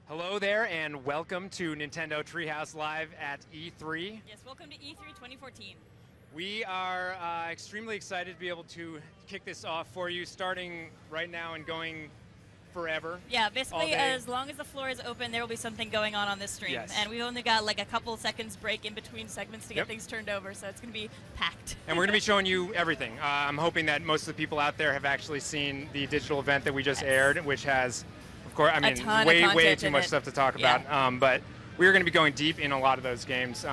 Hello there, and welcome to Nintendo Treehouse Live at E3. Yes, welcome to E3 2014. We are extremely excited to be able to kick this off for you, starting right now and going forever. Yeah, basically, as long as the floor is open, there will be something going on this stream. Yes. And we've only got like a couple seconds break in between segments to get things turned over, so it's going to be packed. And we're going to be showing you everything. I'm hoping that most of the people out there have actually seen the digital event that we just aired, which has, of course, I mean, way too much stuff to talk about. But we're going to be going deep in a lot of those games.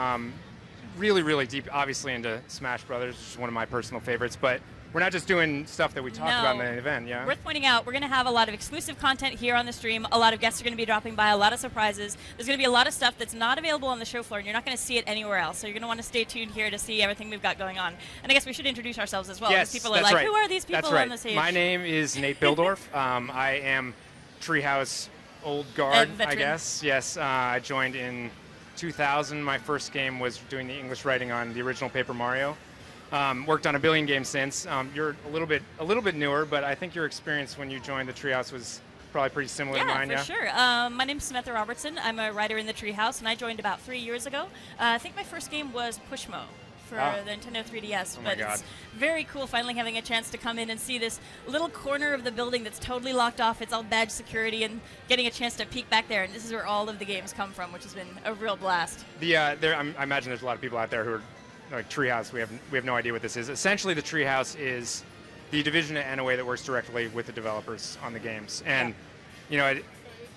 Really deep, obviously, into Smash Brothers, which is one of my personal favorites. But we're not just doing stuff that we talked about in the event, yeah? Worth pointing out, we're going to have a lot of exclusive content here on the stream. A lot of guests are going to be dropping by, a lot of surprises. There's going to be a lot of stuff that's not available on the show floor, and you're not going to see it anywhere else. So you're going to want to stay tuned here to see everything we've got going on. And I guess we should introduce ourselves as well. Yes, people are like, who are these people on the stage? My name is Nate Bildorf. I am Treehouse old guard, I guess. Yes, I joined in 2000. My first game was doing the English writing on the original Paper Mario. Worked on a billion games since. You're a little bit newer, but I think your experience when you joined the Treehouse was probably pretty similar to mine. Yeah, for sure. My name's Samantha Robertson. I'm a writer in the Treehouse, and I joined about 3 years ago. I think my first game was Pushmo for the Nintendo 3DS, but it's very cool finally having a chance to come in and see this little corner of the building that's totally locked off. It's all badge security, and getting a chance to peek back there, and this is where all of the games come from, which has been a real blast. I imagine there's a lot of people out there who are like Treehouse. We have no idea what this is. Essentially, the Treehouse is the division at NOA that works directly with the developers on the games, and you know,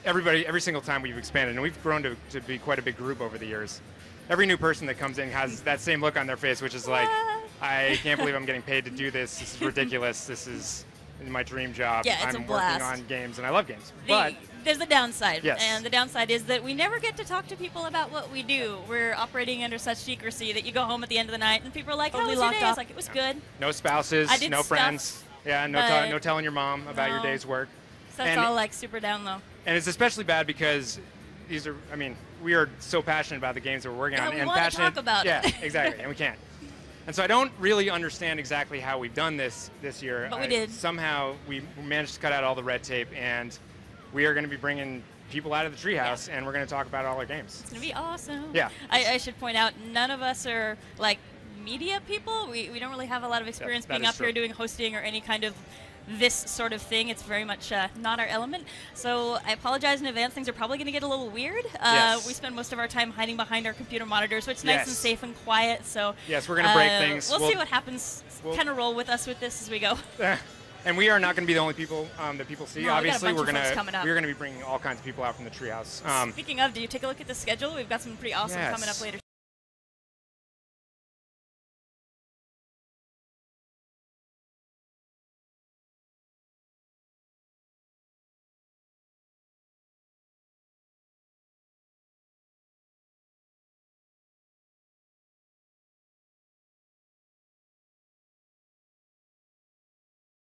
every single time we've expanded, and we've grown to be quite a big group over the years. Every new person that comes in has that same look on their face, which is like, I can't believe I'm getting paid to do this. This is ridiculous. This is my dream job. Yeah, it's I'm a blast. working on games, and I love games. But there's the downside, yes. And the downside is that we never get to talk to people about what we do. We're operating under such secrecy that you go home at the end of the night, and people are like, "How was your day?" It's like, it was good. No spouses, no friends. Yeah, no telling your mom about your day's work. So it's all like super down low. And it's especially bad because we are so passionate about the games that we're working on. We want to talk about it. Yeah, exactly, and we can't. And so I don't really understand exactly how we've done this year. But we did. Somehow we managed to cut out all the red tape, and we are going to be bringing people out of the Treehouse, and we're going to talk about all our games. It's going to be awesome. Yeah. I should point out, none of us are like media people. We don't really have a lot of experience being up here doing hosting or any kind of this sort of thing. It's very much not our element. So I apologize in advance. Things are probably going to get a little weird. We spend most of our time hiding behind our computer monitors, which is nice and safe and quiet. So yes, we're going to break things. We'll see what happens. Kind of roll with us with this as we go. And we are not going to be the only people that people see. No, obviously, we're going to be bringing all kinds of people out from the Treehouse. Speaking of, do you take a look at the schedule? We've got some pretty awesome coming up later.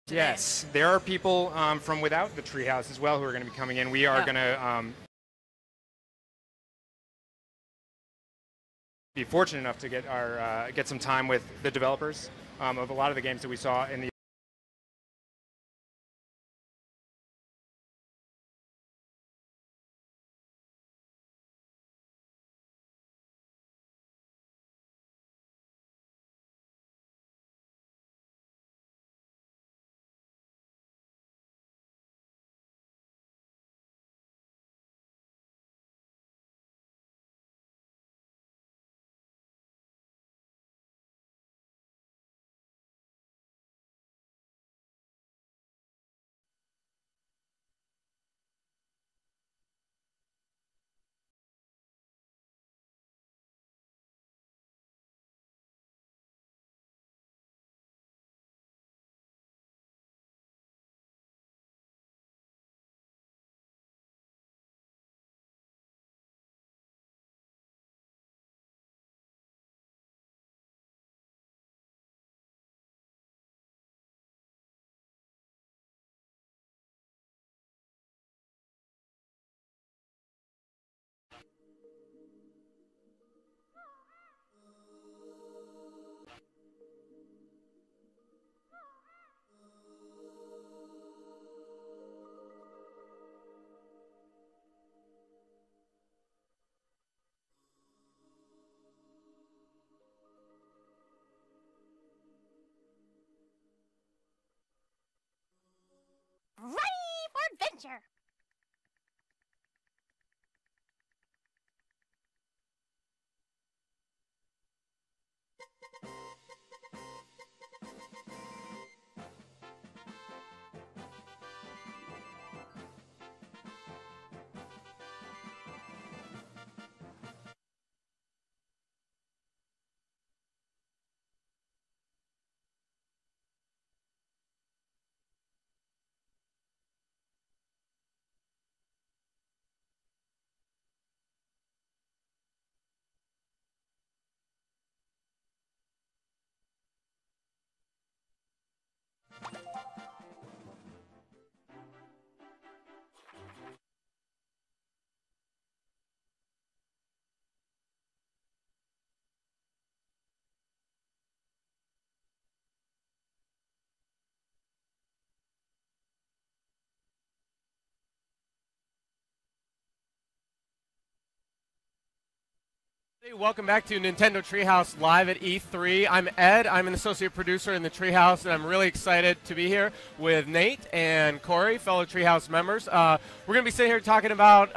Yes, there are people from without the Treehouse as well who are going to be coming in. We are going to be fortunate enough to get some time with the developers of a lot of the games that we saw in the treasure. Hey, welcome back to Nintendo Treehouse Live at E3. I'm Ed. I'm an associate producer in the Treehouse, and I'm really excited to be here with Nate and Corey, fellow Treehouse members. We're going to be sitting here talking about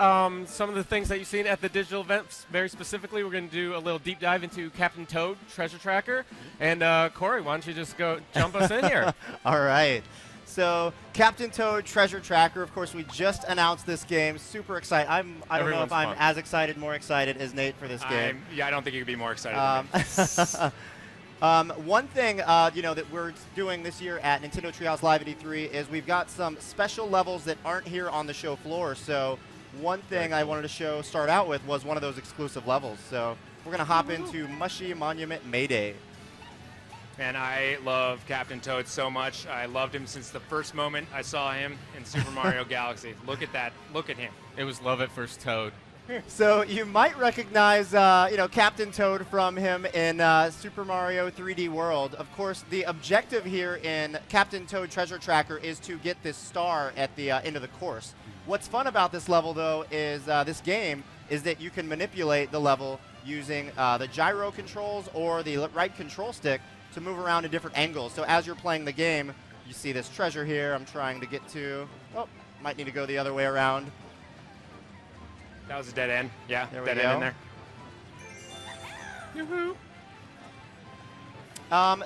some of the things that you've seen at the digital events. Very specifically, we're going to do a little deep dive into Captain Toad Treasure Tracker. And Corey, why don't you just go jump us in here? All right. So, Captain Toad Treasure Tracker, of course, we just announced this game. Super excited. I don't know if I'm as excited, more excited as Nate for this game. Yeah, I don't think you could be more excited than me. One thing, that we're doing this year at Nintendo Treehouse Live at E3 is we've got some special levels that aren't here on the show floor. So, one thing I wanted to start out with was one of those exclusive levels. So, we're going to hop into Mushy Monument Mayday. And I love Captain Toad so much. I loved him since the first moment I saw him in Super Mario Galaxy. Look at that. Look at him. It was love at first Toad. So you might recognize, Captain Toad from him in Super Mario 3D World. Of course, the objective here in Captain Toad Treasure Tracker is to get this star at the end of the course. What's fun about this level, though, is this game is that you can manipulate the level using the gyro controls or the right control stick to move around in different angles. So as you're playing the game, you see this treasure here I'm trying to get to. Oh, might need to go the other way around. That was a dead end. Yeah, there dead we go. end in there. Yoo-hoo.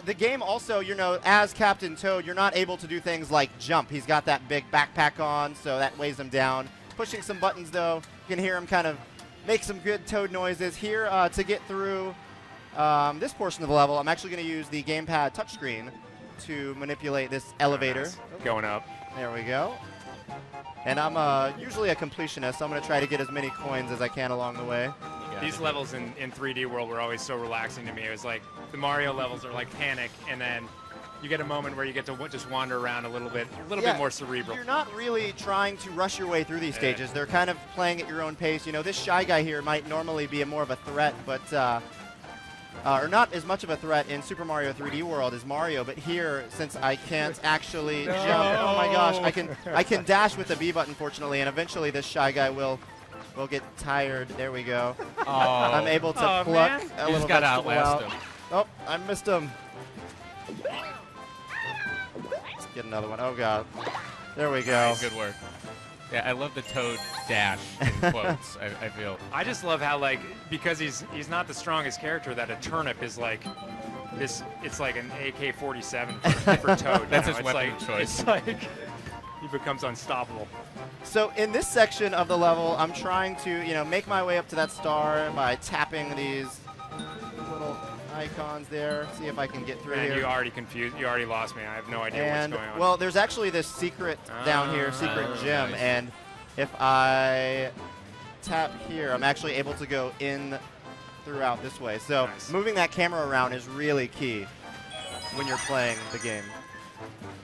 The game also, as Captain Toad, you're not able to do things like jump. He's got that big backpack on, so that weighs him down. Pushing some buttons, though, you can hear him kind of make some good Toad noises. Here, to get through this portion of the level, I'm actually going to use the gamepad touchscreen to manipulate this elevator. Nice. Going up. There we go. And I'm usually a completionist, so I'm going to try to get as many coins as I can along the way. These levels in 3D World were always so relaxing to me. It was like the Mario levels are like Panic, and then you get a moment where you get to just wander around a little bit more cerebral. You're not really trying to rush your way through these stages. They're kind of playing at your own pace. This Shy Guy here might normally be more of a threat, but or not as much of a threat in Super Mario 3D World as Mario, but here, since I can't actually jump, oh my gosh, I can dash with the B button, fortunately, and eventually this Shy Guy will get tired. There we go. Oh. I'm able to pluck a little got to vegetable outlast out. him. Oh, I missed him. Let's get another one. Oh god. There we go. Nice. Good work. Yeah, I love the Toad dash in quotes, I feel. I just love how, because he's not the strongest character, that a turnip is like this. It's like an AK-47 for Toad. That's his weapon of choice. It's like he becomes unstoppable. So in this section of the level, I'm trying to, make my way up to that star by tapping these little icons there. See if I can get through here. You already confused. You already lost me. I have no idea what's going on. Well, there's actually this secret down here, secret gem, nice. and if I tap here, I'm actually able to go in throughout this way. So nice. Moving that camera around is really key when you're playing the game.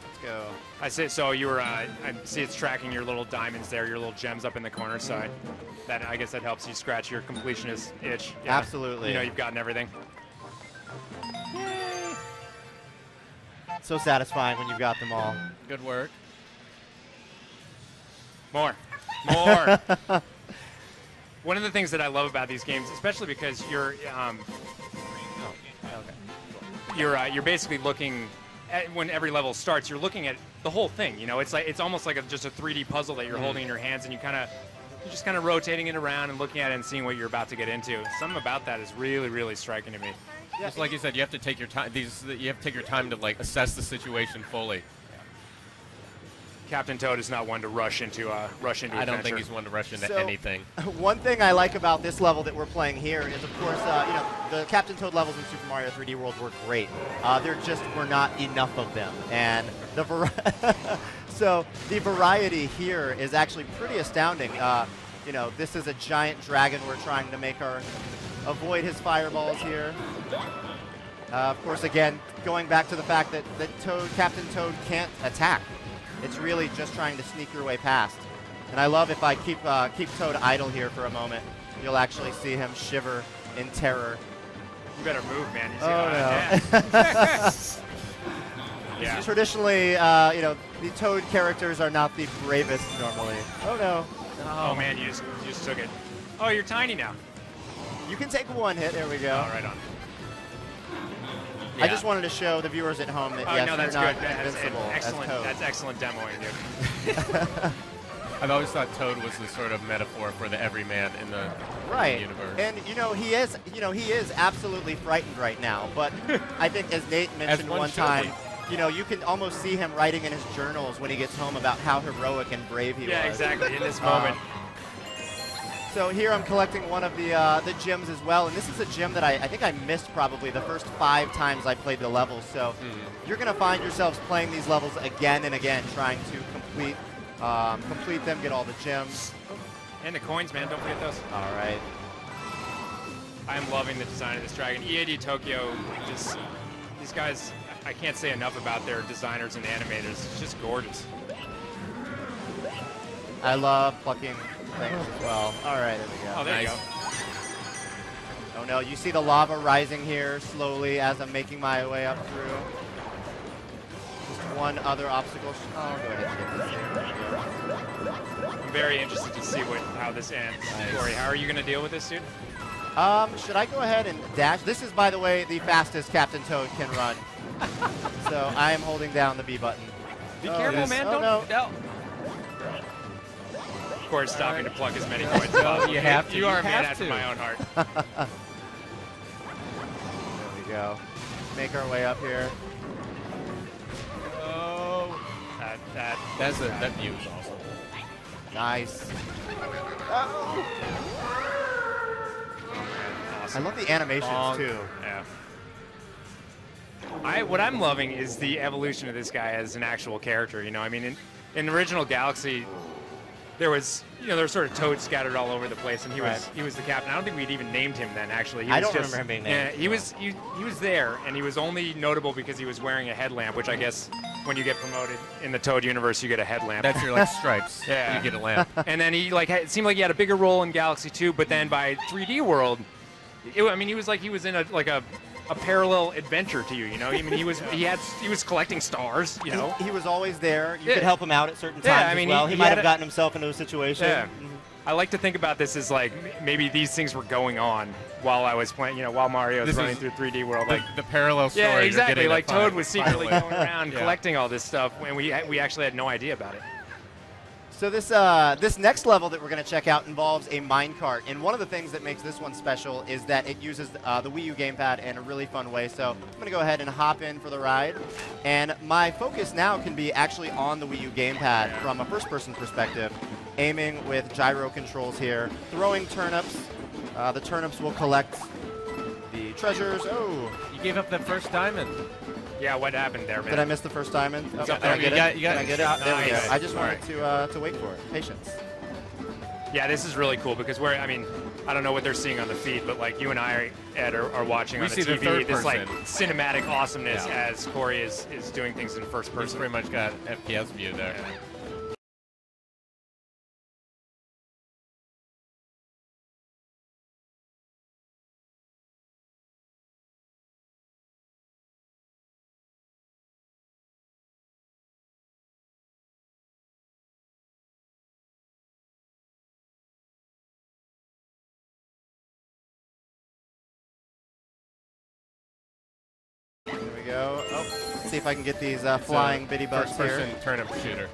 Let's go. I see. So you were. I see it's tracking your little diamonds there, your little gems up in the corner side. That I guess that helps you scratch your completionist itch. Yeah. Absolutely. You've gotten everything. Yay. So satisfying when you've got them all. Good work. More. One of the things that I love about these games, especially because you're basically looking when every level starts, you're looking at the whole thing. You know, it's almost like just a 3D puzzle that you're holding in your hands, and you're just kind of rotating it around and looking at it and seeing what you're about to get into. Something about that is really, really striking to me. Yeah, just like you said, you have to take your time. You have to take your time to like assess the situation fully. Captain Toad is not one to rush into adventure. I don't think he's one to rush into anything. One thing I like about this level that we're playing here is, of course, you know, the Captain Toad levels in Super Mario 3D World were great. There just were not enough of them, and so the variety here is actually pretty astounding. You know, this is a giant dragon we're trying to make avoid his fireballs here. Of course, again, going back to the fact that Captain Toad can't attack. It's really just trying to sneak your way past. And I love if I keep Toad idle here for a moment, you'll actually see him shiver in terror. You better move, man. No. Yeah. Traditionally, you know, the Toad characters are not the bravest normally. Oh no. Oh man, you just took it. Oh, you're tiny now. You can take one hit. There we go. Oh, right on. I just wanted to show the viewers at home that yes, no, that's you're not good. invincible as Toad. That's excellent demoing, dude. I've always thought Toad was the sort of metaphor for the everyman in the universe. And you know he is absolutely frightened right now. But I think as Nate mentioned one time, you know, you can almost see him writing in his journals when he gets home about how heroic and brave he was. Yeah, exactly. In this moment. So here I'm collecting one of the gems as well, and this is a gem that I think I missed probably the first 5 times I played the levels. So you're going to find yourselves playing these levels again and again, trying to complete them, get all the gems. And the coins, man. Don't forget those. All right. I'm loving the design of this dragon. EAD Tokyo, just these guys, I can't say enough about their designers and animators. It's just gorgeous. I love plucking things as well. All right, there we go. Oh, there you go. Oh no, you see the lava rising here slowly as I'm making my way up through. Just one other obstacle. Oh, go ahead and get this here. I'm very interested to see how this ends. Nice. Corey, how are you going to deal with this, dude? Should I go ahead and dash? This is, by the way, the fastest Captain Toad can run. So I am holding down the B button. Be careful, man. Don't. No. Of course, stopping to pluck as many coins as possible. You have to. You are a man after my own heart. There we go. Make our way up here. Oh. That view is awesome. Nice. Oh. Awesome. I love the animations too. Yeah. What I'm loving is the evolution of this guy as an actual character. You know, I mean, in original Galaxy, there was sort of toads scattered all over the place, and he was the captain. I don't think we'd even named him then. Actually, I don't remember him being named. Yeah, he was there, and he was only notable because he was wearing a headlamp, which I guess when you get promoted in the Toad universe, you get a headlamp. That's your like stripes. Yeah, you get a lamp. And then he it seemed like he had a bigger role in Galaxy 2, but then by 3D World, I mean, he was in a parallel adventure to you, you know. I mean, he was collecting stars, you know. He was always there. You could help him out at certain times I mean, as well. He might have gotten himself into a situation. Yeah. I like to think about this as like maybe these things were going on while I was playing, while Mario was running through 3D World. Like the parallel story. Yeah, exactly. Like Toad was secretly finally going around collecting all this stuff, and we actually had no idea about it. So this next level that we're going to check out involves a minecart, and one of the things that makes this one special is that it uses the Wii U gamepad in a really fun way. So I'm going to go ahead and hop in for the ride, and my focus now can be actually on the Wii U gamepad from a first-person perspective, aiming with gyro controls here, throwing turnips. The turnips will collect the treasures. Oh, you gave up that first diamond. Yeah, what happened there, man? Did I miss the first diamond? It's Oh, up there. Can I get it? You got There we go. Nice. I just wanted to wait for it. Patience. Yeah, this is really cool because I don't know what they're seeing on the feed, but like you and I, Ed, are watching on the see the TV third this like person. cinematic awesomeness as Corey is doing things in first He's person. pretty much got FPS view there. Yeah. There we go. Oh, see if I can get these flying bitty butts here. First-person turnip shooter.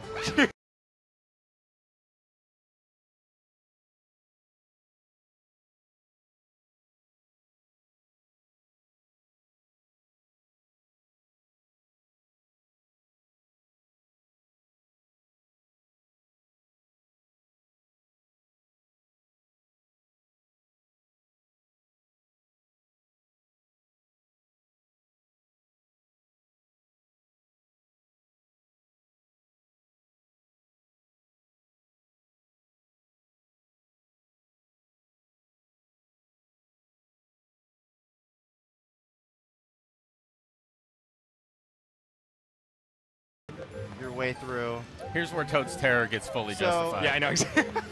Your way through. Here's where Toad's terror gets fully justified. Yeah, I know.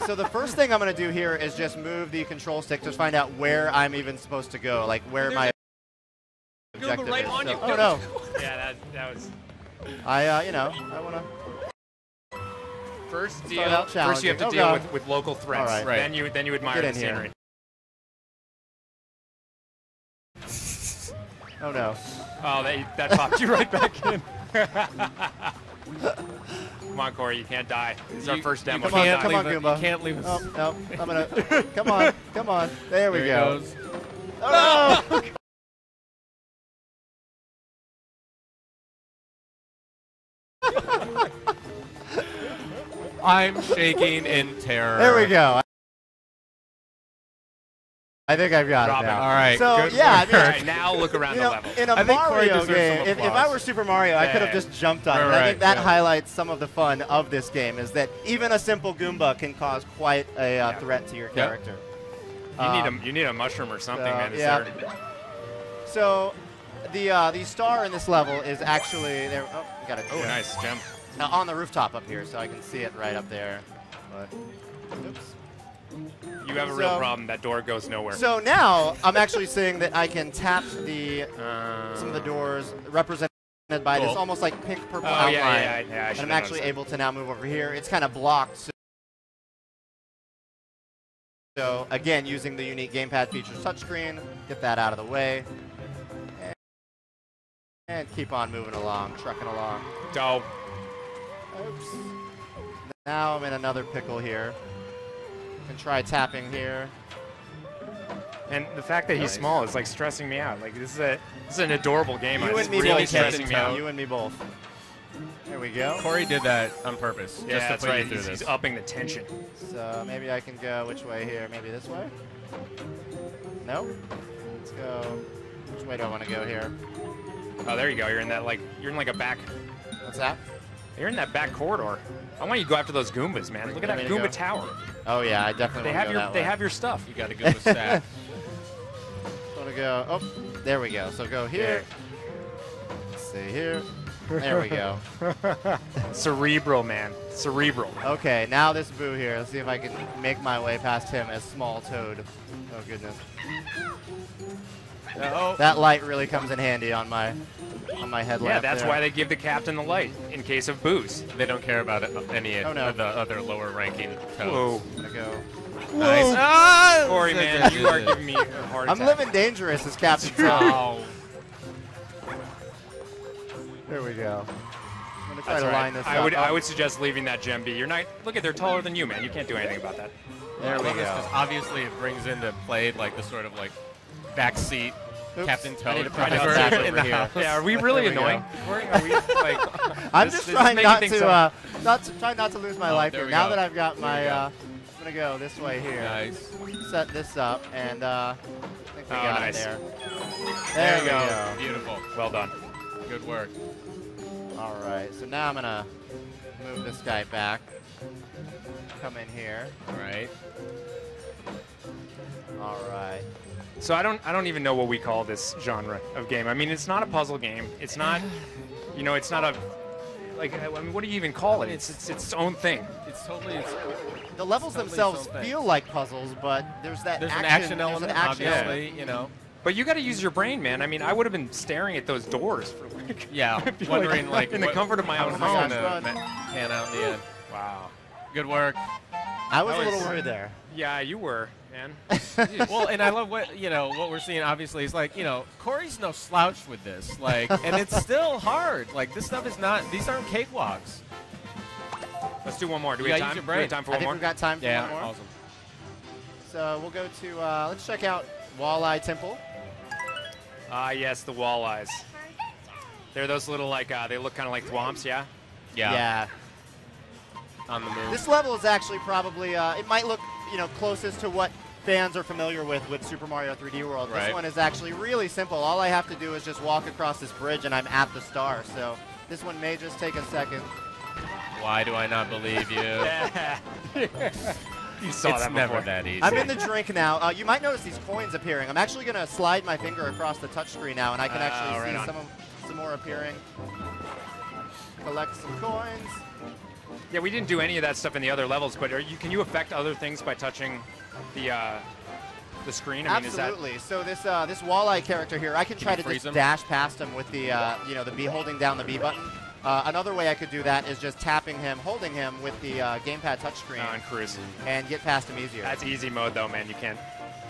So the first thing I'm going to do here is just move the control stick to find out where I'm even supposed to go, like where my objective right is. on you. Oh no! Yeah, that was. You know, I want to. First Start out first you have to challenging. deal Oh, with local threats. All right. Right. Then you admire Get the in here. scenery. Oh no! Oh, that popped you right back in. Come on, Corey, you can't die. This is our first demo. Come on, Don't come die. on, Goomba. You can't leave us. Oh no! I'm gonna. Come on, come on. There we There he go. goes. Oh no! I'm shaking in terror. There we go. I think I've got Drop it it. now. All right. So good yeah, I work. mean, All right, now look around you the know, level. in a I think Corey Mario deserves some game, if I applause. were Super Mario, I could have Yeah. just jumped on it. I Right, think that yeah. highlights some of the fun of this game, is that even a simple Goomba can cause quite a threat to your character. You need a mushroom or something, so, man. to yeah. start. So the star in this level is actually there. Oh, we got it. Oh, nice gem. On the rooftop up here, so I can see it right up there. But, oops. You have a real problem. That door goes nowhere. So now I'm actually seeing that I can tap the some of the doors represented by this Cool. almost like pink purple Oh, outline. yeah, I and should I'm have actually noticed able to now move over here. It's kind of blocked. So again, using the unique gamepad features touchscreen, get that out of the way. And keep on moving along, trucking along. that. Oh, Oops. Now I'm in another pickle here. Can try tapping here. and the fact that he's Nice. small is like stressing me out. Like this is an adorable game. You It's and me really both. stressing me out. You and me both. There we go. Corey did that on purpose. Yeah, just to that's put right. you through He's this. upping the tension. So maybe I can go which way here? Maybe this way? No? Let's go. Which way do I want to go here? Oh, there you go. You're in like a back. What's that? You're in that back corridor. I want you to go after those Goombas, man. Look at that Want me to Goomba go? tower. Oh yeah, I definitely They want to have go your that they way. have your stuff. You got to go with stat. Want to go? Oh, there we go. So go here. Let's see here. There we go. Cerebral, man. Cerebral. Okay, now this Boo here. Let's see if I can make my way past him as small Toad. Oh goodness. Oh. That light really comes in handy on my headlamp. Yeah, that's there. why they give the captain the light in case of booze. They don't care about it, any Oh, no. of the other lower ranking Whoa. toads. I'm gonna go. Nice. Ah! Corey, man, you are giving me a heart I'm attack. living dangerous as Captain Toad. Oh. There we go. I'm gonna try That's to right. line this I up. would Oh, I would suggest leaving that gem be. You're not. Look at they're taller than you, man. You can't do anything about that. There I we love this go. 'cause obviously it brings into play like the sort of like backseat Oops. Captain I need Toad to put this driver back in over the here. house. Yeah, are we really There we annoying? Corey? Are we like? I'm this- just this is trying making not things to so- try not to lose my life there here. we Now go. that I've got There my, we go. I'm gonna go this way here. Nice. Set this up, and I think we Oh, got nice. it there. There we you go. go. Beautiful. Well done. Good work. All right, so now I'm gonna move this guy back. Come in here. All right. All right. So I don't even know what we call this genre of game. I mean, it's not a puzzle game. It's not, it's not a, like, I mean, what do you even call it? It's its own thing. It's totally. The levels Totally themselves something. feel like puzzles, but there's that There's action, an action there's element, an action obviously. element. You know. But you got to use your brain, man. I mean, I would have been staring at those doors for like, Yeah. I feel Wondering like in the what- comfort of my own Oh my home. gosh, gonna run. pan out in the end. Wow. Good work. I was That a little was- worried there. Yeah, you were. man. Well, and I love what what we're seeing. Obviously, is like Corey's no slouch with this, like, and it's still hard. Like this stuff is not; these aren't cakewalks. Let's do one more. Do we have time? Do we have time for I one think more? we've got time for one more. Awesome. So we'll go to let's check out Walleye Temple. Yes, the walleyes. They're those little they look kind of like thwomps, yeah. Yeah. On the move. This level is actually probably it might look closest to what fans are familiar with Super Mario 3D World. Right. This one is actually really simple. All I have to do is just walk across this bridge and I'm at the star. So this one may just take a second. Why do I not believe you? You saw it's that never before. that easy. I'm in the drink now. You might notice these coins appearing. I'm actually going to slide my finger across the touchscreen now, and I can actually see some more appearing. Collect some coins. Yeah, we didn't do any of that stuff in the other levels, but can you affect other things by touching the screen? I mean, absolutely. So this walleye character here, I can try to just dash past him with the the B, holding down the B button. Another way I could do that is just tapping him, holding him with the gamepad touchscreen and cruise, and get past him easier. That's easy mode though, man. You can't.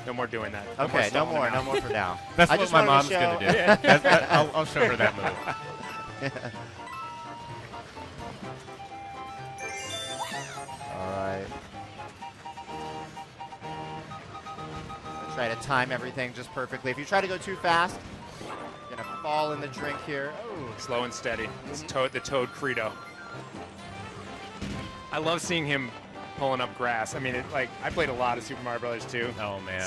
No more doing that. Okay, no more for now. That's what my mom's gonna do. I'll show her that move. All right. Try to time everything just perfectly. If you try to go too fast, you're gonna fall in the drink here. Oh. Slow and steady. It's the Toad credo. I love seeing him pulling up grass. I mean, I played a lot of Super Mario Brothers 2. Oh man.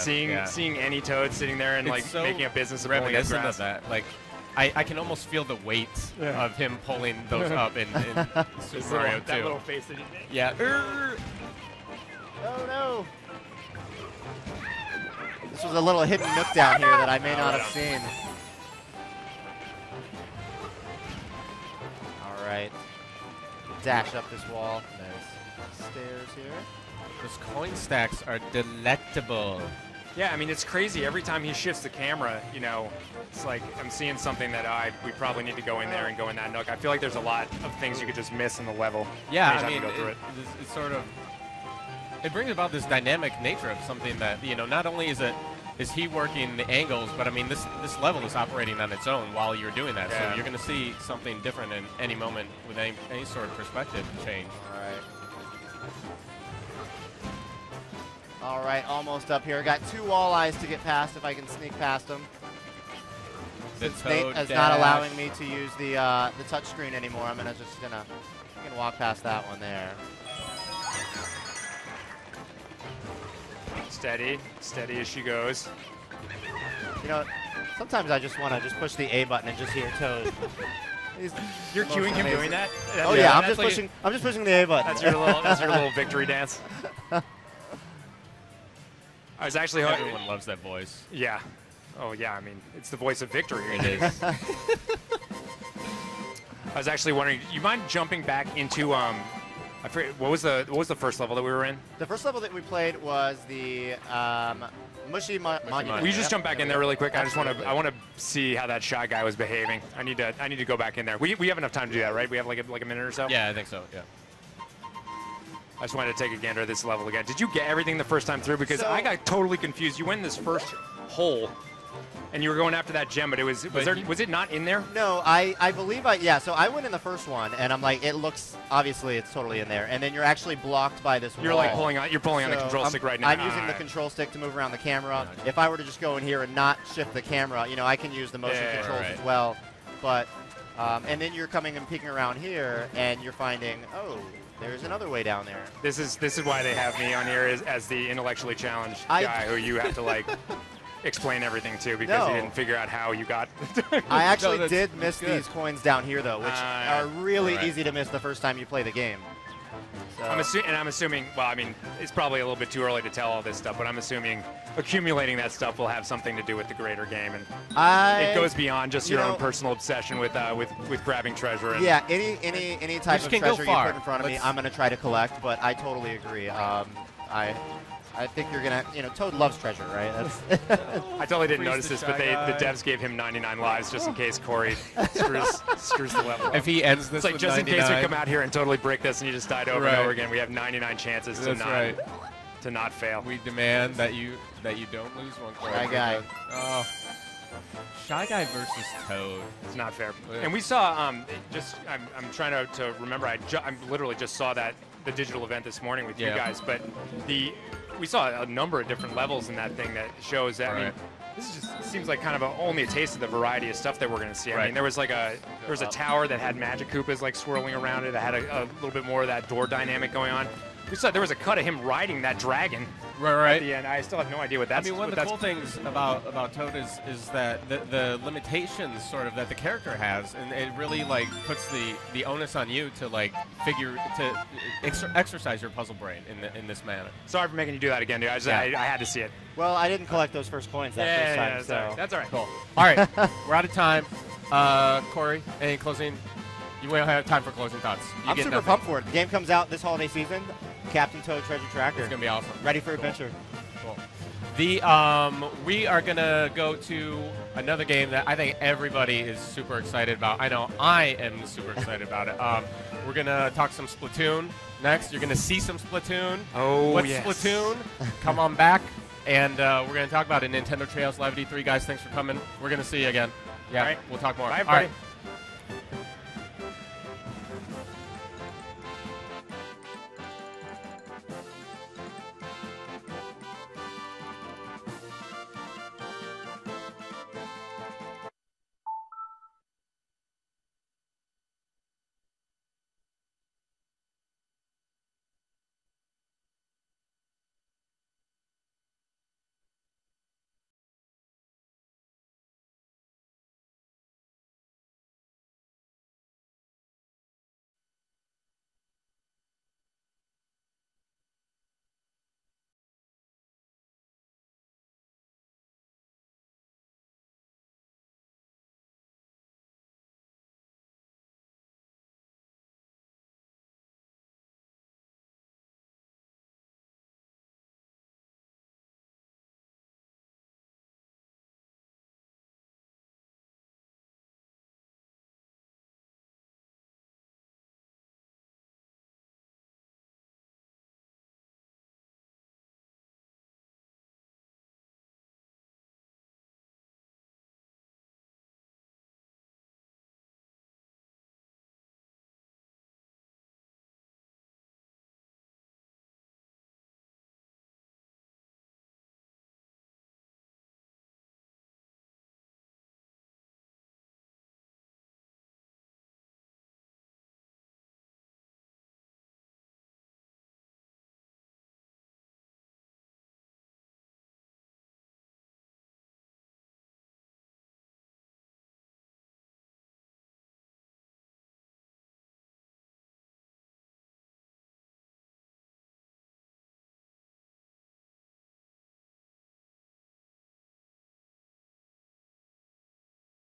Seeing any Toad sitting there and it's so making a business of pulling up grass. Of that. Like, I can almost feel the weight of him pulling those up in Super Mario 2. That little face that he made. Yeah. Oh no. This was a little hidden nook down here that I may not have seen. All right. Dash up this wall. Nice. Stairs here. Those coin stacks are delectable. Yeah, I mean, it's crazy. Every time he shifts the camera, it's like I'm seeing something that we probably need to go in there and go in that nook. I feel like there's a lot of things you could just miss in the level. Yeah, I mean, it's sort of, it brings about this dynamic nature of something that, not only is he working the angles, but I mean, this level is operating on its own while you're doing that. Yeah. So you're going to see something different in any moment with any sort of perspective change. All right, almost up here. Got two walleyes to get past if I can sneak past them. Since Nate is not allowing me to use the touchscreen anymore, I'm gonna walk past that one there. Steady as she goes. Sometimes I just want to just push the A button and just hear Toad. You're cueing him doing that? Oh yeah, I'm just pushing the A button. That's your little victory dance. I was actually hoping. Everyone loves that voice. Yeah. Oh yeah. I mean, it's the voice of victory. It is. I was actually wondering, you mind jumping back into I forget, what was the first level that we were in? The first level that we played was the Mushy Monument. Will you just jump back in there really quick? I want to see how that Shy Guy was behaving. I need to go back in there. We have enough time to do that, right? We have like a minute or so. Yeah, I think so. Yeah. I just wanted to take a gander at this level again. Did you get everything the first time through? Because I got totally confused. You went in this first hole, and you were going after that gem, but was it not in there? No, I believe so I went in the first one, and I'm like, obviously it's totally in there, and then you're actually blocked by this wall. You're like pulling on the control stick right now. I'm using the control stick to move around the camera. If I were to just go in here and not shift the camera, I can use the motion controls as well. But and then you're coming and peeking around here, and you're finding, there's another way down there. This is why they have me on here as the intellectually challenged guy who you have to explain everything to because you didn't figure out how you got. I actually did miss these coins down here though, which are really easy to miss the first time you play the game. So. I'm assuming. Well, I mean, it's probably a little bit too early to tell all this stuff, but I'm assuming accumulating that stuff will have something to do with the greater game, and it goes beyond just your own personal obsession with grabbing treasure. And yeah, any type of treasure you put in front of me, I'm going to try to collect. But I totally agree. I think you're gonna, Toad loves treasure, right? I totally didn't notice this, but the devs gave him 99 lives just in case Corey screws the level up. If he ends this, it's like just 99. In case we come out here and totally break this and you just died over and over again, we have 99 chances to not. Right. to not fail. We demand that you don't lose one. Shy Guy. Oh. Shy Guy versus Toad. It's not fair. Yeah. And we saw, I'm trying to remember, I literally just saw the digital event this morning with you guys, but we saw a number of different levels in that thing that shows that, I mean, this just seems like kind of only a taste of the variety of stuff that we're going to see. I mean, there was like a tower that had Magic Koopas like swirling around it. That had a little bit more of that door dynamic going on. We saw there was a cut of him riding that dragon at the end. I still have no idea what that's. I mean, one of the cool things about Toad is that the limitations sort of that the character has, and it really like puts the onus on you to like exercise your puzzle brain in this manner. Sorry for making you do that again, dude. I had to see it. Well, I didn't collect those first coins that first time. So. That's all right. Cool. All right, we're out of time. Corey, any closing? You won't have time for closing thoughts. I'm super pumped for it. The game comes out this holiday season. Captain Toad Treasure Tracker. It's gonna be awesome. Ready for adventure. Cool. We are gonna go to another game that I think everybody is super excited about. I know I am super excited about it. We're gonna talk some Splatoon next. You're gonna see some Splatoon. Oh, What's yes. Splatoon? Come on back, and we're gonna talk about it. Nintendo Treehouse Live E3, guys. Thanks for coming. We're gonna see you again. Yeah, all right. We'll talk more. Bye, everybody. All right.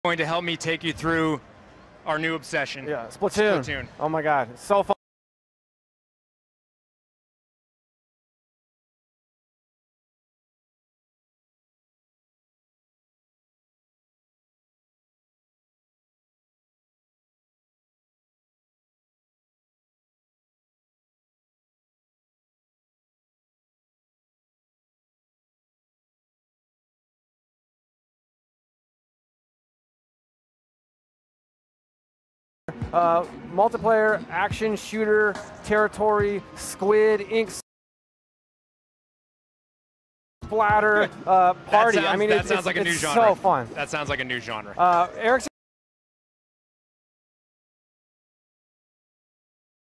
Going to help me take you through our new obsession. Yeah, Splatoon. Oh my God, it's so fun. Multiplayer, action, shooter, territory, squid, ink, splatter, party. I mean, that sounds like a new genre. It's so fun. That sounds like a new genre. Eric's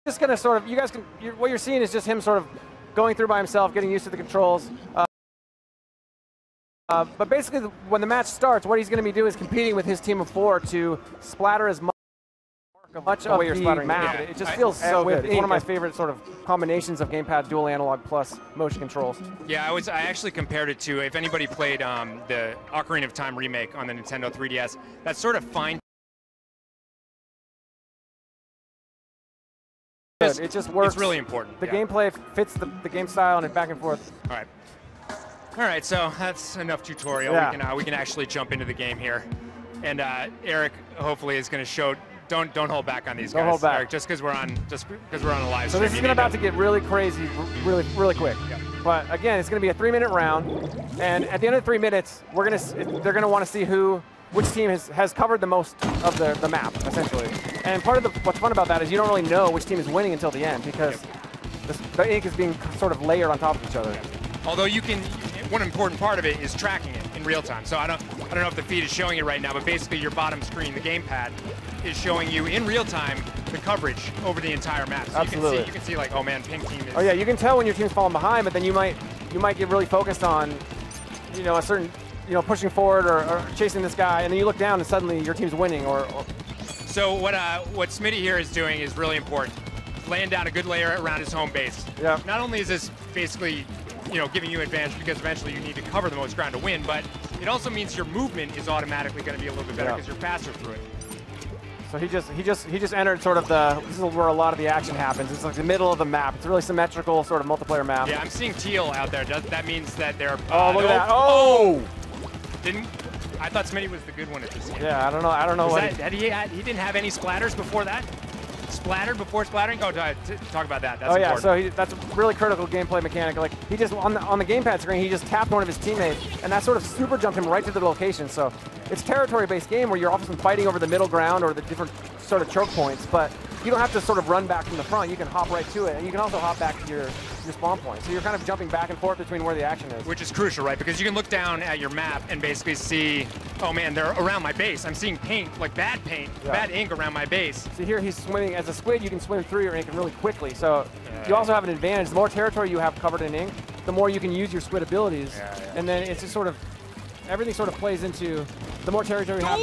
just gonna sort of, you guys can, what you're seeing is just him sort of going through by himself, getting used to the controls. But basically, when the match starts, what he's going to be doing is competing with his team of 4 to splatter as much of the map. Yeah. It just feels so good. It's one of my favorite sort of combinations of gamepad, dual analog plus motion controls. Yeah, I actually compared it to, if anybody played the Ocarina of Time remake on the Nintendo 3DS, that sort of fine. It just works. It's really important. The gameplay fits the game style and back and forth. All right. All right, so that's enough tutorial. Yeah. We can actually jump into the game here. And Eric hopefully is going to show don't hold back on these Don't guys. hold back. Eric, just because we're on a live So stream. this is about to get really crazy, really quick. Yep. But again, it's going to be a 3-minute round, and at the end of the 3 minutes, they're going to want to see which team has covered the most of the map, essentially. And part of what's fun about that is you don't really know which team is winning until the end because the ink is being sort of layered on top of each other. Although one important part of it is tracking it in real time. So I don't know if the feed is showing it right now, but basically your bottom screen, the gamepad, is showing you in real time the coverage over the entire map. So Absolutely. you can see like, oh man, pink team is. Oh yeah, you can tell when your team's falling behind, but then you might get really focused on, a certain, pushing forward or chasing this guy, and then you look down and suddenly your team's winning. So what Smitty here is doing is really important. Laying down a good layer around his home base. Yeah. Not only is this basically, giving you advantage because eventually you need to cover the most ground to win, but it also means your movement is automatically going to be a little bit better because you're faster through it. So he just entered sort of this is where a lot of the action happens. It's like the middle of the map. It's a really symmetrical sort of multiplayer map. Yeah, I'm seeing teal out there. That means that they're. Oh, look at that! Oh! I thought Smitty was the good one at this game. Yeah, I don't know what. He didn't have any splatters before that. Splattered before splattering? Oh, talk about that. That's yeah, important. so that's a really critical gameplay mechanic. Like he just on the gamepad screen, he just tapped one of his teammates, and that sort of super jumped him right to the location. So it's a territory-based game where you're often fighting over the middle ground or the different sort of choke points, but you don't have to sort of run back from the front. You can hop right to it, and you can also hop back to your spawn point. So you're kind of jumping back and forth between where the action is. Which is crucial, right? Because you can look down at your map and basically see, oh man, they're around my base. I'm seeing paint, like bad ink around my base. See here, he's swimming. As a squid, you can swim through your ink really quickly. So you also have an advantage. The more territory you have covered in ink, the more you can use your squid abilities. And then it's just sort of, everything sort of plays into, the more territory you have,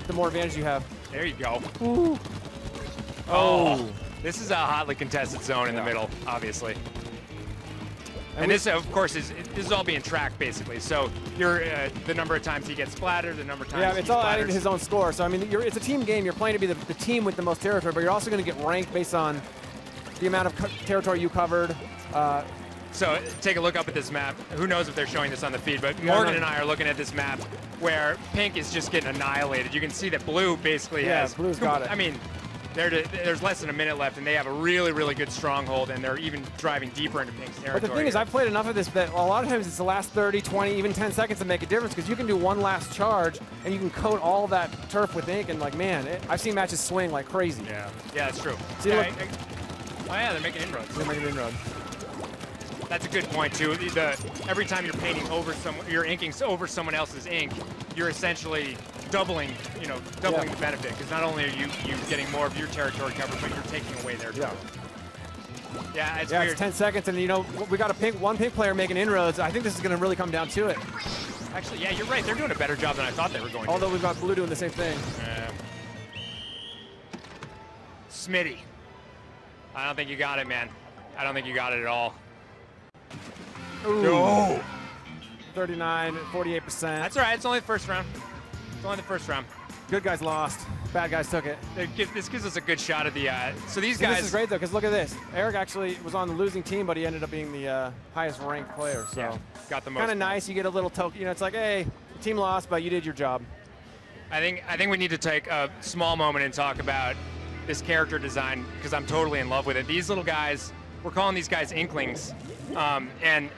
the more advantage you have. There you go. Ooh. Oh. This is a hotly contested zone in the middle, obviously. And this, of course, this is all being tracked, basically. So you're the number of times he gets splattered, the number of times it's all adding to his own score. So, I mean, it's a team game. You're playing to be the team with the most territory, but you're also going to get ranked based on the amount of territory you covered. So take a look up at this map. Who knows if they're showing this on the feed, but Morgan and I are looking at this map where pink is just getting annihilated. You can see that blue basically has... Yeah, blue's got it. I mean, there's less than a minute left, and they have a really, really good stronghold, and they're even driving deeper into pink's territory. But the thing is, I've played enough of this that a lot of times it's the last 30, 20, even 10 seconds that make a difference, because you can do one last charge, and you can coat all that turf with ink, and like, man, I've seen matches swing like crazy. Yeah, that's true. See, look. Oh yeah, they're making inroads. They're making inroads. That's a good point too. Every time you're painting over you're inking over someone else's ink, you're essentially doubling the benefit, because not only are you getting more of your territory covered, but you're taking away their territory. Yeah, it's weird. It's 10 seconds, and we got one pink player making inroads. I think this is going to really come down to it. Actually, yeah, you're right. They're doing a better job than I thought they were going to. Although we've got blue doing the same thing. Smitty. I don't think you got it, man. I don't think you got it at all. Ooh. No. 39, 48%. That's all right. It's only the first round. It's only the first round. Good guys lost. Bad guys took it. This gives us a good shot at the. So these guys. This is great though, because look at this. Eric actually was on the losing team, but he ended up being the highest ranked player. So yeah, got the most. Kind of nice. You get a little token. It's like, hey, the team lost, but you did your job. I think we need to take a small moment and talk about this character design, because I'm totally in love with it. These little guys, we're calling these guys Inklings, and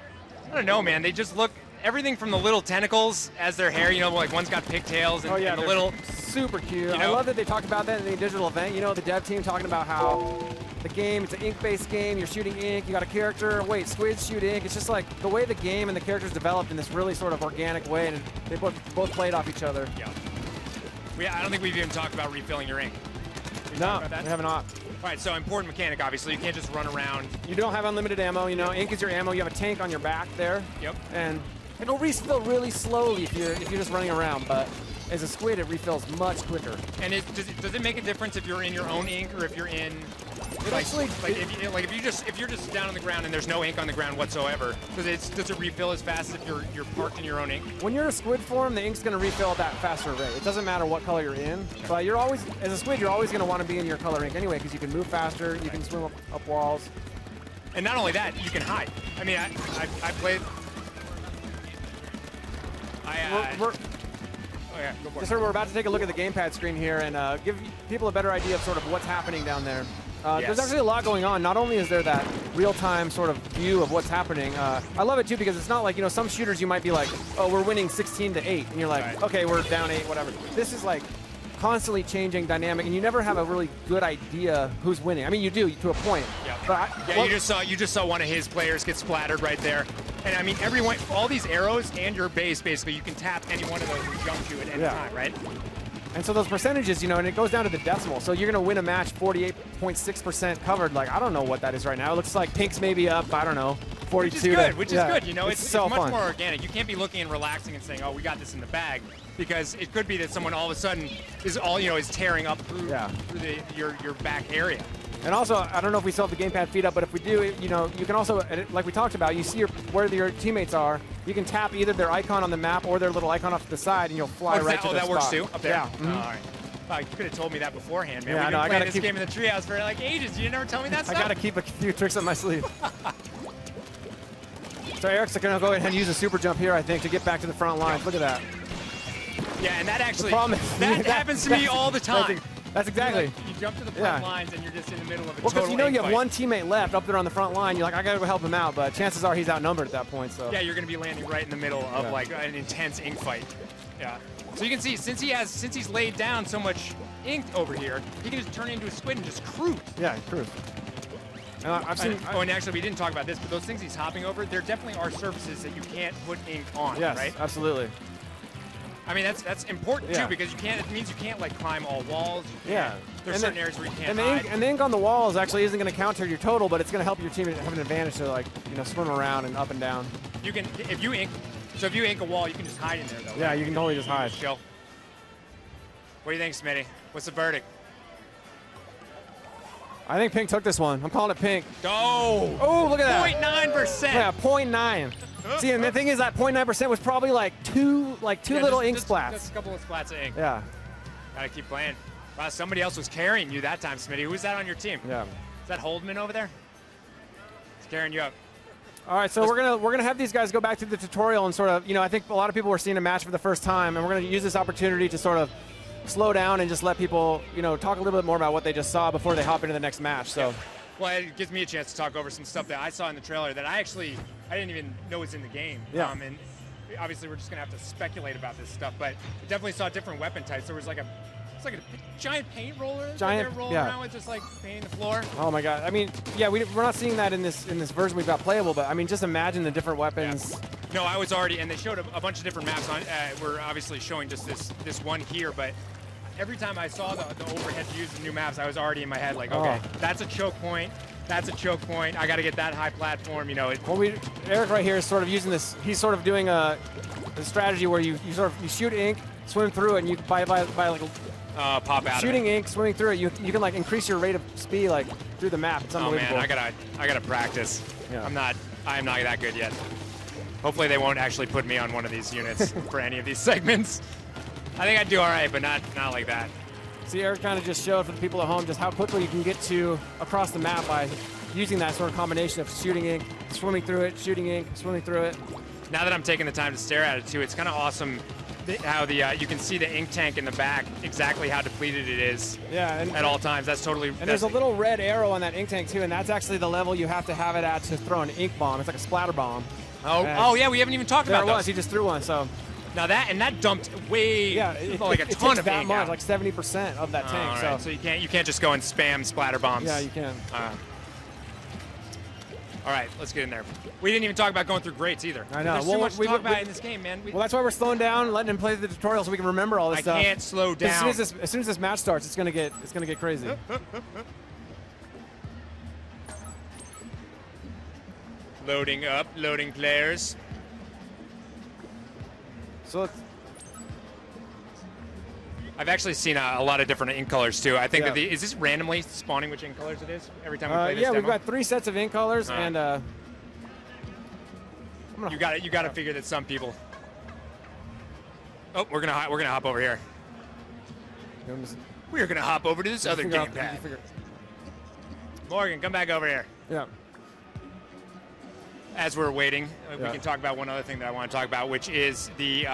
I don't know, man. They just look. Everything from the little tentacles as their hair, like one's got pigtails and, and the little... super cute. I love that they talked about that in the digital event. The dev team talking about how the game, it's an ink-based game, you're shooting ink, you got a character, wait, squids shoot ink. It's just like the way the game and the characters developed in this really sort of organic way, and they both played off each other. Yeah. I don't think we've even talked about refilling your ink. No, we have not. All right, so important mechanic, obviously. You can't just run around. You don't have unlimited ammo. Ink is your ammo. You have a tank on your back there. Yep. And it'll refill really slowly if you're just running around, but as a squid, it refills much quicker. And does it make a difference if you're in your own ink or if you're in? If you're just down on the ground and there's no ink on the ground whatsoever, does it refill as fast as if you're parked in your own ink? When you're a squid form, the ink's going to refill at that faster rate. It doesn't matter what color you're in, but you're always, as a squid, you're always going to want to be in your color ink anyway, because you can move faster, you can swim up walls. And not only that, you can hide. I mean, I played. Oh, yeah, go for Just it. so we're about to take a look at the gamepad screen here and give people a better idea of sort of what's happening down there. There's actually a lot going on. Not only is there that real-time sort of view of what's happening, I love it too because it's not like, some shooters you might be like, oh, we're winning 16-8, and you're like, okay, we're down 8, whatever. This is like constantly changing dynamic, and you never have a really good idea who's winning. I mean, you do to a point. Yeah. But you just saw one of his players get splattered right there. And I mean, everyone, all these arrows and your base, basically, you can tap any one of those and jump to at any time, right? And so those percentages, and it goes down to the decimal. So you're going to win a match 48.6% covered. Like, I don't know what that is right now. It looks like Pink's maybe up, I don't know, 42. Which is good. It's so much fun. more organic. You can't be looking and relaxing and saying, oh, we got this in the bag. Because it could be that someone all of a sudden is is tearing up through your back area. And also, I don't know if we still have the gamepad feed up, but if we do, you can also, like we talked about, you see where your teammates are. You can tap either their icon on the map or their little icon off to the side, and you'll fly right to the spot. Oh, that works too? Up there? Yeah. All right. Wow, you could have told me that beforehand, man. Yeah, We've been playing this game in the Treehouse for like ages. You never tell me that stuff? I got to keep a few tricks up my sleeve. So Eric's going to go ahead and use a super jump here, I think, to get back to the front lines. Look at that. Yeah, and that actually, that happens to me all the time. That's exactly. You jump to the front lines and you're just in the middle of a total total because you have fight. one teammate left up there on the front line. You're like, I got to go help him out, but chances are he's outnumbered at that point. So yeah, you're going to be landing right in the middle of like an intense ink fight. Yeah. So you can see since he's laid down so much ink over here, he can just turn into a squid and just cruise. Yeah, cruise. I've seen. And actually, we didn't talk about this, but those things he's hopping over, there definitely are surfaces that you can't put ink on. Yes, right? Absolutely. I mean, that's important too because you can't. It means you can't like climb all walls. There's certain areas where you can't hide. And the ink on the walls actually isn't going to counter your total, but it's going to help your team have an advantage to like swim around and up and down. You can if you ink a wall, you can just hide in there though. Yeah, right? you can totally just hide. Chill. What do you think, Smitty? What's the verdict? I think Pink took this one. I'm calling it Pink. Oh, look at that. 0.9%. Yeah, 0.9. See, and the thing is that 0.9% was probably like two little ink splats. Just a couple of splats of ink. Yeah. Gotta keep playing. Wow, somebody else was carrying you that time, Smitty. Who was that on your team? Yeah. Is that Holdman over there? He's carrying you up. All right, so we're gonna have these guys go back to the tutorial and sort of, I think a lot of people were seeing a match for the first time, and we're gonna use this opportunity to sort of slow down and just let people, talk a little bit more about what they just saw before they hop into the next match. So. Yeah. Well, it gives me a chance to talk over some stuff that I saw in the trailer that I didn't even know was in the game. Yeah. And obviously we're just gonna have to speculate about this stuff, but we definitely saw different weapon types. There was like a giant paint roller that they're rolling around with, just like painting the floor. Oh my God! I mean, yeah, we're not seeing that in this version we've got playable, but I mean, just imagine the different weapons. Yeah. No, I was already, and they showed a bunch of different maps on. We're obviously showing just this one here, but every time I saw the overhead views of new maps, I was already in my head like, okay, that's a choke point. That's a choke point. I got to get that high platform. Well, Eric right here is sort of using this. He's sort of doing a strategy where you shoot ink, swim through it, and you by like pop out. Shooting ink, swimming through it, you can like increase your rate of speed like through the map. It's unbelievable. Oh man, I gotta practice. Yeah. I'm not that good yet. Hopefully they won't actually put me on one of these units for any of these segments. I think I'd do all right, but not like that. See, Eric kind of just showed for the people at home just how quickly you can get to across the map by using that sort of combination of shooting ink, swimming through it, shooting ink, swimming through it. Now that I'm taking the time to stare at it too, it's kind of awesome how you can see the ink tank in the back, exactly how depleted it is. Yeah, at all times. That's totally. And there's a little red arrow on that ink tank too, and that's actually the level you have to have it at to throw an ink bomb. It's like a splatter bomb. Oh yeah, we haven't even talked about those. He just threw one. So. Now that dumped way like a ton of ink. It takes that much, like 70% of that tank. Right. So you can't just go and spam splatter bombs. Yeah, you can. All right, let's get in there. We didn't even talk about going through grates either. I know. There's too much to talk about in this game, man. Well, that's why we're slowing down, letting him play the tutorial so we can remember all this stuff. I can't slow down. As soon as this match starts, it's gonna get crazy. Loading up, loading players. So I've actually seen a lot of different ink colors too. I think that is this randomly spawning which ink colors it is every time we play this demo? We've got 3 sets of ink colors, and you got to figure that some people. Oh, we're gonna hop over here. We're gonna hop over to this other gamepad. Morgan, come back over here. Yeah. As we're waiting, we can talk about one other thing that I want to talk about, which is the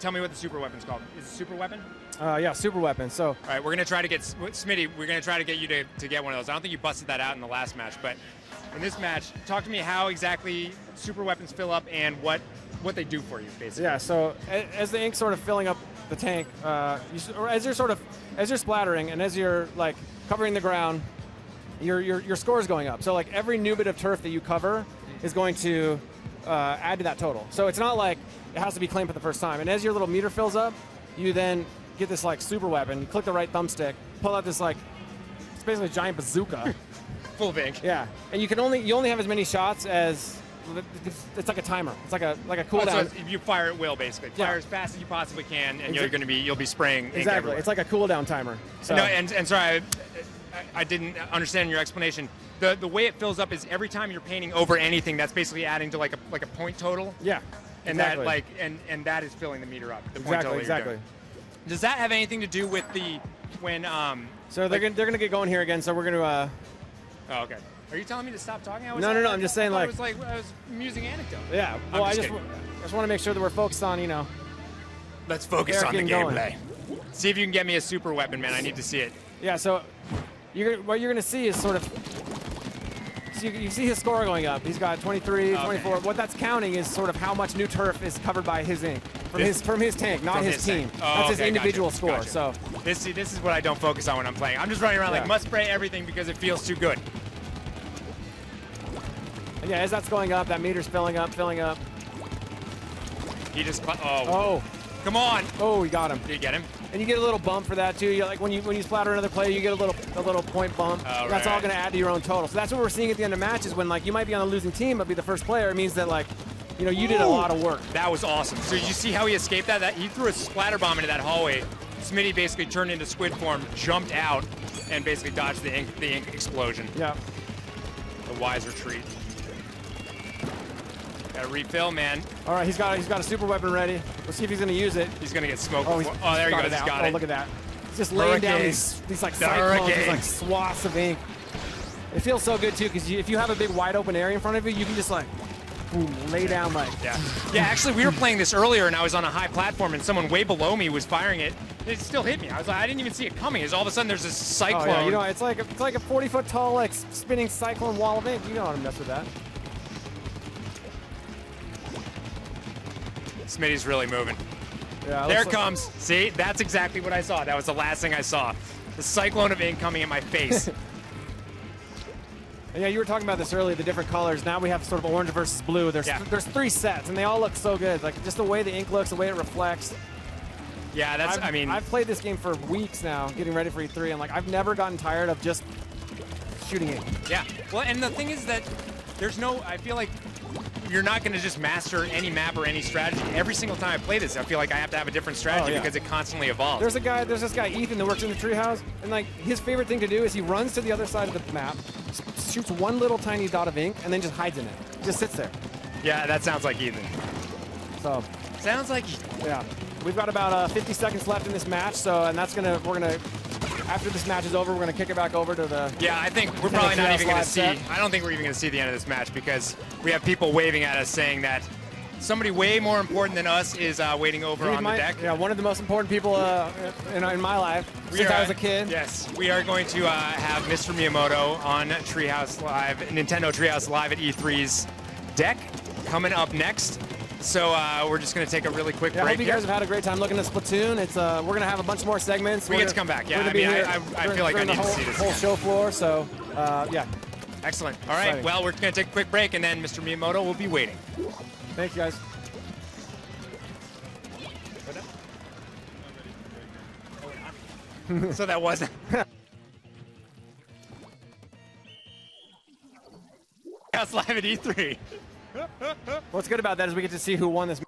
tell me what the super weapon's called. Is it super weapon? Yeah, super weapon. So. All right, we're gonna try to get Smitty. We're gonna try to get you to get one of those. I don't think you busted that out in the last match, but in this match, talk to me how exactly super weapons fill up and what they do for you, basically. Yeah. So as the ink's sort of filling up the tank, as you're splattering and as you're like covering the ground, your score is going up. So like every new bit of turf that you cover is going to add to that total. So it's not like it has to be claimed for the first time. And as your little meter fills up, you then get this like super weapon. You click the right thumbstick, pull out this like, it's basically a giant bazooka. Full of ink. Yeah, and you only have as many shots as, it's like a timer. It's like a cooldown. So you fire at will, basically. Fire as fast as you possibly can, and you'll be spraying ink exactly. everywhere. It's like a cooldown timer. So. No, and sorry, I didn't understand your explanation. The way it fills up is every time you're painting over anything, that's basically adding to like a point total. Yeah. And exactly. that and that is filling the meter up. The point exactly. total Exactly. Does that have anything to do with when? So they're gonna get going here again. So we're gonna. Oh, okay. Are you telling me to stop talking? No. I'm just saying it was like I was amusing anecdote. Yeah. Well, I just want to make sure that we're focused on Let's focus on the gameplay. See if you can get me a super weapon, man. I need to see it. Yeah. So what you're gonna see is sort of. So you see his score going up. He's got 23, 24. What that's counting is sort of how much new turf is covered by his ink from his tank, not his team. That's his individual score. Gotcha. So this is what I don't focus on when I'm playing. I'm just running around like must spray everything because it feels too good. And yeah, as that's going up, that meter's filling up. He just oh. Come on. Oh, you got him. Did you get him? And you get a little bump for that too. You like when you splatter another player, you get a little point bump. Oh, that's all going to add to your own total. So that's what we're seeing at the end of matches when like you might be on a losing team but be the first player. It means that like you did a lot of work. That was awesome. So you see how he escaped that? He threw a splatter bomb into that hallway. Smitty basically turned into squid form, jumped out, and basically dodged the ink explosion. Yeah. A wise retreat. Gotta refill, man. All right, he's got a super weapon ready. Let's see if he's gonna use it. He's gonna get smoked. Oh, there he goes. He's got it. Oh, look at that. He's just laying down these like cyclones, these like swaths of ink. It feels so good too, because if you have a big wide open area in front of you, you can just like boom, lay down like. Yeah. Actually, we were playing this earlier, and I was on a high platform, and someone way below me was firing it. It still hit me. I didn't even see it coming. All of a sudden, there's this cyclone. Oh, yeah. It's like a 40-foot tall like spinning cyclone wall of ink. You don't want to mess with that. Smitty's really moving. Yeah, there it comes. See, that's exactly what I saw. That was the last thing I saw. The cyclone of ink coming in my face. Yeah, you were talking about this earlier, the different colors. Now we have sort of orange versus blue. There's 3 sets, and they all look so good. Like just the way the ink looks, the way it reflects. Yeah, I've played this game for weeks now, getting ready for E3, and like I've never gotten tired of just shooting ink. Yeah. Well, and the thing is that I feel like you're not going to just master any map or any strategy. Every single time I play this, I feel like I have to have a different strategy because it constantly evolves. There's this guy, Ethan, that works in the treehouse, and like his favorite thing to do is he runs to the other side of the map, shoots one little tiny dot of ink, and then just hides in it. Just sits there. Yeah, that sounds like Ethan. So. Sounds like Ethan. Yeah. We've got about 50 seconds left in this match, so after this match is over, we're gonna kick it back over to the. Yeah, I think we're probably not even gonna see. I don't think we're even gonna see the end of this match because we have people waving at us saying that somebody way more important than us is waiting over on the deck. Yeah, one of the most important people in my life since I was a kid. Yes, we are going to have Mr. Miyamoto on Nintendo Treehouse Live at E3's deck coming up next. So we're just going to take a really quick break. I hope you guys have had a great time looking at Splatoon. We're going to have a bunch more segments. We get to come back. Yeah, I feel like I need to see this whole show floor. So yeah. Excellent. All right. Exciting. Well, we're going to take a quick break, and then Mr. Miyamoto will be waiting. Thank you, guys. So that wasn't. Treehouse Live at E3. What's good about that is we get to see who won this.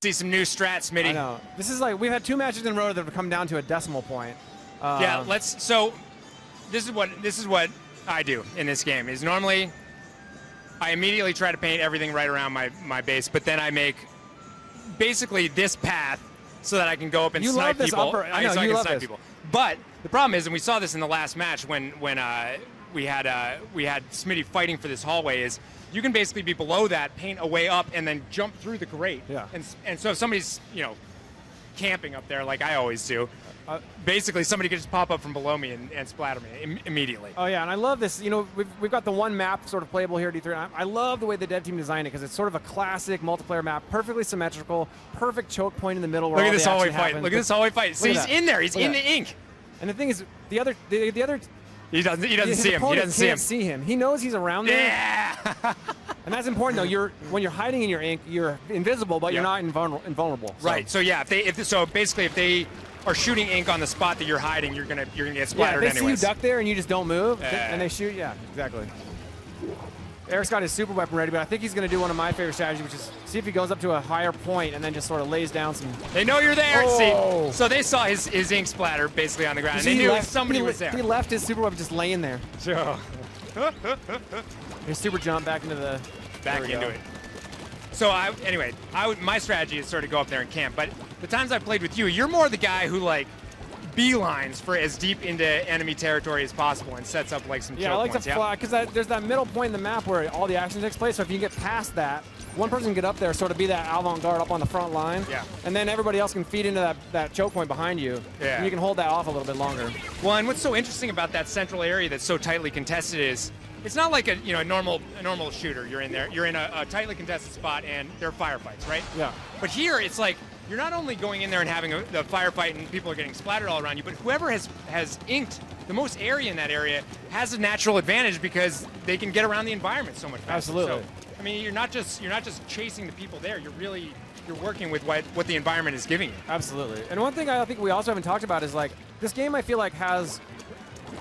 See some new strats, Smitty. I know. This is like, we've had 2 matches in a row that have come down to a decimal point. Yeah, so this is what I do in this game, is normally I immediately try to paint everything right around my base, but then I make basically this path so that I can go up and snipe people. I know, you love this. But the problem is, and we saw this in the last match when we had Smitty fighting for this hallway, is you can basically be below that, paint a way up, and then jump through the grate. Yeah. And so if somebody's, you know, camping up there like I always do, basically somebody could just pop up from below me and splatter me immediately. Oh yeah, and I love this. You know, we've got the one map sort of playable here at E3. I love the way the dev team designed it because it's sort of a classic multiplayer map, perfectly symmetrical, perfect choke point in the middle. Where Look at this hallway fight. Look at this hallway fight. So he's in there. He's in the ink. And the thing is, the other. He doesn't see him. He doesn't see him. He knows he's around there. Yeah. And that's important though. When you're hiding in your ink, you're invisible, but you're not invulnerable. So. Right. So yeah, so basically if they are shooting ink on the spot that you're hiding, you're gonna get splattered if they anyways. see you duck there and you just don't move, and they shoot. Yeah, exactly. Eric's got his super weapon ready, but I think he's going to do one of my favorite strategies, which is see if he goes up to a higher point and then just sort of lays down some. They know you're there. Oh. See, so they saw his ink splatter basically on the ground, and they knew somebody was there. He left his super weapon just laying there. So his super jump back into the. Back into it. So my strategy is sort of go up there and camp. But the times I've played with you, you're more the guy who like beelines for as deep into enemy territory as possible and sets up like some choke I like points. to fly because there's that middle point in the map where all the action takes place. So if you get past that, one person can get up there, sort of be that avant-garde up on the front line. Yeah. And then everybody else can feed into that choke point behind you. Yeah. And you can hold that off a little bit longer. Well, and what's so interesting about that central area that's so tightly contested is it's not like a normal shooter. You're in there. You're in a tightly contested spot, and there are firefights, right? Yeah. But here, it's like you're not only going in there and having the firefight and people are getting splattered all around you, but whoever has inked the most area in that area has a natural advantage because they can get around the environment so much faster. Absolutely. So, I mean, you're not just chasing the people there. You're working with what the environment is giving you. Absolutely. And one thing I think we also haven't talked about is like this game. I feel like has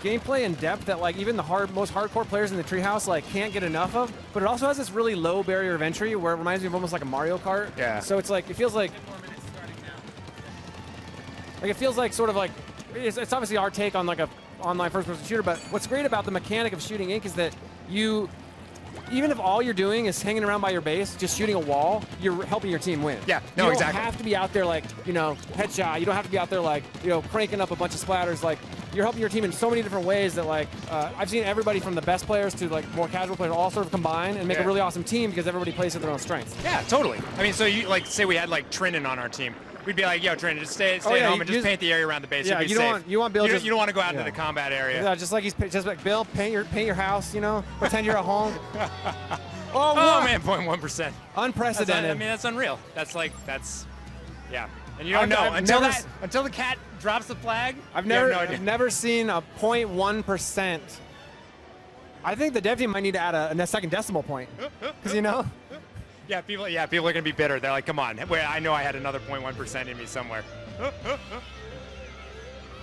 gameplay and depth that like even the most hardcore players in the Treehouse like can't get enough of, but it also has this really low barrier of entry where it reminds me of almost like a Mario Kart. Yeah. So it's like it feels like it feels like sort of like it's obviously our take on like a online first-person shooter, but what's great about the mechanic of shooting ink is that even if all you're doing is hanging around by your base, just shooting a wall, you're helping your team win. Yeah, no, exactly. You don't have to be out there like, headshot. You don't have to be out there like, cranking up a bunch of splatters. Like, you're helping your team in so many different ways that like, I've seen everybody from the best players to like more casual players all sort of combine and make a really awesome team because everybody plays to their own strengths. Yeah, totally. I mean, so you like say we had like Trinan on our team. We'd be like, yo, Trinan, just stay at home and just paint the area around the base. Yeah, you want Bill. You don't want to go out into the combat area. Yeah, just like Bill, paint your house. Pretend you're at home. Oh man, 0.1%. Unprecedented. I mean, that's unreal. Yeah. And you don't know until the cat drops the flag. I've never seen a 0.1%. I think the dev team might need to add a second decimal point, because Yeah, people are gonna be bitter. They're like, come on, I know I had another 0.1% in me somewhere.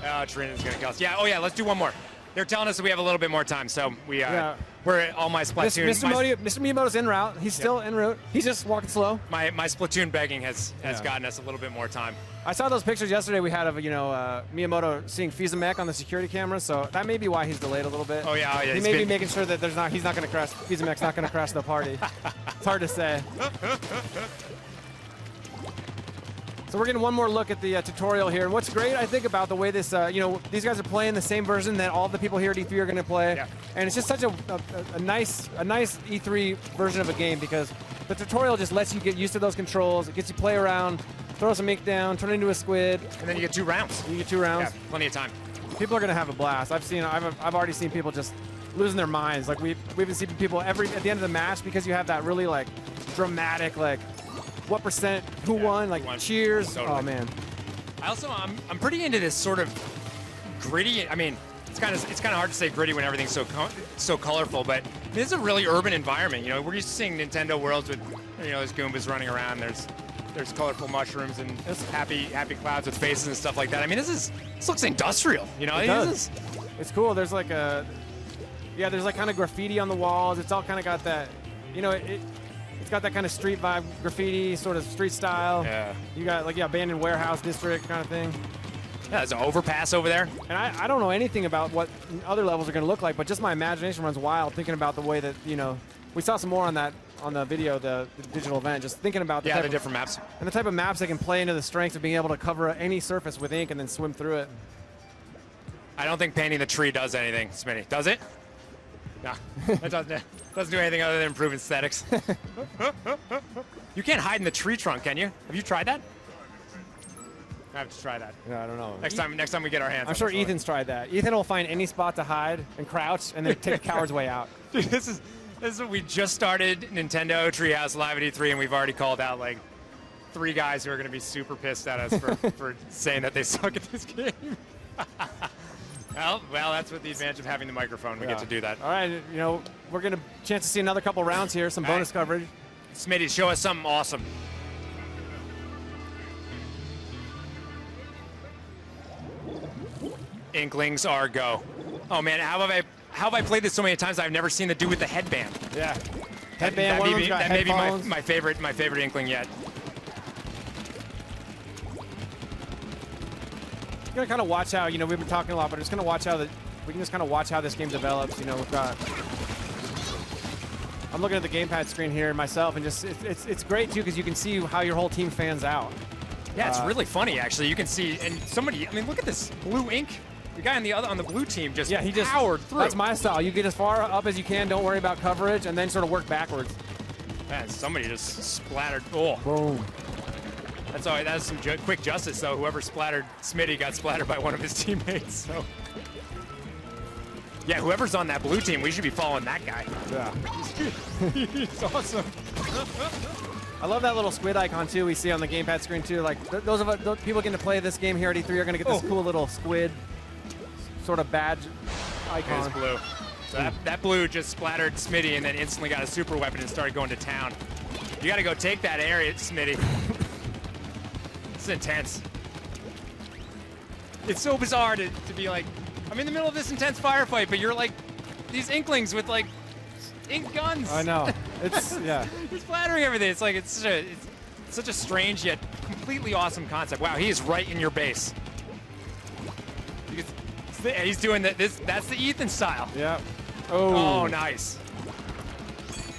Trinan's gonna kill us. Yeah. Oh yeah, let's do one more. They're telling us that we have a little bit more time, so we're at all my Splatoon. Mr. Miyamoto's en route. He's still en route. He's just walking slow. My Splatoon begging has gotten us a little bit more time. I saw those pictures yesterday we had of Miyamoto seeing FizaMech on the security camera, so that may be why he's delayed a little bit. Oh yeah. He may be making sure that he's not going to crash. FizaMech's not going to crash the party. It's hard to say. So we're getting one more look at the tutorial here, and what's great, I think, about the way this, these guys are playing the same version that all the people here at E3 are going to play, and it's just such a nice E3 version of a game because the tutorial just lets you get used to those controls. It gets you play around, throw some ink down, turn it into a squid, and then you get 2 rounds. Yeah, plenty of time. People are going to have a blast. I've already seen people just losing their minds. Like we've been seeing people at the end of the match because you have that really like dramatic like. What percent? Who won? Like cheers. Totally. Oh man. I'm pretty into this sort of gritty. I mean, it's kind of hard to say gritty when everything's so colorful, but this is a really urban environment. We're used to seeing Nintendo worlds with there's Goombas running around. There's colorful mushrooms and happy clouds with faces and stuff like that. I mean, this looks industrial. It does. It's cool. There's like there's like kind of graffiti on the walls. It's all kind of got that. It's got that kind of street vibe, graffiti, sort of street style. Yeah. You got like abandoned warehouse district kind of thing. Yeah, there's an overpass over there. And I don't know anything about what other levels are going to look like, but just my imagination runs wild thinking about the way that, you know, we saw some more on that on the video, the digital event, just thinking about the, the different maps. And the type of maps that can play into the strengths of being able to cover any surface with ink and then swim through it. I don't think painting the tree does anything, Smitty. Does it? No, it doesn't do anything other than improve aesthetics. You can't hide in the tree trunk, can you? Have you tried that? I have to try that. Yeah, I don't know. Next time we get our hands. I'm sure Ethan's tried that. Ethan will find any spot to hide and crouch and then take a coward's way out. Dude, this is what we just started Nintendo Treehouse Live at E3, and we've already called out like 3 guys who are going to be super pissed at us for saying that they suck at this game. Well, that's what the advantage of having the microphone. We get to do that. All right, you know, we're going to chance to see another couple rounds here, some bonus coverage. Smitty, show us something awesome. Inklings are go. Oh man, how have I played this so many times? I've never seen the dude with the headband. Yeah, headband. That may be my favorite Inkling yet. Gonna kind of watch how, you know, we've been talking a lot, but just gonna watch how we can just kind of watch how this game develops. You know, we've got. I'm looking at the gamepad screen here myself, and just it's great too because you can see how your whole team fans out. Yeah, it's really funny actually. You can see, and somebody. I mean, look at this blue ink. The guy on the blue team just powered through. That's my style. You get as far up as you can. Don't worry about coverage, and then sort of work backwards. Man, somebody just splattered. Oh, boom. That's all right. That's some quick justice, though. Whoever splattered Smitty got splattered by one of his teammates. So, yeah, whoever's on that blue team, we should be following that guy. Yeah. He's awesome. I love that little squid icon too. We see on the gamepad screen too. Like those people getting to play this game here at E3 are going to get this cool little squid sort of badge icon. It's blue. So that blue just splattered Smitty and then instantly got a super weapon and started going to town. You got to go take that area, Smitty. It's intense. It's so bizarre to be like, I'm in the middle of this intense firefight, but you're like these Inklings with like ink guns. I know. It's yeah. He's splattering everything. It's like it's such a strange yet completely awesome concept. Wow, he is right in your base. He's doing that. That's the Ethan style. Yeah. Oh, nice.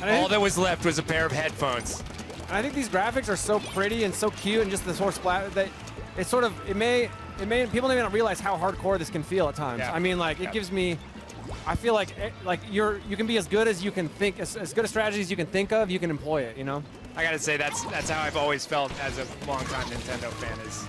All that was left was a pair of headphones. I think these graphics are so pretty and so cute, and just the sort of splatter that people may not realize how hardcore this can feel at times. Yeah. I mean, like it gives me. I feel like you can be as good as you can think, as good a strategy as you can think of. You can employ it. You know. I gotta say that's how I've always felt as a longtime Nintendo fan. Is,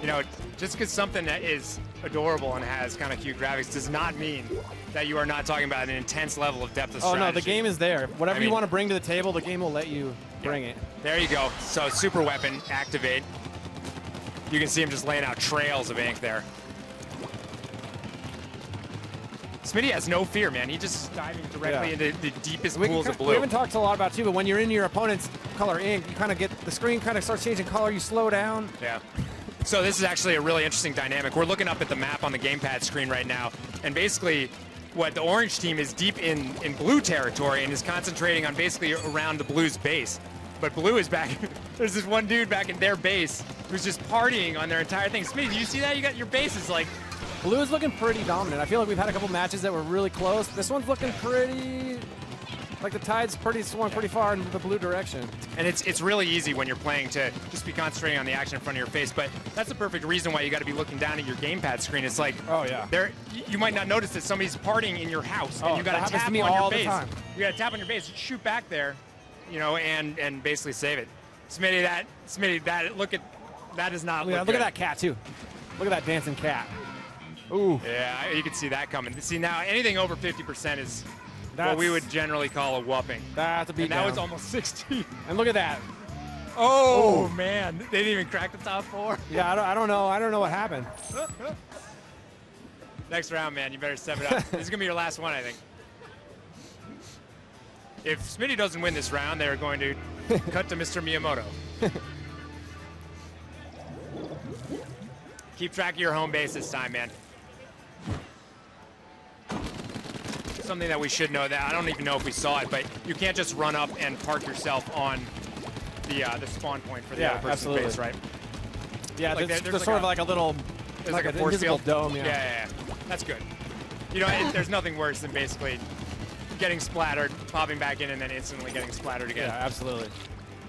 you know, just because something that is adorable and has kind of cute graphics does not mean that you are not talking about an intense level of depth of strategy. Oh no, the game is there. Whatever you want to bring to the table, the game will let you bring it. There you go. So super weapon, activate. You can see him just laying out trails of ink there. Smitty has no fear, man. He just diving directly into the deepest pools of blue. We haven't talked a lot about too, but when you're in your opponent's color ink, you kind of get the screen kind of starts changing color. You slow down. Yeah. So this is actually a really interesting dynamic. We're looking up at the map on the gamepad screen right now, and basically what the orange team is deep in blue territory and is concentrating on basically around the blue's base. But blue is back. There's this one dude back in their base who's just partying on their entire thing. Smitty, do you see that? You got your base is like... Blue is looking pretty dominant. I feel like we've had a couple matches that were really close. This one's looking pretty... Like the tide's swung pretty far in the blue direction. And it's really easy when you're playing to just be concentrating on the action in front of your face, but that's the perfect reason why you got to be looking down at your gamepad screen. It's like, oh yeah, you might not notice that somebody's partying in your house, and you got to tap on your base. You got to tap on your base, shoot back there, you know, and basically save it. Smitty, that is not. Yeah, look at that cat too. Look at that dancing cat. Ooh. Yeah, you can see that coming. See now, anything over 50% is what we would generally call a whooping. That's a beat. And that was almost 60. And look at that. Oh man, they didn't even crack the top 4. Yeah, I don't know. I don't know what happened. Next round, man, you better step it up. This is gonna be your last one, I think. If Smitty doesn't win this round, they're going to cut to Mr. Miyamoto. Keep track of your home base this time, man. something that we should know that I don't even know if we saw it, but you can't just run up and park yourself on the spawn point for the other person's base, right? Yeah, like there's like sort of like a little, there's like a force invisible field dome. Yeah, that's good. You know, there's nothing worse than basically getting splattered, popping back in, and then instantly getting splattered again. Yeah, absolutely.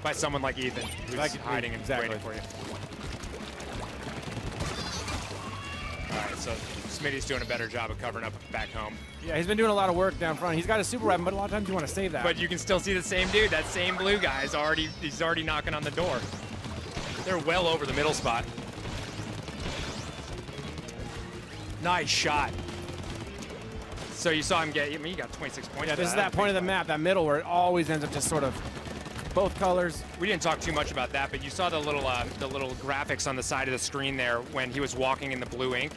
By someone like Ethan, who's hiding and waiting for you. All right, so Smitty's doing a better job of covering up back home. Yeah, he's been doing a lot of work down front. He's got a super weapon, but a lot of times you want to save that. But you can still see the same dude, that same blue guy he's already knocking on the door. They're well over the middle spot. Nice shot. So you saw him get, I mean, he got 26 points. Yeah, this is that point of the map, that middle, where it always ends up just sort of both colors. We didn't talk too much about that, but you saw the little graphics on the side of the screen there when he was walking in the blue ink.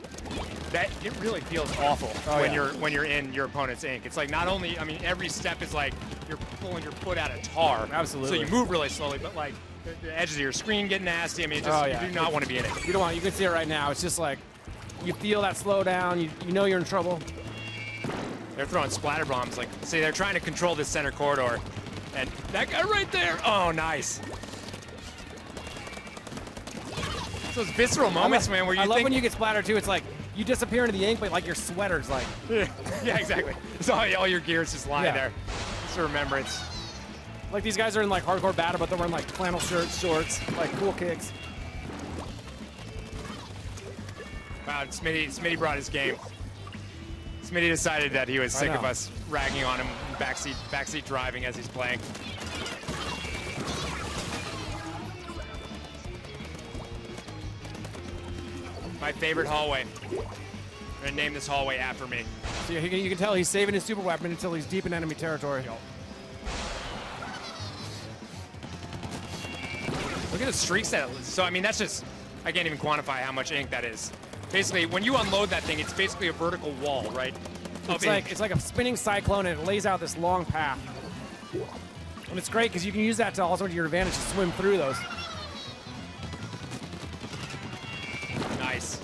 That it really feels awful when you're in your opponent's ink. It's like not only, I mean, every step is like you're pulling your foot out of tar. Absolutely. So you move really slowly, but like the edges of your screen get nasty. I mean, you do not want to be in it. You don't want. You can see it right now. It's just like you feel that slowdown. You know you're in trouble. They're throwing splatter bombs. Like, see, they're trying to control this center corridor. And that guy right there, oh, nice. Those visceral moments, man, where you I love think... when you get splattered, too. It's like you disappear into the ink, but like your sweater's like... Yeah, exactly. So all your gears just lying there. Just a remembrance. Like these guys are in like hardcore battle, but they're wearing like flannel shirts, shorts, like cool kicks. Wow, Smitty brought his game. Smitty decided that he was sick of us ragging on him, backseat driving as he's playing. My favorite hallway. I'm gonna name this hallway after me. So you can tell he's saving his super weapon until he's deep in enemy territory. Look at the streaks that. So I mean, that's just, I can't even quantify how much ink that is. Basically, when you unload that thing, it's basically a vertical wall, right? It's like a spinning cyclone, and it lays out this long path. And it's great because you can use that to also to your advantage to swim through those. Nice.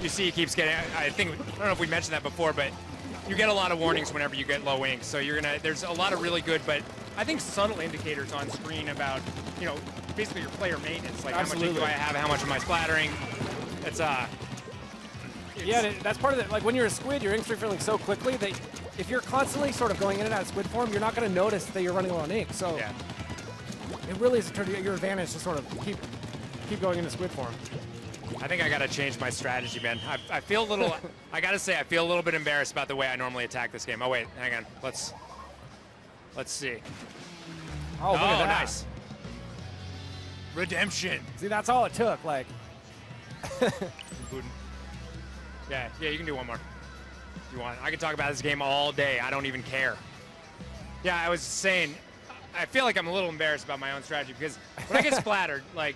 You see, he keeps getting. I don't know if we mentioned that before, but you get a lot of warnings whenever you get low ink. So there's a lot of really good, but I think subtle indicators on screen about, you know, basically your player maintenance, like how much ink do I have, how much am I splattering. It's yeah, that's part of it. Like when you're a squid, your ink's refilling so quickly that if you're constantly sort of going in and out of squid form, you're not going to notice that you're running low on ink. So it really is your advantage to sort of keep going into squid form. I think I got to change my strategy, man. I feel a little, I got to say, I feel a little bit embarrassed about the way I normally attack this game. Oh, wait, hang on. Let's see. Oh, look at that. Nice. Redemption. See, that's all it took. Like. Yeah, you can do one more. If you want. I can talk about this game all day. I don't even care. Yeah, I was saying, I feel like I'm a little embarrassed about my own strategy because when I get splattered, like,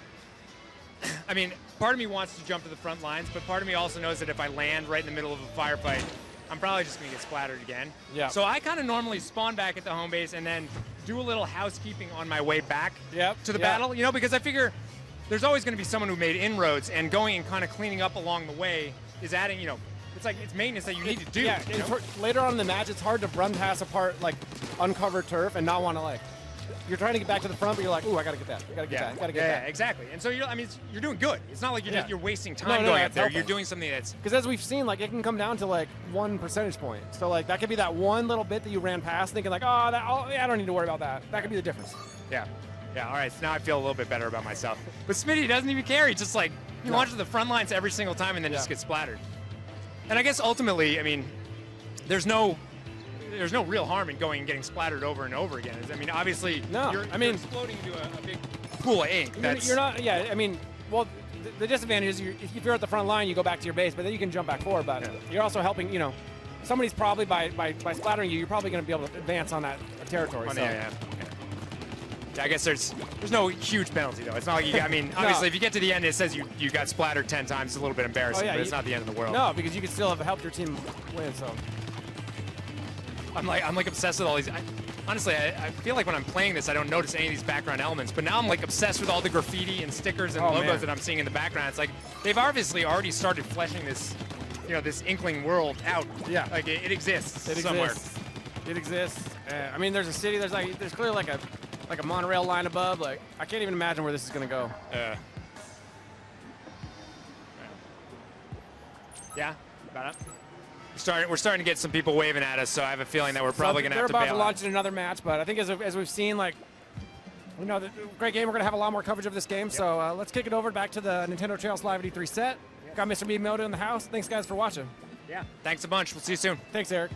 I mean, part of me wants to jump to the front lines, but part of me also knows that if I land right in the middle of a firefight, I'm probably just going to get splattered again. Yeah. So I kind of normally spawn back at the home base and then do a little housekeeping on my way back to the battle, you know, because I figure there's always going to be someone who made inroads, and going and kind of cleaning up along the way is adding, you know, it's maintenance that you need to do. Yeah, later on in the match, it's hard to run past a part like uncovered turf and not want to like. You're trying to get back to the front, but you're like, ooh, I gotta get that. I gotta get that. Gotta get that. Yeah, exactly. And so you're doing good. It's not like you're wasting time going up there. Helpful. You're doing something that's because as we've seen, like it can come down to like 1 percentage point. So like that could be that one little bit that you ran past, thinking like, I don't need to worry about that. That could be the difference. Yeah. All right. So now I feel a little bit better about myself. But Smitty doesn't even care. He just like he launches the front lines every single time and then just gets splattered. And I guess ultimately, I mean, there's no real harm in going and getting splattered over and over again. I mean, obviously, you're exploding into a big pool of ink. You're not. Yeah. I mean, well, the disadvantage is if you're at the front line, you go back to your base, but then you can jump back forward. But you're also helping. You know, somebody's probably by splattering you, you're probably going to be able to advance on that territory. Yeah, I guess there's no huge penalty though. It's not like I mean, obviously, if you get to the end, it says you got splattered 10 times. It's a little bit embarrassing, but it's not the end of the world. No, because you could still have helped your team win. So. I'm like obsessed with all these. Honestly, I feel like when I'm playing this, I don't notice any of these background elements. But now I'm like obsessed with all the graffiti and stickers and logos that I'm seeing in the background. It's like they've obviously already started fleshing this you know, this inkling world out. Yeah. Like it exists It somewhere. exists. It exists. I mean, there's a city. There's clearly like a monorail line above. Like I can't even imagine where this is gonna go. Yeah. About it. We're starting to get some people waving at us, so I have a feeling that we're probably going to have to bail. They're about to launch in another match, but I think as we've seen, like, you know, the great game. We're going to have a lot more coverage of this game. Yep. So let's kick it over back to the Nintendo Treehouse Live E3 set. Yep. Got Mr. Miyamoto in the house. Thanks, guys, for watching. Yeah. Thanks a bunch. We'll see you soon. Thanks, Eric.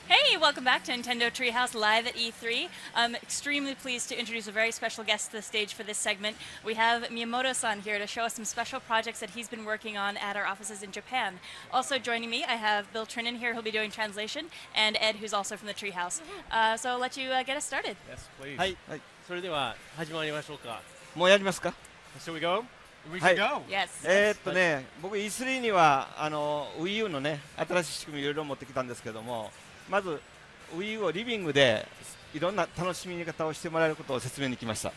Hey, welcome back to Nintendo Treehouse Live at E3. I'm extremely pleased to introduce a very special guest to the stage for this segment. We have Miyamoto-san here to show us some special projects that he's been working on at our offices in Japan. Also joining me, I have Bill Trinan here who'll be doing translation, and Ed, who's also from the Treehouse. So I'll let you get us started. Yes, please. はい。それでは始まりましょうか。もうやりますか。Shall we go? We は should い。go. Yes. ね、僕 E3 にはWii U のね新しい仕組みいろいろ持ってきたんですけども、まず Wii U をリビングでいろんな楽しみ方をしてもらえることを説明に来ました。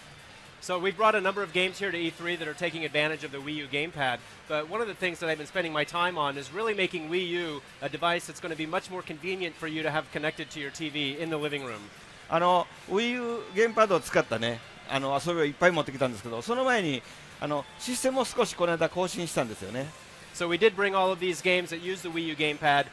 So we've brought a number of games here to E3 that are taking advantage of the Wii U gamepad, but one of the things that I've been spending my time on is really making Wii U a device that's going to be much more convenient for you to have connected to your TV in the living room. Wii U ゲームパッドを使ったね遊びをいっぱい持ってきたんですけど、その前にシステムを少しこの間更新したんですよね。So we did bring all of these games that use the Wii U gamepad,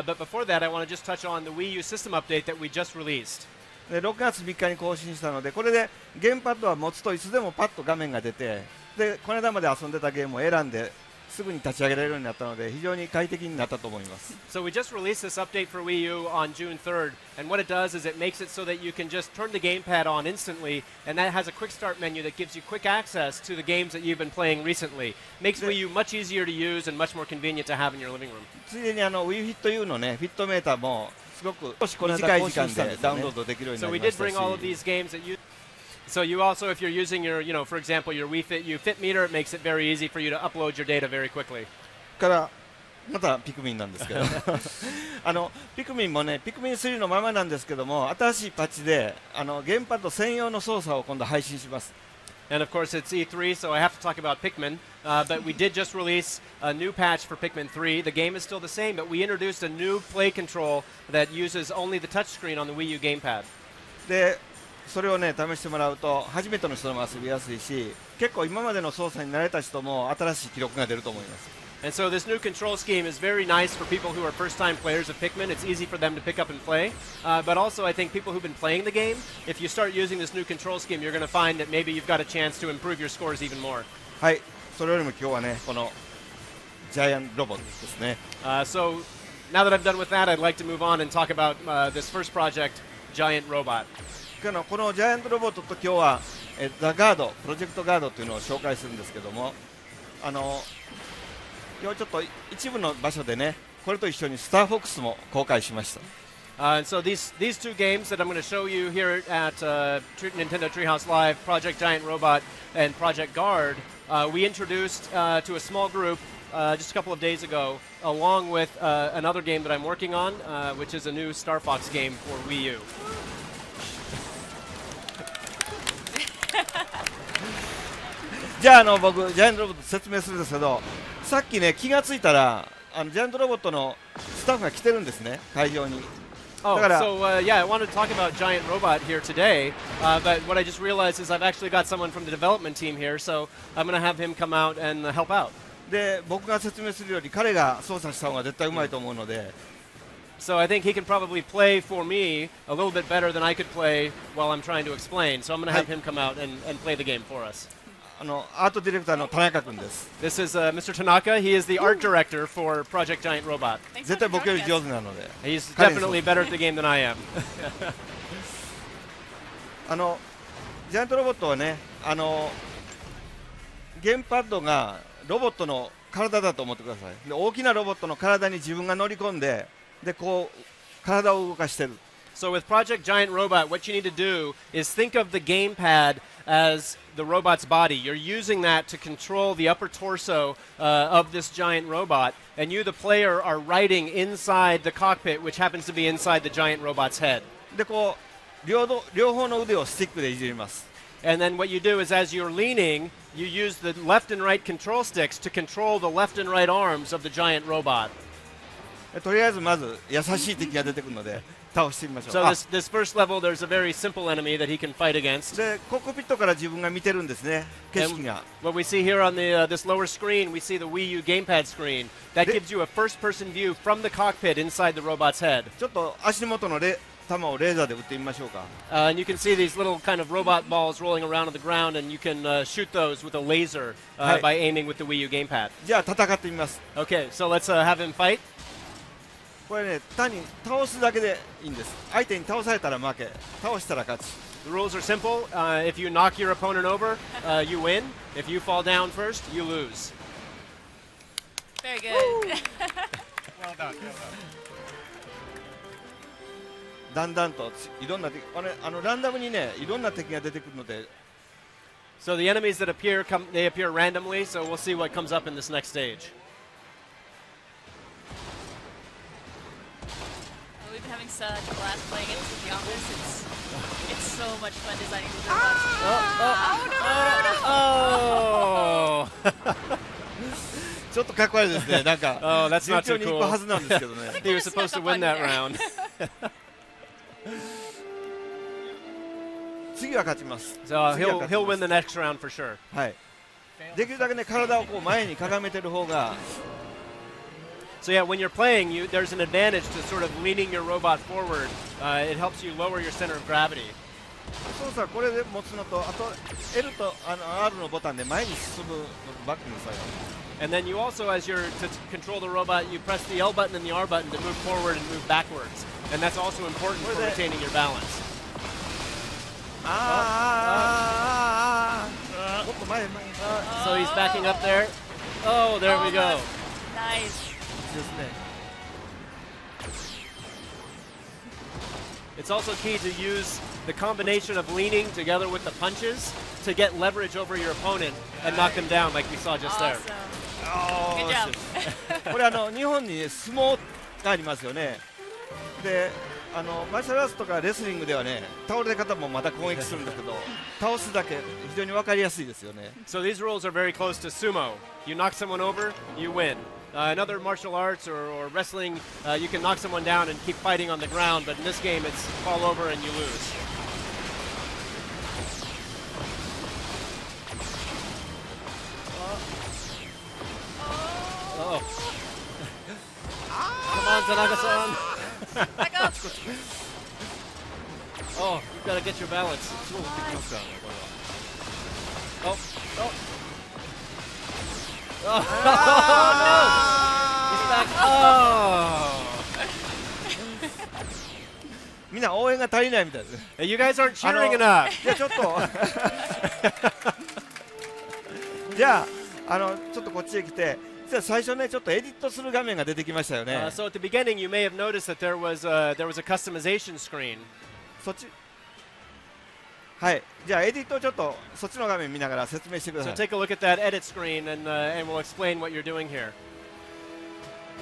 but before that I want to just touch on the Wii U system update that we just released. で6月3日に更新したので、これでゲームパッドは持つといつでもパッと画面が出て、でこの間まで遊んでたゲームを選んですぐに立ち上げられるようになったので非常に快適になったと思います。 So we just released this update for Wii U on June 3rd, and what it does is it makes it so that you can just turn the gamepad on instantly, and that has a quick start menu that gives you quick access to the games that you've been playing recently. Makes Wii U much easier to use and much more convenient to have in your living room. ついでにWii Fit U のねフィットメーターもすごく短い時間でダウンロードできるようにな So り we まし did た bring all of し、 these games that you. So you also, if you're using your, for example, your Wii Fit U Fit meter, it makes it very easy for you to upload your data very quickly. からまたピクミンなんですけどピクミンもねピクミン3のままなんですけども、新しいパッチでゲームパッド専用の操作を今度配信します。 And of course, it's E3, so I have to talk about Pikmin. But we did just release a new patch for Pikmin 3. The game is still the same, but we introduced a new play control that uses only the touchscreen on the Wii U gamepad. でそれをね試してもらうと初めての人も遊びやすいし、結構今までの操作に慣れた人も新しい記録が出ると思います。 And so this new control scheme is very nice for people who are first-time players of Pikmin. It's easy for them to pick up and play. But also, I think people who've been playing the game, if you start using this new control scheme, you're going to find that maybe you've got a chance to improve your scores even more. はい、それよりも今日はねこのジャイアントロボットですね。So now that I've done with that, I'd like to move on and talk about this first project, Giant Robot. このジャイアントロボットと今日はザ・ガードプロジェクトガードというのを紹介するんですけども、今日ちょっと一部の場所でねこれと一緒にスターフォックスも公開しました。 And so these two games that I'm going to show you here at Nintendo Treehouse Live, Project Giant Robot and Project Guard, we introduced to a small group just a couple of days ago, along with another game that I'm working on, which is a new Star Fox game for Wii U. じゃあ僕ジャイアントロボット説明するんですけど、さっきね気がついたらジャイアントロボットのスタッフが来てるんですね会場に。 Oh, so yeah, I wanted to talk about Giant Robot here today, but what I just realized is I've actually got someone from the development team here, so I'm going to have him come out and help out. で僕が説明するより彼が操作した方が絶対うまいと思うので。 So I think he can probably play for me a little bit better than I could play while I'm trying to explain. So I'm going to have him come out and play the game for us. アートディレクターの田中君です。 This is Mr. Tanaka. He is the art director for Project Giant Robot. 絶対僕より上手なので。 He's definitely better at the game than I am. ジャイアントロボットはねゲームパッドがロボットの体だと思ってください。で大きなロボットの体に自分が乗り込んで、でこう体を動かしてる。 So with Project Giant Robot, what you need to do is think of the gamepad as the robot's body. You're using that to control the upper torso of this giant robot, and you, the player, are riding inside the cockpit, which happens to be inside the giant robot's head. でこう両方の腕をスティックでいじります。 And then what you do is as you're leaning, you use the left and right control sticks to control the left and right arms of the giant robot. とりあえずまず優しい敵が出てくるので倒してみましょう。 So this first level, there's a very simple enemy that he can fight against. でコックピットから自分が見てるんですね景色が。 What we see here on the this lower screen, we see the Wii U gamepad screen. That gives you a first-person view from the cockpit inside the robot's head. ちょっと足元の弾をレーザーで撃ってみましょうか。 And you can see these little kind of robot balls rolling around on the ground, and you can shoot those with a laser by aiming with the Wii U gamepad. じゃあ戦ってみます。 Okay, so let's have him fight. これね単に倒すだけでいいんです。相手に倒されたら負け、倒したら勝ち。 The rules are simple. If you knock your opponent over, you win. If you fall down first, you lose. Very good. Well done. だんだんといろんなランダムにねいろんな敵が出てくるので。 So the enemies that appear they appear randomly. So we'll see what comes up in this next stage. We've been having such a blast playing it with the office. It's so much fun designing these robots. Oh! ちょっとかっこ悪いですね。なんか that's 順 not 調 too に行く cool. はずなんですけどね。 He was supposed to win that round. 次は勝ちます。 So 次は he'll 勝ちま win す the next round for sure. はい。できるだけね体をこう前にかがめてる方が。 So yeah, when you're playing, there's an advantage to sort of leaning your robot forward. It helps you lower your center of gravity. 操作はこれで持つのと、あと L とR のボタンで前に進むのとバックの作業。And then you also, as you're to control the robot, you press the L button and the R button to move forward and move backwards. And that's also important for retaining your balance. もっと前。So he's backing up there. Oh, there we go. Nice. ですね。It's also key to use the combination of leaning together with the punches to get leverage over your opponent and knock them down like we saw just there. Good job. これ日本に相撲がありますよね。で、マーシャルアーツとかレスリングではね、倒れ方もまた攻撃するんだけど、倒すだけ非常に分かりやすいですよね。So these rules are very close to sumo. You knock someone over, you win. In other martial arts or wrestling, you can knock someone down and keep fighting on the ground, but in this game it's fall over and you lose. Oh. Come on, Tanaka-san. Back up. Oh, you've got to get your balance. Oh, oh. Oh, no! He's back. Oh! みんな応援が足りないみたいです。You guys aren't cheering enough. じゃあちょっとじゃあちょっとこっちへ来て、実は最初ねちょっとエディットする画面が出てきましたよね。So at the beginning, you may have noticed that there was a customization screen. そっち。はい。じゃあエディットをちょっとそっちの画面見ながら説明してくださ So い。 take a look at that edit screen, and we'll explain what you're doing here.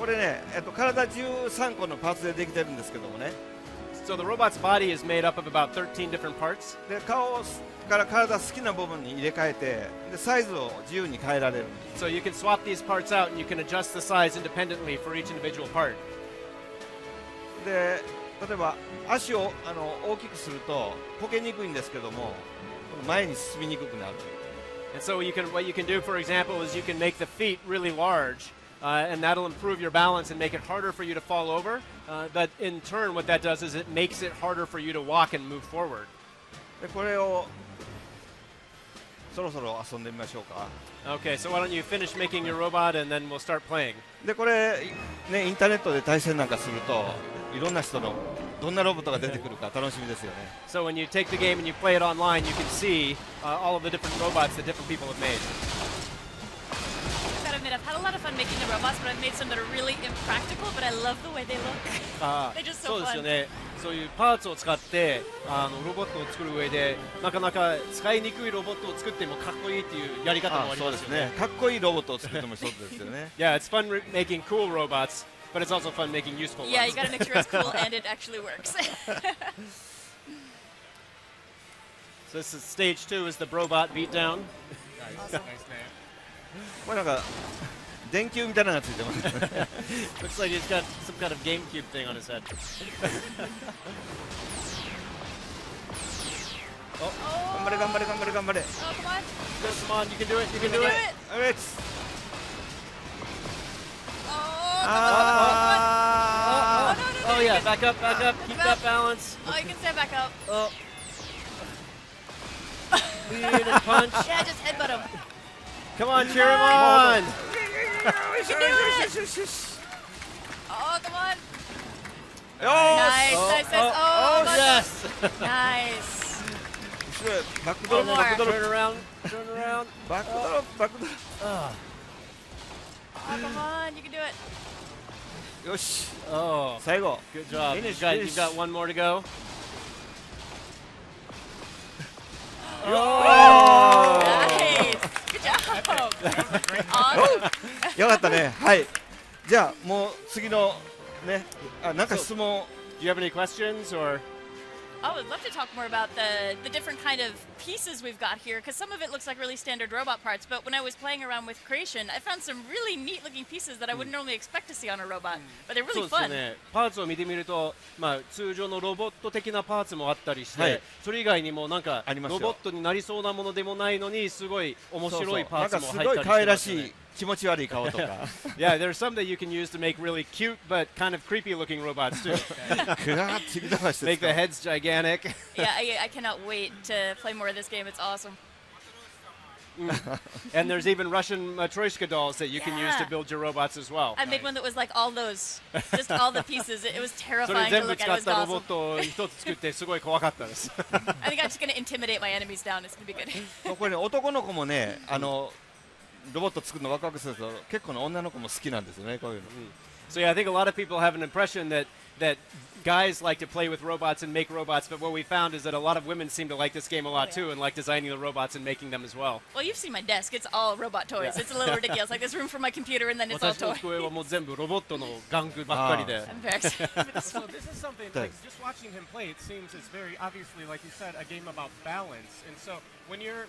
これね、体13個のパーツでできてるんですけどもね。So the robot's body is made up of about 13 different parts. で顔から体好きな部分に入れ替えて、でサイズを自由に変えられる。So you can swap these parts out, and you can adjust the size independently for each individual part. で例えば足を大きくするとこけにくいんですけども、前に進みにくくなる。And so what you can do, for example, is you can make the feet really large, and that'll improve your balance and make it harder for you to fall over. But in turn, what that does is it makes it harder for you to walk and move forward. でこれをそろそろ遊んでみましょうか。Okay, so why don't you finish making your robot, and then we'll start playing. でこれねインターネットで対戦なんかするといろんな人のどんなロボットが出てくるか楽しみですよね。So when you take the game and you play it online, you can see all of the different robots that different people have made. I've got to admit, I've had a lot of fun making the robots, but I've made some that are really impractical, but I love the way they look. They're just そ so うですよ fun. ね。そういうパーツを使ってロボットを作る上でなかなか使いにくいロボットを作ってもかっこいいっていうやり方もありますよね。かっこいいロボットを作っても一つですよね。Yeah, it's fun making cool robots, but it's also fun making useful ones. Yeah, you got to make sure it's cool and it actually works. So this is stage 2 is the Brobot beatdown. Awesome. これなんか電球みたいなのがついてます。Looks like he's got some kind of GameCube thing on his head. Oh. 頑張れ頑張れ頑張れ頑張れ。Oh, come on. Come on, you can do it. You can do it. Oh yeah, back up, back up. Keep that balance. Oh, you can stand back up. Oh. Lead and punch. Yeah, just headbutt him. Come on, cheer him on. You can do it. Oh, come on. Nice. Nice, nice, nice. Oh, yes. Nice. バックドロップバックドロッ Turn around. Turn around. プバックドロップバックドロッ Oh, come on. You can do it. プよし Oh, 最後 good job. Finish, You've got one more to go. Oh! Nice. Good job. Awesome. よかったね。はい。じゃあもう次のねなんか質問 Do you have any questions or? I would love to talk more about the different kind of pieces we've got here, because some of it looks like really standard robot parts, but when I was playing around with Creation, I found some really neat looking pieces that I wouldn't normally expect to see on a robot, but they're そう really ですよ fun. ね。パーツを見てみると、通常のロボット的なパーツもあったりして、はい、それ以外にもなんかありますよ。ロボットになりそうなものでもないのにすごい面白いパーツも入ったりしてますね。なんかすごい可愛らしい気持ち悪い顔とか。Yeah, there's some that you can use to make really cute but kind of creepy looking robots too. くらーって引き出して Make the heads gigantic. Yeah, I cannot wait to play more of this game. It's awesome. And there's even Russian Matryoshka dolls that you can use to Yeah. build your robots as well. I made one that was like all those, just all the pieces. It was それ terrifying 全 to 部 look 使 at. っ It た was ロボッ awesome. トを一つ作ってすごい怖かったです。I think I'm just going to intimidate my enemies down. It's going to be good. これね、男の子もね、ロボット作るのワクワクすると結構ね、女の子も好きなんですよね、こういうの。So yeah, I think a lot of people have an impression that guys like to play with robots and make robots, but what we found is that a lot of women seem to like this game a lot too and like designing the robots and making them as well. Well, you've seen my desk. It's all robot toys. Yeah. It's a little ridiculous. Like there's room for my computer and then it's all 私の toys. 机はもう全部ロボットの玩具ばっかりで。 I'm very excited for this So one. this is something like just watching him play. It seems it's very obviously, like you said, a game about balance. And so when you're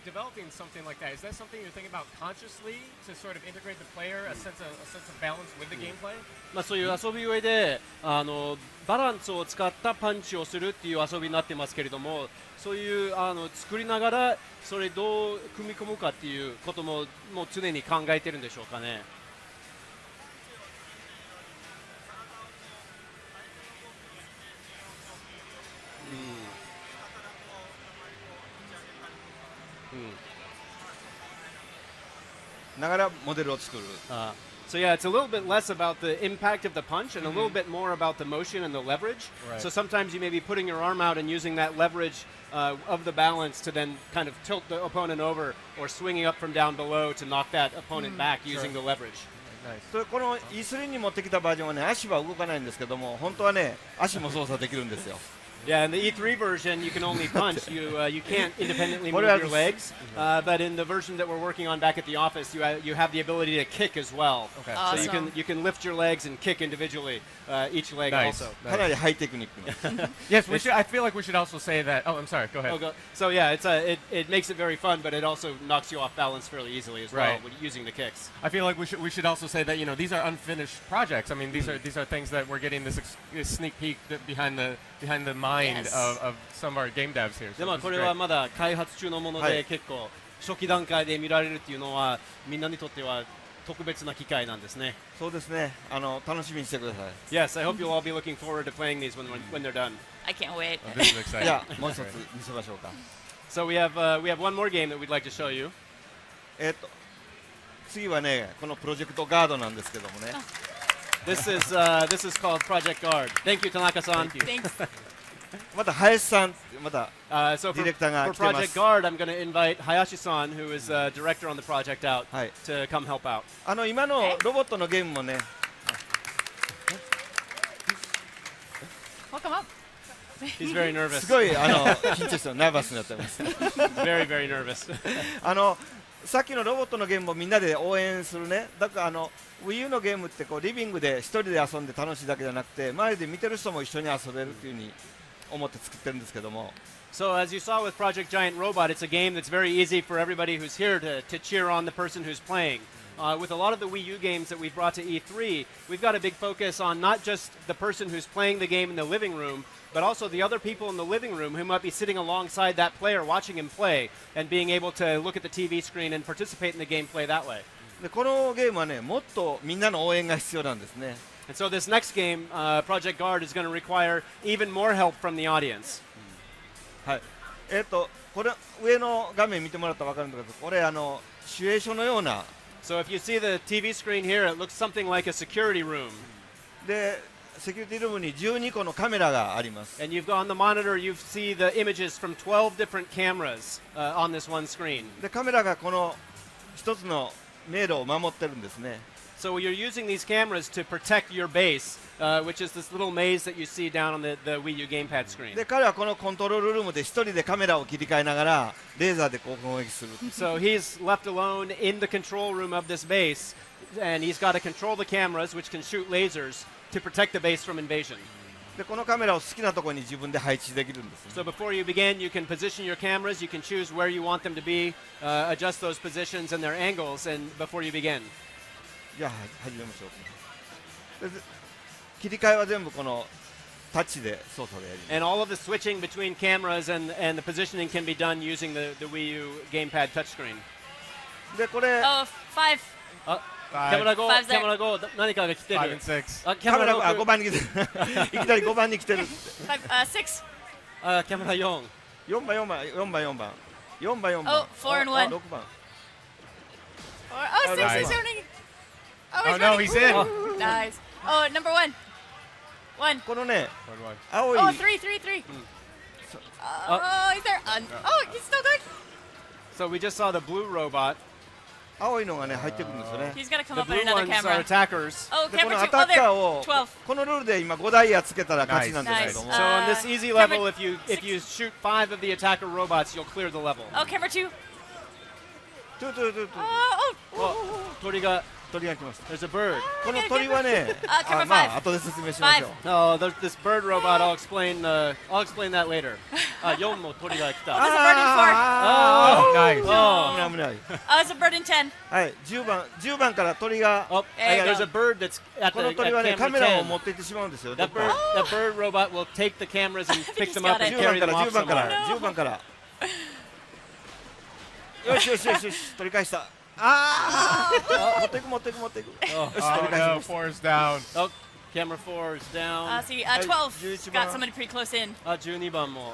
developing something like that, is that something you're thinking about consciously to sort of integrate the player, a sense of balance with the gameplay? まあそういう遊び上でバランスを使ったパンチをするっていう遊びになってますけれども、そういう作りながらそれどう組み込むかっていうこともう常に考えてるんでしょうかね。ながらモデルを作る。So yeah, it's a little bit less about the impact of the punch and a little bit more about the motion and the leverage. Right. So sometimes you may be putting your arm out and using that leverage of the balance to then kind of tilt the opponent over or swinging up from down below to knock that opponent back using the leverage. それこの E3 に持ってきたバージョンはね、足は動かないんですけども、本当はね、足も操作できるんですよ。Yeah, in the E3 version, you can only punch. You can't independently move your legs. But in the version that we're working on back at the office, you have the ability to kick as well. Okay. Awesome. So you can lift your legs and kick individually, each leg Nice. also. かなりハイテクニックな。 Yes, I feel like we should also say that. Oh, I'm sorry. Go ahead. So yeah, it makes it very fun, but it also knocks you off balance fairly easily as well Right. when using the kicks. I feel like we should also say that these are unfinished projects. I mean these are things that we're getting this sneak peek behind the mind Yes. of some of our game devs here. So でも this is これ great. はまだ開発中のもので、結構初期段階で見られるっていうのはみんなにとっては特別な機会なんですね。そうですね。楽しみにしてください。 Yes, I hope you'll all be looking forward to playing these when they're done. I can't wait. Oh, this is exciting. じゃあもう一つ見せましょうか。 So we have one more game that we'd like to show you. 次はね、このプロジェクトガードなんですけどもね。This is called Project Guard. Thank you, Tanaka-san. Thanks. また林さん、また So ディレクターが for 来てま Project す。 Guard, I'm going to invite Hayashi-san, who is director on the project out, はい。 to come help out. 今のロボットのゲームもね、 Welcome up. He's very nervous. すごい緊張してナーバスになってます。Very, very nervous. さっきのロボットのゲームもみんなで応援するね。だからWii U のゲームってこうリビングで一人で遊んで楽しいだけじゃなくて、周りで見てる人も一緒に遊べるっていう風に思って作ってるんですけども。So as you saw with Project Giant Robot, it's a game that's very easy for everybody who's here to cheer on the person who's playing. With a lot of the Wii U games that we've brought to E3, we've got a big focus on not just the person who's playing the game in the living room, but also the other people in the living room who might be sitting alongside that player watching him play and being able to look at the TV screen and participate in the gameplay that way. でこのゲームはね、もっとみんなの応援が必要なんですね。 And so this next game, Project Guard, is going to require even more help from the audience. はい。これ上の画面見てもらったら分かるんだけど、これシチュエーションのような。 So if you see the TV screen here, it looks something like a security room. で、セキュリティルームに12個のカメラがあります。 And you've got on the monitor, you see the images from 12 different cameras on this one screen. で、カメラがこの一つの迷路を守ってるんですね。 So you're using these cameras to protect your base, which is this little maze that you see down on the Wii U gamepad screen. で、彼はこのコントロールルームで一人でカメラを切り替えながらレーザーでこう攻撃する。 So he's left alone in the control room of this base, and he's got to control the cameras, which can shoot lasers, to protect the base from invasion. で、このカメラを好きなところに自分で配置できるんですね。 So before you begin, you can position your cameras, you can choose where you want them to be, adjust those positions and their angles, and before you begin. じゃあ始めましょう。で切り替えは全部このタッチで操作でやります。 And all of the switching between cameras and the positioning can be done using the Wii U gamepad touchscreen. で、これ Oh, キャメラ5、 Five's there. キャメラ5、何かが来てる。 5 and 6. キャメラ5 6、番に来てるいきなり5番に来てる 6. キャメラ4。4番4番4番4番4番4番 Oh, 4 and 1. 6番 Oh, 6 nice. is running. Oh, Oh he's no, running. he's in. Nice. Oh, number 1. 1. このね 1-1. 青い Oh, 3, 3, 3. Oh, he's there. Oh, he's still going. So we just saw the blue robot. 青いのがね入ってくるんですよね He's got to come The up on blue another ones are camera. attackers. Oh, でこ camera の 2. アタ Oh, ッカー there. を 12. このルールで今5ダイヤつけたら勝ちなんですけども Nice. So on this easy level, camera- if you shoot 5 of the attacker robots, you'll clear the level. Oh, camera 2. トゥトゥトゥトゥ Oh, 鳥が 鳥が来ました There's a bird. この鳥はねカメラま5あ後で説明しましょう No, there's this bird robot. I'll explain that later. 4も鳥が来 Oh, た。 there's a bird in 4. Oh, nice. 危ない危ない Oh, there's a bird in 10. はい10番から鳥が Oh, There you there's go. a bird that's at こ the の鳥はね at カ camera メラを持 10. っていってしまうんですよ That bird robot will take the cameras and pick them up and 10番 carry か them ら off 10番か somewhere. ら10番からよしよしよしよし取り返した持っていく持っていく持っていくよし Oh, 取り Oh 返し no, ました 4 is down. oh, camera 4 is down. See, 12 11 got somebody pretty close in. 12番も。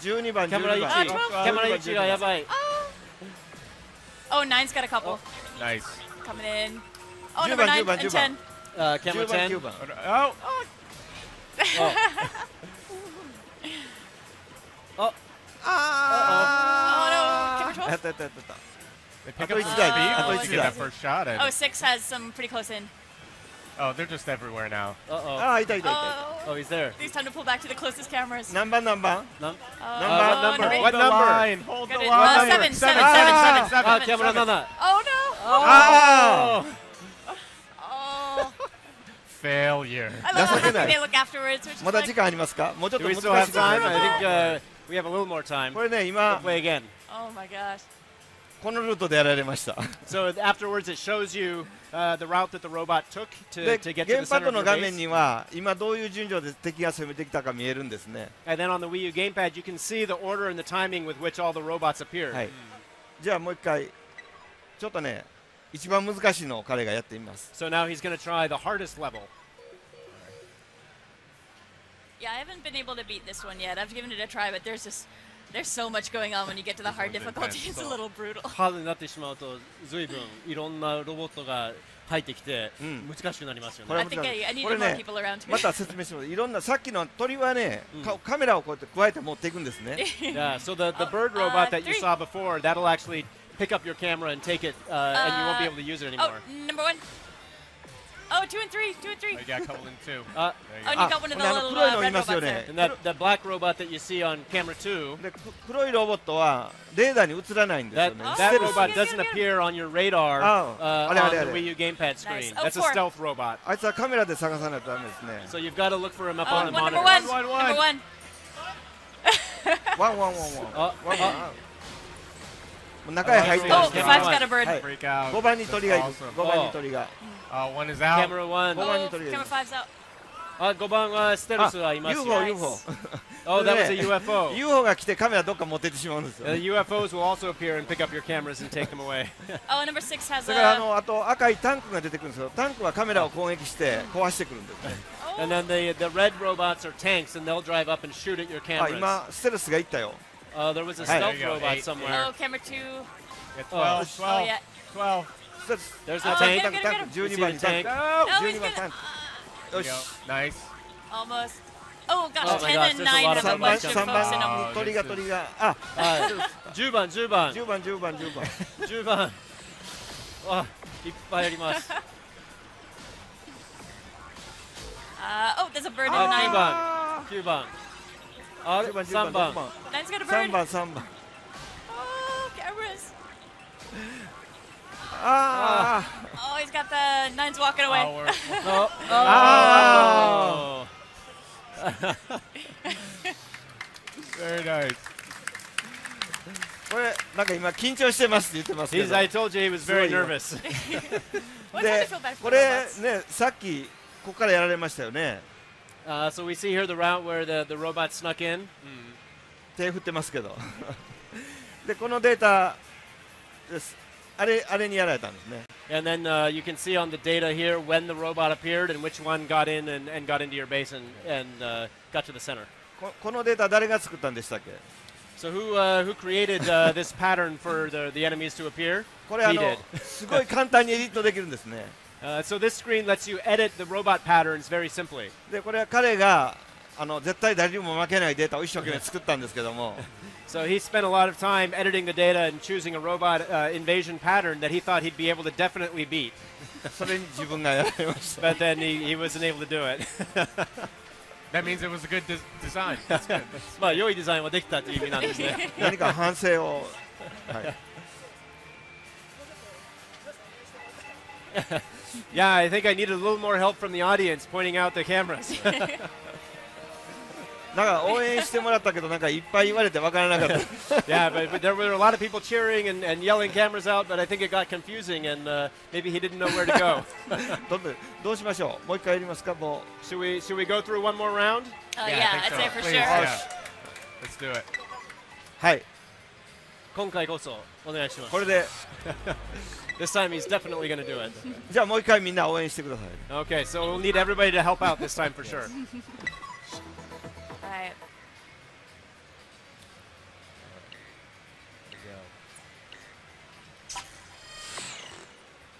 12番キャメラ1。 12 12キャメラ1がやばい。 Oh, 9's got a couple Nice. coming in. Oh, 10 number 9 番 and 10番 10. Camera 10番 10. 9番 Oh, Oh, Oh, no. Camera 12. やったやったやった they pick Ato up some ichi dai, speed ato once ichi you get dai. that first shot in. Oh, 6 has some pretty close in. Oh, they're just everywhere now. uh-oh. ああいたいたいた Oh, Oh, he's there. it's time to pull back to the closest cameras. 何番何番 Num- What number? ready? What the number? line. Hold the Good. line. 7, 7, 7, Ah. 7, 7, あ、 7. キャメラ7。 Oh, no. あ Oh. Failure. I love how 情けない。 happy they look afterwards. Which is まだ like, 時間ありますかもうちょっ Do と we 難 still し have いです time? I think we have a little more time. これね We'll 今 play again. oh, my gosh. このルートでやられました So afterwards, it shows you the route that the robot took で to get to ゲー the ムパッ center ド of の your 画面 base. には今どういう順序で敵が攻めてきたか見えるんですね And then on the Wii U gamepad, you can see the order and the timing with which all the robots appear. はいじゃあもう一回ちょっとね一番難しいのを彼がやってみます So now he's going to try the hardest level. Yeah, I haven't been able to beat this one yet. I've given it a try, but there's so much going on when you get to the hard This one's difficulty. intense. It's a little brutal. ハードになってしまうと、随分いろんなロボットが入ってきて、難しくなりますよね。これ I think I need これ more ね people around here. また説明しますいろんなさっきの鳥はねカメラをこうやって加えて持っていくんですね Yeah, so the bird robot that you three. saw before, that'll actually pick up your camera and take it, and you won't be able to use it Oh, anymore. number 1. Oh, 2 and 3. 2 and 3. Oh, you got a couple in two. Uh, There you Oh, and go. you got one of the ほんで little 黒いのい red ますよ robots ね there. and that black robot that you see on camera 2, で黒いロボットはレーダーに映らないんですよ that ね that Oh, robot yeah, doesn't yeah, yeah. appear on your radar Oh, on are the they? Wii U gamepad screen. Nice. Oh, That's a four. stealth robot. あいつはカメラで探さないとダメですね So you've got to look for him up Oh, on the number monitor. 1. One, one, Number 1. ワンワンワンワン Oh, ワン oh, ワンもう中へ入ってま Oh, すね 5's got a bird. はい Freak out. 5番に鳥がいる Awesome. 5番に鳥が Oh, one is out. camera 1. Go on. Oh, Italy. camera 5's out. 5番はステルスはいますよ。 UFO UFO Oh, that was a UFO. UFO が来てカメラどっか持ってってしまうんですよ UFOs will also appear and pick up your cameras and take them away. Oh, number 6 has だから a. あと赤いタンクが出てくるんですよタンクはカメラを攻撃して壊してくるんですね Oh, And then the red robots are tanks, and they'll drive up and shoot at your あ cameras. 今ステルスが行ったよ There was a Hey. stealth There you go. robot Eight. somewhere. oh, camera 2. Yeah, 12, Oh, 12, yeah. 12. ステルス There's the Oh, tank. get him, get him, タン get ク him. 12番にタンク No! Oh, he's 12番タ gonna. ンク There よ you し go. Nice. Almost. Oh, gosh. Oh my 10 gosh, and there's a 9 lot have of a 3番 bunch of 3 folks in them. 番に鳥が鳥があ10番、10番。 10番10番10番10番。あ、いっぱいあります。 Oh, there's a bird in あ、 9. 9番。9番。あれ、 10番3 10番番。 6番 9's got a 3 bird. 番3番 Oh, cameras. あ Oh, he's got the 9's walking away. Oh, we're, Oh, Ah. very nice. これなんか今緊張してますって言ってますけ He's, ど I told you he was very nervous. What'sで feel bad for こ the れ robots? ねさっきここからやられましたよね So we see here the route where the robot snuck in. 手振ってますけどでこのデータですあれにやられたんですね。 And then you can see on the data here when the robot appeared and which one got in and got into your base and got to the center. このデータ誰が作ったんでしたっけ？ So who created this pattern for the enemies to appear? これ He did. すごい簡単にエディットできるんですね。 So this screen lets you edit the robot patterns very simply. でこれは彼が絶対誰にも負けないデータを一生懸命作ったんですけども。So he spent a lot of time editing the data and choosing a robot invasion pattern that he thought he'd be able to definitely beat. それに自分がやられました。 But then he wasn't able to do it. That means it was a good design. That's good. まあ良いデザインはできたという意味なんですね。何か反省を。はい。Yeah, I think I needed a little more help from the audience pointing out the cameras. なんか応援してもらったけどなんかいっぱい言われてわからなかった。 Yeah, but there were a lot of people cheering and yelling cameras out, but I think it got confusing and maybe he didn't know where to go. どうしましょう。もう一回やりますか。もう。Should we go through one more round? Yeah, I'd say for Please, sure. yeah. Let's do it. はい。今回こそお願いします。これで This time he's definitely going to do it. じゃあもう一回みんな応援してください。 Okay, so we'll need everybody to help out this time for sure.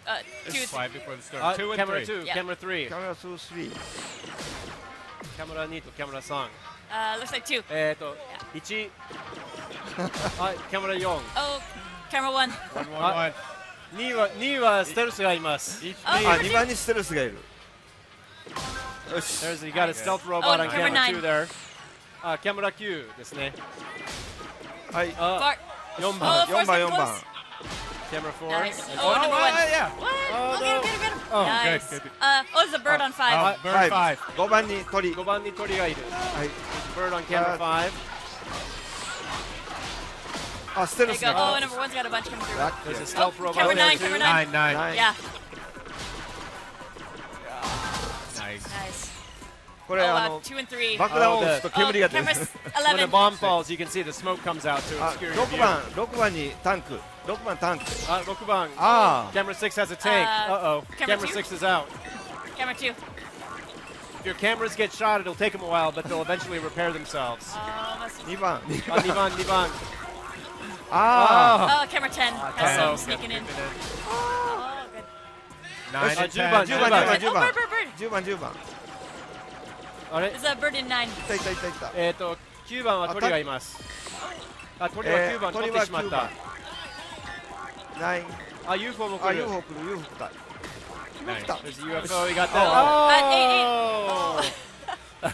Alright. It's 2, 5 before the start. 2 and camera 3. 2, Yeah. camera 3, カメラ2、3。 camera 2と camera 3. looks like 2. 1. はい、camera 4. Oh, camera 1. 1, 2はステルスがいます。 1. Each Oh, me. あ、2番にステルスがいる。よし。 There's, you got a stealth robot Oh, on camera camera 2 9. there. camera 9ですね。はい。 Far. 4番。 Oh, 4番、4 close. 番。 camera 4. Nice. And- Oh, number 1. yeah. What? Oh, Oh, get him, get him, get him. Oh, nice. good, good. Oh, there's a bird on 5. Oh, bird 5. 5番に鳥。 5番に鳥がいる。はい。 Bird on camera 5. あ、ステ There ル you ス go. が。 Oh, number 1's got a bunch coming through. There's a stealth robot camera there 9, too. camera 9. 9. はい。 Yeah, Nice. nice. これ Oh, 2 and 3. 爆弾を撃つと Oh, 煙が出る。 camera When a 11. bomb falls, you can see the smoke comes out to あ、 obscure your 6 view. 番、6番にタンク。6番タンク。 6番。ああ。 Camera 6 has a tank. Uh-oh. camera Camera 2? 6 is out. Camera 2. If your cameras get shot, it'll take them a while, but they'll eventually repair themselves. Must 2番。 2番、2番。あOh, camera 10. Has 10. some sneaking in. Oh, good. 9 and 10 番、 10 10番、番。 10 Oh, 番 bird, bird, bird. 10番、10番。あれ There's a bird in 9. いたいたいたいた。 9番は鳥がいます。あ、鳥は9番取ってしまった。 9。あ、UFO も来あ、る。 UFO 来る、UFO 来た。今来た。 There's a UFO, we got that. Oh. Oh!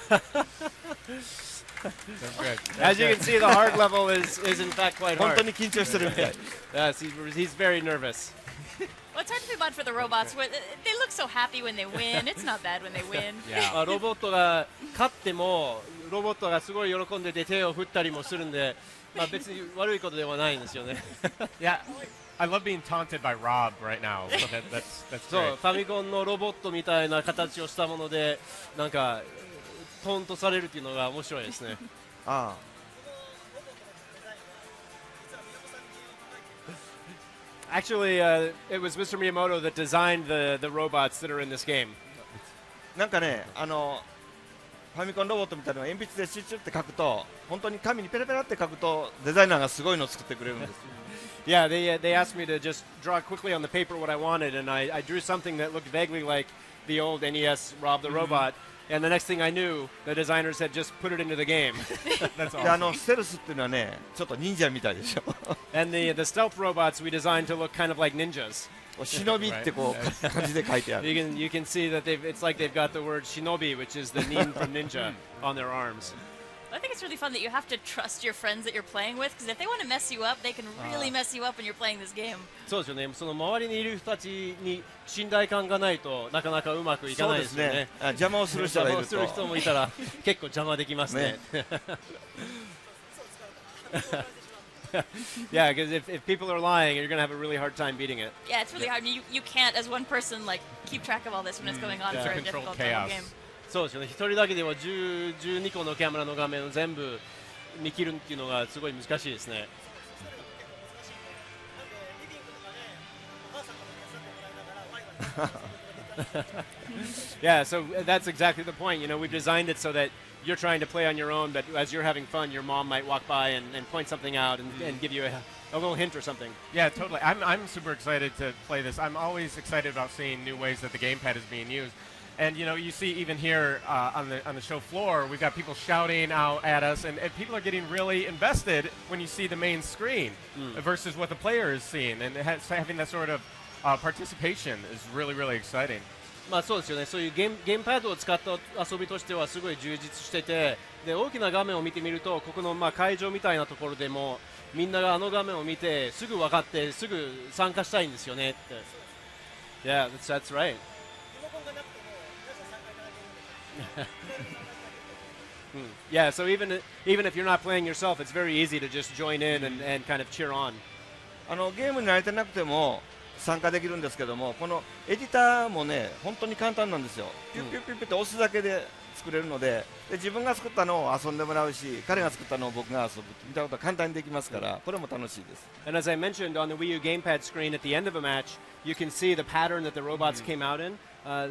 That's good. As you can see, the hard level is in fact quite 本当 hard. に緊張してるみたい。 Yes, he's very nervous. Well, it's hard to feel bad for the robots. They look so happy when they win. It's not bad when they win. Yeah. ロボットが勝ってもロボットがすごい喜んでて手を振ったりもするんで、まあ別に悪いことではないんですよね。 Yeah. I love being taunted by Rob right now. So that's そう、 great. ファミコンのロボットみたいな形をしたもので、なんかトンとされるっていうのが面白いですね。あ Actually, it was Mr. Miyamoto that designed the robots that are in this game. あ。なんかね、ファミコンロボットみたいなのを鉛筆でシュッシュって書くと、本当に紙にペラペラって書くと、デザイナーがすごいのを作ってくれるんです。 Yeah, they asked me to just draw quickly on the paper what I wanted, and I drew something that looked vaguely like the old NES Rob the Robot. And the next thing I knew, the designers had just put it into the game. That's で、 awesome. ステルスっていうのはね、ちょっと忍者みたいでしょ。 And the stealth robots we designed to look kind of like ninjas. 忍びってこう、漢字で書いてある。 You can see that it's like they've got the word shinobi, which is the nin from ninja, on their arms. I think it's really fun that you have to trust your friends that you're playing with, because if they want to mess you up, they can really mess you up when you're playing this game. そうですよね。その周りにいる人たちに信頼感がないとなかなかうまくいかないですよね。あ、邪魔をする人がいると。する人もいたら結構邪魔できますね。Yeah, because if people are lying, you're going to have a really hard time beating it. Yeah, it's really hard. You can't, as one person, like keep track of all this when it's going on. It's Yeah. very Control difficult to chaos. game. そうですよね。一人だけでは12個のキャメラの画面を全部見切るっていうのがすごい難しいですね。Yeah, so that's exactly the point. You know, we've designed it so that you're trying to play on your own, but as you're having fun, your mom might walk by and point something out and give you a little hint or something. Yeah, totally. I'm super excited to play this. I'm always excited about seeing new ways that the gamepad is being used. And you know, you see even here on the show floor, we've got people shouting out at us, and people are getting really invested when you see the main screen versus what the player is seeing, and having that sort of participation is really, really exciting. まあそうですよね。そういうゲームパッドを使った遊びとしてはすごい充実してて、で大きな画面を見てみると、ここのまあ会場みたいなところでもみんながあの画面を見てすぐ分かってすぐ参加したいんですよねって。Yeah, that's right. Yeah, so even if you're not playing yourself, it's very easy to just join in and kind of cheer on. ゲームに慣れてなくても参加できるんですけども、このエディターもね本当に簡単なんですよ。ピュッピュッピュッピュッって押すだけで作れるので、自分が作ったのを遊んでもらうし、彼が作ったのを僕が遊ぶみたいなことは簡単にできますから、これも楽しいです。And as I mentioned on the Wii U gamepad screen at the end of a match, you can see the pattern that the robots came out in.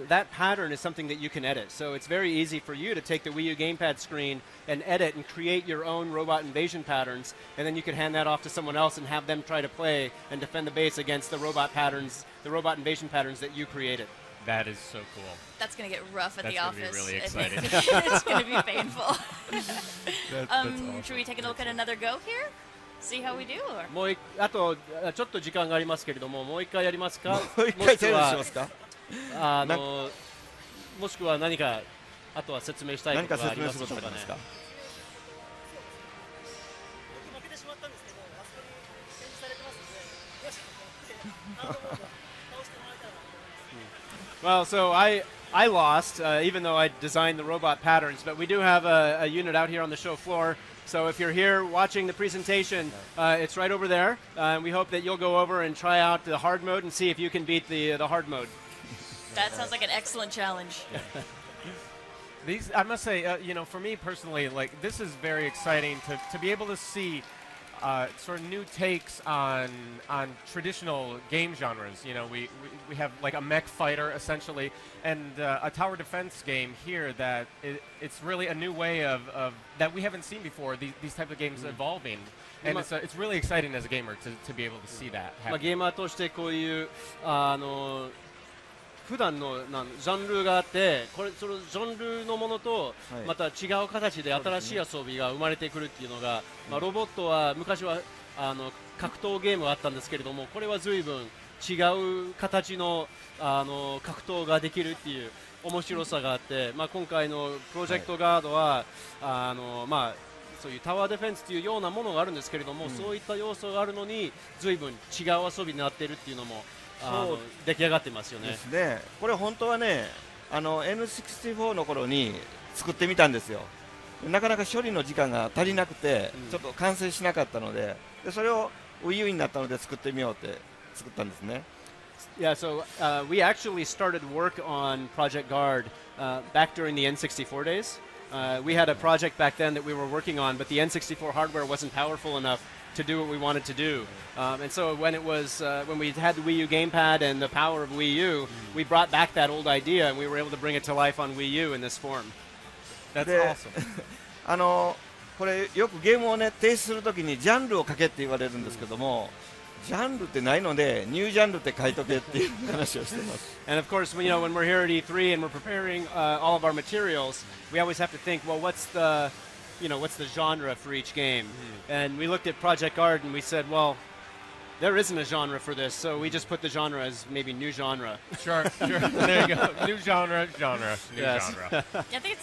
That pattern is something that you can edit. So it's very easy for you to take the Wii U gamepad screen and edit and create your own robot invasion patterns, and then you can hand that off to someone else and have them try to play and defend the base against the robot patterns, the robot invasion patterns that you created. That is so cool. That's going to get rough at the office. That's going to be really exciting. It's going to be painful. That's awesome. Should we take a look at another go here? See how we do? Or? もうあとちょっと時間がありますけれども、もう一回やりますか？もう一回チャレンジしますか？もしくは何かあとは説明したいことがありますでしょうかね。Well, so I lost, even though I designed the robot patterns, but we do have a unit out here on the show floor. So if you're here watching the presentation, it's right over there. We hope that you'll go over and try out the hard mode and see if you can beat the hard mode. That sounds like an excellent challenge. These, I must say, you know, for me personally, like this is very exciting to be able to see sort of new takes on traditional game genres. You know, we have like a mech fighter essentially, and a tower defense game here that it's really a new way of that we haven't seen before. These type of games evolving, and it's really exciting as a gamer to be able to see that happen. ゲーマーとしてこういう普段のジャンルがあって、これそのジャンルのものとまた違う形で新しい遊びが生まれてくるっていうのが、まあロボットは昔は格闘ゲームがあったんですけれども、これは随分違う形の格闘ができるっていう面白さがあって、まあ今回のプロジェクトガードはまあそういうタワーディフェンスというようなものがあるんですけれども、そういった要素があるのに随分違う遊びになっているっていうのも出来上がってますよね。ですね。これ本当はね、N64 の頃に作ってみたんですよ。なかなか処理の時間が足りなくて、ちょっと完成しなかったので、それを Wii U になったので作ってみようって作ったんですね。Yeah, so we actually started work on Project Guard back during the N64 days. We had a project back then that we were working on, but the N64 hardware wasn't powerful enough to do what we wanted to do. And so when it was when we had the Wii U gamepad and the power of Wii U, we brought back that old idea and we were able to bring it to life on Wii U in this form. That's awesome. これよくゲームをね停止するときにジャンルを書けって言われるんですけども、ジャンルってないのでニュージャンルって書いとけっていう話をしてます。And of course, you know, when we're here at E3 and we're preparing all of our materials, we always have to think, well, what's the genre for each game? And we looked at Project Guard and we said, well, there isn't a genre for this, so we just put the genre as maybe new genre. Sure. There you go. New genre, new Yes. genre. Yeah, I think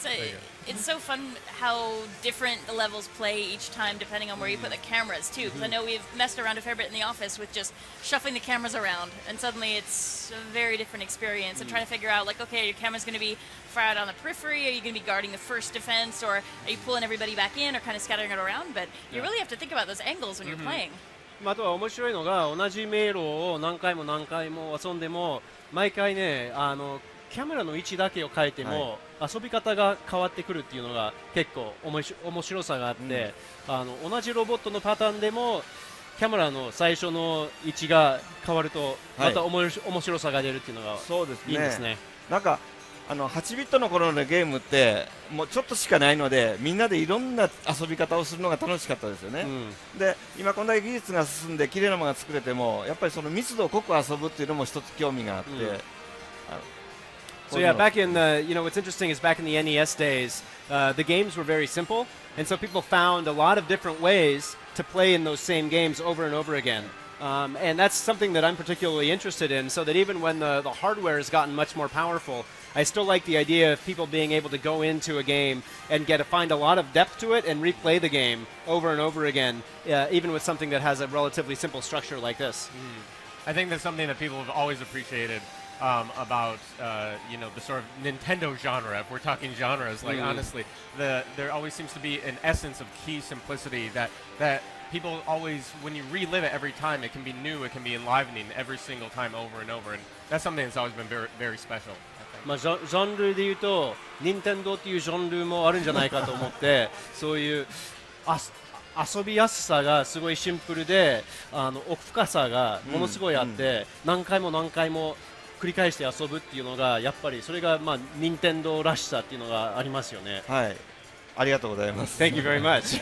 it's so fun how different the levels play each time depending on where you put the cameras too. Because I know we've messed around a fair bit in the office with just shuffling the cameras around, and suddenly it's a very different experience. And trying to figure out like, okay, your camera's going to be far out on the periphery. Are you going to be guarding the first defense, or are you pulling everybody back in, or kind of scattering it around? But you really have to think about those angles when you're playing. あとは面白いのが同じ迷路を何回も遊んでも毎回ねキャメラの位置だけを変えても、遊び方が変わってくるっていうのが結構面白さがあって、同じロボットのパターンでもキャメラの最初の位置が変わるとまた面白さが出るっていうのがいいんですね。なんか8ビットの頃のゲームってもうちょっとしかないのでみんなでいろんな遊び方をするのが楽しかったですよね、で今こんだけ技術が進んで綺麗なものが作れてもやっぱりその密度を濃く遊ぶっていうのも一つ興味があって、So yeah, back in the, what's interesting is back in the NES days, the games were very simple, and so people found a lot of different ways to play in those same games over and over again. And that's something that I'm particularly interested in, so that even when the hardware has gotten much more powerful, I still like the idea of people being able to go into a game and find a lot of depth to it and replay the game over and over again, even with something that has a relatively simple structure like this. I think that's something that people have always appreciated about the sort of Nintendo genre. If we're talking genres, like honestly, there always seems to be an essence of key simplicity that people always, when you relive it every time, it can be new, it can be enlivening every single time over and over, and that's something that's always been very, very special. まあジャンルでいうと、任天堂っていうジャンルもあるんじゃないかと思って、そういう遊びやすさがすごいシンプルで、奥深さがものすごいあって、何回も何回も繰り返して遊ぶっていうのがやっぱりそれがまあ任天堂らしさっていうのがありますよね。はい。ありがとうございます。Thank you very much.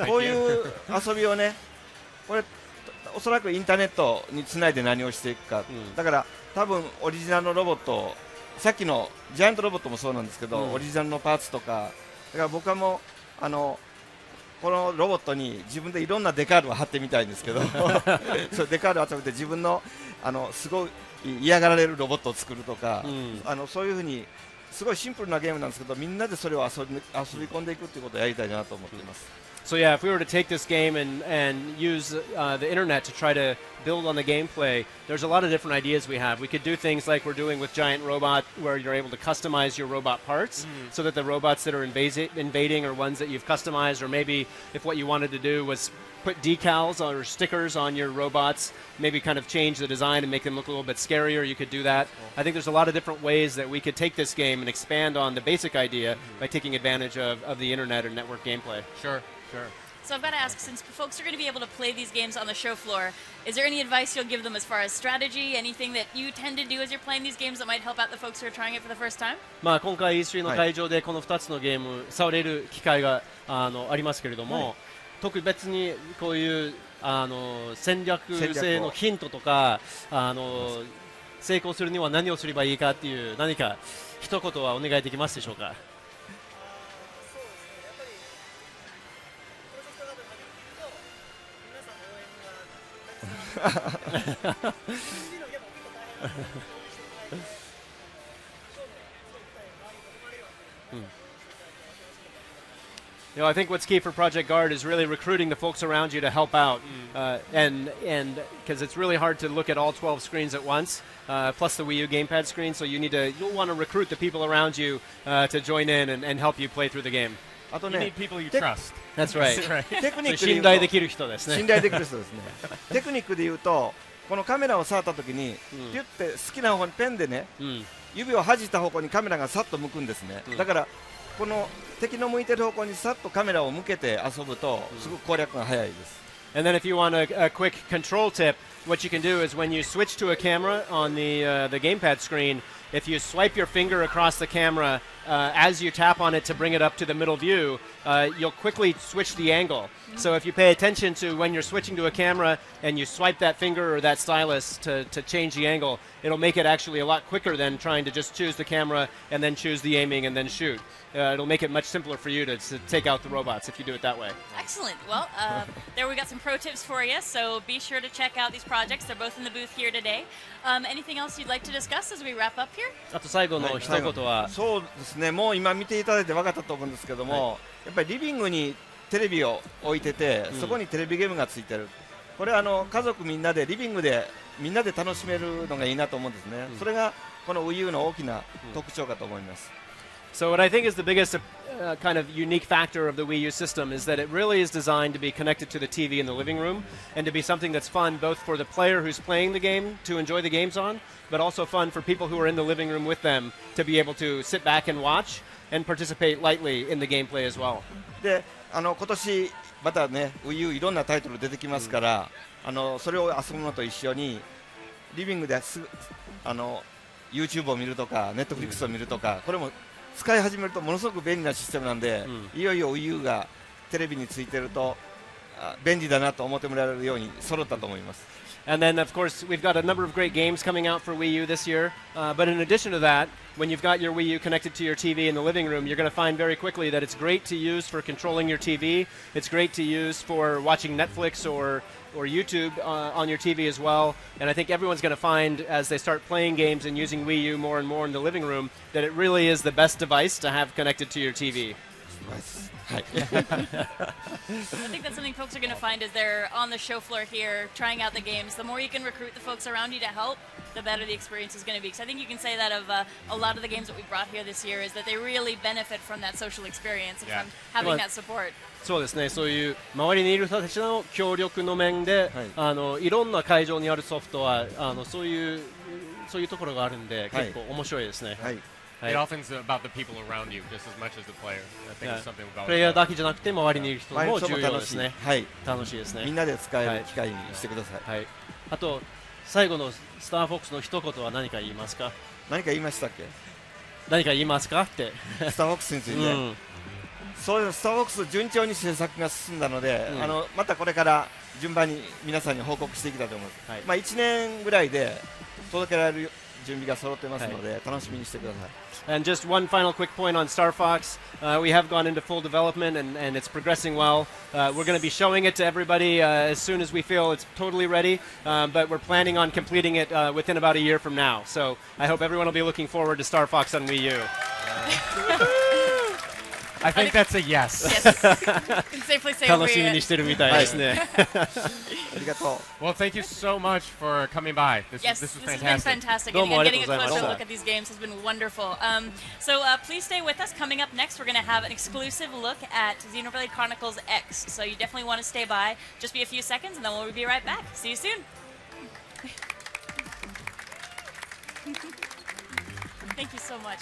こういう遊びをね、これおそらくインターネットにつないで何をしていくか、だから多分オリジナルのロボット、さっきのジャイアントロボットもそうなんですけど、オリジナルのパーツとか、だから僕はもうこのロボットに自分でいろんなデカールを貼ってみたいんですけどそうデカールを集めて自分のすごい嫌がられるロボットを作るとか、そういうふうにすごいシンプルなゲームなんですけど、みんなでそれを遊び込んでいくということをやりたいなと思っています。So yeah, if we were to take this game and use the internet to try to build on the gameplay, there's a lot of different ideas we have. We could do things like we're doing with Giant Robot, where you're able to customize your robot parts, so that the robots that are invading are ones that you've customized, or maybe if what you wanted to do was put decals or stickers on your robots, maybe kind of change the design and make them look a little bit scarier, you could do that. I think there's a lot of different ways that we could take this game and expand on the basic idea by taking advantage of the internet or network gameplay. Sure. So I've got to ask, since folks are going to be able to play these games on the show floor, is there any advice you'll give them as far as strategy, anything that you tend to do as you're playing these games that might help out the folks who are trying it for the first time? まあ今回 E3 の会場でこの2つのゲーム触れる機会がありますけれども、特別にこういう戦略性のヒントとか成功するには何をすればいいかっていう何か一言はお願いできますでしょうか。You know, I think what's key for Project Guard is really recruiting the folks around you to help out, and because it's really hard to look at all 12 screens at once, plus the Wii U gamepad screen. So you'll want to recruit the people around you to join in and help you play through the game. You need people you trust. That's right. テクニックで信頼できる人ですね。信頼できる人ですね。テクニックで言うと、このカメラを触ったときに、ピュって好きな方にペンでね、指を弾いた方向にカメラがさっと向くんですね。だからこの敵の向いてる方向にさっとカメラを向けて遊ぶと、すごく攻略が早いです。And then if you want a quick control tip, what you can do is when you switch to a camera on the gamepad screen, if you swipe your finger across the camera as you tap on it to bring it up to the middle view, you'll quickly switch the angle. So if you pay attention to when you're switching to a camera and you swipe that finger or that stylus to change the angle, it'll make it actually a lot quicker than trying to just choose the camera and then choose the aiming and then shoot. It'll make it much simpler for you to take out the robots if you do it that way. Excellent. Well, there we got some pro tips for you, so be sure to check out these projects. They're both in the booth here today. Anything else you'd like to discuss as we wrap up here? あと最後の一言は、そうですね、もう今見ていただいて分かったと思うんですけども、やっぱりリビングにテレビを置いてて、そこにテレビゲームがついてる。これ家族みんなでリビングでみんなで楽しめるのがいいなと思うんですね。それがこの Wii U の大きな特徴かと思います。So what I think is the biggest kind of unique factor of the Wii U system is that it really is designed to be connected to the TV in the living room and to be something that's fun both for the player who's playing the game to enjoy the games on, but also fun for people who are in the living room with them to be able to sit back and watch and participate lightly in the gameplay as well. で今年またね Wii U いろんなタイトル出てきますから、それを遊ぶのと一緒にリビングですぐYouTube を見るとか Netflix を見るとか、これも使い始めるとものすごく便利なシステムなんで、いよいよ Wii U がテレビについてると便利だなと思ってもらえるように揃ったと思います。And then, of course, we've got a number of great games coming out for Wii U this year. But in addition to that, when you've got your Wii U connected to your TV in the living room, you're going to find very quickly that it's great to use for controlling your TV. It's great to use for watching Netflix or YouTube on your TV as well. And I think everyone's going to find, as they start playing games and using Wii U more and more in the living room, that it really is the best device to have connected to your TV. I think that's something folks are going to find as they're on the show floor here trying out the games. The more you can recruit the folks around you to help, the better the experience is going to be. Because I think you can say that of a lot of the games that we brought here this year is that they really benefit from that social experience and from having that support. そうですね、そういう周りにいる人たちの協力の面で、いろんな会場にあるソフトはそういうところがあるんで、結構面白いですね。It often is about the people around you just as much as the player. I think it's something about プレイヤーだけじゃなくて周りにいる人も重要ですね。楽しいですね。みんなで使える機会にしてください。あと最後のスターフォックスの一言は何か言いますか？何か言いましたっけ？何か言いますかって。スターフォックスについて。そういうスターフォックス順調に制作が進んだので、またこれから順番に皆さんに報告していきたいと思います。まあ1年ぐらいで届けられる準備が揃ってますので、楽しみにしてください。And just one final quick point on Star Fox. We have gone into full development and it's progressing well. We're going to be showing it to everybody as soon as we feel it's totally ready, but we're planning on completing it within about a year from now. So I hope everyone will be looking forward to Star Fox on Wii U. I think that's a yes. Yes. Can safely say楽しみにしてるみたいですね。Well, thank you so much for coming by. This yes, was this fantastic. has been fantastic. And getting a closer look at these games has been wonderful. So please stay with us. Coming up next, we're going to have an exclusive look at Xenoblade Chronicles X. So you definitely want to stay by. Just be a few seconds, and then we'll be right back. See you soon. Thank you so much.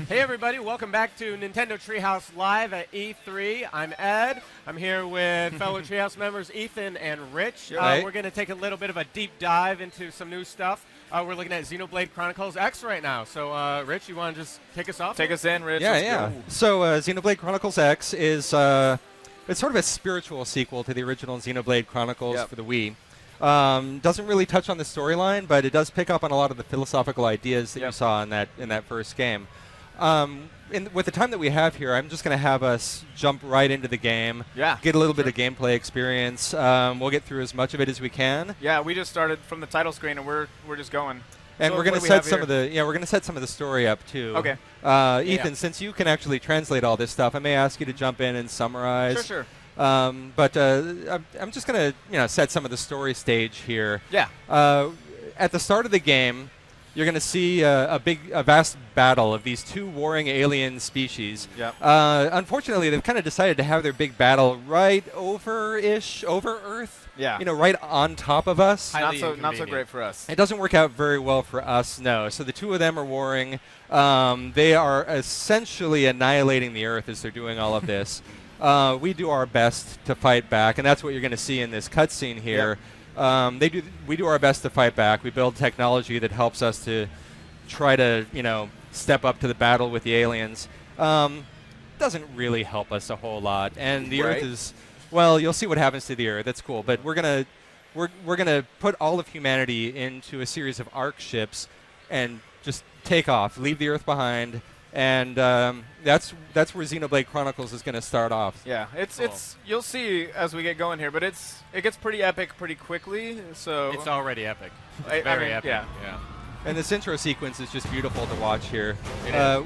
Hey everybody, welcome back to Nintendo Treehouse Live at E3. I'm Ed. I'm here with fellow Treehouse members Ethan and Rich. We're going to take a little bit of a deep dive into some new stuff. We're looking at Xenoblade Chronicles X right now. So, Rich, you want to just kick us off? Take us in, Rich. Yeah. So, Xenoblade Chronicles X is it's sort of a spiritual sequel to the original Xenoblade Chronicles for the Wii. Doesn't really touch on the storyline, but it does pick up on a lot of the philosophical ideas that you saw in that first game. With the time that we have here, I'm just going to have us jump right into the game, get a little bit of gameplay experience. We'll get through as much of it as we can. Yeah, we just started from the title screen, and we're just going. And we're going to set some of the story up too. Okay. Ethan, since you can actually translate all this stuff, I may ask you to jump in and summarize. Sure. But I'm just going to set some of the story stage here. Yeah. At the start of the game, you're going to see a vast battle of these two warring alien species. Yep. Unfortunately, they've kind of decided to have their big battle right over Earth. Yeah. Right on top of us. Not so great for us. It doesn't work out very well for us, no. So the two of them are warring. They are essentially annihilating the Earth as they're doing all of this. We do our best to fight back, and that's what you're going to see in this cutscene here. Yep. We do our best to fight back. We build technology that helps us to try to, step up to the battle with the aliens. Doesn't really help us a whole lot. And the Earth is, well, you'll see what happens to the Earth. That's cool. But we're gonna put all of humanity into a series of ARC ships and just take off, leave the Earth behind. And that's where Xenoblade Chronicles is going to start off. Yeah, it's you'll see as we get going here, but it gets pretty epic pretty quickly. So it's already epic. Very epic. Yeah. And this intro sequence is just beautiful to watch here.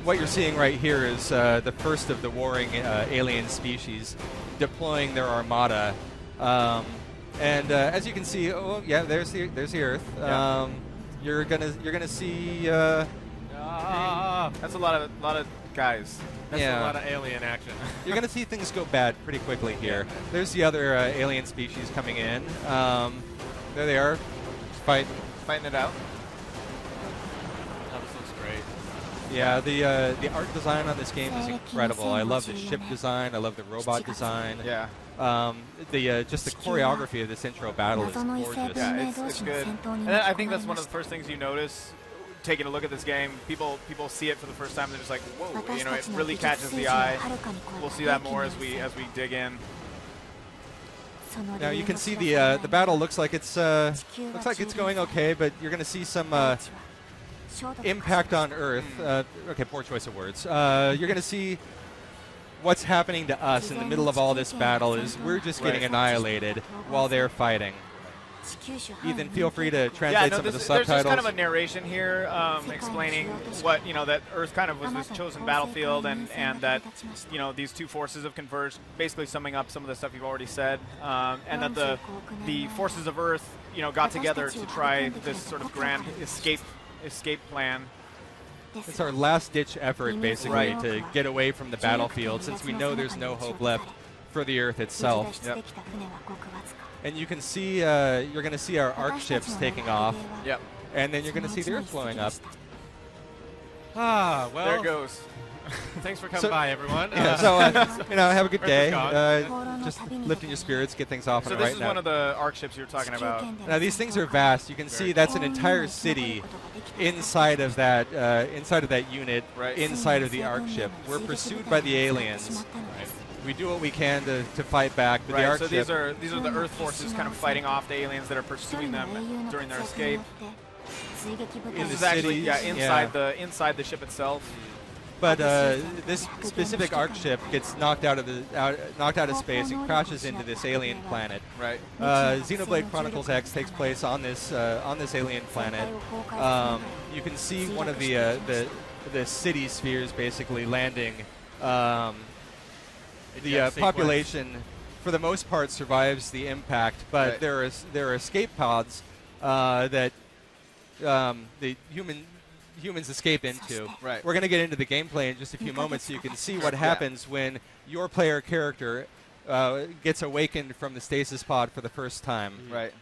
What you're seeing right here is the first of the warring alien species deploying their armada. And as you can see, there's the Earth. Yeah. You're gonna see. That's a lot of guys. That's a lot of alien action. You're going to see things go bad pretty quickly here. There's the other alien species coming in. There they are, fighting it out. This looks great. Yeah, the art design on this game is incredible. I love the ship design. I love the robot design. Yeah. Just the choreography of this intro battle is gorgeous. Yeah, it's good. And I think that's one of the first things you notice. Taking a look at this game, people see it for the first time. They're just like, whoa, it really catches the eye. We'll see that more as we dig in. Now you can see the battle looks like it's going okay, but you're going to see some impact on Earth. Okay, poor choice of words. You're going to see what's happening to us in the middle of all this battle is we're just getting annihilated while they're fighting. Ethan, feel free to translate some of the subtitles. There's just kind of a narration here explaining what, that Earth kind of was this chosen battlefield and that, these two forces have converged, basically summing up some of the stuff you've already said, and that the forces of Earth, got together to try this sort of grand escape plan. It's our last-ditch effort, basically, to get away from the battlefield, since we know there's no hope left for the Earth itself. Yep. And you can see, you're going to see our ARC ships taking off. Yep. And then you're going to see the Earth blowing up. Well. There it goes. Thanks for coming by, everyone. Have a good day. Just lifting your spirits, get things off on the right note. So this is one of the ARC ships you were talking about. Now, these things are vast. You can see that's an entire city inside of that unit, inside of the ARC ship. We're pursued by the aliens. We do what we can to fight back. But the ARC so ship, these are the Earth forces kind of fighting off the aliens that are pursuing them during their escape. in this the is actually city. inside the ship itself. But this specific ARC ship gets knocked out of space and crashes into this alien planet. Right. Xenoblade Chronicles X takes place on this alien planet. You can see one of the city spheres basically landing. The population, for the most part, survives the impact, but there are escape pods that the humans escape into. Right. We're going to get into the gameplay in just a few moments so you can see what happens when your player character gets awakened from the stasis pod for the first time. Right.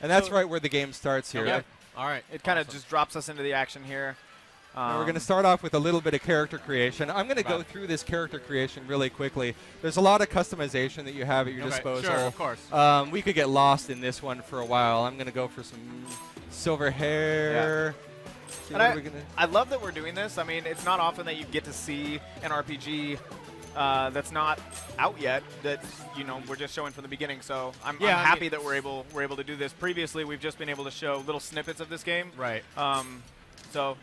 And that's right where the game starts here. Okay. All right. It kind of just drops us into the action here. We're going to start off with a little bit of character creation. I'm going to go through this character creation really quickly. There's a lot of customization that you have at your disposal. Sure, of course. We could get lost in this one for a while. I'm going to go for some silver hair. And I love that we're doing this. I mean, it's not often that you get to see an RPG that's not out yet. That we're just showing from the beginning. So I'm happy that we're able to do this. Previously, we've just been able to show little snippets of this game. Right. So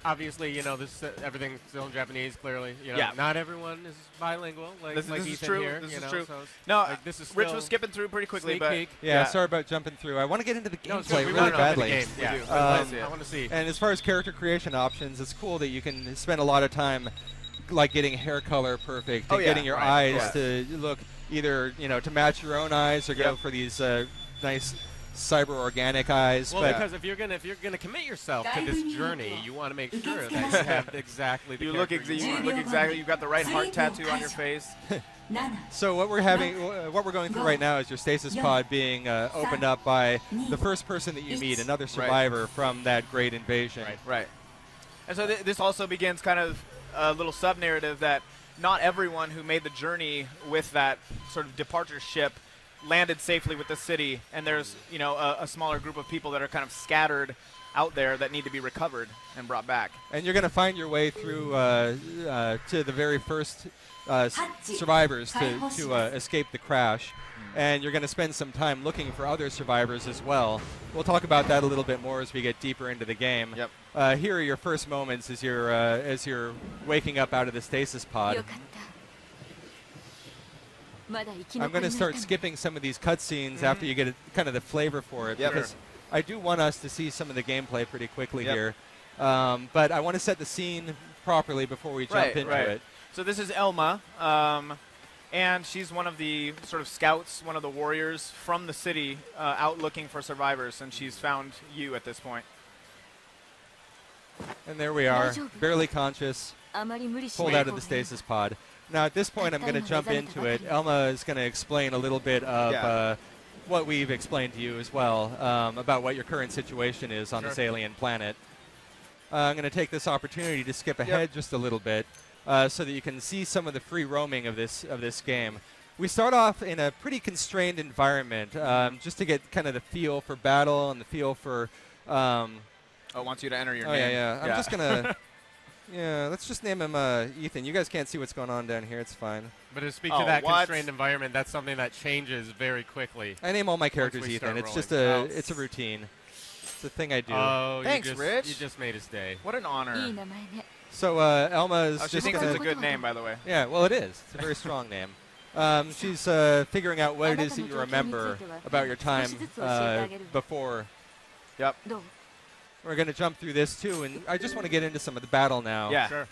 obviously, this everything's still in Japanese. Clearly, Yeah. not everyone is bilingual. This like is Ethan true. Here, This is true. So No, this is Rich was skipping through pretty quickly, sneak but peek. Yeah, sorry about jumping through. I want to get into the gameplay we really wanna know about the badly. game. Yeah. We do. I I want to see. And as far as character creation options, it's cool that you can spend a lot of time like getting hair color perfect and getting your eyes to look either, to match your own eyes or go for these nice cyber organic eyes. Well, but because if you're gonna commit yourself to this journey, you want to make sure that you have exactly the you look exactly. You've got the right heart tattoo on your face. So what we're going through right now is your stasis pod being opened up by the first person that you meet, another survivor from that great invasion. Right. And so this also begins kind of a little sub-narrative that not everyone who made the journey with that sort of departure ship landed safely with the city, and there's a smaller group of people that are kind of scattered out there that need to be recovered and brought back. And you're going to find your way through to the very first survivors to escape the crash. And you're going to spend some time looking for other survivors as well. We'll talk about that a little bit more as we get deeper into the game. Yep. Here are your first moments as you're waking up out of the stasis pod. I'm going to start skipping some of these cutscenes after you get kind of the flavor for it, because I do want us to see some of the gameplay pretty quickly here. But I want to set the scene properly before we jump into it. So this is Elma, and she's one of the sort of scouts, one of the warriors from the city out looking for survivors, and she's found you at this point. And there we are, barely conscious, pulled out of the stasis pod. Now, at this point, I'm going to jump into it. Elma is going to explain a little bit of what we've explained to you as well, about what your current situation is on this alien planet. I'm going to take this opportunity to skip ahead just a little bit so that you can see some of the free roaming of this game. We start off in a pretty constrained environment, just to get kind of the feel for battle and the feel for... it wants you to enter your name. I'm just going to... Yeah, let's just name him Ethan. You guys can't see what's going on down here. It's fine. But to speak to that constrained environment, that's something that changes very quickly. I name all my characters Ethan. It's just it's a routine. It's a thing I do. Oh, thanks, Rich. You just made his day. What an honor. So Elma is she thinks it's a good name, by the way. Yeah, well, it is. It's a very strong name. She's figuring out what it is that you remember about your time before. Yep. We're going to jump through this, too, and I just want to get into some of the battle now. Yeah. Sure.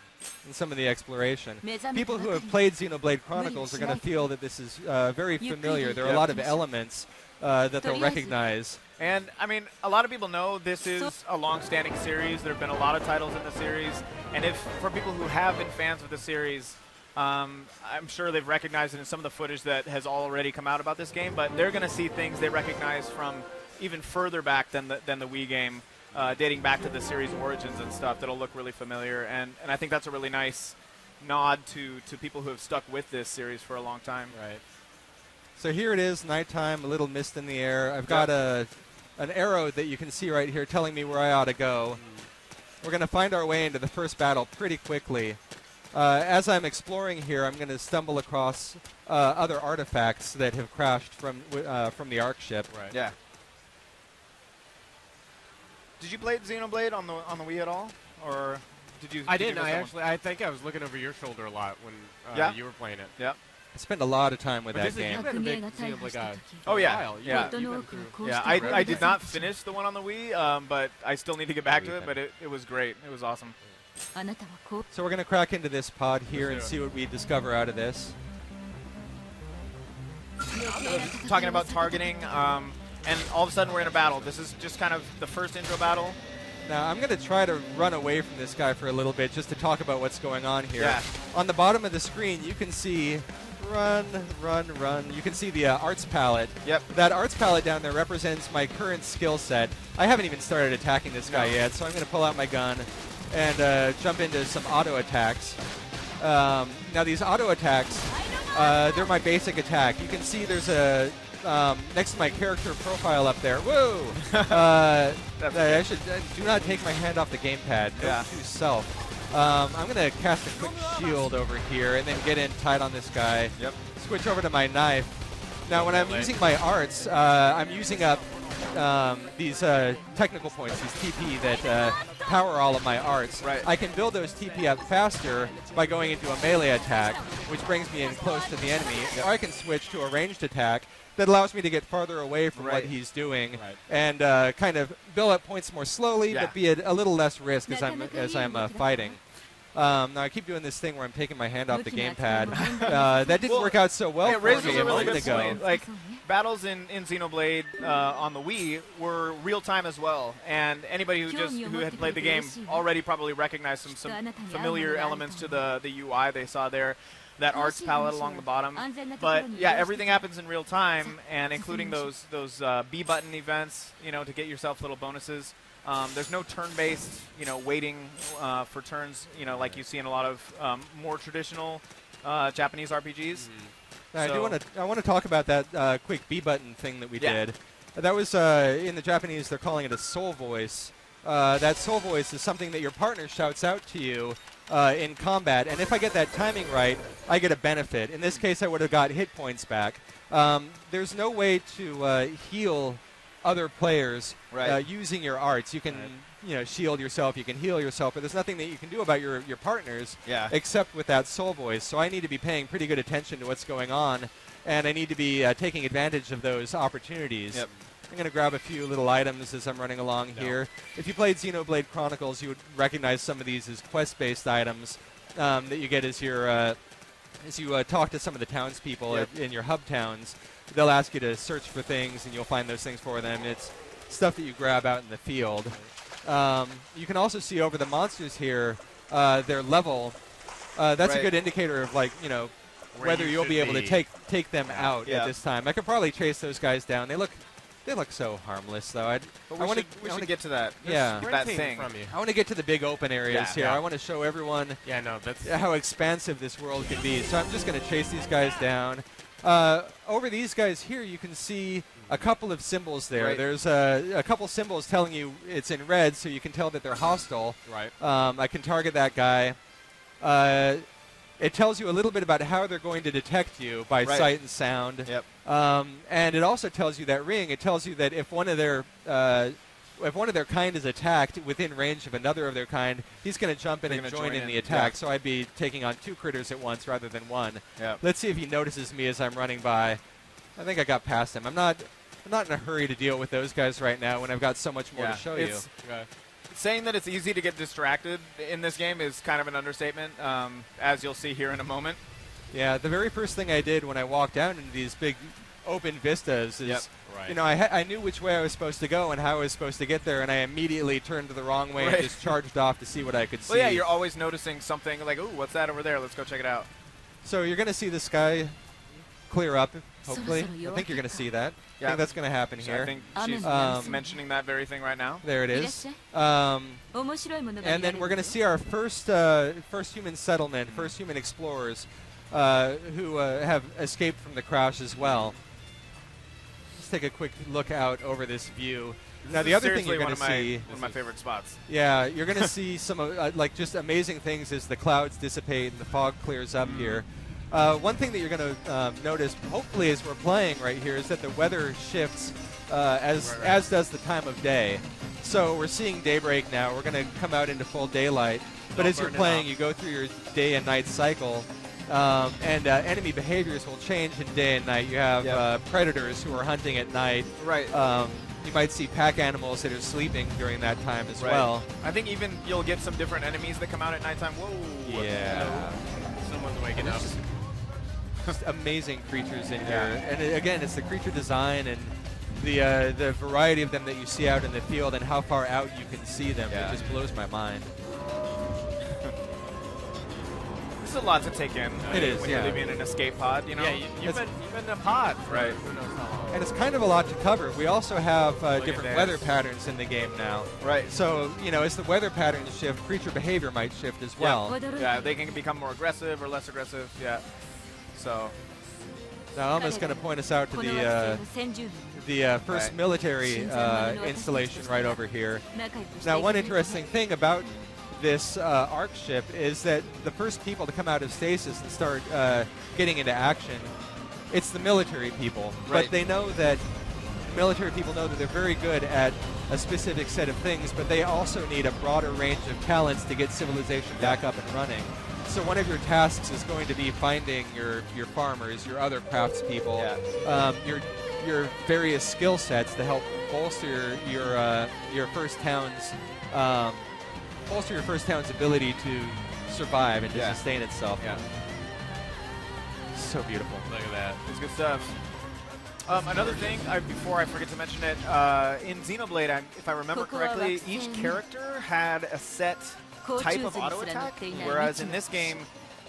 And some of the exploration. People who have played Xenoblade Chronicles are going to feel that this is very familiar. There are a lot of elements that they'll recognize. And, I mean, a lot of people know this is a long-standing series. There have been a lot of titles in the series. And for people who have been fans of the series, I'm sure they've recognized it in some of the footage that has already come out about this game. But they're going to see things they recognize from even further back than the Wii game. Dating back to the series origins and stuff that'll look really familiar, and I think that's a really nice nod to people who have stuck with this series for a long time. Right. So here it is, nighttime, a little mist in the air. I've got an arrow that you can see right here telling me where I ought to go. We're going to find our way into the first battle pretty quickly. As I'm exploring here, I'm going to stumble across other artifacts that have crashed from the Ark ship. Right. Yeah. Did you play Xenoblade on the Wii at all, or did you? I didn't. I think I was looking over your shoulder a lot when you were playing it. Yeah. I spent a lot of time with that game. You've been a big Xenoblade guy. Oh yeah. Yeah. I did not finish the one on the Wii, but I still need to get back to it. But it was great. It was awesome. So we're going to crack into this pod here and see what we discover out of this. Talking about targeting. And all of a sudden we're in a battle. This is just kind of the first intro battle. Now, I'm going to try to run away from this guy for a little bit just to talk about what's going on here. Yeah. On the bottom of the screen, you can see run. You can see the arts palette. Yep. That arts palette down there represents my current skill set. I haven't even started attacking this guy yet, so I'm going to pull out my gun. and jump into some auto attacks. Now these auto attacks, they're my basic attack. You can see there's a next to my character profile up there. Whoa! I should do not take my hand off the gamepad. Note to self. I'm going to cast a quick shield over here and then get in tight on this guy. Yep. Switch over to my knife. Now when I'm using my arts, I'm using up these technical points, these TP that power all of my arts. Right. I can build those TP up faster by going into a melee attack, which brings me in close to the enemy. Or I can switch to a ranged attack that allows me to get farther away from what he's doing and kind of build up points more slowly, but be at a little less risk as I'm fighting. Now I keep doing this thing where I'm taking my hand off the gamepad. That didn't work out so well for me a moment ago. Like, battles in Xenoblade on the Wii were real time as well, and anybody who had played the game already probably recognized some familiar elements to the UI they saw there. That arts palette along the bottom, but yeah, everything happens in real time, and including those B button events, to get yourself little bonuses. There's no turn-based, waiting for turns, like you see in a lot of more traditional Japanese RPGs. I want to talk about that quick B button thing that we did. That was in the Japanese, they're calling it a soul voice. That soul voice is something that your partner shouts out to you in combat, and if I get that timing right, I get a benefit. In this case, I would have got hit points back. There's no way to heal other players using your arts. You can shield yourself, you can heal yourself, but there's nothing that you can do about your partners except with that soul voice. So I need to be paying pretty good attention to what's going on, and I need to be taking advantage of those opportunities. Yep. I'm going to grab a few little items as I'm running along here. If you played Xenoblade Chronicles, you would recognize some of these as quest-based items that you get as you talk to some of the townspeople in your hub towns. They'll ask you to search for things, and you'll find those things for them. It's stuff that you grab out in the field. You can also see over the monsters here their level. That's a good indicator of, whether you'll be able to take them out at this time. I could probably chase those guys down. They look so harmless, though. We should get to that. That thing. I want to get to the big open areas here. I want to show everyone how expansive this world can be. So I'm just going to chase these guys down. Over these guys here, you can see a couple of symbols there. There's a couple symbols telling you it's in red, so you can tell that they're hostile. I can target that guy. It tells you a little bit about how they're going to detect you by sight and sound. And it also tells you that ring. It tells you that if one of their kind is attacked within range of another of their kind, he's going to jump in and join in the attack. So I'd be taking on 2 critters at once rather than 1. Let's see if he notices me as I'm running by. I think I got past him. I'm not in a hurry to deal with those guys right now when I've got so much more to show you. Saying that it's easy to get distracted in this game is kind of an understatement, as you'll see here in a moment. Yeah, the very first thing I did when I walked down into these big open vistas is, I knew which way I was supposed to go and how I was supposed to get there, and I immediately turned the wrong way and just charged off to see what I could see. Well, yeah, you're always noticing something like, ooh, what's that over there? Let's go check it out. So you're going to see the sky clear up, hopefully. I think you're going to see that. I think that's going to happen here. I think she's mentioning that very thing right now. There it is. And then we're going to see our first human settlement, first human explorers who have escaped from the crash as well. Let's take a quick look out over this view. Now, the other thing you're going to see... one of my favorite spots. Yeah, you're going to see some just amazing things as the clouds dissipate and the fog clears up here. One thing that you're going to notice, hopefully, as we're playing right here, is that the weather shifts as does the time of day. So we're seeing daybreak now. We're going to come out into full daylight. But as you're playing, you go through your day and night cycle, and enemy behaviors will change in day and night. You have predators who are hunting at night. You might see pack animals that are sleeping during that time as well. I think even you'll get some different enemies that come out at nighttime. Whoa! Yeah. Someone's waking up. Just amazing creatures in here. And again, it's the creature design and the variety of them that you see out in the field and how far out you can see them. It just blows my mind. This is a lot to take in. It is, when you're living in an escape pod, you know? Yeah, you've been in a pod for who knows how long. And it's kind of a lot to cover. We also have different that. weather patterns in the game now. Right. So, you know, as the weather patterns shift, creature behavior might shift as well. Yeah, they can become more aggressive or less aggressive. Yeah. So. Now, Alma's going to point us out to the first military installation right over here. Now, one interesting thing about this ARC ship is that the first people to come out of stasis and start getting into action, it's the military people. Right. But they know that military people know that they're very good at a specific set of things, but they also need a broader range of talents to get civilization back up and running. So one of your tasks is going to be finding your farmers, your other craftspeople, your various skill sets to help bolster your first town's ability to survive and to sustain itself. Yeah. So beautiful. Look at that. It's good stuff. Another thing, before I forget to mention it, in Xenoblade, if I remember correctly, each character had a set type of auto attack, whereas in this game,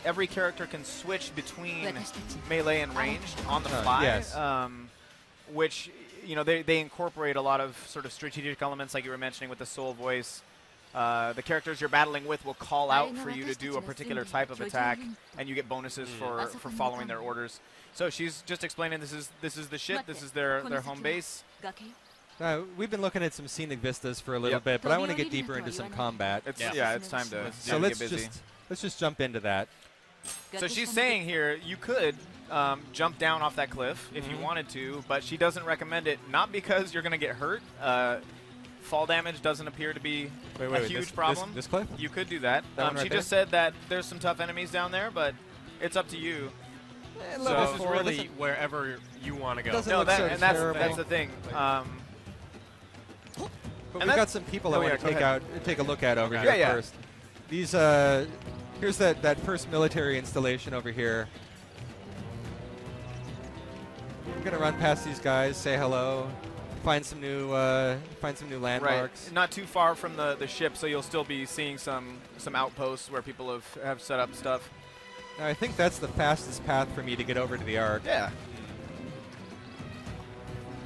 every character can switch between melee and ranged on the fly. Yes. Which, you know, they incorporate a lot of sort of strategic elements, like you were mentioning with the soul voice. The characters you're battling with will call out for you to do a particular type of attack, and you get bonuses for following their orders. So she's just explaining this is the ship, this is their home base. We've been looking at some scenic vistas for a little bit, but I want to get deeper into some combat. It's time to so get busy. Let's just jump into that. So she's saying here you could jump down off that cliff if you wanted to, but she doesn't recommend it, not because you're going to get hurt. Fall damage doesn't appear to be a huge problem. This cliff? You could do that. She just said that there's some tough enemies down there, but it's up to you. So this is really wherever you want to go. No, that's the thing. But we've got some people I want to take a look at over here first. These here's that first military installation over here. I'm gonna run past these guys, say hello, find some new landmarks. Right. Not too far from the ship, so you'll still be seeing some outposts where people have set up stuff. Now, I think that's the fastest path for me to get over to the Ark. Yeah.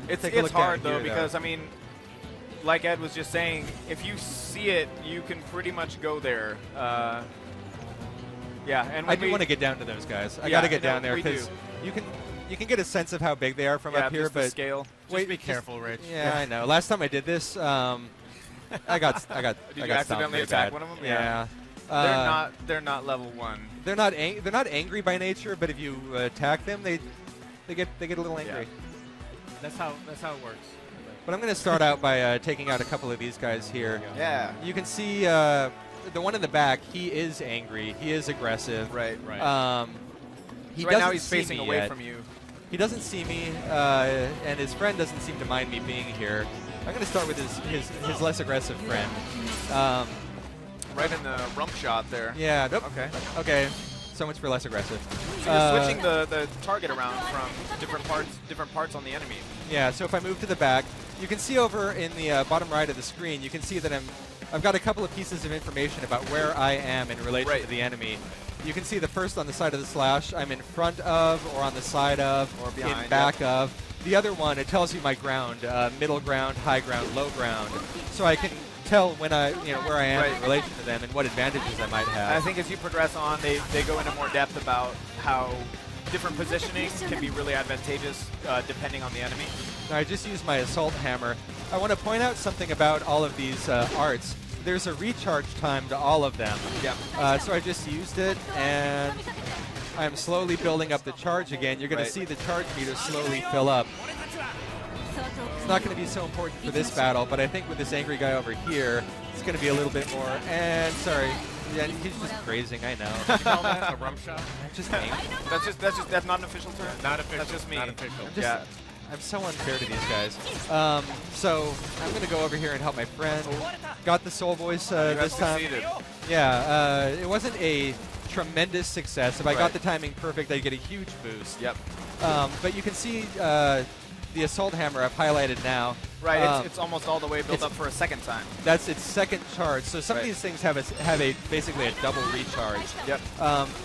It's hard though because I mean, like Ed was just saying, if you see it, you can pretty much go there. Yeah, and I do want to get down to those guys. I got to get down there because you can get a sense of how big they are from up here, but scale. Just be careful, Rich. Yeah, I know. Last time I did this, I got Did you accidentally attack one of them? Yeah. They're not level 1. They're not angry by nature, but if you attack them, they get a little angry. Yeah. That's how it works. But I'm going to start out by taking out a couple of these guys here. Yeah. You can see the one in the back. He is angry. He is aggressive. Right. Right. So right now he's facing away from you. He doesn't see me, and his friend doesn't seem to mind me being here. I'm going to start with his less aggressive friend. Right in the rump shot there. Yeah. Nope. Okay. So much for less aggressive. So you're switching the target around from different parts on the enemy. Yeah. So if I move to the back, you can see over in the bottom right of the screen, you can see that I've got a couple of pieces of information about where I am in relation to the enemy. You can see the first on the side of the slash, I'm in front of, or on the side of, or behind, in back of. The other one, it tells you my ground, middle ground, high ground, low ground. So I can tell when where I am in relation to them and what advantages I might have. I think as you progress on, they go into more depth about how different positioning can be really advantageous depending on the enemy. Now, I just used my assault hammer. I want to point out something about all of these arts. There's a recharge time to all of them. Yeah. So I just used it, and I'm slowly building up the charge again. You're going to see the charge meter slowly fill up. It's not going to be so important for this battle, but I think with this angry guy over here, it's going to be a little bit more. And sorry, yeah, he's just grazing. I know. Did you call that a rump shot? Just angry. That's not an official term. Not official. That's just me. Not official. I'm so unfair to these guys. So I'm going to go over here and help my friend. Got the soul voice this time. Yeah, it wasn't a tremendous success. If I got the timing perfect, I'd get a huge boost. Yep. But you can see the Assault Hammer I've highlighted now. Right, it's almost all the way built up for a second time. That's its second charge. So some of these things have basically a double recharge. Yep.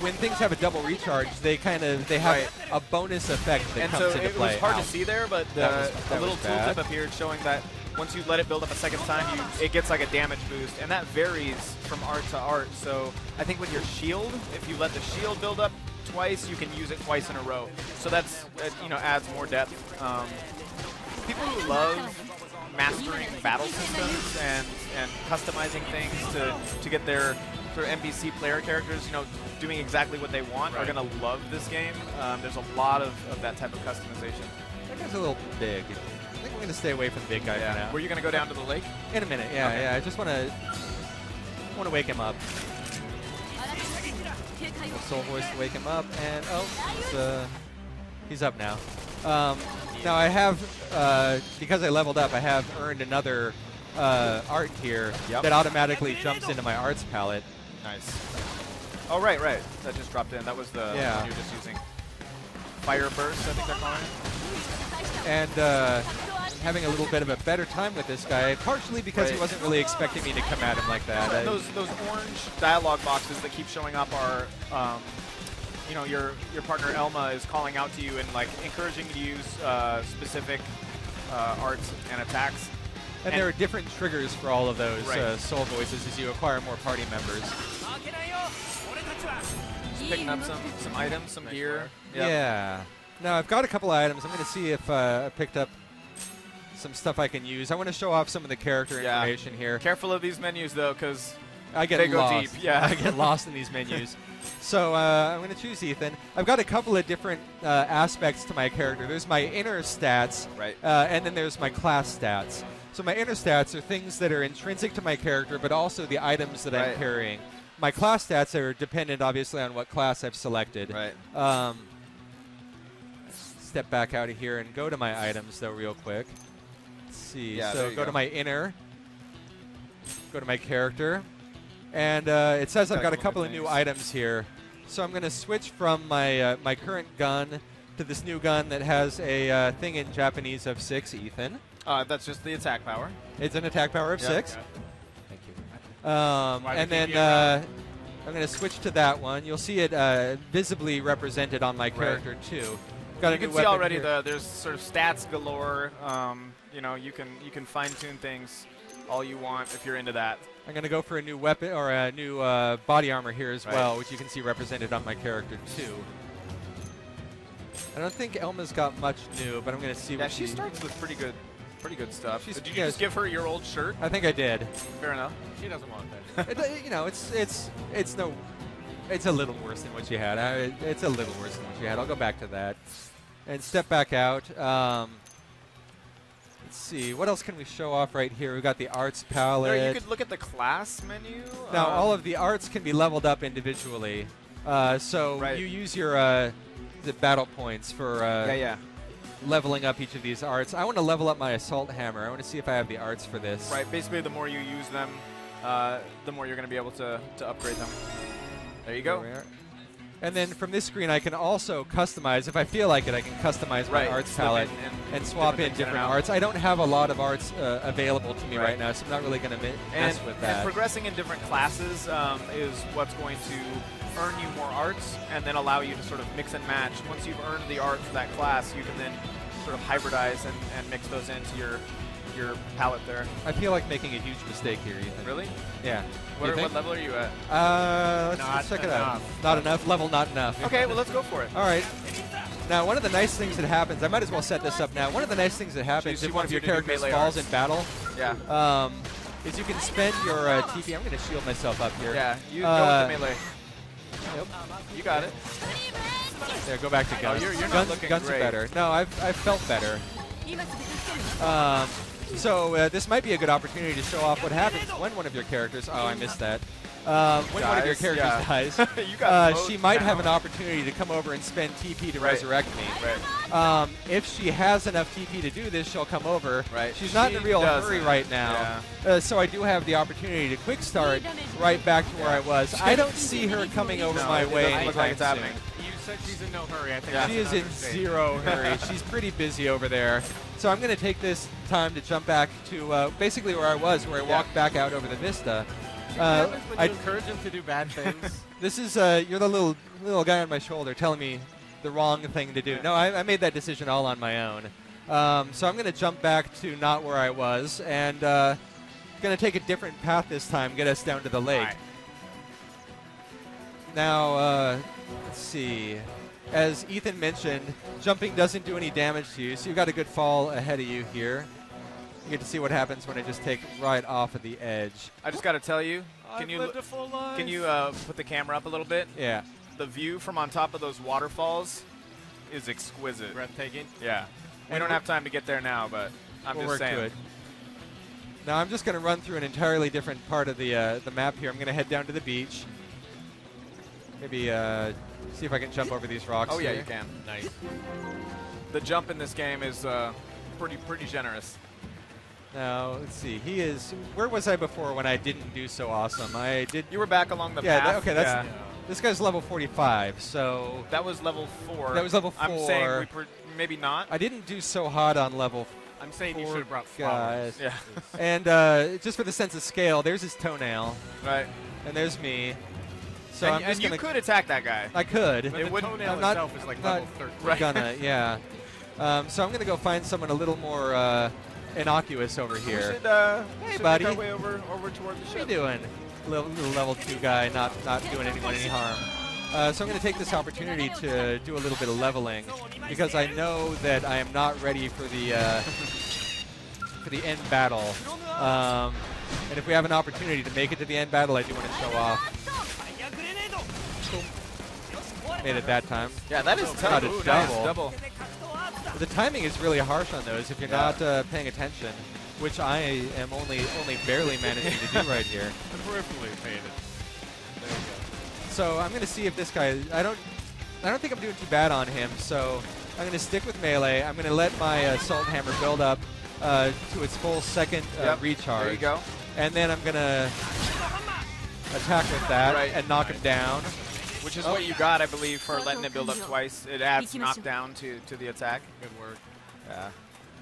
When things have a double recharge, they have a bonus effect that comes into play. It was hard to see there, but a little tooltip appeared showing that once you let it build up a second time, it gets like a damage boost, and that varies from art to art. So I think with your shield, if you let the shield build up twice, you can use it twice in a row. So that's adds more depth. People who love mastering battle systems and customizing things to get their sort of NPC player characters, doing exactly what they want are going to love this game. There's a lot of that type of customization. That guy's a little big. I think we're going to stay away from the big guy for now. Were you going to go down to the lake? In a minute, yeah. I just want to wake him up. Soul Voice to wake him up, and he's up now. Now I have, because I leveled up, I have earned another art here that automatically jumps into my arts palette. Nice. Oh, right. That just dropped in. That was the one you're just using. Fire Burst, I think they're calling it. And I'm having a little bit of a better time with this guy, partially because he wasn't really expecting me to come at him like that. Those orange dialogue boxes that keep showing up are, your partner Elma is calling out to you and like encouraging you to use specific arts and attacks. And there are different triggers for all of those soul voices as you acquire more party members. Just picking up some items, some gear. Yep. Yeah. Now I've got a couple of items. I'm going to see if I picked up some stuff I can use. I want to show off some of the character information here. Careful of these menus though, because they go deep. Yeah, I get lost in these menus. So I'm going to choose Ethan. I've got a couple of different aspects to my character. There's my inner stats, and then there's my class stats. So my inner stats are things that are intrinsic to my character, but also the items that I'm carrying. My class stats are dependent, obviously, on what class I've selected. Step back out of here and go to my items, though, real quick. Let's see. Yeah, so go to my inner, go to my character, and it says I've got a couple of new items here. So I'm going to switch from my my current gun to this new gun that has a thing in Japanese of 6, Ethan. That's just the attack power. It's an attack power of 6. Yeah. Thank you. And then I'm going to switch to that one. You'll see it visibly represented on my character too. Got you can see already there's sort of stats galore. You can fine-tune things all you want if you're into that. I'm going to go for a new weapon or a new body armor here as well, which you can see represented on my character too. I don't think Elma's got much new, but I'm going to see what she starts with pretty good stuff. Did you just give her your old shirt? I think I did. Fair enough. She doesn't want that. It's a little worse than what she had. It's a little worse than what she had. I'll go back to that and step back out. Let's see. What else can we show off right here? We've got the arts palette. You could look at the class menu. Now, all of the arts can be leveled up individually. You use your the battle points for leveling up each of these arts. I want to level up my assault hammer. I want to see if I have the arts for this. Right. Basically, the more you use them, the more you're going to be able to upgrade them. There you go. And then from this screen, I can also customize. If I feel like it, I can customize my arts palette and swap in different arts. I don't have a lot of arts available to me right now, so I'm not really going to mess with that. And progressing in different classes is what's going to earn you more arts and then allow you to sort of mix and match. Once you've earned the art for that class, you can then sort of hybridize and mix those into your palette there. I feel like making a huge mistake here, Ethan. Really? Yeah. What level are you at? Let's check it out. Not enough? Level not enough. Okay, well, let's go for it. All right. Now, one of the nice things that happens, I might as well set this up now. One of the nice things that happens if one of your characters falls in battle is you can spend your TP. I'm going to shield myself up here. Yeah, you go with the melee. Yep. You got it. There, go back to guns. You're not looking guns great. are better. No, I've felt better. So this might be a good opportunity to show off what happens when one of your characters. Oh, I missed that. When one of your characters dies, she might have an opportunity to come over and spend TP to resurrect me. If she has enough TP to do this, she'll come over. She's not in a real hurry right now, so I do have the opportunity to quick start right back to where I was. I don't see her coming over my way anytime soon. said she's in no hurry. I think She is in zero hurry. She's pretty busy over there. So I'm going to take this time to jump back to basically where I was, where I walked back out over the vista. I encourage him to do bad things. This is you're the little guy on my shoulder telling me the wrong thing to do. No, I made that decision all on my own. So I'm going to jump back to not where I was, and going to take a different path this time, get us down to the lake. Right. Now, let's see. As Ethan mentioned, jumping doesn't do any damage to you, so you've got a good fall ahead of you here. You get to see what happens when I just take right off of the edge. I just got to tell you, I've lived a full life. can you put the camera up a little bit? Yeah. The view from on top of those waterfalls is exquisite. Breathtaking. Yeah. We don't have time to get there now, but I'm We'll just work saying. to it. Now I'm just going to run through an entirely different part of the map here. I'm going to head down to the beach. Maybe see if I can jump over these rocks. Oh yeah, here. you can. Nice. The jump in this game is pretty generous. Now let's see. He is. Where was I before when I didn't do so awesome? I did. You were back along the Yeah. path. Okay. That's. yeah. This guy's level 45. So That was level 4. That was level I'm 4. saying maybe not. I didn't do so hot on level. I'm saying you 4 should have brought flowers. guys. Yeah. And just for the sense of scale, there's his toenail, Right. and there's me. So and I'm just you gonna. could attack that guy. I could. But the wouldn't- toenail I'm not- itself is like not level 13. Right. Gonna, yeah. So I'm gonna go find someone a little more innocuous over We here. should buddy. make our way over toward the What are you ship. doing? Little level 2 guy, not doing anyone any harm. So I'm going to take this opportunity to do a little bit of leveling because I know that I am not ready for the end battle. And if we have an opportunity to make it to the end battle, I do want to show off. Made it that time. Yeah, that is Got tough. a Ooh, double. nice double. The timing is really harsh on those if you're not paying attention, which I am only barely managing to do right here. Peripherally faded. There you go. So I'm going to see if this guy. I don't think I'm doing too bad on him. So I'm going to stick with melee. I'm going to let my assault hammer build up to its full second recharge. There you go. And then I'm going to attack with that and knock him down. Which is what you got, I believe, for letting it build up twice. It adds knockdown to the attack. Good work. Yeah.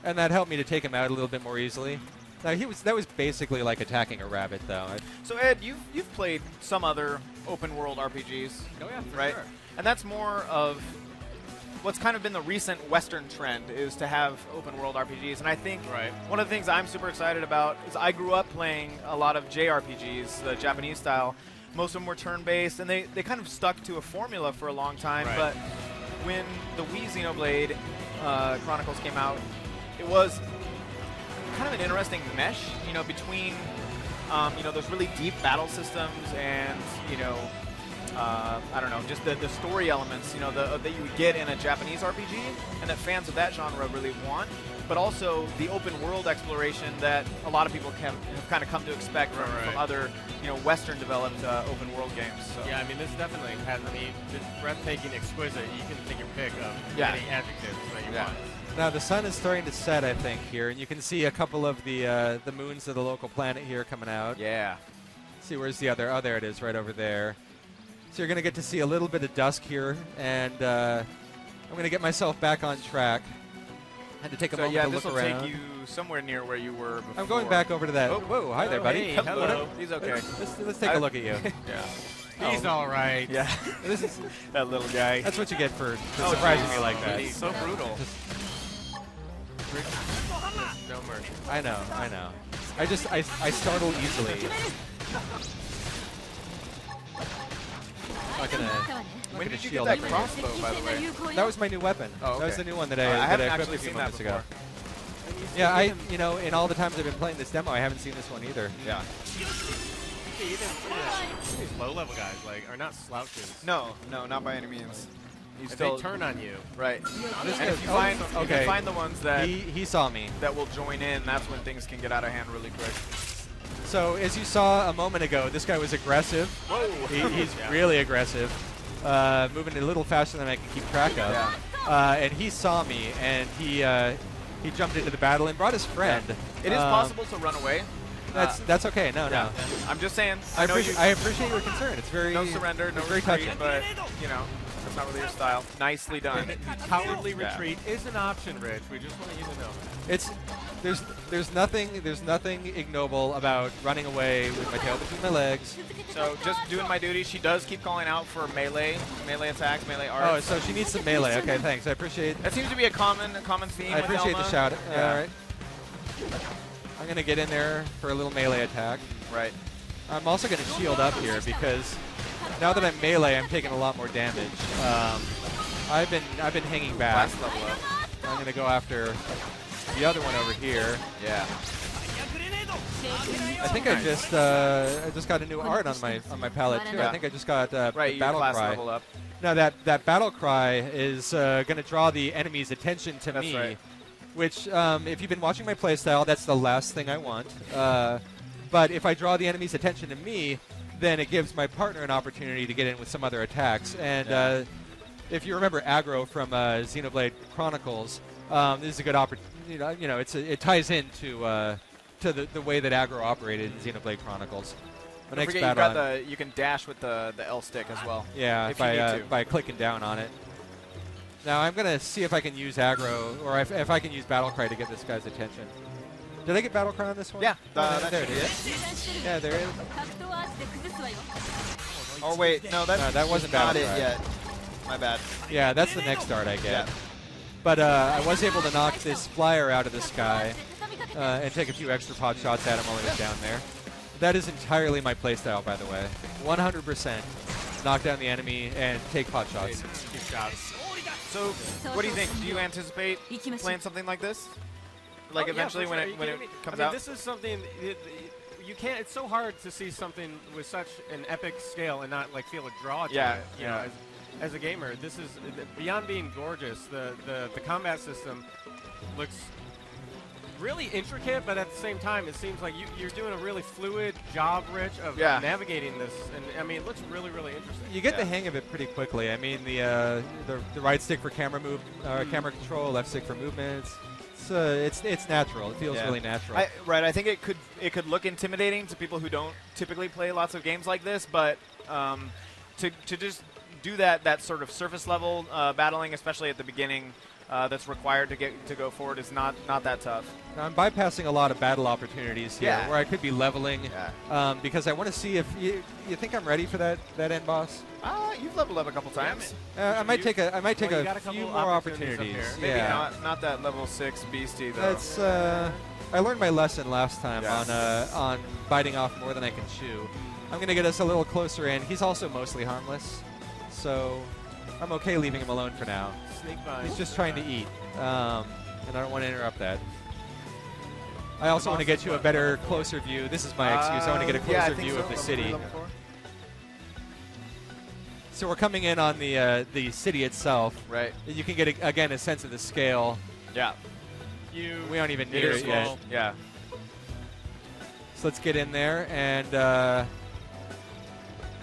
And that helped me to take him out a little bit more easily. Now that was basically like attacking a rabbit, though. So Ed, you've played some other open world RPGs. Oh yeah, for right? sure. And that's more of what's kind of been the recent Western trend is to have open world RPGs. And I think one of the things I'm super excited about is I grew up playing a lot of JRPGs, the Japanese style. Most of them were turn-based, and they kind of stuck to a formula for a long time. But when the Wii Xenoblade Chronicles came out, it was kind of an interesting mesh, between, those really deep battle systems and, I don't know, just the story elements, that you would get in a Japanese RPG, and that fans of that genre really want, but also the open world exploration that a lot of people have kind of come to expect from other, Western developed open world games. So. Yeah, I mean, this definitely has, it's breathtaking, exquisite. You can take your pick of any adjectives that you want. Now the sun is starting to set, I think, here, and you can see a couple of the moons of the local planet here coming out. Yeah. See, where's the other? Oh, there it is, right over there. So you're going to get to see a little bit of dusk here, and I'm going to get myself back on track. Had to take a moment to look around. Yeah, this will take you somewhere near where you were before. I'm going back over to that. Oh. Whoa, hi there, buddy. Hey, hello. He's okay. Let's take a look at you. Yeah. He's all right. Yeah. This is that little guy. That's what you get for surprising me like that. He's so brutal. No mercy. I know. I startle easily. When did you get that crossbow, by the way? That was my new weapon. Oh, okay. That was the new one that I haven't equipped actually a few seen that moments ago. before. Yeah, in all the times I've been playing this demo, I haven't seen this one either. Yeah. These low-level guys, are not slouches. No, not by any means. If they turn on you. Right. This And if you find the ones that he saw me, that will join in, that's when things can get out of hand really quick. So as you saw a moment ago, this guy was aggressive. Whoa! He's really aggressive, moving a little faster than I can keep track of. Yeah. And he saw me, and he jumped into the battle and brought his friend. Yeah. It is possible to run away. That's okay. No. I'm just saying. I appreciate your concern. It's very no surrender, no very retreat, touching. but That's not really your style. Nicely done. Cowardly retreat is an option, Rich. We just want you to know. It's there's nothing ignoble about running away with my tail between my legs. So just doing my duty. She does keep calling out for melee attacks, melee arts. Oh, so she needs some melee. Okay, thanks. I appreciate. That seems to be a common theme. I appreciate with the shout. Yeah. All right. I'm gonna get in there for a little melee attack. Right. I'm also gonna shield up here because now that I'm melee, I'm taking a lot more damage. I've been hanging back. Last level up. I'm gonna go after the other one over here. Yeah. I think I just got a new art on my palette too. Yeah. I think I just got Right, battle class cry. level up. Now that battle cry is going to draw the enemy's attention to That's me, right. which if you've been watching my playstyle, that's the last thing I want. But if I draw the enemy's attention to me, then it gives my partner an opportunity to get in with some other attacks. And if you remember aggro from Xenoblade Chronicles, this is a good opportunity. You know, it ties into to the way that aggro operated in Xenoblade Chronicles. Don't forget you can dash with the L stick as well. Yeah, if you need to. by clicking down on it. Now I'm gonna see if I can use aggro, or if I can use battle cry to get this guy's attention. Did I get battle cry on this one? Yeah, there it is. Yeah, there it is. Oh wait, no, that wasn't not battle it cry. yet. My bad. Yeah, that's the next start I get. Yeah. But I was able to knock this flyer out of the sky and take a few extra pot shots at him while he was down there. That is entirely my playstyle, by the way. 100% knock down the enemy and take pot shots. Keep shots. So, what do you think? Do you anticipate playing something like this? Like eventually yeah, when sure. it comes I mean, out? this is something you can't. It's so hard to see something with such an epic scale and not like feel a draw to it. You know, as a gamer, this is beyond being gorgeous. The combat system looks really intricate, but at the same time, it seems like you're doing a really fluid job, Rich, of navigating this. And I mean, it looks really, really interesting. You get the hang of it pretty quickly. I mean, the right stick for camera camera control, left stick for movements. It's natural. It feels really natural. I think it could look intimidating to people who don't typically play lots of games like this, but to just do that sort of surface level battling, especially at the beginning, that's required to go forward is not that tough. Now, I'm bypassing a lot of battle opportunities here where I could be leveling because I want to see if you think I'm ready for that end boss. You've leveled up a couple times. I might take a few more opportunities. Maybe not that level 6 beastie though. That's I learned my lesson last time on biting off more than I can chew. I'm gonna get us a little closer in. He's also mostly harmless, so I'm okay leaving him alone for now. Sneak by. He's just trying to eat, and I don't want to interrupt that. I also want to get you a better, closer view. This is my excuse. I want to get a closer view of the city. So we're coming in on the city itself. Right. You can get again a sense of the scale. Yeah. We aren't even near it yet. Yeah. So let's get in there, and I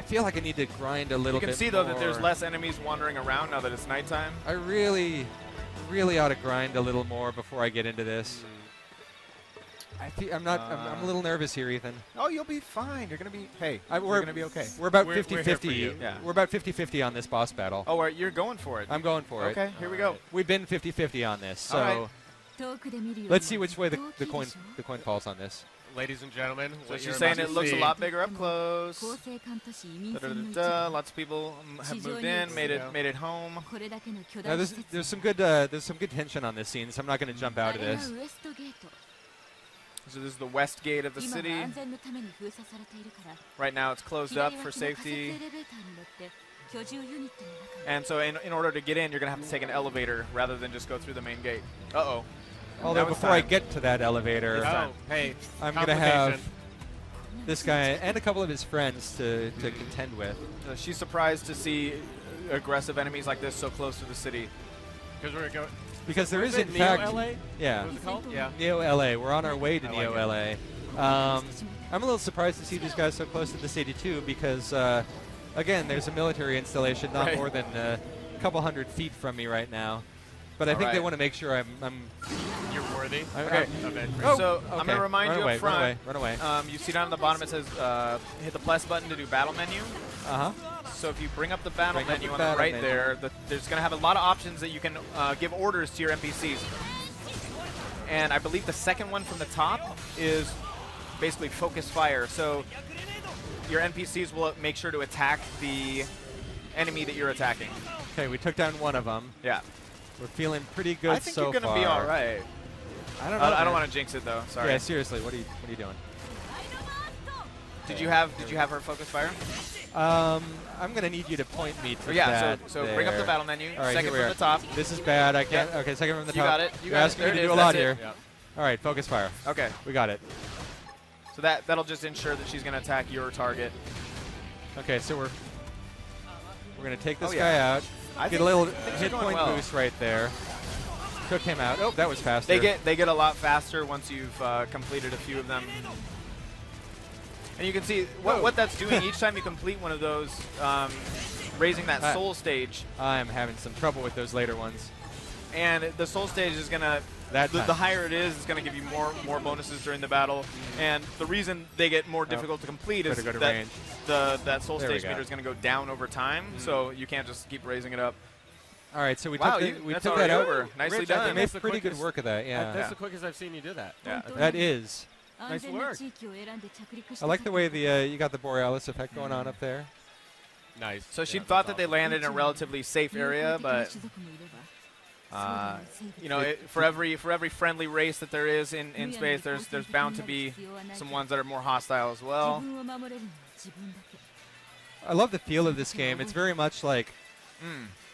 feel like I need to grind a little bit. You can see though that there's less enemies wandering around now that it's nighttime. I really ought to grind a little more before I get into this. I'm a little nervous here, Ethan. Oh, you'll be fine. You're gonna be. Hey, we're gonna be okay. We're about We're here 50-50. for you. Yeah. We're about 50-50 on this boss battle. Oh, you're going for it. I'm going for it. Okay, here we go. We've been 50-50 on this, so All let's see which way the coin falls on this. Ladies and gentlemen, So what she's you're saying about it to looks a see- lot bigger up close. Lots of people have moved in, made it home. Now there's some good tension on this scene, so I'm not going to jump out of this. So this is the west gate of the city. Right now it's closed up for safety. And so in order to get in, you're going to have to take an elevator rather than just go through the main gate. Uh-oh. Although before I get to that elevator, hey, I'm going to have this guy and a couple of his friends to contend with. She's surprised to see aggressive enemies like this so close to the city. Because there is, in Neo fact, LA? yeah, What was it called? Yeah. Neo LA. We're on our way to I Neo like LA. I'm a little surprised to see these guys so close to the city too, because again, there's a military installation not more than a couple hundred feet from me right now. But I think they want to make sure I'm You're worthy. Okay. So I'm going to remind you up front. Run away. You see down at the bottom it says hit the plus button to do battle menu. So if you bring up the battle menu on the right there, there's going to have a lot of options that you can give orders to your NPCs. And I believe the second one from the top is basically focus fire. So your NPCs will make sure to attack the enemy that you're attacking. Okay, we took down one of them. Yeah. We're feeling pretty good so far. I think you're going to be all right. I don't know. I don't want to jinx it, though. Sorry. Yeah, seriously, what are you doing? Did you have her focus fire? I'm going to need you to point me to that. So bring up the battle menu. All right, second from the top. This is bad. I can't. Okay, second from the top. You got it. You're asking me to do a lot here. Yep. All right, focus fire. Okay. We got it. So that'll just ensure that she's going to attack your target. Okay, so we're going to take this guy out. Get a little hit point boost right there. Took him out. Oh, that was faster. They get a lot faster once you've completed a few of them. And you can see what that's doing each time you complete one of those, raising that soul stage. I'm having some trouble with those later ones. And the soul stage is going to, the higher it is, it's going to give you more bonuses during the battle. And the reason they get more difficult to complete is that soul stage meter is going to go down over time, so you can't just keep raising it up. All right, so we took that over. Nicely done. You made pretty good work of that, yeah. That's the quickest I've seen you do that. Yeah. That is. Nice work. I like the way you got the Borealis effect going on up there. Nice. So she thought that they landed in a relatively safe area, but you know, for every friendly race that there is in space, there's bound to be some ones that are more hostile as well. I love the feel of this game. It's very much like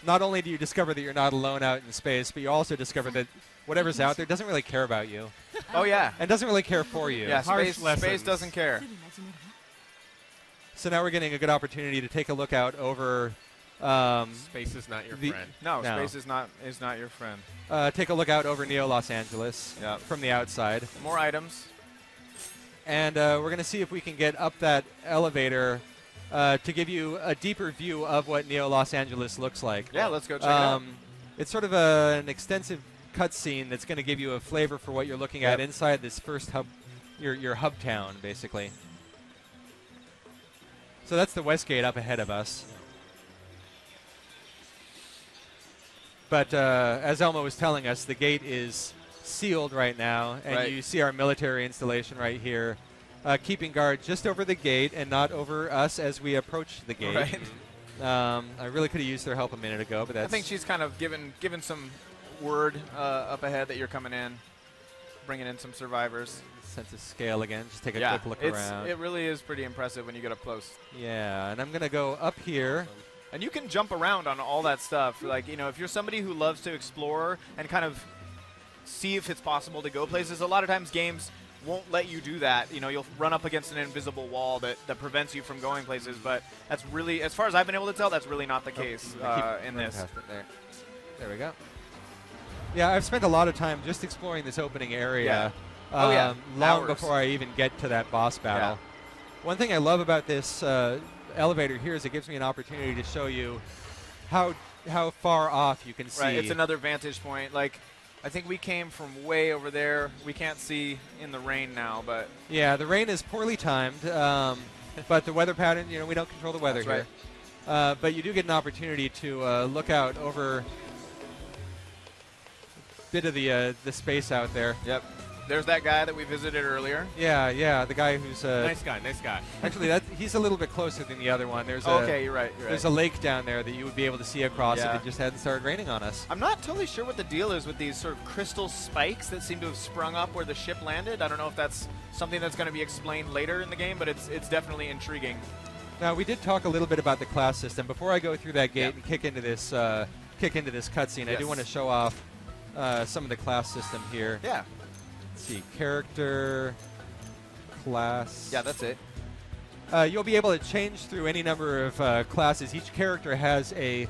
not only do you discover that you're not alone out in space, but you also discover that whatever's out there doesn't really care about you. Oh, yeah. And doesn't really care for you. Yeah, space doesn't care. So now we're getting a good opportunity to take a look out over... space is not your friend. No, space is not your friend. Take a look out over Neo Los Angeles from the outside. More items. And we're going to see if we can get up that elevator to give you a deeper view of what Neo Los Angeles looks like. Yeah, let's go check it out. It's sort of an extensive cutscene that's going to give you a flavor for what you're looking at inside this first hub, your hub town, basically. So that's the West Gate up ahead of us. But as Elmo was telling us, the gate is sealed right now, and you see our military installation right here, keeping guard just over the gate and not over us as we approach the gate. Right. I really could have used their help a minute ago, but that's... I think she's kind of given some word up ahead that you're coming in, bringing in some survivors. Sense of scale again. Just take a quick look around. It really is pretty impressive when you get up close. Yeah, and I'm going to go up here. And you can jump around on all that stuff. Like, you know, if you're somebody who loves to explore and kind of see if it's possible to go places, a lot of times games won't let you do that. You know, you'll run up against an invisible wall that prevents you from going places. But that's really, as far as I've been able to tell, that's really not the case in this. There we go. Yeah, I've spent a lot of time just exploring this opening area. Yeah. Long before I even get to that boss battle. Yeah. One thing I love about this elevator here is it gives me an opportunity to show you how far off you can see. Right, it's another vantage point. Like, I think we came from way over there. We can't see in the rain now, but... Yeah, the rain is poorly timed, but the weather pattern, you know, we don't control the weather here. Right. But you do get an opportunity to look out over a bit of the space out there. Yep. There's that guy that we visited earlier. Yeah, the guy who's nice guy. Actually, he's a little bit closer than the other one. There's okay, you're right. There's a lake down there that you would be able to see across if it just hadn't started raining on us. I'm not totally sure what the deal is with these sort of crystal spikes that seem to have sprung up where the ship landed. I don't know if that's something that's going to be explained later in the game, but it's definitely intriguing. Now, we did talk a little bit about the class system. Before I go through that gate and kick into this cutscene, I do want to show off some of the class system here. Yeah. See, character, class. Yeah, that's it. You'll be able to change through any number of classes. Each character has a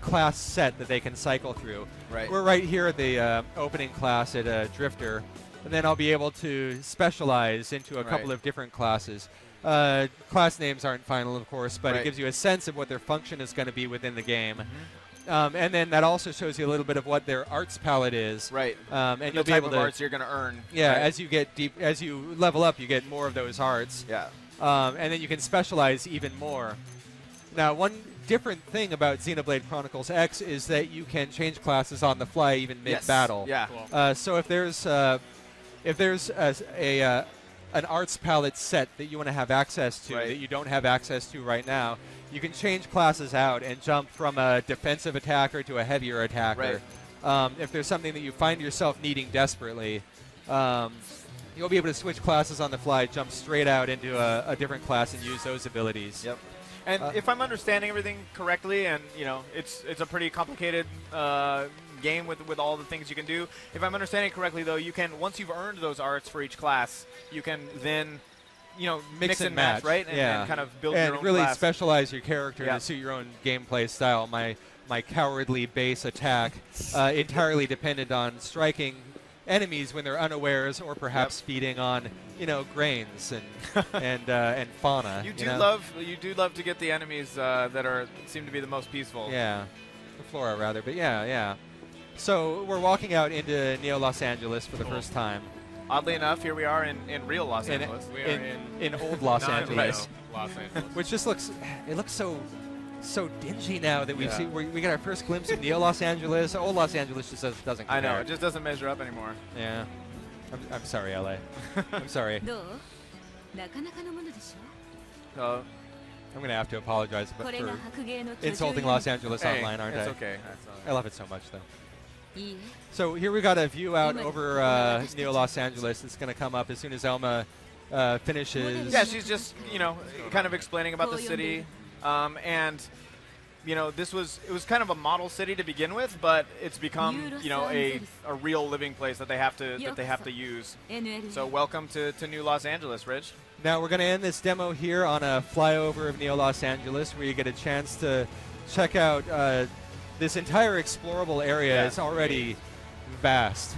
class set that they can cycle through. Right. We're right here at the opening class at Drifter, and then I'll be able to specialize into a couple of different classes. Class names aren't final, of course, but it gives you a sense of what their function is going to be within the game. And then that also shows you a little bit of what their arts palette is. Right. And you'll be able to arts you're going to earn. Yeah, as you get deep, as you level up, you get more of those arts. Yeah. And then you can specialize even more. Now, one different thing about Xenoblade Chronicles X is that you can change classes on the fly even mid-battle. Yeah. Cool. So if there's an arts palette set that you want to have access to that you don't have access to right now, you can change classes out and jump from a defensive attacker to a heavier attacker. If there's something that you find yourself needing desperately, you'll be able to switch classes on the fly, jump straight out into a different class and use those abilities. Yep. And if I'm understanding everything correctly, and it's a pretty complicated game with all the things you can do. If I'm understanding correctly, though, you can, once you've earned those arts for each class, you can then mix and match, right? And kind of build your own and really class. specialize your character to suit your own gameplay style. My cowardly base attack entirely depended on striking enemies when they're unawares, or perhaps feeding on grains and fauna. You do love to get the enemies that seem to be the most peaceful. Yeah, the flora rather, but yeah. So we're walking out into Neo Los Angeles for the first time. Oddly enough, here we are in real Los Angeles. We are in old Los Angeles, which just looks so dingy now that we got our first glimpse of Neo Los Angeles. Old Los Angeles just doesn't compare. I know, it just doesn't measure up anymore. Yeah. I'm sorry, LA. I'm sorry. I'm going to have to apologize for insulting Los Angeles online, aren't I? It's okay. I love it so much, though. So here we got a view out over Neo Los Angeles. It's going to come up as soon as Elma finishes. Yeah, she's just, kind of explaining about the city. And it was kind of a model city to begin with, but it's become, a real living place that they have to use. So welcome to New Los Angeles, Rich. Now we're going to end this demo here on a flyover of Neo Los Angeles, where you get a chance to check out this entire explorable area. It's already vast.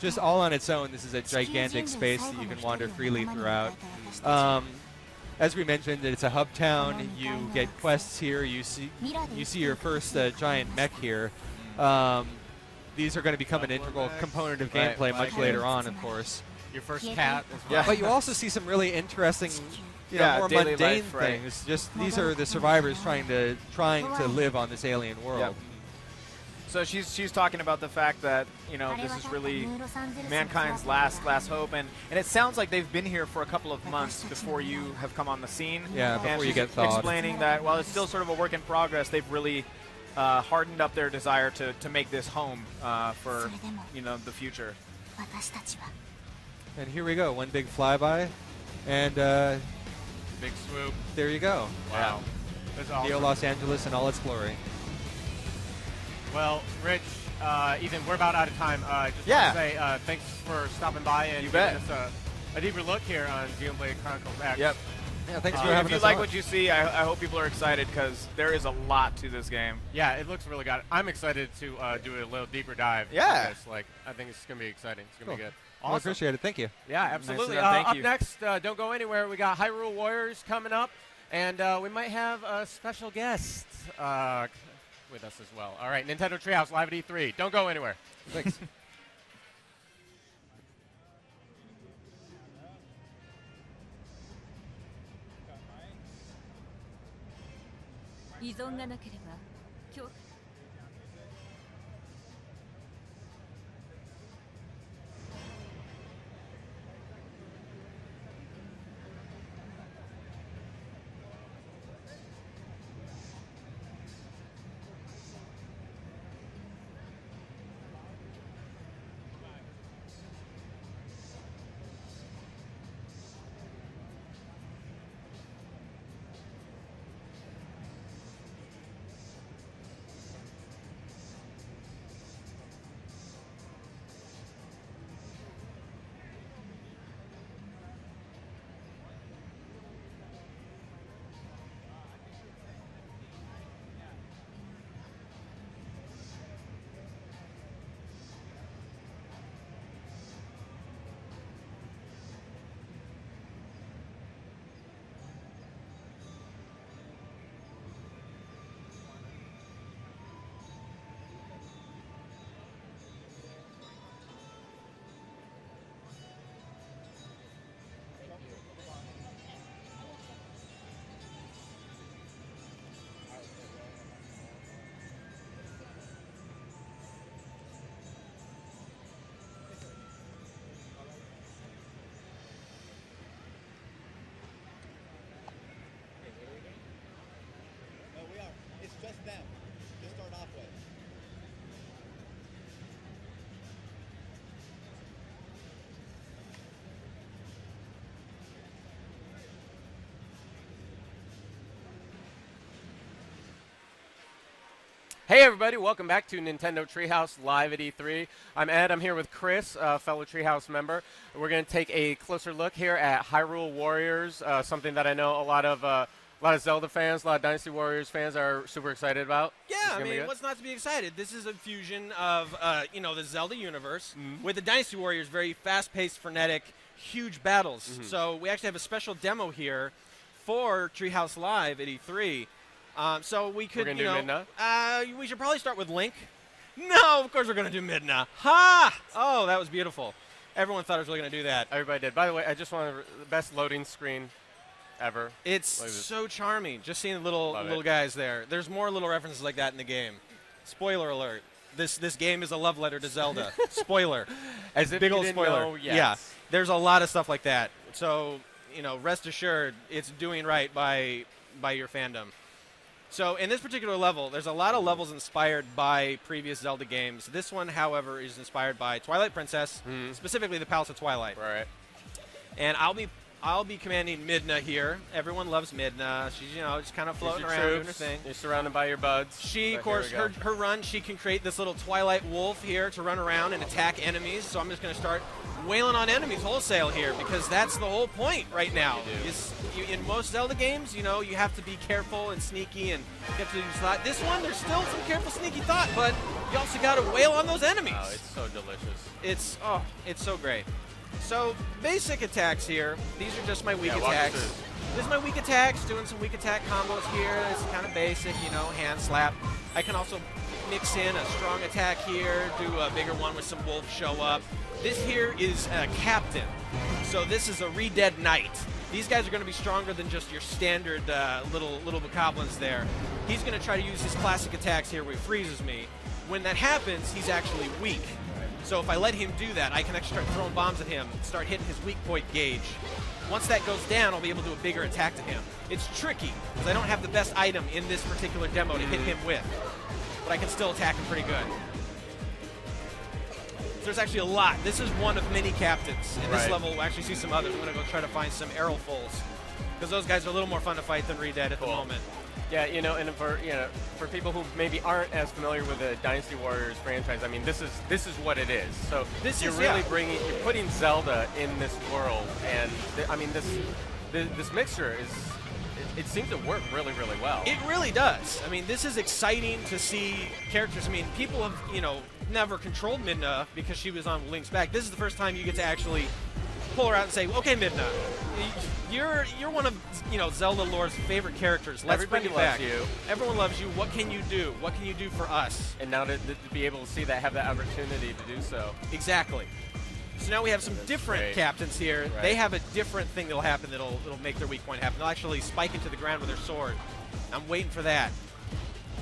Just all on its own, this is a gigantic space that you can wander freely throughout. As we mentioned, it's a hub town. You get quests here. You see your first giant mech here. These are going to become an integral component of gameplay much later on, of course. Your first cat as well. Yeah. But you also see some really interesting, more mundane things. Just these are the survivors trying to live on this alien world. Yep. So she's talking about the fact that this is really mankind's last hope, and it sounds like they've been here for a couple of months before you have come on the scene. Yeah, before you get thawed. Explaining that while it's still sort of a work in progress, they've really hardened up their desire to make this home for the future. And here we go, one big flyby, and big swoop. There you go. Wow, that's awesome. Neo Los Angeles in all its glory. Well, Rich, Ethan, we're about out of time. Just want to say thanks for stopping by and giving us a deeper look here on Xenoblade Chronicles X. Yep. Yeah, thanks for having us. If you like what you see, I hope people are excited, because there is a lot to this game. Yeah, it looks really good. I'm excited to do a little deeper dive. Yeah. This. I think it's going to be exciting. It's going to be good. Awesome. I appreciate it. Thank you. Yeah, absolutely. Nice up next, don't go anywhere. We got Hyrule Warriors coming up, and we might have a special guest with us as well. All right, Nintendo Treehouse Live at E3. Don't go anywhere. Thanks. Hey everybody, welcome back to Nintendo Treehouse Live at E3. I'm Ed, I'm here with Chris, a fellow Treehouse member. We're going to take a closer look here at Hyrule Warriors, something that I know a lot of Zelda fans, a lot of Dynasty Warriors fans are super excited about. Yeah, I mean, what's not to be excited? This is a fusion of, the Zelda universe with the Dynasty Warriors, very fast-paced, frenetic, huge battles. So we actually have a special demo here for Treehouse Live at E3. So we could, we're gonna do Midna? We should probably start with Link. No, of course we're going to do Midna. Ha! Oh, that was beautiful. Everyone thought I was really going to do that. Everybody did. By the way, I just want the best loading screen ever. It's so charming, just seeing the little guys there. There's more little references like that in the game. Spoiler alert. This game is a love letter to Zelda. Spoiler. As if big you old didn't spoiler. know, yes. Yeah. There's a lot of stuff like that. So, rest assured it's doing right by your fandom. So in this particular level, there's a lot of levels inspired by previous Zelda games. This one, however, is inspired by Twilight Princess, specifically the Palace of Twilight. Right. And I'll be commanding Midna here. Everyone loves Midna. She's, just kind of floating around doing her thing. You're surrounded by your buds. She, of course, her run, she can create this little Twilight wolf here to run around and attack enemies. So I'm just going to start wailing on enemies wholesale here because that's the whole point right now. In most Zelda games, you have to be careful and sneaky and get to use thought. This one, there's still some careful, sneaky thought, but you also got to wail on those enemies. Oh, it's so delicious. It's so great. So, basic attacks here. These are just my weak attacks. This is my weak attacks, doing some weak attack combos here. It's kind of basic, hand slap. I can also mix in a strong attack here, do a bigger one with some wolves show up. This here is a captain. So this is a Re-Dead Knight. These guys are going to be stronger than just your standard little bokoblins there. He's going to try to use his classic attacks here where he freezes me. When that happens, he's actually weak. So if I let him do that, I can actually start throwing bombs at him, start hitting his weak point gauge. Once that goes down, I'll be able to do a bigger attack to him. It's tricky, because I don't have the best item in this particular demo to hit him with. But I can still attack him pretty good. There's actually a lot. This is one of many captains. In this level, we'll actually see some others. I'm going to go try to find some Arrowfuls, because those guys are a little more fun to fight than Re-Dead at the moment. Yeah, and for people who maybe aren't as familiar with the Dynasty Warriors franchise, I mean, this is what it is. So you're putting Zelda in this world, and this mixture it seems to work really, really well. It really does. I mean, this is exciting to see characters. I mean, people have never controlled Midna because she was on Link's back. This is the first time you get to actually pull her out and say, okay, Midna, you're one of Zelda lore's favorite characters. Let's bring it back. Everyone loves you. What can you do? What can you do for us? And now to be able to see that, have that opportunity to do so. Exactly. So now we have some different captains here. Right. They have a different thing that'll happen that'll make their weak point happen. They'll actually spike into the ground with their sword. I'm waiting for that.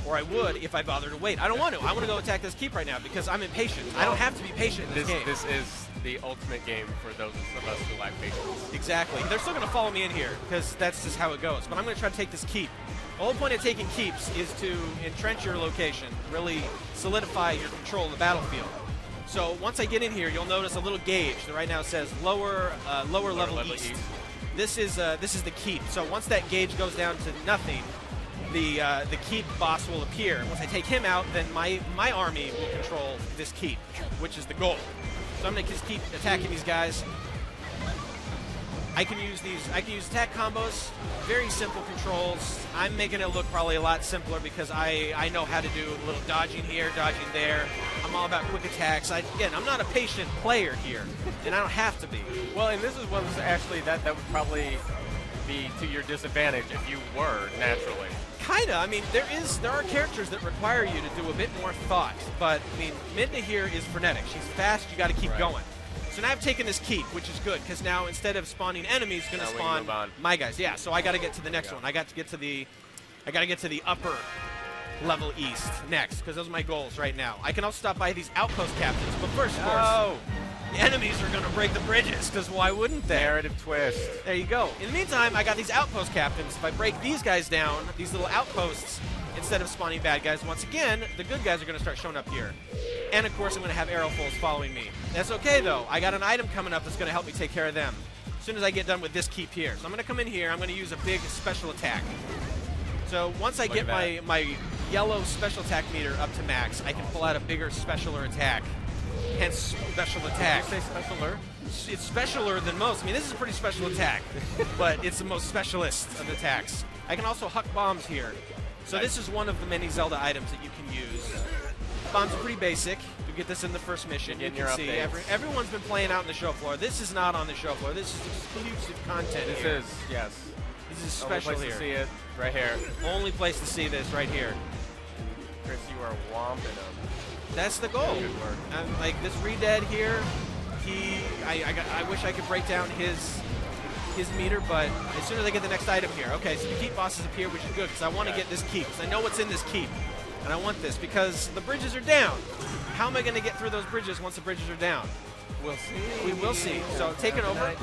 Or I would if I bothered to wait. I don't want to. I want to go attack this keep right now because I'm impatient. I don't have to be patient in this game. This is the ultimate game for those of us who lack patience. Exactly. They're still going to follow me in here because that's just how it goes. But I'm going to try to take this keep. The whole point of taking keeps is to entrench your location, really solidify your control of the battlefield. So once I get in here, you'll notice a little gauge that right now says lower level east. This is the keep. So once that gauge goes down to nothing, the keep boss will appear. Once I take him out, then my army will control this keep, which is the goal. So I'm going to just keep attacking these guys. I can use attack combos, very simple controls. I'm making it look probably a lot simpler because I know how to do a little dodging here, dodging there. I'm all about quick attacks. Again, I'm not a patient player here, and I don't have to be. Well, and this is one actually that would probably be to your disadvantage if you were naturally. Kinda. I mean, there are characters that require you to do a bit more thought, but I mean, Midna here is frenetic. She's fast. You got to keep going. So now I've taken this keep, which is good, because now instead of spawning enemies, it's going to spawn my guys. Yeah, so I got to get to the next one. I got to get to the upper level east next, because those are my goals right now. I can also stop by these outpost captains, but first, of course, the enemies are going to break the bridges, because why wouldn't they? Narrative twist. There you go. In the meantime, I got these outpost captains. If I break these guys down, these little outposts, instead of spawning bad guys, once again, the good guys are going to start showing up here. And, of course, I'm going to have Arrowfuls following me. That's okay, though. I got an item coming up that's going to help me take care of them as soon as I get done with this keep here. So I'm going to come in here. I'm going to use a big special attack. So once I get my yellow special attack meter up to max, I can pull out a bigger specialer attack. Hence, special attack. Did you say specialer? It's specialer than most. I mean, this is a pretty special attack, but it's the most specialist of attacks. I can also huck bombs here. So this is one of the many Zelda items that you can use. Bombs are pretty basic. You get this in the first mission. You can see everyone's been playing out on the show floor. This is not on the show floor. This is exclusive content. This here. is, yes. This is special Only place here. to see it, right here. Only place to see this, right here. Chris, you are whomping them. That's the goal. Good work. And like this Redead here, I wish I could break down his meter, but as soon as I get the next item here, okay, so the keep bosses appear, which is good because I want to get this keep. Because I know what's in this keep, and I want this because the bridges are down. How am I going to get through those bridges once the bridges are down? We'll see. We will see. So taking over.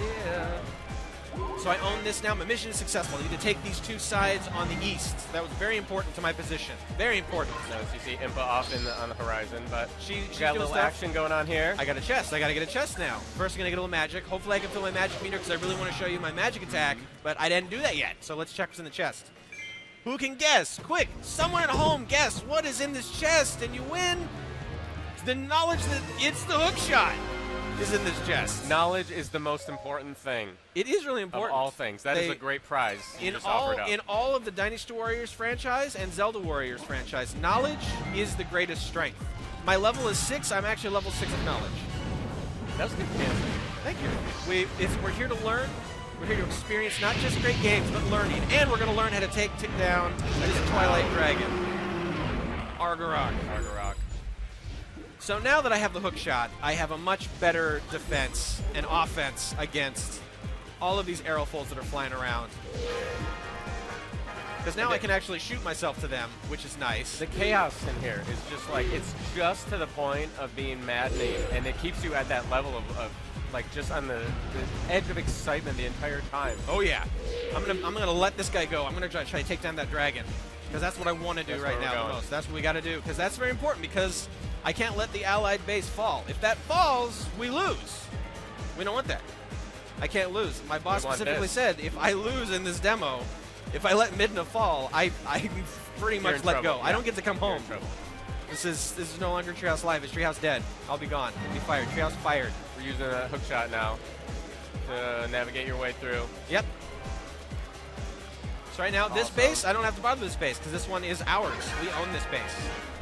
So I own this now. My mission is successful. I need to take these two sides on the east. That was very important to my position. Very important. Notice you see Impa off on the horizon, but she's got a doing little stuff. action going on here. I got a chest. I got to get a chest now. First, I'm going to get a little magic. Hopefully, I can fill my magic meter because I really want to show you my magic attack, but I didn't do that yet. So let's check what's in the chest. Who can guess? Quick, someone at home, guess what is in this chest, and you win the knowledge that it's the hook shot is in this chest. Knowledge is the most important thing. It is really important. Of all things. That is a great prize. In all of the Dynasty Warriors franchise and Zelda Warriors franchise, knowledge is the greatest strength. My level is 6. I'm actually level 6 of knowledge. That was a good answer. Thank you. We're here to learn. We're here to experience not just great games, but learning. And we're going to learn how to take down this Twilight Dragon. Argarok. So now that I have the hook shot, I have a much better defense and offense against all of these arrow folds that are flying around. Because now I can actually shoot myself to them, which is nice. The chaos in here is just like, it's just to the point of being maddening, and it keeps you at that level of like just on the edge of excitement the entire time. Oh yeah. I'm gonna let this guy go. I'm gonna try to take down that dragon. Because that's what I want to do right now the most. That's what we gotta do. Because that's very important because I can't let the allied base fall. If that falls, we lose. We don't want that. I can't lose. My boss specifically said if I lose in this demo, if I let Midna fall, I pretty much let go. Yeah. I don't get to come home. This is no longer Treehouse Live. It's Treehouse dead. I'll be gone. I'll be fired. Treehouse fired. We're using a hook shot now to navigate your way through. Yep. So right now, this base, I don't have to bother this base because this one is ours. We own this base.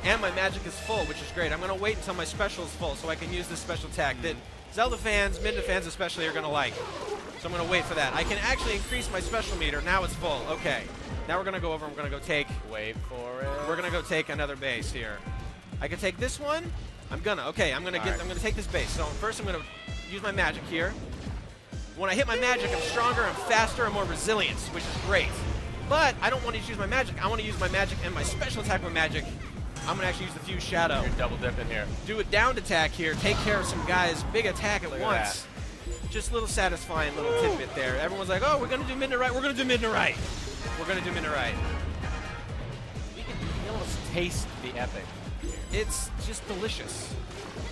And my magic is full, which is great. I'm going to wait until my special is full so I can use this special attack that Zelda fans, Midna fans especially, are going to like. So I'm going to wait for that. I can actually increase my special meter. Now it's full. Okay. Now we're going to go over and we're going to go take... Wait for it. We're going to go take another base here. I can take this one. I'm going to. Okay, I'm going to take this base. So first I'm going to use my magic here. When I hit my magic, I'm stronger, I'm faster, I'm more resilient, which is great. But I don't want to use my magic. I want to use my magic and my special attack with magic. I'm going to actually use the Fuse Shadow. You're double dipping here. Do a downed attack here. Take care of some guys. Big attack at once. Just a little satisfying little tidbit there. Everyone's like, oh, we're going to do Midna right. We're going to do Midna right. We're going to do Midna right. You can almost taste the epic. It's just delicious.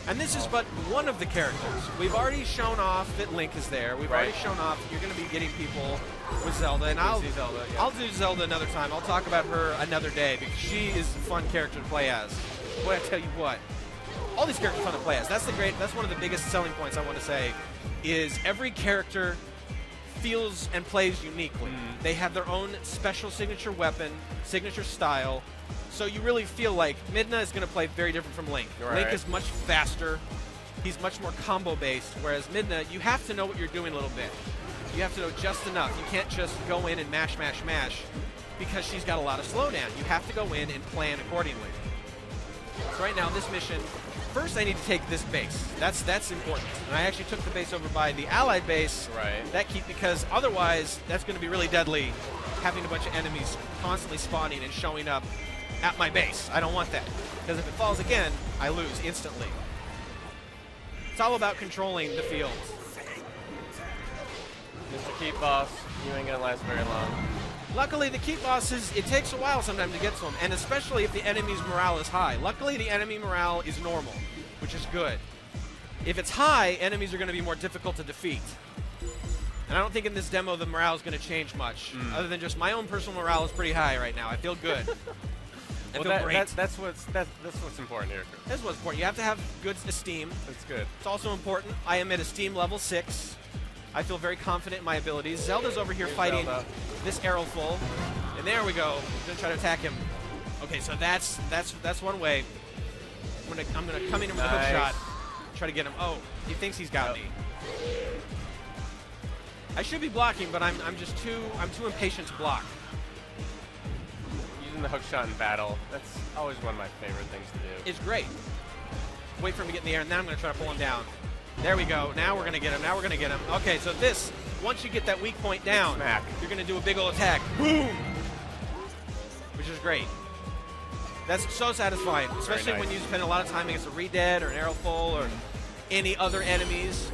And this is but one of the characters. We've already shown off that Link is there. We've already shown off you're going to be getting people with Zelda. And I'll do Zelda another time. I'll talk about her another day because she is a fun character to play as. Boy, I tell you what. All these characters are fun to play as. That's one of the biggest selling points I want to say is every character feels and plays uniquely. They have their own special signature weapon, signature style. So you really feel like Midna is going to play very different from Link. Link is much faster. He's much more combo-based, whereas Midna, you have to know what you're doing a little bit. You have to know just enough. You can't just go in and mash, mash, mash, because she's got a lot of slowdown. You have to go in and plan accordingly. So right now, this mission, first I need to take this base. That's important. And I actually took the base over by the allied base. That because otherwise, that's going to be really deadly, having a bunch of enemies constantly spawning and showing up at my base. I don't want that. Because if it falls again, I lose instantly. It's all about controlling the field. Mr. Keep Boss, you ain't gonna last very long. Luckily, the Keep Bosses, it takes a while sometimes to get to them, and especially if the enemy's morale is high. Luckily, the enemy morale is normal, which is good. If it's high, enemies are going to be more difficult to defeat. And I don't think in this demo the morale is going to change much, other than just my own personal morale is pretty high right now. I feel good. I Well, feel great. that's what's important here. That's what's important. You have to have good esteem. That's good. It's also important. I am at esteem level 6. I feel very confident in my abilities. Zelda's over here fighting this arrow full. And there we go. I'm going to try to attack him. Okay, so that's one way. I'm gonna come in with a hook shot. Try to get him. Oh, he thinks he's got me. I should be blocking, but I'm too impatient to block. Using the hook shot in battle, that's always one of my favorite things to do. It's great. Wait for him to get in the air, and then I'm gonna try to pull him down. There we go. Now we're gonna get him. Now we're gonna get him. Okay, so this, once you get that weak point down, you're gonna do a big old attack. Boom! Which is great. That's so satisfying, especially when you spend a lot of time against a Re-Dead or an Arrow Full or any other enemies.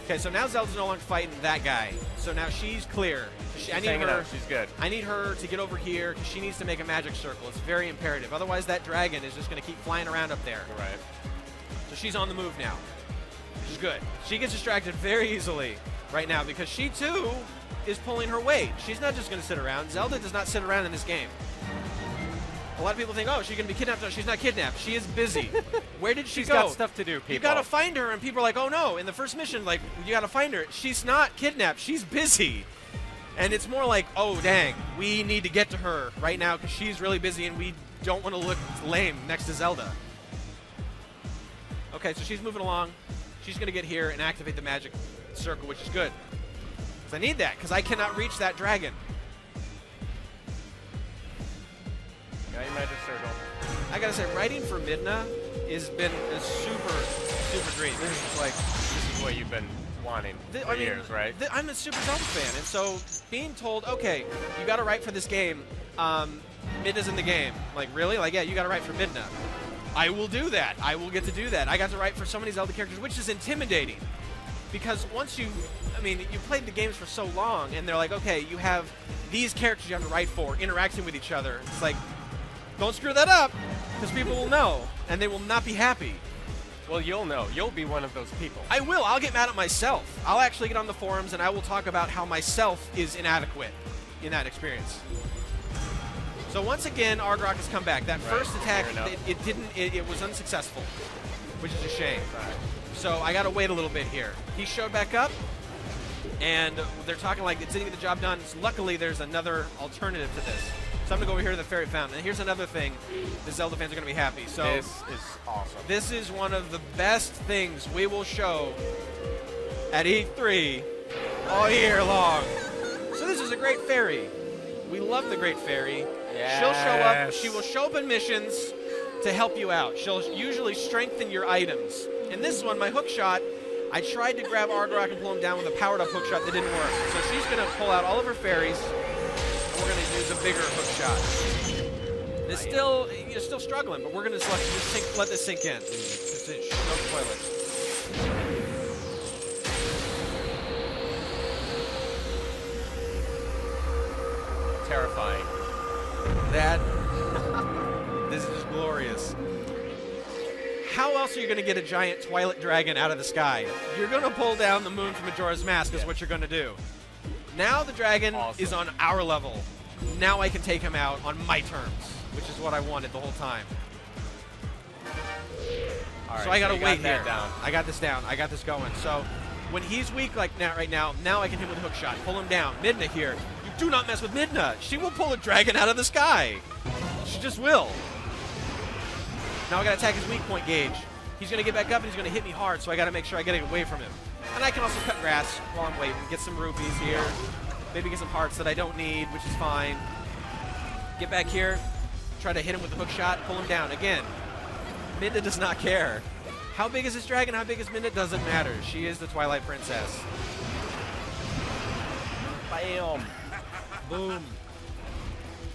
Okay, so now Zelda's no longer fighting that guy. So now she's clear. I need her. She's good. I need her to get over here because she needs to make a magic circle. It's very imperative. Otherwise, that dragon is just going to keep flying around up there. Right. So she's on the move now, which is good. She gets distracted very easily right now because she, too, is pulling her weight. She's not just going to sit around. Zelda does not sit around in this game. A lot of people think, oh, she's going to be kidnapped. No, she's not kidnapped. She is busy. Where did she go? She's got stuff to do, people. You got to find her, and people are like, oh, no. In the first mission, like, you got to find her. She's not kidnapped. She's busy. And it's more like, oh, dang, we need to get to her right now because she's really busy, and we don't want to look lame next to Zelda. Okay, so she's moving along. She's going to get here and activate the magic circle, which is good. Because I need that, because I cannot reach that dragon. Got your magic circle. I gotta say, writing for Midna has been a super great. This is what you've been wanting for years, right? I'm a super Zelda fan, and so being told, okay, you gotta write for this game, Midna's in the game. Like, really? Like, yeah, you gotta write for Midna. I will do that. I will get to do that. I got to write for so many Zelda characters, which is intimidating. Because once you played the games for so long, and they're like, okay, you have these characters you have to write for, interacting with each other. It's like, don't screw that up, because people will know, and they will not be happy. Well, you'll know. You'll be one of those people. I will. I'll get mad at myself. I'll actually get on the forums, and I will talk about how myself is inadequate in that experience. So once again, Argrok has come back. That first attack, it was unsuccessful, which is a shame. So I got to wait a little bit here. He showed back up, and they're talking like it didn't get the job done. So luckily, there's another alternative to this. So I'm going to go over here to the Fairy Fountain. And here's another thing the Zelda fans are going to be happy. So this is awesome. This is one of the best things we will show at E3 all year long. So this is a great fairy. We love the Great Fairy. Yes. She'll show up. She will show up in missions to help you out. She'll usually strengthen your items. In this one, my hook shot, I tried to grab Argrok and pull him down with a powered-up hook shot that didn't work. So she's going to pull out all of her fairies. We're going to use a bigger hook shot. It's still, you're still struggling, but we're going to let this sink in. Just no spoilers. Terrifying. This is glorious. How else are you going to get a giant Twilight Dragon out of the sky? You're going to pull down the moon from Majora's Mask is what you're going to do. Now the dragon is on our level. Now I can take him out on my terms, which is what I wanted the whole time. All right, so I got to wait here. Down. I got this down. I got this going. So when he's weak like that right now I can hit him with a hook shot. Pull him down. Midna here. You do not mess with Midna. She will pull a dragon out of the sky. She just will. Now I got to attack his weak point gauge. He's going to get back up and he's going to hit me hard, so I got to make sure I get away from him. And I can also cut grass while I'm waiting. Get some rupees here. Maybe get some hearts that I don't need, which is fine. Get back here. Try to hit him with the hook shot. Pull him down. Again, Midna does not care. How big is this dragon? How big is Midna? Doesn't matter. She is the Twilight Princess. Bam. Boom.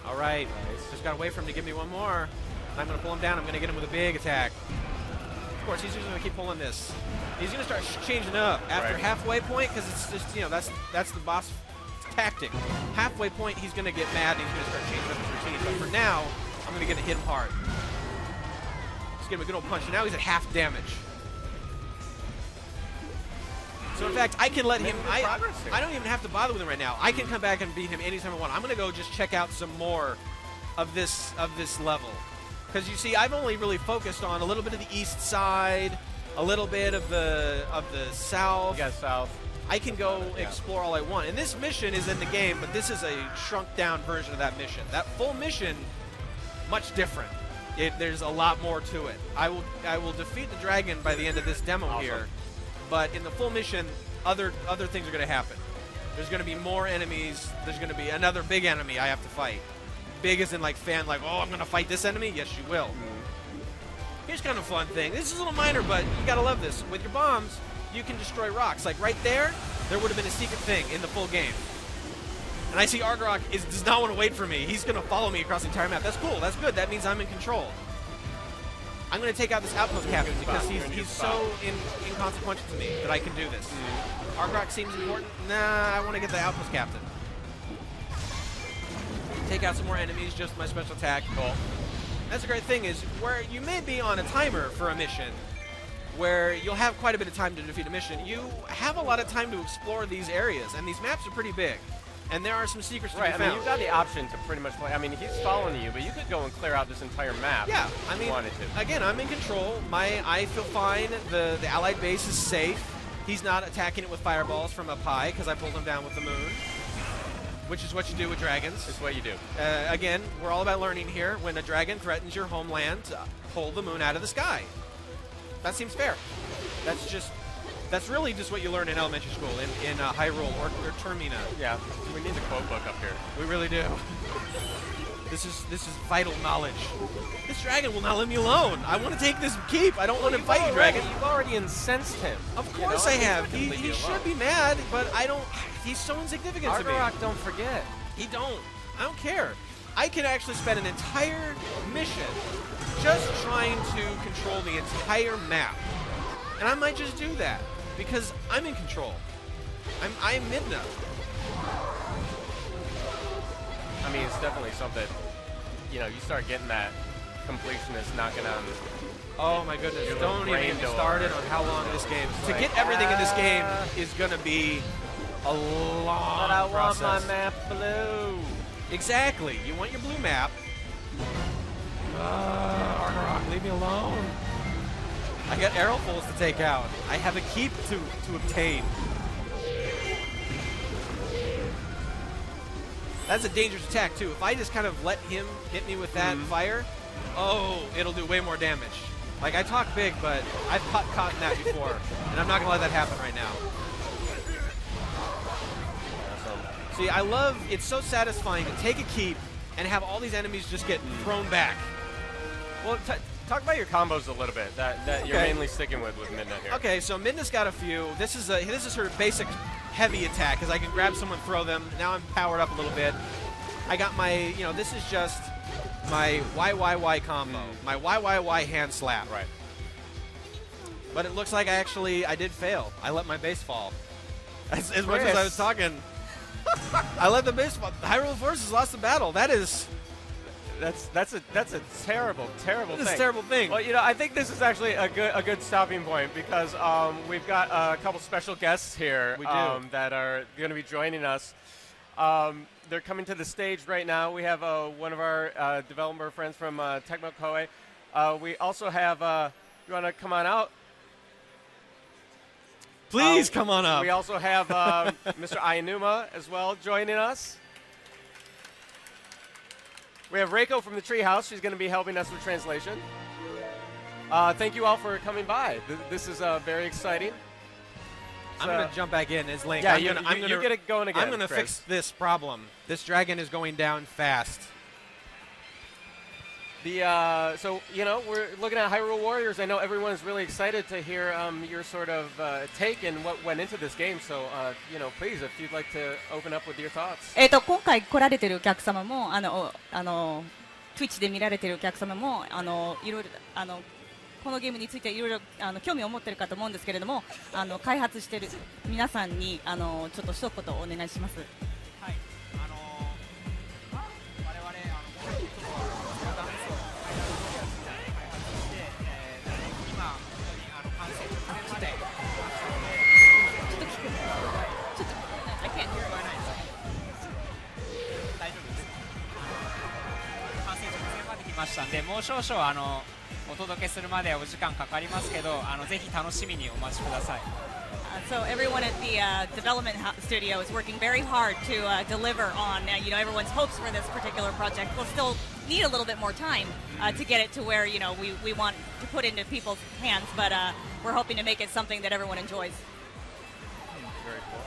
All right. Just got to wait for him to give me one more. I'm going to pull him down. I'm going to get him with a big attack. Of course, he's just going to keep pulling this. He's going to start changing up after halfway point because it's just, that's the boss tactic. Halfway point, he's going to get mad and he's going to start changing up his routine. But for now, I'm going to hit him hard. Just give him a good old punch. And now he's at half damage. So, in fact, I can let him... I don't even have to bother with him right now. I can come back and beat him anytime I want. I'm going to go just check out some more of this level. Because you see, I've only really focused on a little bit of the east side, a little bit of the south. You got south. I can go explore all I want. And this mission is in the game, but this is a shrunk-down version of that mission. That full mission, much different. There's a lot more to it. I will defeat the dragon by the end of this demo here, but in the full mission, other things are going to happen. There's going to be more enemies. There's going to be another big enemy I have to fight. Big as in like fan, like, oh, I'm going to fight this enemy? Yes, you will. Here's kind of a fun thing. This is a little minor, but you got to love this. With your bombs, you can destroy rocks. Like right there would have been a secret thing in the full game. And I see Argorok does not want to wait for me. He's going to follow me across the entire map. That's cool. That's good. That means I'm in control. I'm going to take out this outpost captain because he's so inconsequential to me that I can do this. Argorok seems important. Nah, I want to get the outpost captain. Take out some more enemies, just my special attack. Cool. That's a great thing is where you may be on a timer for a mission where you'll have quite a bit of time to defeat a mission. You have a lot of time to explore these areas, and these maps are pretty big. And there are some secrets to be found. I mean, you've got the option to pretty much play. I mean, he's following you, but you could go and clear out this entire map. Yeah, I mean, if you wanted to. Again, I'm in control. I feel fine. The allied base is safe. He's not attacking it with fireballs from up high because I pulled him down with the moon, which is what you do with dragons. It's what you do. Again, we're all about learning here. When a dragon threatens your homeland, pull the moon out of the sky. That seems fair. That's really just what you learn in elementary school, in Hyrule or Termina. Yeah, we need the quote book up here. We really do. This is vital knowledge. This dragon will not let me alone. I want to take this keep. I don't want to fight you, dragon. You've already incensed him. Of course I have. He should be mad, but I don't. He's so insignificant to me. Argorok, don't forget. He don't. I don't care. I can actually spend an entire mission just trying to control the entire map. And I might just do that because I'm in control. I'm Midna. I mean, it's definitely something, you know, you start getting that completionist knocking on. Oh my goodness, don't even get me started on how long this game is. To get everything in this game is going to be a long But I process. want my map blue. Exactly. You want your blue map. Argorok, leave me alone. I got arrowfuls to take out. I have a keep to obtain. That's a dangerous attack, too. If I just kind of let him hit me with that fire, it'll do way more damage. Like, I talk big, but I've caught in that before, and I'm not going to let that happen right now. See, I love, it's so satisfying to take a keep and have all these enemies just get thrown back. Well, talk about your combos a little bit that you're mainly sticking with Midna here. Okay, so Midna's got a few. This is her basic heavy attack, because I can grab someone, throw them. Now I'm powered up a little bit. I got my, this is just my YYY combo, my YYY hand slap. Right. But it looks like I did fail. I let my base fall. As much as I was talking, I let the base fall. Hyrule Forces lost the battle. That's a terrible thing. It's a terrible thing. Well, I think this is actually a good stopping point because we've got a couple special guests here that are going to be joining us. They're coming to the stage right now. We have one of our developer friends from Tecmo Koei. We also have, you want to come on out? Please come on up. We also have Mr. Ayanuma as well joining us. We have Reiko from the Treehouse. She's going to be helping us with translation. Thank you all for coming by. This is very exciting. I'm going to jump back in as Link. Yeah, I'm gonna get it going again. I'm going to fix this problem. This dragon is going down fast. So, we're looking at Hyrule Warriors. I know everyone is really excited to hear your sort of take and what went into this game. So, please, if you'd like to open up with your thoughts. 今回来られてるお客様もTwitch で見られてるお客様もいろいろこのゲームについていろいろ興味を持っているかと思うんですけれども開発している皆さんにちょっと一言お願いします。はい。まししたんで、もう少々お届けするまではお時間かかりますけど、ぜひ楽しみにお待ちください。So everyone at the development studio is working very hard to deliver on everyone's hopes for this particular project. We'll still need a little bit more time to get it to where we want to put into people's hands, but we're hoping to make it something that everyone enjoys. Very cool.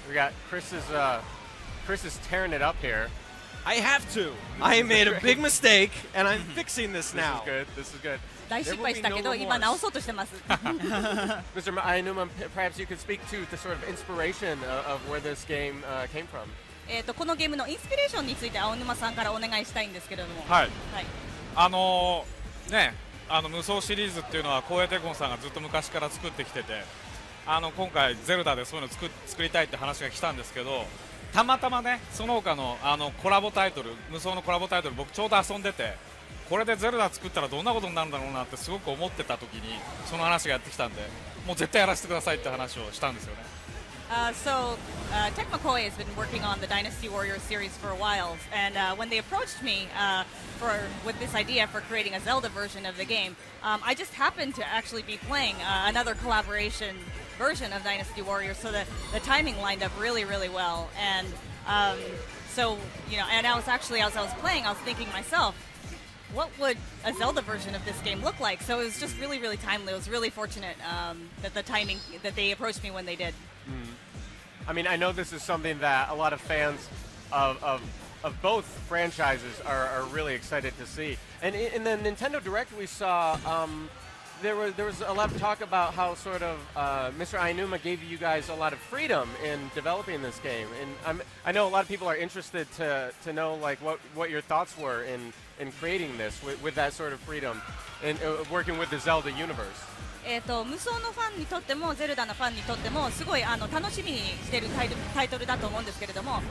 We got Chris is tearing it up here. I have to. I made a big mistake, and I'm fixing this now. This is good. 大失敗したけど今直そうとしてます。Mr. Aonuma, perhaps you could speak to the sort of inspiration of where this game came from. このゲームのインスピレーションについて青沼さんからお願いしたいんですけれども。はい。無双シリーズっていうのは光栄テコンさんがずっと昔から作ってきてて、今回ゼルダでそういうの作りたいって話が来たんですけど、たまたまねその他のコラボタイトル、無双のコラボタイトル僕ちょうど遊んでて。これでゼルダ作ったらどんなことになるんだろうなってすごく思ってた時にその話がやってきたんでもう絶対やらせてくださいって話をしたんですよね。Tecmo Koei has been working on the Dynasty Warriors series for a while, and when they approached me with this idea for creating a Zelda version of the game, I just happened to actually be playing another collaboration version of Dynasty Warriors, so the timing lined up really, really well. And and I was actually, as I was playing, I was thinking myself, what would a Zelda version of this game look like? So it was just really, really timely. It was really fortunate that that they approached me when they did. I mean, I know this is something that a lot of fans of both franchises are really excited to see. And in the Nintendo Direct, we saw there was a lot of talk about how sort of Mr. Aonuma gave you guys a lot of freedom in developing this game. And I know a lot of people are interested to know like what your thoughts were in creating this with that sort of freedom and working with the Zelda universe. 無双のファンにとってもゼルダのファンにとってもすごい楽しみにしているタイトルだと思うんですけれども、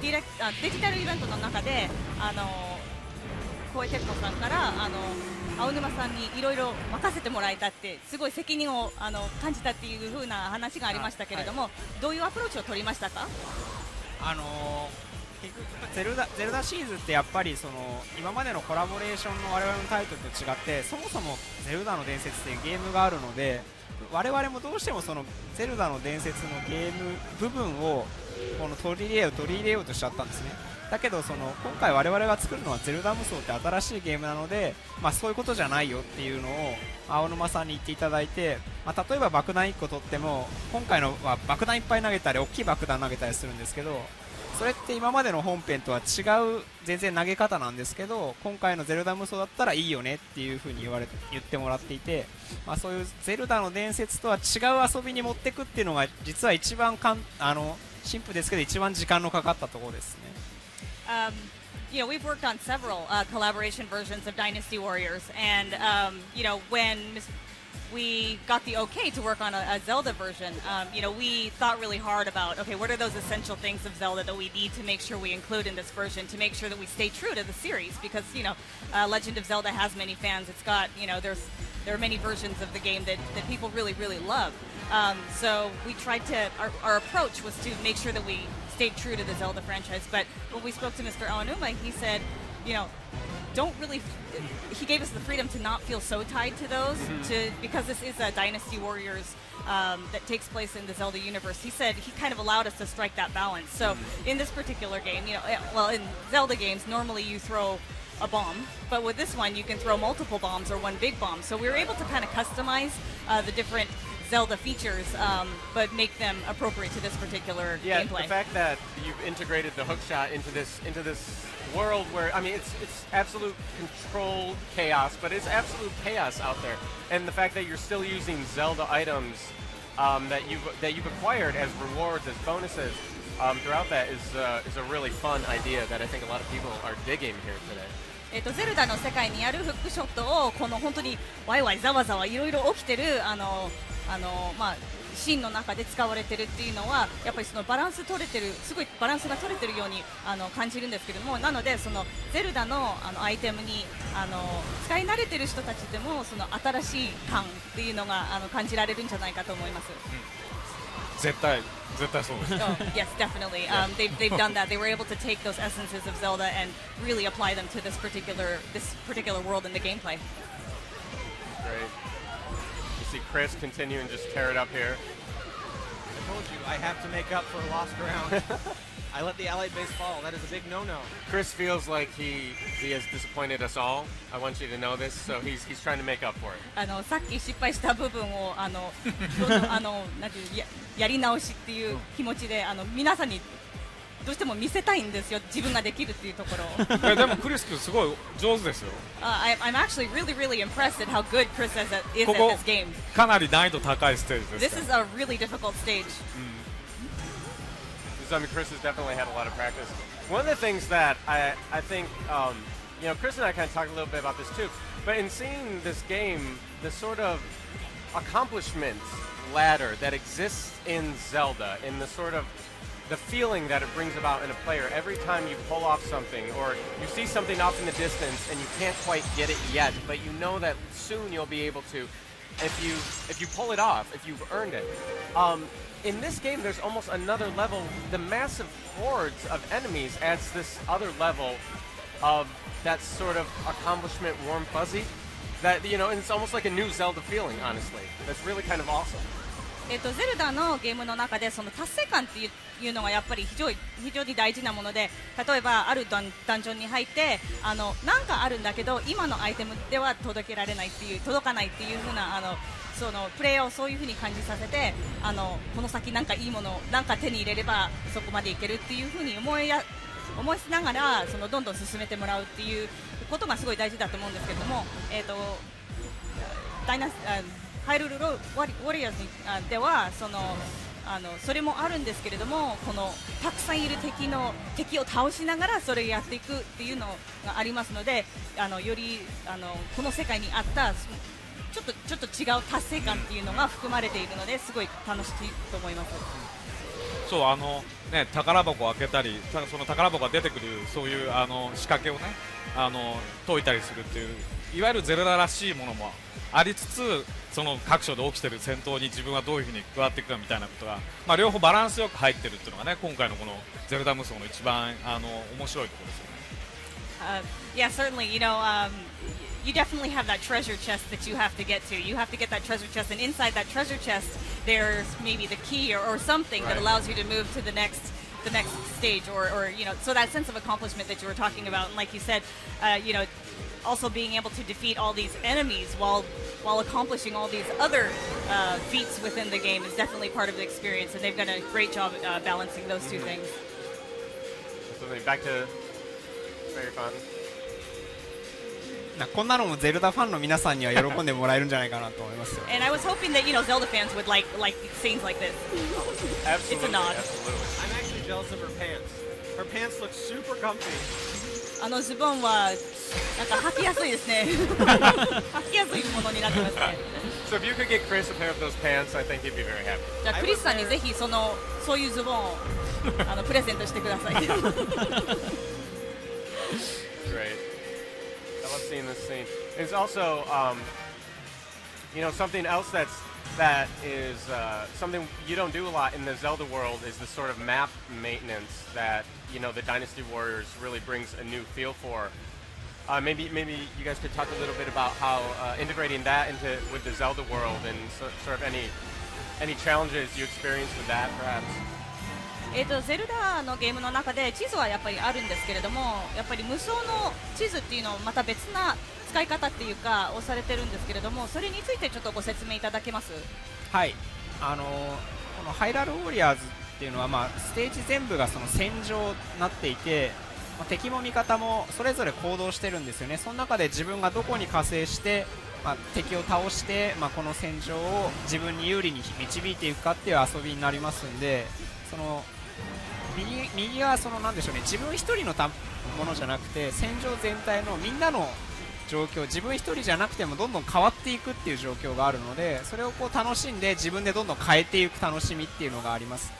デジタルイベントの中で光栄テクノさんから青沼さんにいろいろ任せてもらえたってすごい責任を感じたっていう風な話がありましたけれども、どういうアプローチを取りましたか？ゼルダシリーズってやっぱり今までのコラボレーションの我々のタイトルと違ってそもそもゼルダの伝説っていうゲームがあるので我々もどうしてもゼルダの伝説のゲーム部分を取り入れようとしちゃったんですね。だけど今回我々が作るのはゼルダ無双って新しいゲームなので、そういうことじゃないよっていうのを青沼さんに言っていただいて、例えば爆弾1個取っても今回のは爆弾いっぱい投げたり大きい爆弾投げたりするんですけど、それって今までの本編とは違う全然投げ方なんですけど、今回のゼルダ無双だったらいいよねっていう風に言ってもらっていて、そういうゼルダの伝説とは違う遊びに持っていくっていうのが実は一番シンプルですけど一番時間のかかったところですね。We've worked on several collaboration versions of Dynasty Warriors, and when we got the okay to work on a Zelda version, we thought really hard about, okay, what are those essential things of Zelda that we need to make sure we include in this version to make sure that we stay true to the series, because, Legend of Zelda has many fans. It's got, there are many versions of the game that people really, really love. So we tried to, our approach was to make sure that we stayed true to the Zelda franchise. But when we spoke to Mr. Aonuma, he said, he gave us the freedom to not feel so tied to those, because this is a Dynasty Warriors that takes place in the Zelda universe. He said he kind of allowed us to strike that balance. So in this particular game, in Zelda games, normally you throw a bomb, but with this one you can throw multiple bombs or one big bomb. So we were able to kind of customize the different Zelda features, but make them appropriate to this particular gameplay. The fact that you've integrated the hookshot into this world where, I mean, it's absolute controlled chaos, but it's absolute chaos out there. And the fact that you're still using Zelda items that you've acquired as rewards, as bonuses throughout that is a really fun idea that I think a lot of people are digging here today. ゼルダの世界にあるフックショットを本当にワイワイざわざわいろいろ起きてるシーンの中で使われてるっていうのはやっぱりバランス取れてる、すごいバランスが取れてるように感じるんですけども、なのでゼルダのアイテムに使い慣れてる人たちでも新しい感っていうのが感じられるんじゃないかと思います。絶対そうです。Oh, yes, definitely. They've done that. They were able to take those essences of Zelda and really apply them to this particular world and the gameplay. Great. You see Chris continue and just tear it up here. I told you, I have to make up for lost ground. I let the allied base fall. That is a big no-no. Chris feels like he has disappointed us all. I want you to know this, so he's trying to make up for it. さっき失敗した部分をなんていうやり直しっていう気持ちで皆さんにどうしても見せたいんですよ。自分ができるっていうところを。でもクリス君すごい上手ですよ。I'm actually really impressed at how good Chris is at this game. かなり難易度高いステージです。This is a really difficult stage. I mean, Chris has definitely had a lot of practice. One of the things that I think, Chris and I kind of talked a little bit about this too, but in seeing this game, the sort of accomplishment ladder that exists in Zelda, in the sort of the feeling that it brings about in a player every time you pull off something or you see something off in the distance and you can't quite get it yet, but you know that soon you'll be able to, if you pull it off, if you've earned it. In this game, there's almost another level. The massive hordes of enemies adds this other level of that sort of accomplishment warm fuzzy. That, and it's almost like a new Zelda feeling, honestly. That's really kind of awesome. ゼルダのゲームの中でその達成感っていうのがやっぱり非常に大事なもので、例えばあるダンジョンに入ってなんかあるんだけど今のアイテムでは届かないっていう風なそのプレイヤーをそういう風に感じさせてこの先なんかいいものなんか手に入れればそこまでいけるっていう風に思いしながらどんどん進めてもらうっていうことがすごい大事だと思うんですけれども、ハイルルロウォリアーズではそれもあるんですけれども、このたくさんいる敵を倒しながらそれをやっていくっていうのがありますので、よりこの世界にあったちょっと違う達成感っていうのが含まれているのですごい楽しいと思います。そう宝箱を開けたり、その宝箱が出てくるそういう仕掛けをね解いたりするっていういわゆるゼルダらしいものもありつつ、その各所で起きている戦闘に自分はどういうふうに加わっていくかみたいなことが、両方バランスよく入っているっていうのがね、今回のこのゼルダ無双の一番面白いところですよね。Yeah, certainly. You definitely have that treasure chest that you have to get to. You have to get that treasure chest, and inside that treasure chest, there's maybe the key or something that allows you to move to the next stage, or so that sense of accomplishment that you were talking about, and like you said, also being able to defeat all these enemies while accomplishing all these other feats within the game is definitely part of the experience, and they've done a great job balancing those two things. So back to very fun. こんなのもゼルダファンの皆さんには喜んでもらえるんじゃないかなと思いますよ。And I was hoping that Zelda fans would like scenes like this. Absolutely. It's a nod. I'm actually jealous of her pants. Her pants look super comfy. ズボンはなんか履きやすいですね。履きやすいものになってますね。So if you could get Chris a pair of those pants, I think he'd be very happy. じゃあクリスさんにぜひそういうズボンをプレゼントしてください。Great. I love seeing this scene. It's also, something else that is something you don't do a lot in the Zelda world is the sort of map maintenance that the Dynasty Warriors really brings a new feel for. Maybe you guys could talk a little bit about how integrating that with the Zelda world and sort of any challenges you experience with that, perhaps. ゼルダのゲームの中で地図はやっぱりあるんですけれども、やっぱり無双の地図っていうのをまた別な使い方っていうかをされてるんですけれども、それについてちょっとご説明いただけます？はい、このハイラルウォリアーズっていうのは、ステージ全部がその戦場になっていて、敵も味方もそれぞれ行動してるんですよね。その中で自分がどこに加勢して、敵を倒して、この戦場を自分に有利に導いていくかっていう遊びになりますんで、その右はなんでしょうね、自分一人のものじゃなくて戦場全体のみんなの状況、自分一人じゃなくてもどんどん変わっていくっていう状況があるので、それを楽しんで自分でどんどん変えていく楽しみっていうのがあります。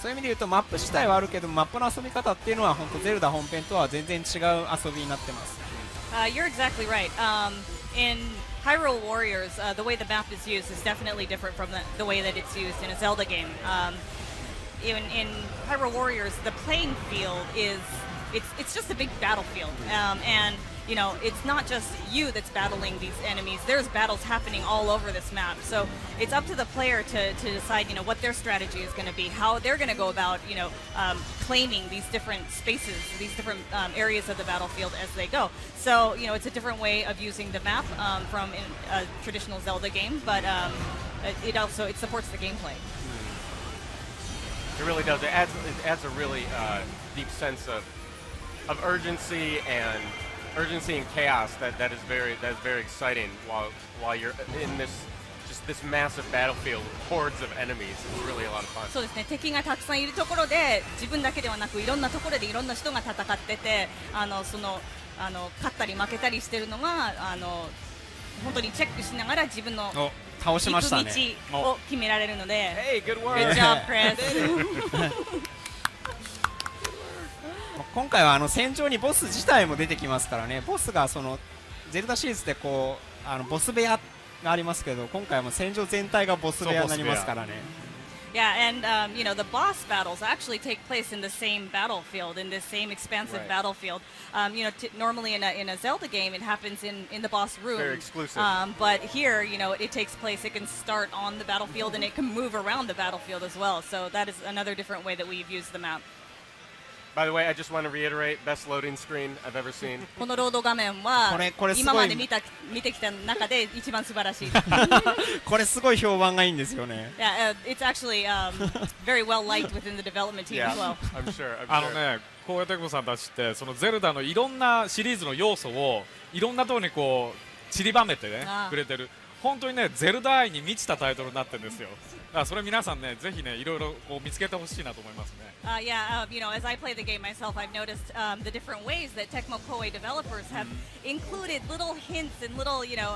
そういう意味で言うとマップ自体はあるけど、マップの遊び方っていうのは本当ゼルダ本編とは全然違う遊びになってます。You're exactly right. Hyrule Warriors, the way the map is used is definitely different from the way that it's used in a Zelda game. In Hyrule Warriors, the playing field it's just a big battlefield, and you know, it's not just you that's battling these enemies. There's battles happening all over this map. So it's up to the player to decide, you know, what their strategy is going to be, how they're going to go about, you know, claiming these different spaces, these different areas of the battlefield as they go. So, you know, it's a different way of using the map from in a traditional Zelda game, but it supports the gameplay. It really does. It adds a really deep sense of urgency and chaos that is very exciting while you're in this massive battlefield with hordes of enemies. It's really a lot of fun. そうですね。敵がたくさんいるところで自分だけではなくいろんなところでいろんな人が戦ってて、勝ったり負けたりしてるのが本当にチェックしながら自分の倒しましたね。行く道を決められるので。Hey, good work. Good job, Chris. 今回は戦場にボス自体も出てきますからね。ボスがゼルダシリーズでこうボス部屋がありますけど、今回はもう戦場全体がボス部屋になりますからね。Yeah, and you know, the boss battles actually take place in the same battlefield, in the same expansive battlefield. You know, normally in a Zelda game, it happens in the boss room. Very exclusive. But here, you know, it takes place. It can start on the battlefield, and it can move around the battlefield as well. So that is another different way that we've used the map. By the way, I just want to reiterate, best loading screen I've ever seen. このロード画面は今まで見てきた中で一番素晴らしい。これすごい評判がいいんですよね。Yeah, it's actually very well liked within the development team as well. I'm sure. ね、こうやって久保さんたちってそのゼルダのいろんなシリーズの要素をいろんなところにこう散りばめてねくれてる。本当にねゼルダ愛に満ちたタイトルになってるんですよ。だからそれ皆さんねぜひねいろいろこう見つけてほしいなと思いますね。Yeah, you know, as I play the game myself, I've noticed the different ways that Tecmo Koei developers have included little hints and little, you know,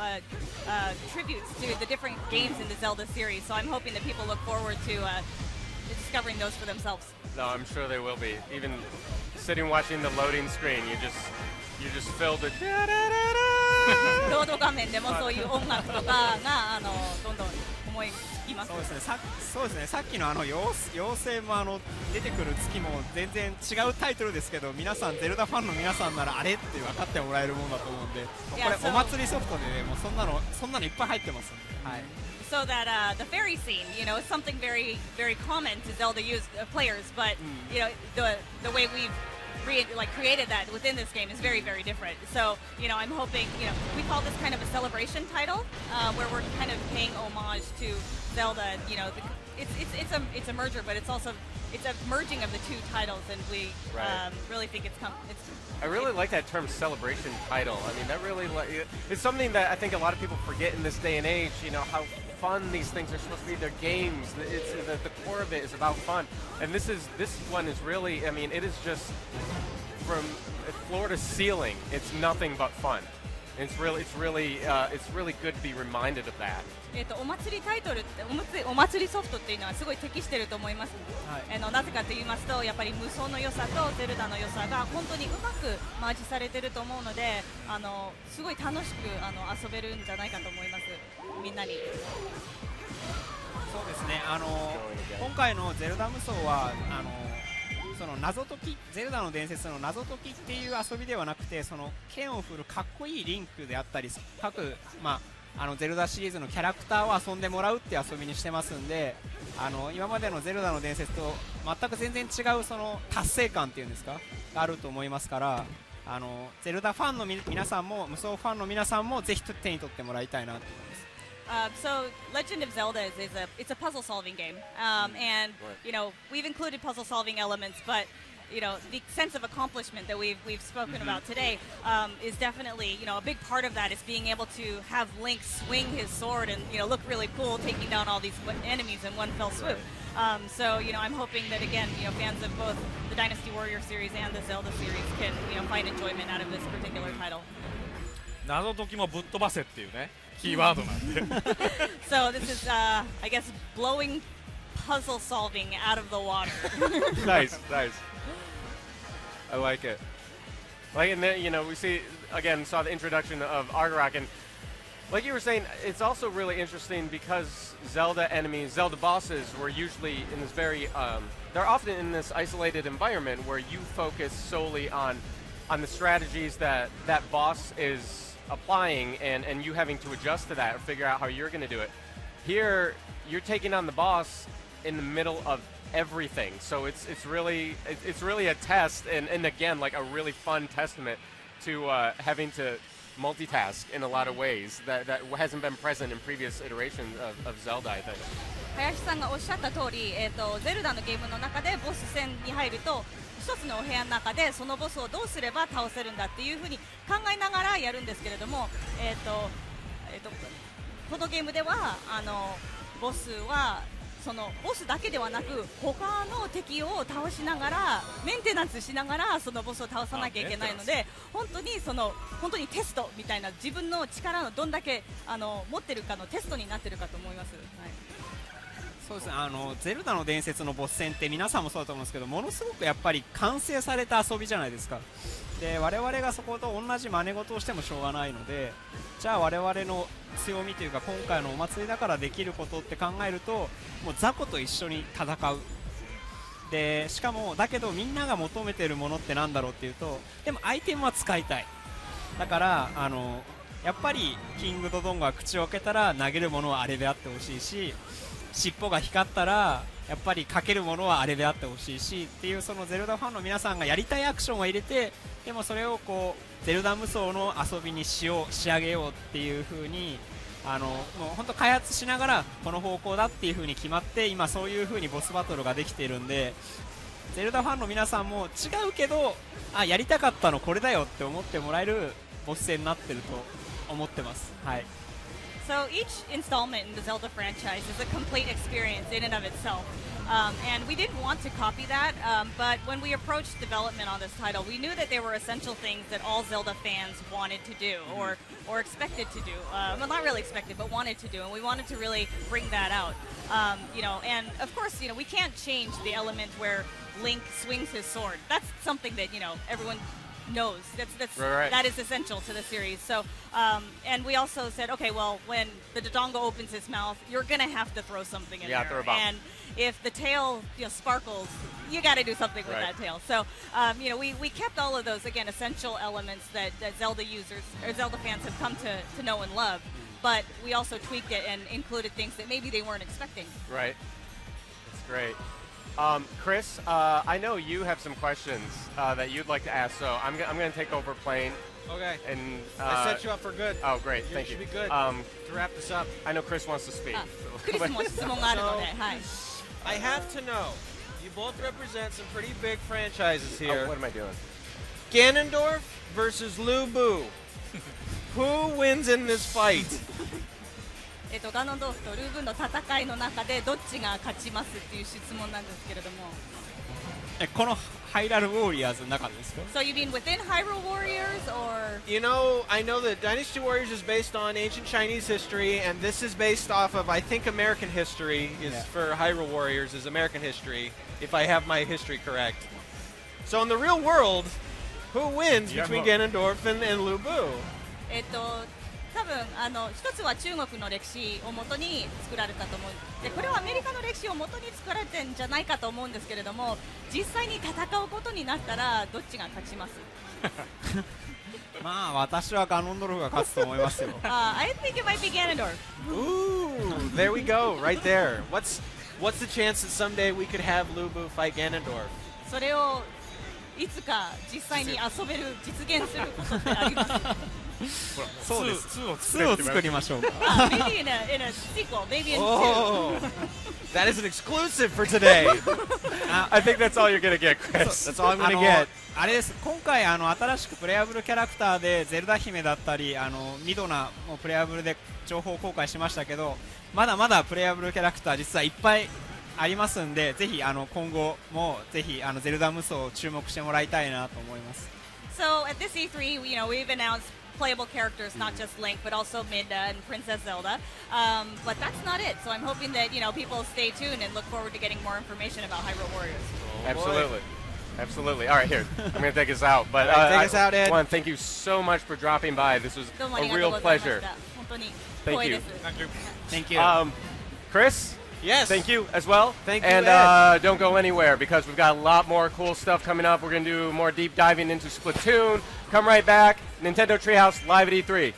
tributes to the different games in the Zelda series. So I'm hoping that people look forward to discovering those for themselves. No, I'm sure they will be. Even sitting watching the loading screen, you just filled with. ロード画面でもそういう音楽とかがどんどん思いつきます。そうですね。さっきの妖精も出てくる月も全然違うタイトルですけど、皆さんゼルダファンの皆さんならあれって分かってもらえるものだと思うんで、これお祭りソフトでねもうそんなのいっぱい入ってますんで。はい。So that the fairy scene, you know, is something very, very common to Zelda players, but you know the way we've created that within this game is very, very different. So, you know, I'm hoping, you know, we call this kind of a celebration title, where we're kind of paying homage to Zelda. You know, it's a merger, but it's a merging of the two titles, and we really think it's. I really like that term, celebration title. I mean, that really it's something that I think a lot of people forget in this day and age. You know how fun these things are supposed to be. They're games. The core of it is about fun, and this one is really. I mean, it is just from floor to ceiling. It's nothing but fun. It's really good to be reminded of that. お祭りタイトルってお祭りソフトっていうのはすごい適してると思います。なぜかと言いますと、やっぱり無双の良さとゼルダの良さが本当にうまくマージされてると思うので、すごい楽しく遊べるんじゃないかと思います。みんなに。そうですね。今回のゼルダ無双はその謎解き、ゼルダの伝説の謎解きっていう遊びではなくて、その剣を振るかっこいいリンクであったり、各ゼルダシリーズのキャラクターを遊んでもらうって遊びにしてますんで、今までのゼルダの伝説と全く全然違うその達成感っていうんですかがあると思いますから、ゼルダファンの皆さんも無双ファンの皆さんもぜひ手に取ってもらいたいなと思います。So Legend of Zelda it's a puzzle solving game, and you know we've included puzzle solving elements, but you know the sense of accomplishment that we've spoken about today is definitely, you know, a big part of that is being able to have Link swing his sword and, you know, look really cool taking down all these enemies in one fell swoop. So, you know, I'm hoping that again, you know, fans of both the Dynasty Warrior series and the Zelda series can, you know, find enjoyment out of this particular title. 謎解きもぶっ飛ばせっていうねキーワードなんで。So this is, I guess, blowing puzzle solving out of the water. Nice. I like it. And then, you know, we saw the introduction of Argorak, and Like you were saying, it's also really interesting because Zelda enemies, Zelda bosses were usually in this very, they're often in this isolated environment where you focus solely on the strategies that that boss is applying and you having to adjust to that or figure out how you're going to do it. Here, you're taking on the boss in the middle of everything, so it's really a test and again like a really fun testament to having to multitask in a lot of ways that hasn't been present in previous iterations of Zelda, I think. 林さんがおっしゃった通り、ゼルダのゲームの中でボス戦に入ると一つのお部屋の中でそのボスをどうすれば倒せるんだっていうふうに考えながらやるんですけれども、このゲームではボスはそのボスだけではなく他の敵を倒しながらメンテナンスしながらそのボスを倒さなきゃいけないので本当にテストみたいな自分の力のどんだけ持ってるかのテストになってるかと思います。はい、そうですね、ゼルダの伝説のボス戦って皆さんもそうだと思うんですけどものすごくやっぱり完成された遊びじゃないですか。で我々がそこと同じ真似事をしてもしょうがないので、じゃあ我々の強みというか今回のお祭りだからできることって考えるともう雑魚と一緒に戦うで、しかもだけどみんなが求めてるものってなんだろうっていうと、でもアイテムは使いたい。だからやっぱりキングとドンが口を開けたら投げるものはあれであってほしいし、尻尾が光ったらやっぱりかけるものはあれであってほしいしっていう、そのゼルダファンの皆さんがやりたいアクションを入れて、でもそれをこうゼルダ無双の遊びに仕上げようっていう風にもう本当開発しながらこの方向だっていう風に決まって今そういう風にボスバトルができているんで、ゼルダファンの皆さんも違うけどやりたかったのこれだよって思ってもらえるボス戦になってると思ってます。はい。So each installment in the Zelda franchise is a complete experience in and of itself. And we didn't want to copy that, but when we approached development on this title, we knew that there were essential things that all Zelda fans wanted to do or expected to do. Well, not really expected, but wanted to do, and we wanted to really bring that out. And of course, we can't change the element where Link swings his sword. That's something that, everyone knows. That is essential to the series. So, and we also said, okay, well, when the Dodongo opens his mouth, you're gonna have to throw something in there. Throw a bomb. And if the tail, sparkles, you got to do something with that tail. So, we kept all of those again essential elements that Zelda users or Zelda fans have come to know and love. But we also tweaked it and included things that maybe they weren't expecting. Right. That's great. Chris, I know you have some questions that you'd like to ask, so I'm going to take over playing. Okay. And I set you up for good. Oh, great. Thank you. You should be good to wrap this up. I know Chris wants to speak. I have to know, you both represent some pretty big franchises here. Oh, what am I doing? Ganondorf versus Lu Bu. Who wins in this fight? ガノドフとルーブンの戦いの中でどっちが勝ちますっていう質問なんですけれども、このハイラルウォリアーズの中ですか？ So you mean within Hyrule Warriors or? I know that Dynasty Warriors is based on ancient Chinese history, and this is based off of, I think, American history. For Hyrule Warriors is American history, if I have my history correct. So in the real world, who wins between Ganondorf and Lu Bu? 多分一つは中国の歴史をもとに作られたと思う。でこれはアメリカの歴史をもとに作られてるんじゃないかと思うんですけれども、実際に戦うことになったらどっちが勝ちます？まあ私はガノンドルフが勝つと思いますよ。I think it might be Ganondorf. Ooh, there we go, right there. What's the chance that someday we could have Lu Bu fight Ganondorf? それをいつか実際に遊べる実現することってあります？そうです。2を作りましょうか。Maybe in a sequel, maybe in 2. That is an exclusive for today. I think that's all you're gonna get, Chris. That's all I'm gonna get. あれです。今回新しくプレイアブルキャラクターでゼルダ姫だったりミドナもプレイアブルで情報公開しましたけど、まだまだプレイアブルキャラクター実はいっぱいありますんで、ぜひ今後もぜひゼルダ無双を注目してもらいたいなと思います。So at this E3, we've announced playable characters, not just Link, but also Midna and Princess Zelda. But that's not it. So I'm hoping that people stay tuned and look forward to getting more information about Hyrule Warriors. Absolutely. Absolutely. All right, here. I'm going to take us out. But take us out, Ed. Thank you so much for dropping by. This was a real pleasure. 本当に Thank 光栄 you. です。 Thank you. Chris? Yes. Thank you as well. Thank you, And Ed. don't go anywhere because we've got a lot more cool stuff coming up. We're going to do more deep diving into Splatoon. Come right back. Nintendo Treehouse Live at E3.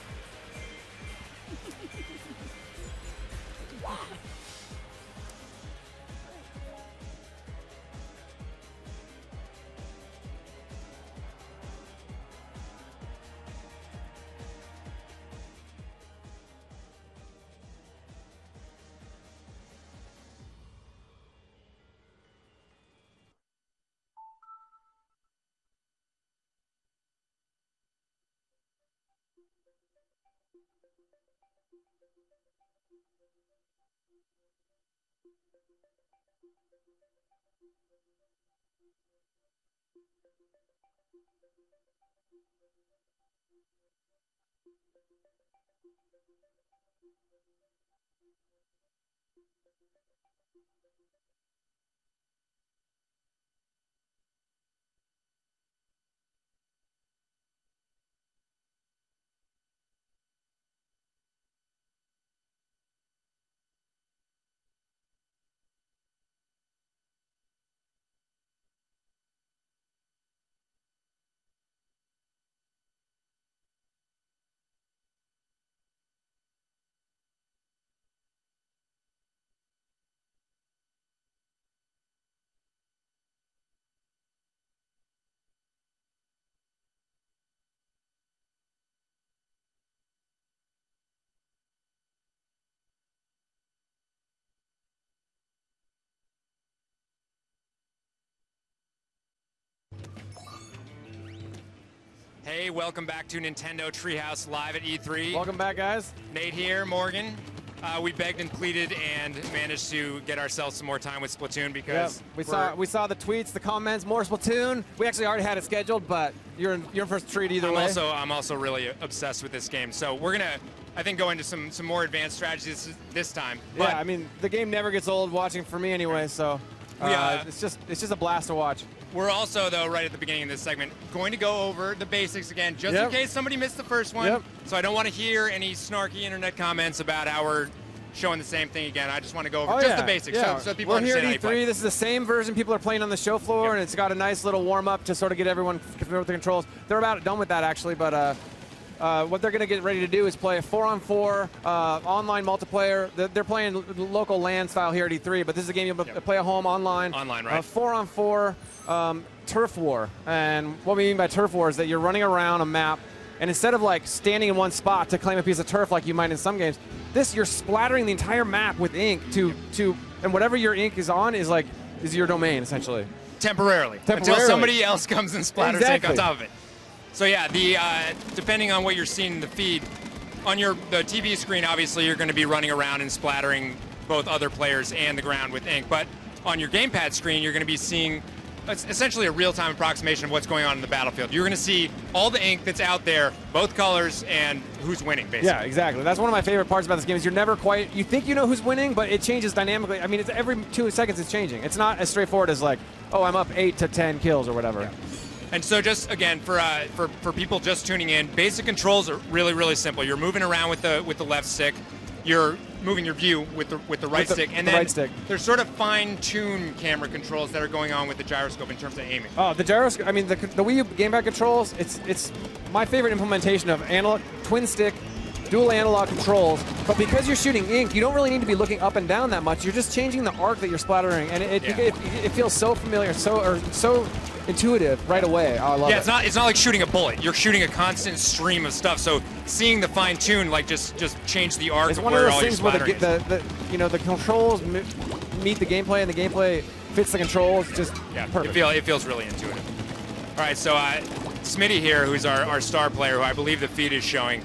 Hey, welcome back to Nintendo Treehouse Live at E3. Welcome back, guys. Nate here, Morgan. We begged and pleaded and managed to get ourselves some more time with Splatoon because we saw the tweets, the comments, more Splatoon. We actually already had it scheduled, but you're in first treat either way. I'm also really obsessed with this game, so we're gonna, I think, go into some more advanced strategies this time. But yeah, I mean the game never gets old watching for me anyway, so it's just a blast to watch. We're also, though, right at the beginning of this segment, going to go over the basics again, just in case somebody missed the first one. So I don't want to hear any snarky internet comments about how we're showing the same thing again. I just want to go over just the basics, so people understand how you play. We're here at E3. This is the same version people are playing on the show floor, and it's got a nice little warm-up to sort of get everyone familiar with the controls. They're about done with that, actually, but what they're going to get ready to do is play a 4-on-4 online multiplayer. They're playing local LAN style here at E3, but this is a game you'll play at home online. Online, right. 4-on-4 turf war. And what we mean by turf war is that you're running around a map, and instead of like standing in one spot to claim a piece of turf like you might in some games, you're splattering the entire map with ink and whatever your ink is on is your domain, essentially. Temporarily. Until somebody else comes and splatters ink on top of it. So yeah, depending on what you're seeing in the feed, on the TV screen, obviously you're going to be running around and splattering both other players and the ground with ink. But on your gamepad screen, you're going to be seeing essentially a real-time approximation of what's going on in the battlefield. You're going to see all the ink that's out there, both colors, and who's winning, basically. Yeah, exactly. That's one of my favorite parts about this game is you're never quite, you think you know who's winning, but it changes dynamically. I mean, it's every 2 seconds it's changing. It's not as straightforward as like, oh, I'm up 8 to 10 kills or whatever. Yeah. And so just, again, for people just tuning in, basic controls are really, really simple. You're moving around with the left stick. You're moving your view with the right stick. And then there's sort of fine-tuned camera controls that are going on with the gyroscope in terms of aiming. Oh, the gyroscope, I mean, the Wii U gamepad controls, it's my favorite implementation of analog, twin stick, dual analog controls. But because you're shooting ink, you don't really need to be looking up and down that much. You're just changing the arc that you're splattering. And it feels so familiar, so intuitive right away. I love it. Yeah, it's not like shooting a bullet. You're shooting a constant stream of stuff. So seeing the fine tune, just change the arc of where all your splattering is. The controls meet the gameplay, and the gameplay fits the controls. Just perfect. It feels really intuitive. All right, so Smitty here, who's our star player, who I believe the feed is showing,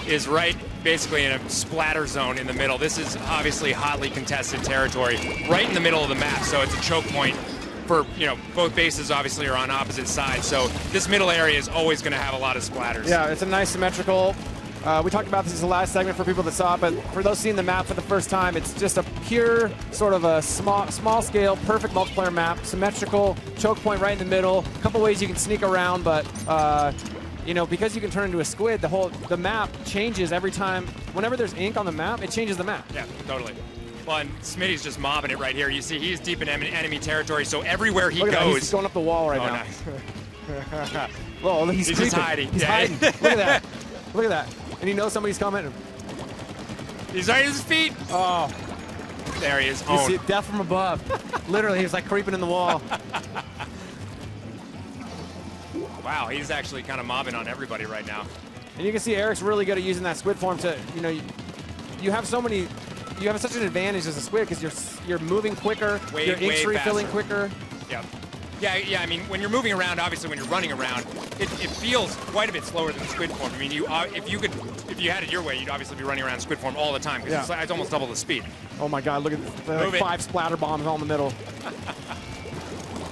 is right basically in a splatter zone in the middle. This is obviously hotly contested territory, right in the middle of the map. So it's a choke point. For, both bases obviously are on opposite sides, so this middle area is always going to have a lot of splatters. Yeah, it's a nice symmetrical. We talked about this in the last segment for people that saw it, but for those seeing the map for the first time, it's just a pure sort of a small scale, perfect multiplayer map, symmetrical, choke point right in the middle. A couple ways you can sneak around, but you know, because you can turn into a squid, the map changes every time. Whenever there's ink on the map, it changes the map. Yeah, totally. Well, and Smitty's just mobbing it right here. You see, he's deep in enemy territory, so everywhere he goes... He's going up the wall right now. Nice. Well, he's just hiding. He's hiding. Look at that. Look at that. And he knows somebody's coming. He's right at his feet. Oh. There he is. You see it, death from above. Literally, he's like creeping in the wall. Wow, he's actually kind of mobbing on everybody right now. And you can see Eric's really good at using that squid form to, you know, you have so many... You have such an advantage as a squid because you're moving quicker, your ink's refilling quicker. Yep. Yeah. I mean, when you're moving around, obviously, when you're running around, it feels quite a bit slower than the squid form. I mean, if you had it your way, you'd obviously be running around squid form all the time because it's almost double the speed. Oh my God! Look at the 5 splatter bombs all in the middle.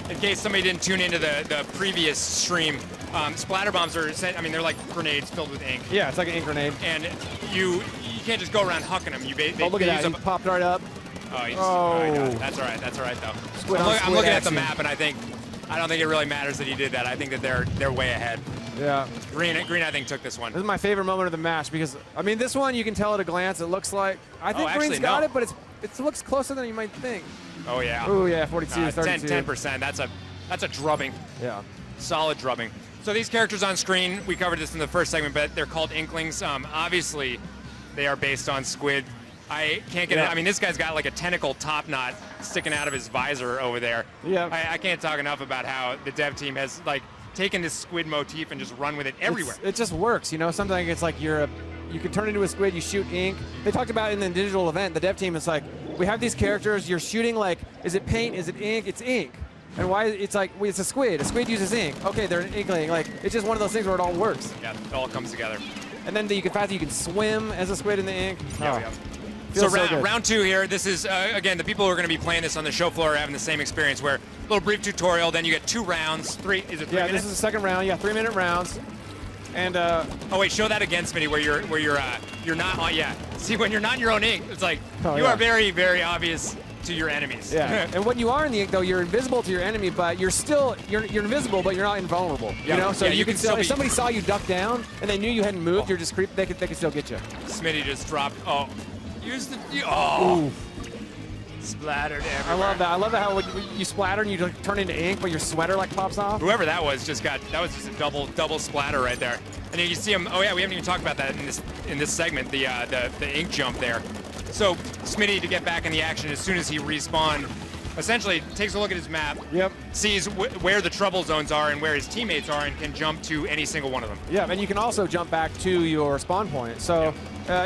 In case somebody didn't tune into the previous stream, splatter bombs are, I mean, they're like grenades filled with ink. Yeah, it's like an ink grenade. And you can't just go around hucking them. Look at that, he popped right up. Oh, that's all right. That's all right, though. I'm looking at the map, and I don't think it really matters that he did that. I think that they're way ahead. Yeah. Green, I think, took this one. This is my favorite moment of the match because, I mean, this one you can tell at a glance. It looks like, I think Green's got it, but it looks closer than you might think. Oh, yeah. Oh, yeah, 42, 32. 10%. That's a drubbing. Yeah. Solid drubbing. So these characters on screen, we covered this in the first segment, but they're called Inklings. Obviously, they are based on Squid. I can't get it. I mean, this guy's got like a tentacle top knot sticking out of his visor over there. Yeah. I can't talk enough about how the dev team has like taken this squid motif and just run with it everywhere. It just works, you know. Sometimes it's like you can turn into a squid, you shoot ink. They talked about in the digital event, the dev team is like, we have these characters, you're shooting like, is it paint, is it ink? It's ink. And why, it's like, it's a squid. A squid uses ink. Okay, they're an inkling. Like, it's just one of those things where it all works. Yeah, it all comes together. And then you can swim as a squid in the ink. Yeah. So round 2 here, this is, again, the people who are going to be playing this on the show floor are having the same experience where a little brief tutorial, then you get 2 rounds. Is it 3 minutes? Yeah, this is the second round. Yeah, 3-minute rounds. And oh wait, show that again, Smitty, where you're not on. Yeah, see, when you're not in your own ink, it's like you are very, very obvious to your enemies. Yeah, and when you are in the ink, though, you're invisible to your enemy, but you're invisible, but you're not invulnerable. You know, so you can still, if somebody saw you duck down and they knew you hadn't moved, you're just they could still get you. Smitty just dropped. Oh, use the ooh. Splattered everywhere. I love that how you splatter and you like, turn into ink, but your sweater like pops off. Whoever that was just a double splatter right there. And you see him. Oh yeah, we haven't even talked about that in this segment. The ink jump there. So Smitty, to get back in the action as soon as he respawned, essentially takes a look at his map. Yep. Sees where the trouble zones are and where his teammates are, and can jump to any single one of them. Yeah, and you can also jump back to your spawn point. So.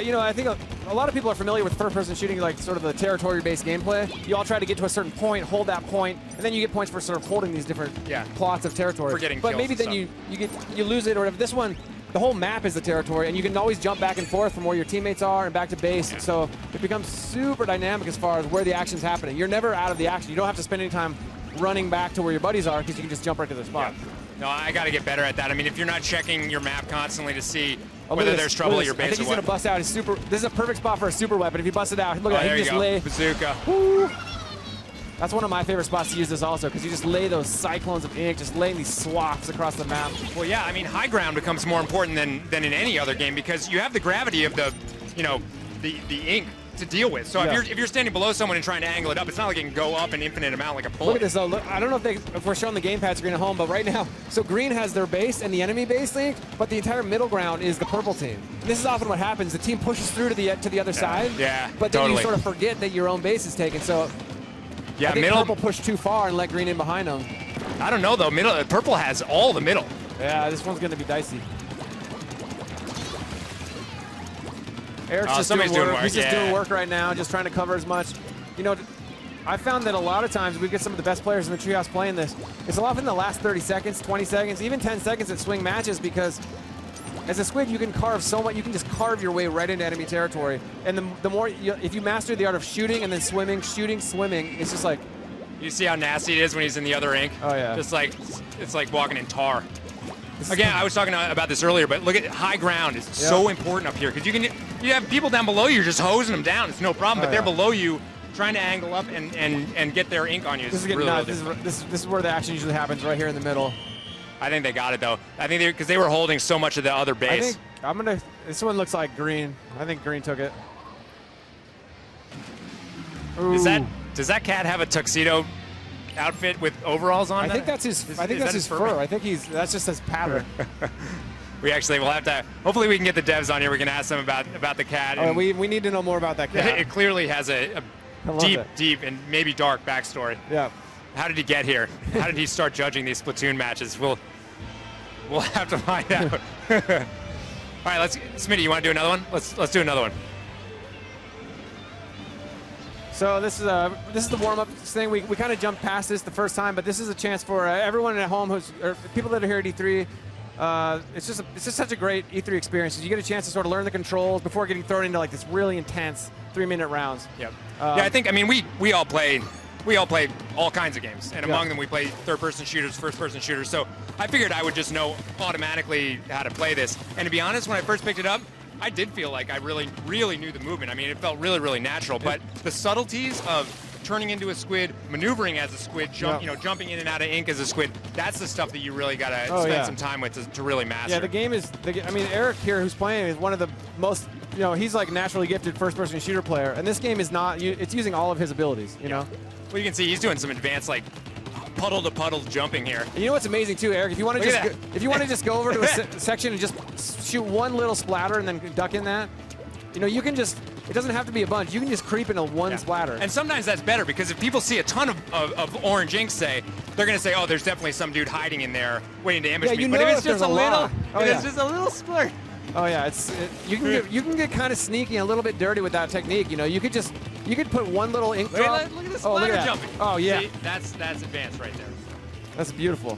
You know, I think a lot of people are familiar with first-person shooting, like sort of the territory-based gameplay. You all try to get to a certain point, hold that point, and then you get points for sort of holding these different plots of territory. For getting but maybe then you lose it or whatever. This one, the whole map is the territory, and you can always jump back and forth from where your teammates are and back to base. Yeah. So it becomes super dynamic as far as where the action's happening. You're never out of the action. You don't have to spend any time running back to where your buddies are because you can just jump right to their spot. Yeah. No, I got to get better at that. I mean, if you're not checking your map constantly to see whether there's trouble at your base I think he's going to bust out his super. This is a perfect spot for a super weapon. If you bust it out, look at that. He just lay. Bazooka. Woo. That's one of my favorite spots to use this also, because you just lay those cyclones of ink, just laying these swaths across the map. Well, yeah, I mean, high ground becomes more important than in any other game because you have the gravity of the ink to deal with. So if you're standing below someone and trying to angle it up, it's not like it can go up an infinite amount like a bullet. Look at this though. Look, I don't know if we're showing the gamepad screen at home, but right now, so green has their base and the enemy base linked, but the entire middle ground is the purple team. And this is often what happens. The team pushes through to the other side. Yeah, but then you sort of forget that your own base is taken. So yeah, I think purple pushed too far and let green in behind them. I don't know though. Purple has all the middle. Yeah, this one's going to be dicey. Eric's just doing work. He's just doing work right now, just trying to cover as much. You know, I found that a lot of times we get some of the best players in the Treehouse playing this. It's a lot in the last 30 seconds, 20 seconds, even 10 seconds at swing matches because as a squid, you can carve so much. You can just carve your way right into enemy territory. And the more, if you master the art of shooting and then swimming, shooting, swimming, it's just like. You see how nasty it is when he's in the other ink? Oh, yeah. It's like walking in tar. Again, I was talking about this earlier, but look at high ground is so important up here because you have people down below you just hosing them down. It's no problem, but they're below you trying to angle up and get their ink on you. This is where the action usually happens, right here in the middle. I think they got it though. I think because they were holding so much of the other base. This one looks like green. I think green took it. Does that cat have a tuxedo outfit with overalls on? I think that's his. I think that's his fur. I think that's just his pattern. We actually will have to. Hopefully, we can get the devs on here. We can ask them about the cat. Oh, we need to know more about that cat. It clearly has a deep and maybe dark backstory. Yeah. How did he get here? How did he start judging these Splatoon matches? We'll have to find out. All right, Smitty, you want to do another one? Let's do another one. So this is the warm-up thing. We kind of jumped past this the first time, but this is a chance for everyone at home or people that are here at E3. It's just such a great E3 experience. You get a chance to sort of learn the controls before getting thrown into like this really intense 3-minute rounds. Yep. I mean we all play all kinds of games, and among them we play third-person shooters, first-person shooters. So I figured I would just know automatically how to play this. And to be honest, when I first picked it up, I did feel like I really knew the movement. I mean, it felt really natural. But the subtleties of turning into a squid, maneuvering as a squid, jumping in and out of ink as a squid, that's the stuff that you really got to spend some time with to really master. Yeah, the game is, I mean, Eric here, who's playing, is one of the most, he's like naturally gifted first-person shooter player. And this game is not, it's using all of his abilities, you know? Well, you can see he's doing some advanced, like, puddle-to-puddle jumping here. And you know what's amazing, too, Eric? If you want to just go over to a section and just shoot one little splatter and then duck in that, you can just, it doesn't have to be a bunch. You can just creep into one splatter. And sometimes that's better, because if people see a ton of orange ink, say, they're going to say, oh, there's definitely some dude hiding in there waiting to ambush me. But if it's just a little, it's just a little splurt. Oh yeah, you can get kind of sneaky and a little bit dirty with that technique. You could put one little ink drop. Look at the splatter jumping. Oh yeah, see, that's advanced right there. That's beautiful.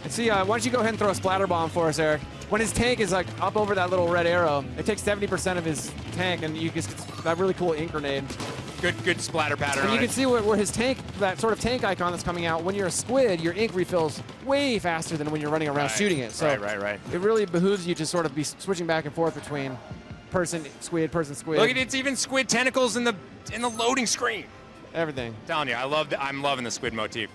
And see, why don't you go ahead and throw a splatter bomb for us, Eric? When his tank is like up over that little red arrow, it takes 70% of his tank, and you just get that really cool ink grenade. Good splatter pattern. And you can see where his tank, that sort of tank icon that's coming out. When you're a squid, your ink refills way faster than when you're running around shooting it. So right. It really behooves you to sort of be switching back and forth between person squid. Look at it's even squid tentacles in the loading screen. Everything. I'm telling you, I'm loving the squid motif.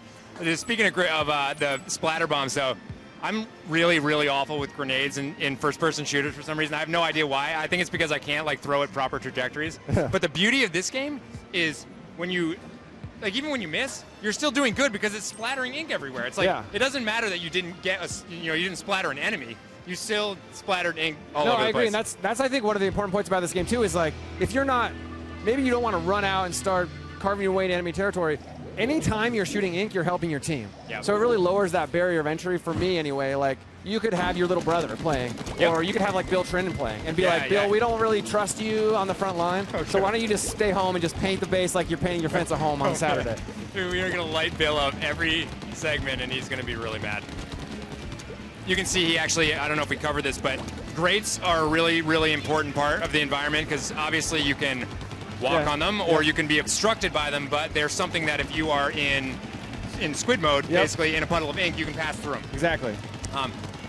Speaking of the splatter bombs, though, I'm really awful with grenades in first-person shooters for some reason. I have no idea why. I think it's because I can't throw at proper trajectories. But the beauty of this game is when you, even when you miss, you're still doing good because it's splattering ink everywhere. It's like it doesn't matter that you didn't get you didn't splatter an enemy. You still splattered ink all over the place. No, I agree, and that's I think one of the important points about this game too is if you're not, maybe you don't want to run out and start carving your way to enemy territory. Anytime you're shooting ink, you're helping your team. Yep. So it really lowers that barrier of entry for me anyway. You could have your little brother playing, or you could have Bill Trinan playing and be Bill, we don't really trust you on the front line, so why don't you just stay home and just paint the base like you're painting your fence at home on Saturday. Dude, we are going to light Bill up every segment, and he's going to be really mad. You can see he actually, I don't know if we covered this, but grates are a really important part of the environment, because obviously you can walk on them, or you can be obstructed by them, but there's something that if you are in squid mode, basically in a puddle of ink, you can pass through them. Exactly.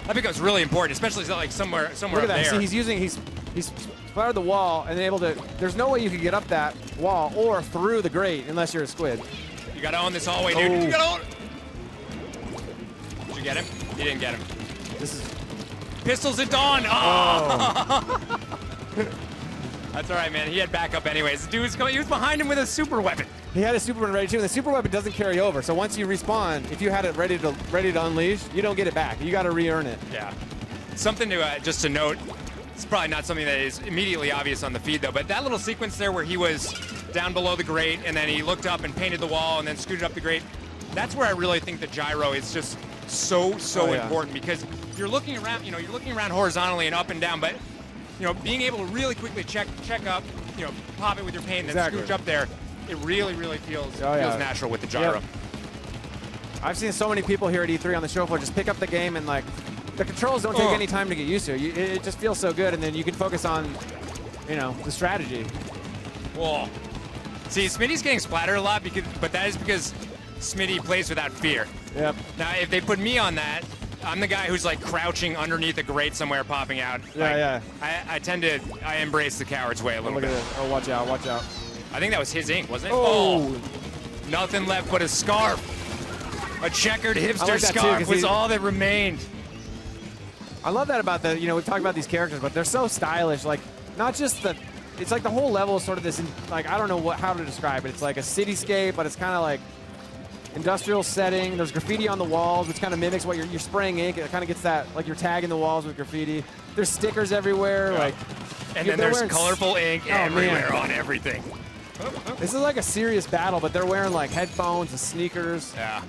That becomes really important, especially somewhere Look at that. there. See, he's splattered the wall and able to, there's no way you could get up that wall or through the grate unless you're a squid. You got to own this hallway, dude. You got to own it. Did you get him? You didn't get him. This is Pistols at dawn. Oh. That's all right, man. He had backup anyways. The dude was coming. He was behind him with a super weapon. He had a super weapon ready too, and the super weapon doesn't carry over. So once you respawn, if you had it ready to unleash, you don't get it back. You got to re-earn it. Yeah. Something to just to note. It's probably not something that is immediately obvious on the feed though, but that little sequence there where he was down below the grate and then he looked up and painted the wall and then scooted up the grate. That's where I really think the gyro is just so important, because you're looking around. You're looking around horizontally and up and down, but being able to really quickly check up, pop it with your paint and then scooch up there, it really feels natural with the gyro. Yep. I've seen so many people here at E3 on the show floor just pick up the game and the controls don't take any time to get used to. It just feels so good, and then you can focus on, the strategy. Whoa. See, Smitty's getting splattered a lot, but that is because Smitty plays without fear. Yep. Now, if they put me on that, I'm the guy who's crouching underneath a grate somewhere popping out. I embrace the coward's way a little bit. Look at this. Oh, watch out. I think that was his ink, wasn't it? Oh. Nothing left but a scarf. A checkered hipster like that scarf too, was all that remained. I love that about the, we've talked about these characters, but they're so stylish. Like, not just the, it's like the whole level is sort of this, like, I don't know how to describe it. It's like a cityscape, but it's kind of like industrial setting. There's graffiti on the walls, which kind of mimics what you're spraying ink. It kind of gets that, like, you're tagging the walls with graffiti. There's stickers everywhere. Like, and then there's colorful ink everywhere on everything. This is like a serious battle, but they're wearing like headphones and sneakers. Yeah.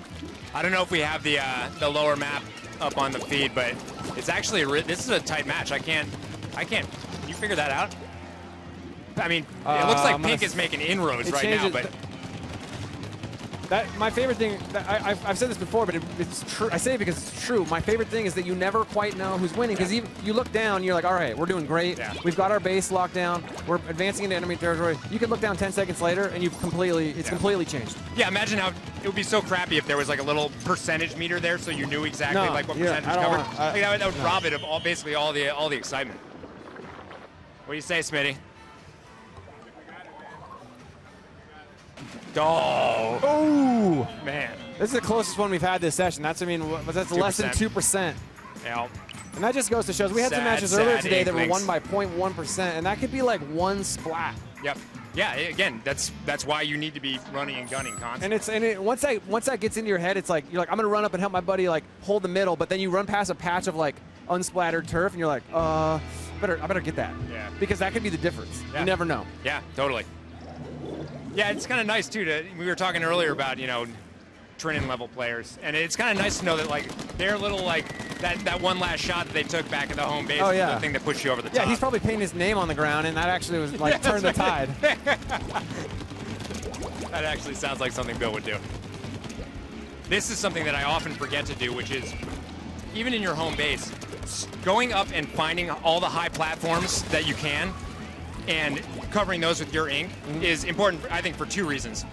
I don't know if we have the lower map up on the feed, but it's actually this is a tight match. I can't. Can you figure that out? I mean, it looks like Pink is making inroads right now, but my favorite thing. I've said this before, but it's true. I say it because it's true. My favorite thing is that you never quite know who's winning because you look down, you're like, all right, we're doing great. Yeah. We've got our base locked down. We're advancing into enemy territory. You can look down 10 seconds later, and it's completely changed. Yeah, imagine how it would be so crappy if there was like a little percentage meter there, so you knew exactly like what percentage was covered. That would rob it of basically all the excitement. What do you say, Smitty? Oh, man. This is the closest one we've had this session. That's less than 2%. Yeah. And that just goes to show. We had some matches earlier today that were won by 0.1%, and that could be like one splat. Yep. Yeah. Again, that's why you need to be running and gunning constantly. Once that gets into your head, it's like you're like, I'm gonna run up and help my buddy like hold the middle, but then you run past a patch of like unsplattered turf, and you're like, I better get that. Yeah. Because that could be the difference. Yeah. You never know. Yeah. Totally. Yeah, it's kind of nice too. We were talking earlier about Trinan level players, and it's kind of nice to know that like their little like that one last shot that they took back at the home base is the thing that pushed you over the top. Yeah, he's probably painting his name on the ground, and that actually was like turned the tide. That actually sounds like something Bill would do. This is something that I often forget to do, which is even in your home base, going up and finding all the high platforms that you can and covering those with your ink is important, I think, for two reasons.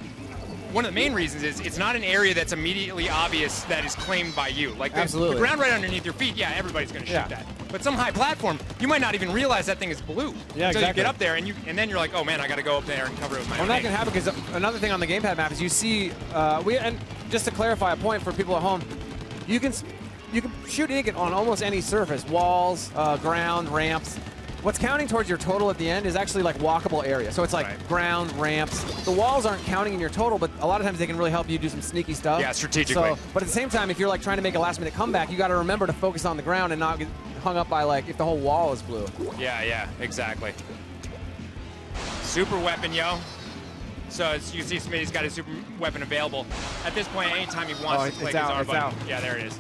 One of the main reasons is it's not an area that's immediately obvious that is claimed by you. Like the ground right underneath your feet, yeah, everybody's going to shoot that. But some high platform, you might not even realize that thing is blue. Yeah, until you get up there, and then you're like, oh man, I got to go up there and cover it with my own that ink. can happen because another thing on the gamepad map is you see, and just to clarify a point for people at home, you can shoot ink on almost any surface, walls, ground, ramps. What's counting towards your total at the end is actually like walkable area. So it's like ground, ramps. The walls aren't counting in your total, but a lot of times they can really help you do some sneaky stuff. Yeah, strategically. But at the same time, if you're like trying to make a last minute comeback, you got to remember to focus on the ground and not get hung up by like if the whole wall is blue. Yeah, exactly. Super weapon, yo. So as you can see, Smitty's got his super weapon available. At this point, anytime he wants to click his R button. Yeah, there it is.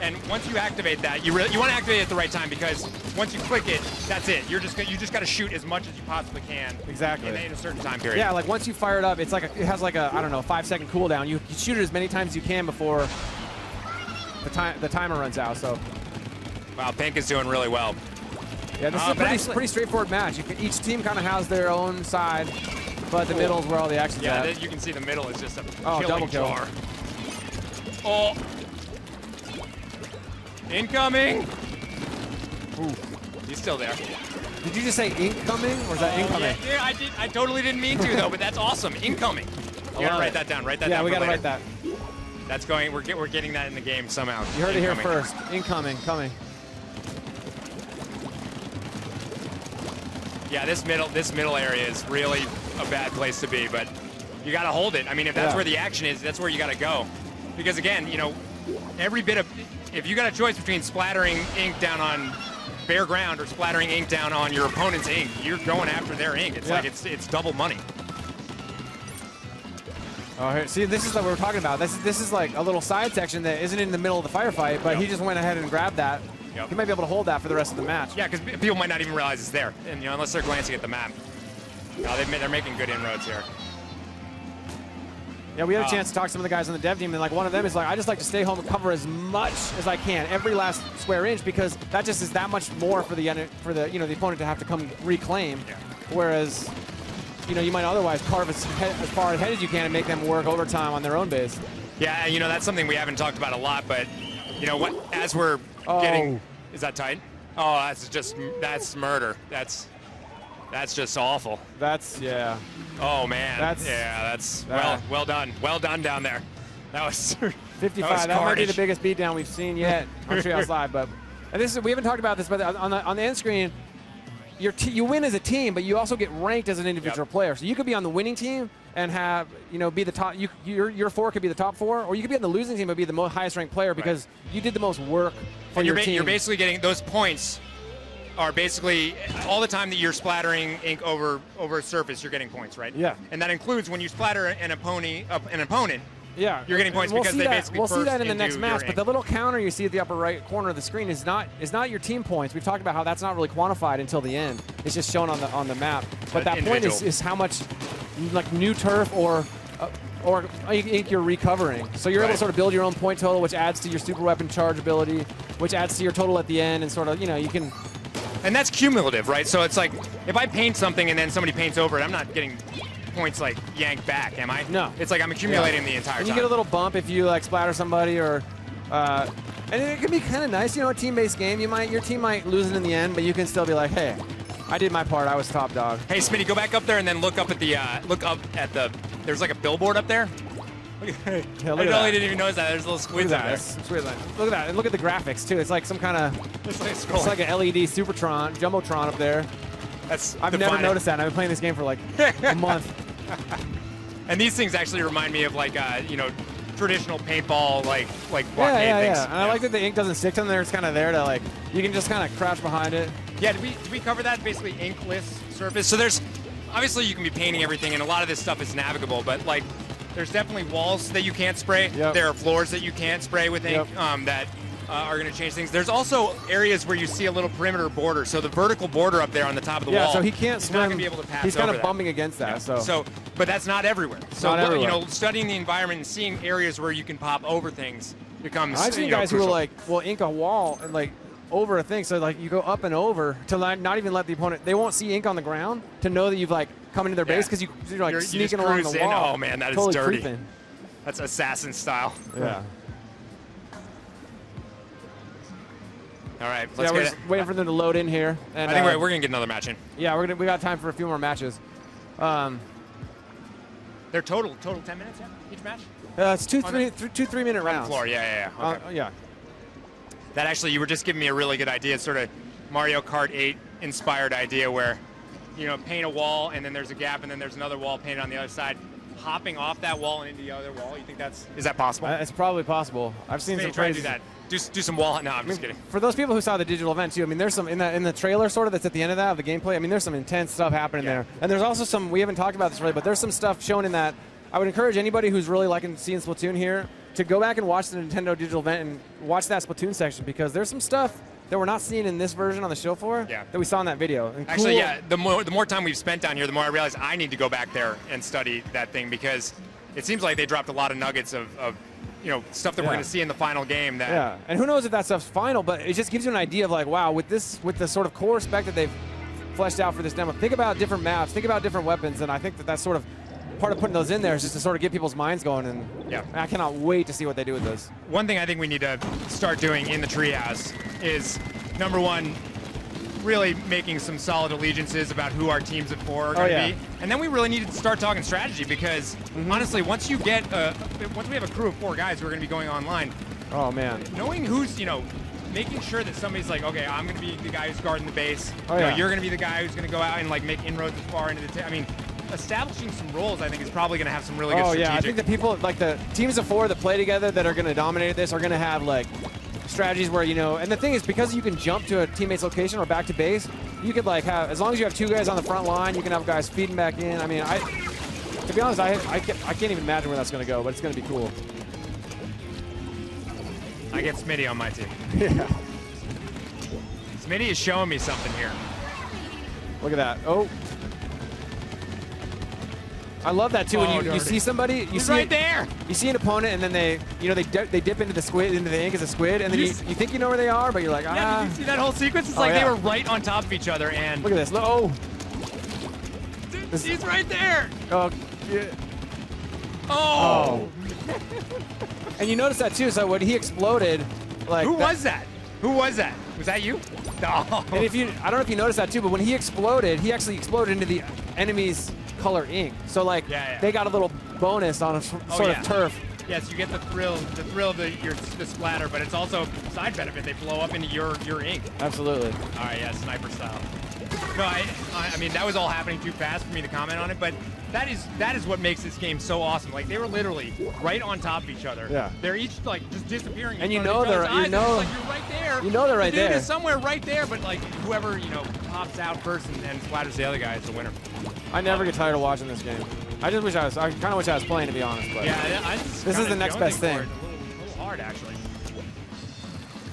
And once you activate that, you want to activate it at the right time because once you click it, that's it. You just got to shoot as much as you possibly can. Exactly. In a certain time period. Yeah, like once you fire it up, it's like it has like a 5-second cooldown. You shoot it as many times as you can before the timer runs out. So. Wow, Pink is doing really well. Yeah, this is a pretty straightforward match. Each team kind of has their own side, but the middle is where all the action's at. Yeah, you can see the middle is just a double kill. Jar. Oh. Incoming! Ooh. He's still there. Did you just say incoming, or is that incoming? Yeah, I did. I totally didn't mean to though, but that's awesome. Incoming. You gotta write that down. Write that down. Yeah, we gotta write that. That's going. We're getting that in the game somehow. You heard it here first. Incoming, coming. Yeah, this middle area is really a bad place to be, but you gotta hold it. I mean, if that's where the action is, that's where you gotta go. Because again, every bit of if you got a choice between splattering ink down on bare ground or splattering ink down on your opponent's ink, you're going after their ink. It's like it's double money. Oh, here, see, this is what we're talking about. This is like a little side section that isn't in the middle of the firefight, but he just went ahead and grabbed that. Yep. He might be able to hold that for the rest of the match. Yeah, because people might not even realize it's there, and unless they're glancing at the map. No, they're making good inroads here. Yeah, we had a chance to talk to some of the guys on the dev team, and like one of them is like, I just like to stay home and cover as much as I can, every last square inch, because that just is that much more for the the opponent to have to come reclaim. Yeah. Whereas, you might otherwise carve as far ahead as you can and make them work overtime on their own base. Yeah, that's something we haven't talked about a lot, but as we're getting, is that tight? Oh, that's murder. That's just awful. Yeah. Oh man. That's well done. Well done down there. That was 55. That might be the biggest beatdown we've seen yet on Treehouse Live. But we haven't talked about this, but on the end screen, you win as a team, but you also get ranked as an individual player. So you could be on the winning team and have be the top. Your 4 could be the top 4, or you could be on the losing team but be the highest ranked player because you did the most work for your team. You're basically getting those points. Are basically all the time that you're splattering ink over a surface, you're getting points, right? Yeah. And that includes when you splatter an opponent. Yeah, you're getting points because they basically we'll see that in the into next match. But the little counter you see at the upper right corner of the screen is not your team points. We've talked about how that's not really quantified until the end. It's just shown on the map. But that point is how much like new turf or ink you're recovering. So you're able to sort of build your own point total, which adds to your super weapon charge ability, which adds to your total at the end, and sort of you can. And that's cumulative, right? So it's like if I paint something and then somebody paints over it, I'm not getting points like yanked back, am I? No. It's like I'm accumulating the entire time. And you get a little bump if you like splatter somebody or. And it can be kind of nice, a team-based game. Your team might lose it in the end, but you can still be like, hey, I did my part. I was top dog. Hey, Smitty, go back up there and then look up at the There's like a billboard up there. I totally didn't even notice that. There's a little squids out there. It's weird. Look at that. And look at the graphics, too. It's like some kind of... It's like an LED Supertron, Jumbotron up there. I've never noticed that. I've been playing this game for like a month. And these things actually remind me of like, traditional paintball, like blockade things. And I like that the ink doesn't stick to them there. It's kind of there to like... You can just kind of crouch behind it. Yeah, did we cover that? Basically inkless surface. So there's... Obviously, you can be painting everything, and a lot of this stuff is navigable, but like... There's definitely walls that you can't spray. Yep. There are floors that you can't spray with ink that are going to change things. There's also areas where you see a little perimeter border. So the vertical border up there on the top of the wall. Yeah, so he can't swim. Not going to be able to pass He's kind over of that. bumping against that. So, but that's not everywhere. So not everywhere. Studying the environment and seeing areas where you can pop over things becomes. I've seen guys who will ink a wall and like over a thing. So like you go up and over to not even let the opponent. They won't see ink on the ground to know that you've like come into their base because you're like sneaking along the wall. Oh man, that is totally dirty. Creeping. That's assassin style. Yeah. All right, let's we're just waiting for them to load in here. And, I think we're gonna get another match in. Yeah, we got time for a few more matches. They're total 10 minutes each match. It's two 3-minute rounds. On the floor, yeah. Okay. Yeah. That actually, you were just giving me a really good idea, sort of Mario Kart 8 inspired idea where, paint a wall and then there's a gap and then there's another wall painted on the other side. Hopping off that wall and into the other wall, you think is that possible? It's probably possible. I've seen some try to crazy. do that. Do some wall. No, I'm just kidding. For those people who saw the digital event too, there's some in the trailer sort of that's at the end of that of the gameplay. There's some intense stuff happening there, and there's also some we haven't talked about this really, but there's some stuff shown in that. I would encourage anybody who's really liking seeing Splatoon here to go back and watch the Nintendo digital event and watch that Splatoon section because there's some stuff that we're not seeing in this version on the show floor that we saw in that video. And actually, the more time we've spent down here, the more I realize I need to go back there and study that thing because it seems like they dropped a lot of nuggets of stuff that we're going to see in the final game. And who knows if that stuff's final, but it just gives you an idea of like, wow, with the sort of core spec that they've fleshed out for this demo, think about different maps, think about different weapons, and I think that's sort of part of putting those in there is just to sort of get people's minds going, and I cannot wait to see what they do with this. One thing I think we need to start doing in the Treehouse is, number one, really making some solid allegiances about who our teams of 4 are going to be. And then we really need to start talking strategy because, honestly, once we have a crew of 4 guys who are going to be going online, oh man, knowing who's, making sure that somebody's like, okay, I'm going to be the guy who's guarding the base. You're going to be the guy who's going to go out and like make inroads as far into the establishing some roles, I think, is probably going to have some really good strategic. I think the people, like the teams of 4 that play together that are going to dominate this are going to have like strategies where, and the thing is, because you can jump to a teammate's location or back to base, you could like have, as long as you have 2 guys on the front line, you can have guys feeding back in. To be honest, I can't even imagine where that's going to go, but it's going to be cool. I get Smitty on my team. Yeah. Smitty is showing me something here. Look at that. Oh. I love that too. When you see somebody, you see right there. You see an opponent, and then they dip into the ink as a squid, and then you think you know where they are, but you're like, Did you see that whole sequence? It's like they were right on top of each other, and look at this. Oh, he's right there. Oh, yeah. Oh. And you notice that too. So when he exploded, like who was that? Who was that? Was that you? No. And if I don't know if you noticed that too, but when he actually exploded into the enemy's color ink. So like, they got a little bonus on a sort of turf. Yes, you get the thrill of the splatter, but it's also a side benefit. They blow up into your ink. Absolutely. All right, yeah, sniper style. No, I mean, that was all happening too fast for me to comment on it, but that is what makes this game so awesome. Like, they were literally right on top of each other. Yeah. They're each like just disappearing. And you're right there. You know they're right there. Dude is somewhere right there, but like whoever pops out first and splatters the other guy is the winner. I never get tired of watching this game. I kind of wish I was playing, to be honest. But yeah, this is the next best thing. A little hard, actually.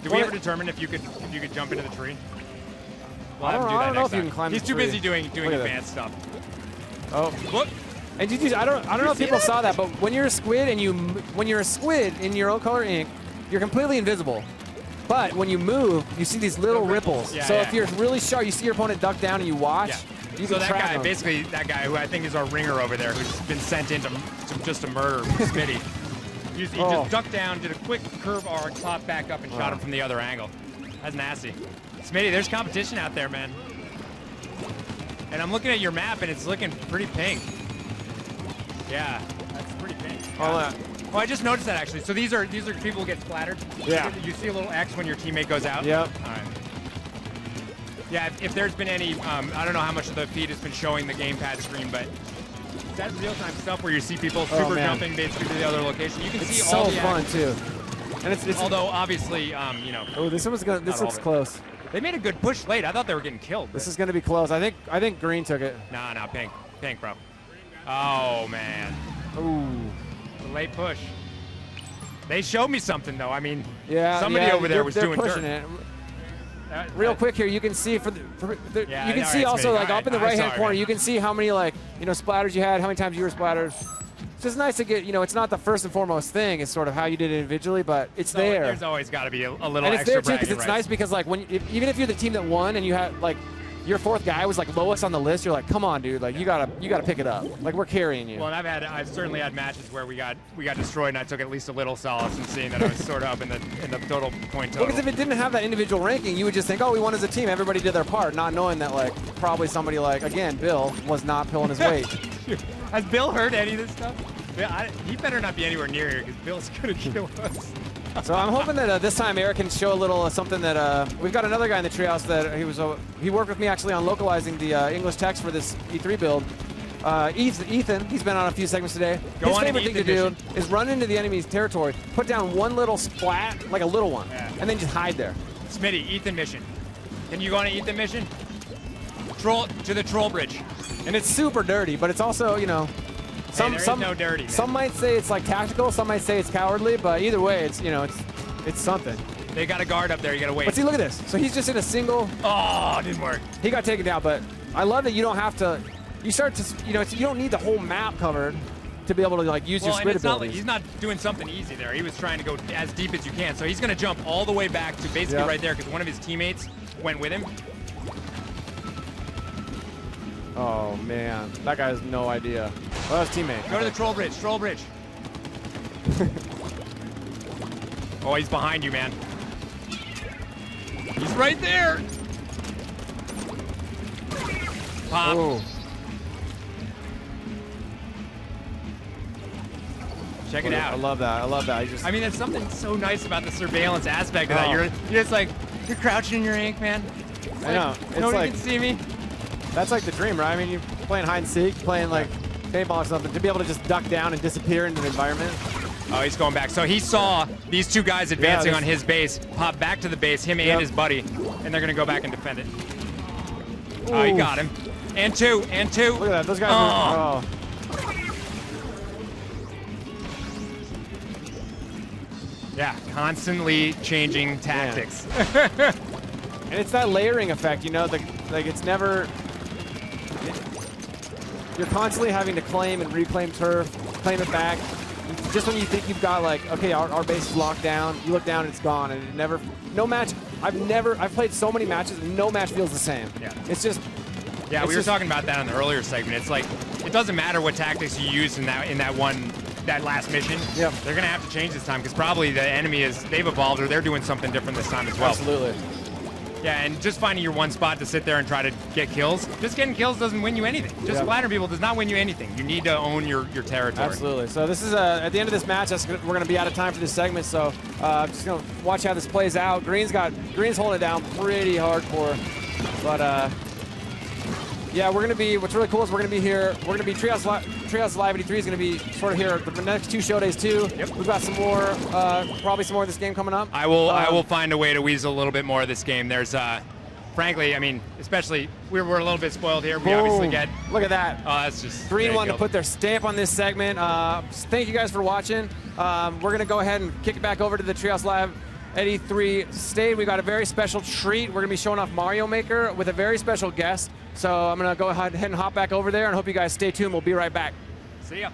Did we ever determine if you could jump into the tree? We'll have to do that I don't know next if you time. can climb He's the too tree. busy doing advanced stuff. Oh, look! And I don't know if people saw that, but when you're a squid in your own color ink, you're completely invisible. But when you move, you see these little ripples. Yeah, so if you're really sharp, you see your opponent duck down and you watch. You so can that track guy, them. basically that guy who I think is our ringer over there, who's been sent in to just to murder Smitty. He just ducked down, did a quick curve arc, popped back up, and shot him from the other angle. That's nasty. Smitty, there's competition out there, man. And I'm looking at your map, and it's looking pretty pink. Yeah, that's pretty pink. Oh, I just noticed that, actually. So these are people who get splattered? Yeah. You see a little X when your teammate goes out? Yep. All right. Yeah, if there's been any, I don't know how much of the feed has been showing the gamepad screen, but that's real-time stuff where you see people super jumping basically to the other location. You can see all the fun too. And it's although obviously, Oh, this looks close. They made a good push late. I thought they were getting killed. This is going to be close. I think green took it. Nah, pink, bro. Oh man. Ooh. The late push. They showed me something though. I mean, yeah, somebody over there was doing pushing dirt. it. Real quick here, you can see you can see also like up in the right-hand corner, you can see how many splatters you had, how many times you were splattered. It's just nice to get, it's not the first and foremost thing. It's sort of how you did it individually, but it's there. There's always got to be a little and it's extra there too bragging because it's nice because like even if you're the team that won and you had your fourth guy was like lowest on the list, you're like, come on, dude, like you gotta pick it up. Like we're carrying you. Well, and I've certainly had matches where we got destroyed, and I took at least a little solace in seeing that I was sort of up in the total point total. Because if it didn't have that individual ranking, you would just think, oh, we won as a team. Everybody did their part, not knowing that like probably somebody like again Bill was not pulling his weight. Has Bill heard any of this stuff? He better not be anywhere near here because Bill's gonna kill us. So I'm hoping that this time Eric can show a little something that we've got another guy in the treehouse that he worked with me actually on localizing the English text for this E3 build. Ethan, he's been on a few segments today. His favorite thing to do is run into the enemy's territory, put down one little splat, like a little one, and then just hide there. Smitty, Ethan mission. Can you go on an Ethan mission? To the troll bridge. And it's super dirty, but it's also, some no dirty. Man. Some might say it's like tactical, some might say it's cowardly, but either way, it's it's something. They got a guard up there. You got to wait. But see, look at this. So he's just in a single. Oh, it didn't work. He got taken down, but I love that you don't have to. You start to, you don't need the whole map covered to be able to use your squid abilities. He's not doing something easy there. He was trying to go as deep as you can. So he's going to jump all the way back to basically right there because one of his teammates went with him. Oh man, that guy has no idea. Well, his teammate. Go to the troll bridge. Troll bridge. Oh, he's behind you, man. He's right there. Pop. Ooh. Check it out. I love that. I love that. I mean, there's something so nice about the surveillance aspect of that. You're just like, you're crouching in your ink, man. I know. It's nobody can see me. That's like the dream, right? I mean, you're playing hide and seek, playing like paintball or something, to be able to just duck down and disappear into the environment. Oh, he's going back. So he saw these two guys advancing on his base, pop back to the base, him and his buddy, and they're going to go back and defend it. Ooh. Oh, he got him. And two. Look at that. Those guys Yeah, constantly changing tactics. And it's that layering effect, like it's never. You're constantly having to claim and reclaim turf, claim it back. Just when you think you've got okay, our base is locked down, you look down and it's gone, and it never. No match. I've played so many matches, and no match feels the same. Yeah. It's just. Yeah, we were talking about that in the earlier segment. It's like it doesn't matter what tactics you use in that one that last mission. Yep. They're going to have to change this time because probably the enemy they've evolved or they're doing something different this time as well. Absolutely. Yeah, and just finding your one spot to sit there and try to get kills. Just getting kills doesn't win you anything. Just flattering people does not win you anything. You need to own your territory. Absolutely. So this is at the end of this match. We're going to be out of time for this segment. So just going to watch how this plays out. Green's holding it down pretty hardcore, but yeah, we're going to be. What's really cool is we're going to be here. We're going to be Treehouse Live E3 is going to be sort of here the next 2 show days too. Yep. We've got some more, probably some more of this game coming up. I will find a way to weasel a little bit more of this game. There's, frankly, I mean, especially we're a little bit spoiled here. We obviously get. Look at that. Oh, that's just. Green wanted to put their stamp on this segment. Thank you guys for watching. We're going to go ahead and kick it back over to the Treehouse Live at E3 stage. We got a very special treat. We're going to be showing off Mario Maker with a very special guest. So I'm going to go ahead and hop back over there and hope you guys stay tuned. We'll be right back. See ya.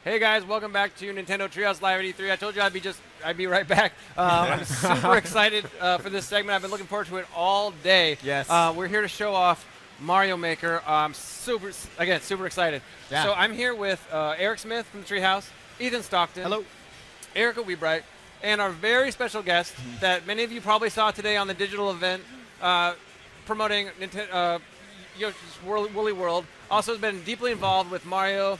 Hey guys, welcome back to Nintendo Treehouse Live at E3. I told you I'd be right back. I'm super excited for this segment. I've been looking forward to it all day. Yes. We're here to show off Mario Maker. I'm super excited. Yeah. So I'm here with Eric Smith from the Treehouse, Ethan Stockton. Hello. Erica Weebright, and our very special guest that many of you probably saw today on the digital event promoting Yoshi's Woolly World. Also has been deeply involved with Mario,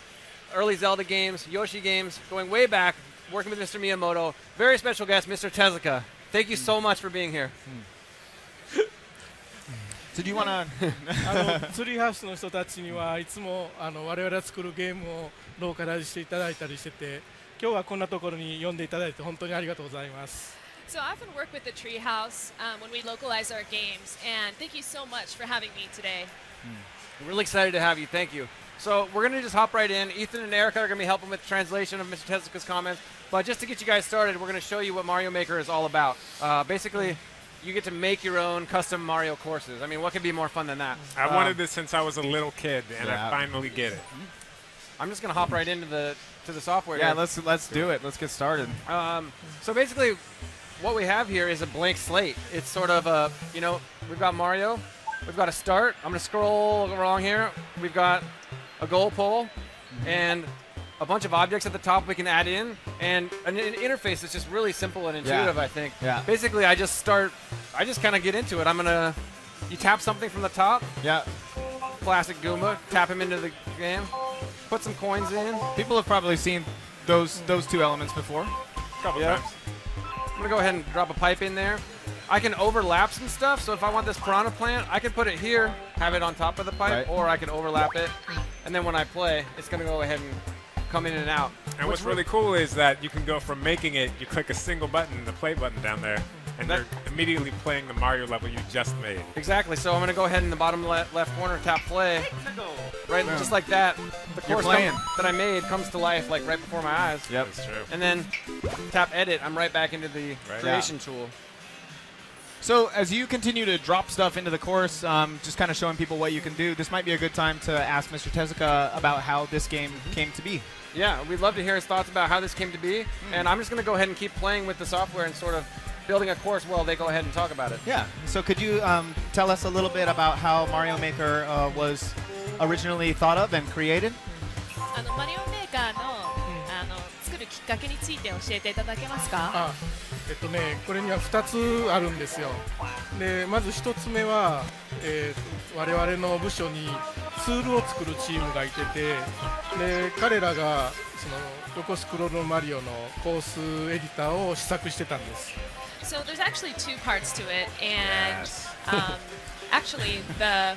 early Zelda games, Yoshi games, going way back, working with Mr. Miyamoto. Very special guest, Mr. Tezuka. Thank you so much for being here. So do you want to... ツリーハウスの人たちにはいつも我々が作るゲームをローカライズしていただいたりしてて、今日はこんなところに呼んでいただいて本当にありがとうございます。So I often work with the Treehouse when we localize our games, and thank you so much for having me today. We're really excited to have you. Thank you. So we're going to just hop right in. Ethan and Erica are going to be helping with the translation of Mr. Tezuka's comments. But just to get you guys started, we're going to show you what Mario Maker is all about. Basically, you get to make your own custom Mario courses. I mean, what could be more fun than that? I wanted this since I was a little kid, and I finally get it. I'm just going to hop right into the software. Yeah, here. let's do it. Let's get started. So basically, what we have here is a blank slate. It's sort of a, we've got Mario. We've got a start. I'm going to scroll along here. We've got a goal pole and a bunch of objects at the top we can add in, and an interface that's just really simple and intuitive, I think. Yeah. Basically, I just kind of get into it. You tap something from the top. Yeah. Classic Goomba. Tap him into the game. Put some coins in. People have probably seen those two elements before. A couple times. I'm going to go ahead and drop a pipe in there. I can overlap some stuff, so if I want this piranha plant, I can put it here, have it on top of the pipe, or I can overlap it, and then when I play, it's going to go ahead and come in and out. And what's really cool is that you can go from making it, you click a single button, the play button down there, and you're immediately playing the Mario level you just made. Exactly. So I'm going to go ahead in the bottom left corner, tap play. Right, just like that. The course that I made comes to life like right before my eyes. Yep. That's true. And then tap edit. I'm right back into the creation tool. So as you continue to drop stuff into the course, just kind of showing people what you can do, this might be a good time to ask Mr. Tezuka about how this game came to be. Yeah, we'd love to hear his thoughts about how this came to be. And I'm just going to go ahead and keep playing with the software and sort of building a course while they go ahead and talk about it. Yeah. So could you tell us a little bit about how Mario Maker was originally thought of and created? マリオメーカーの作るきっかけについて教えていただけますか？これには2つあるんですよ。でまず1つ目は、我々の部署にツールを作るチームがいてて、で彼らがその横スクロールのマリオのコースエディターを試作してたんです。So there's actually two parts to it, and actually the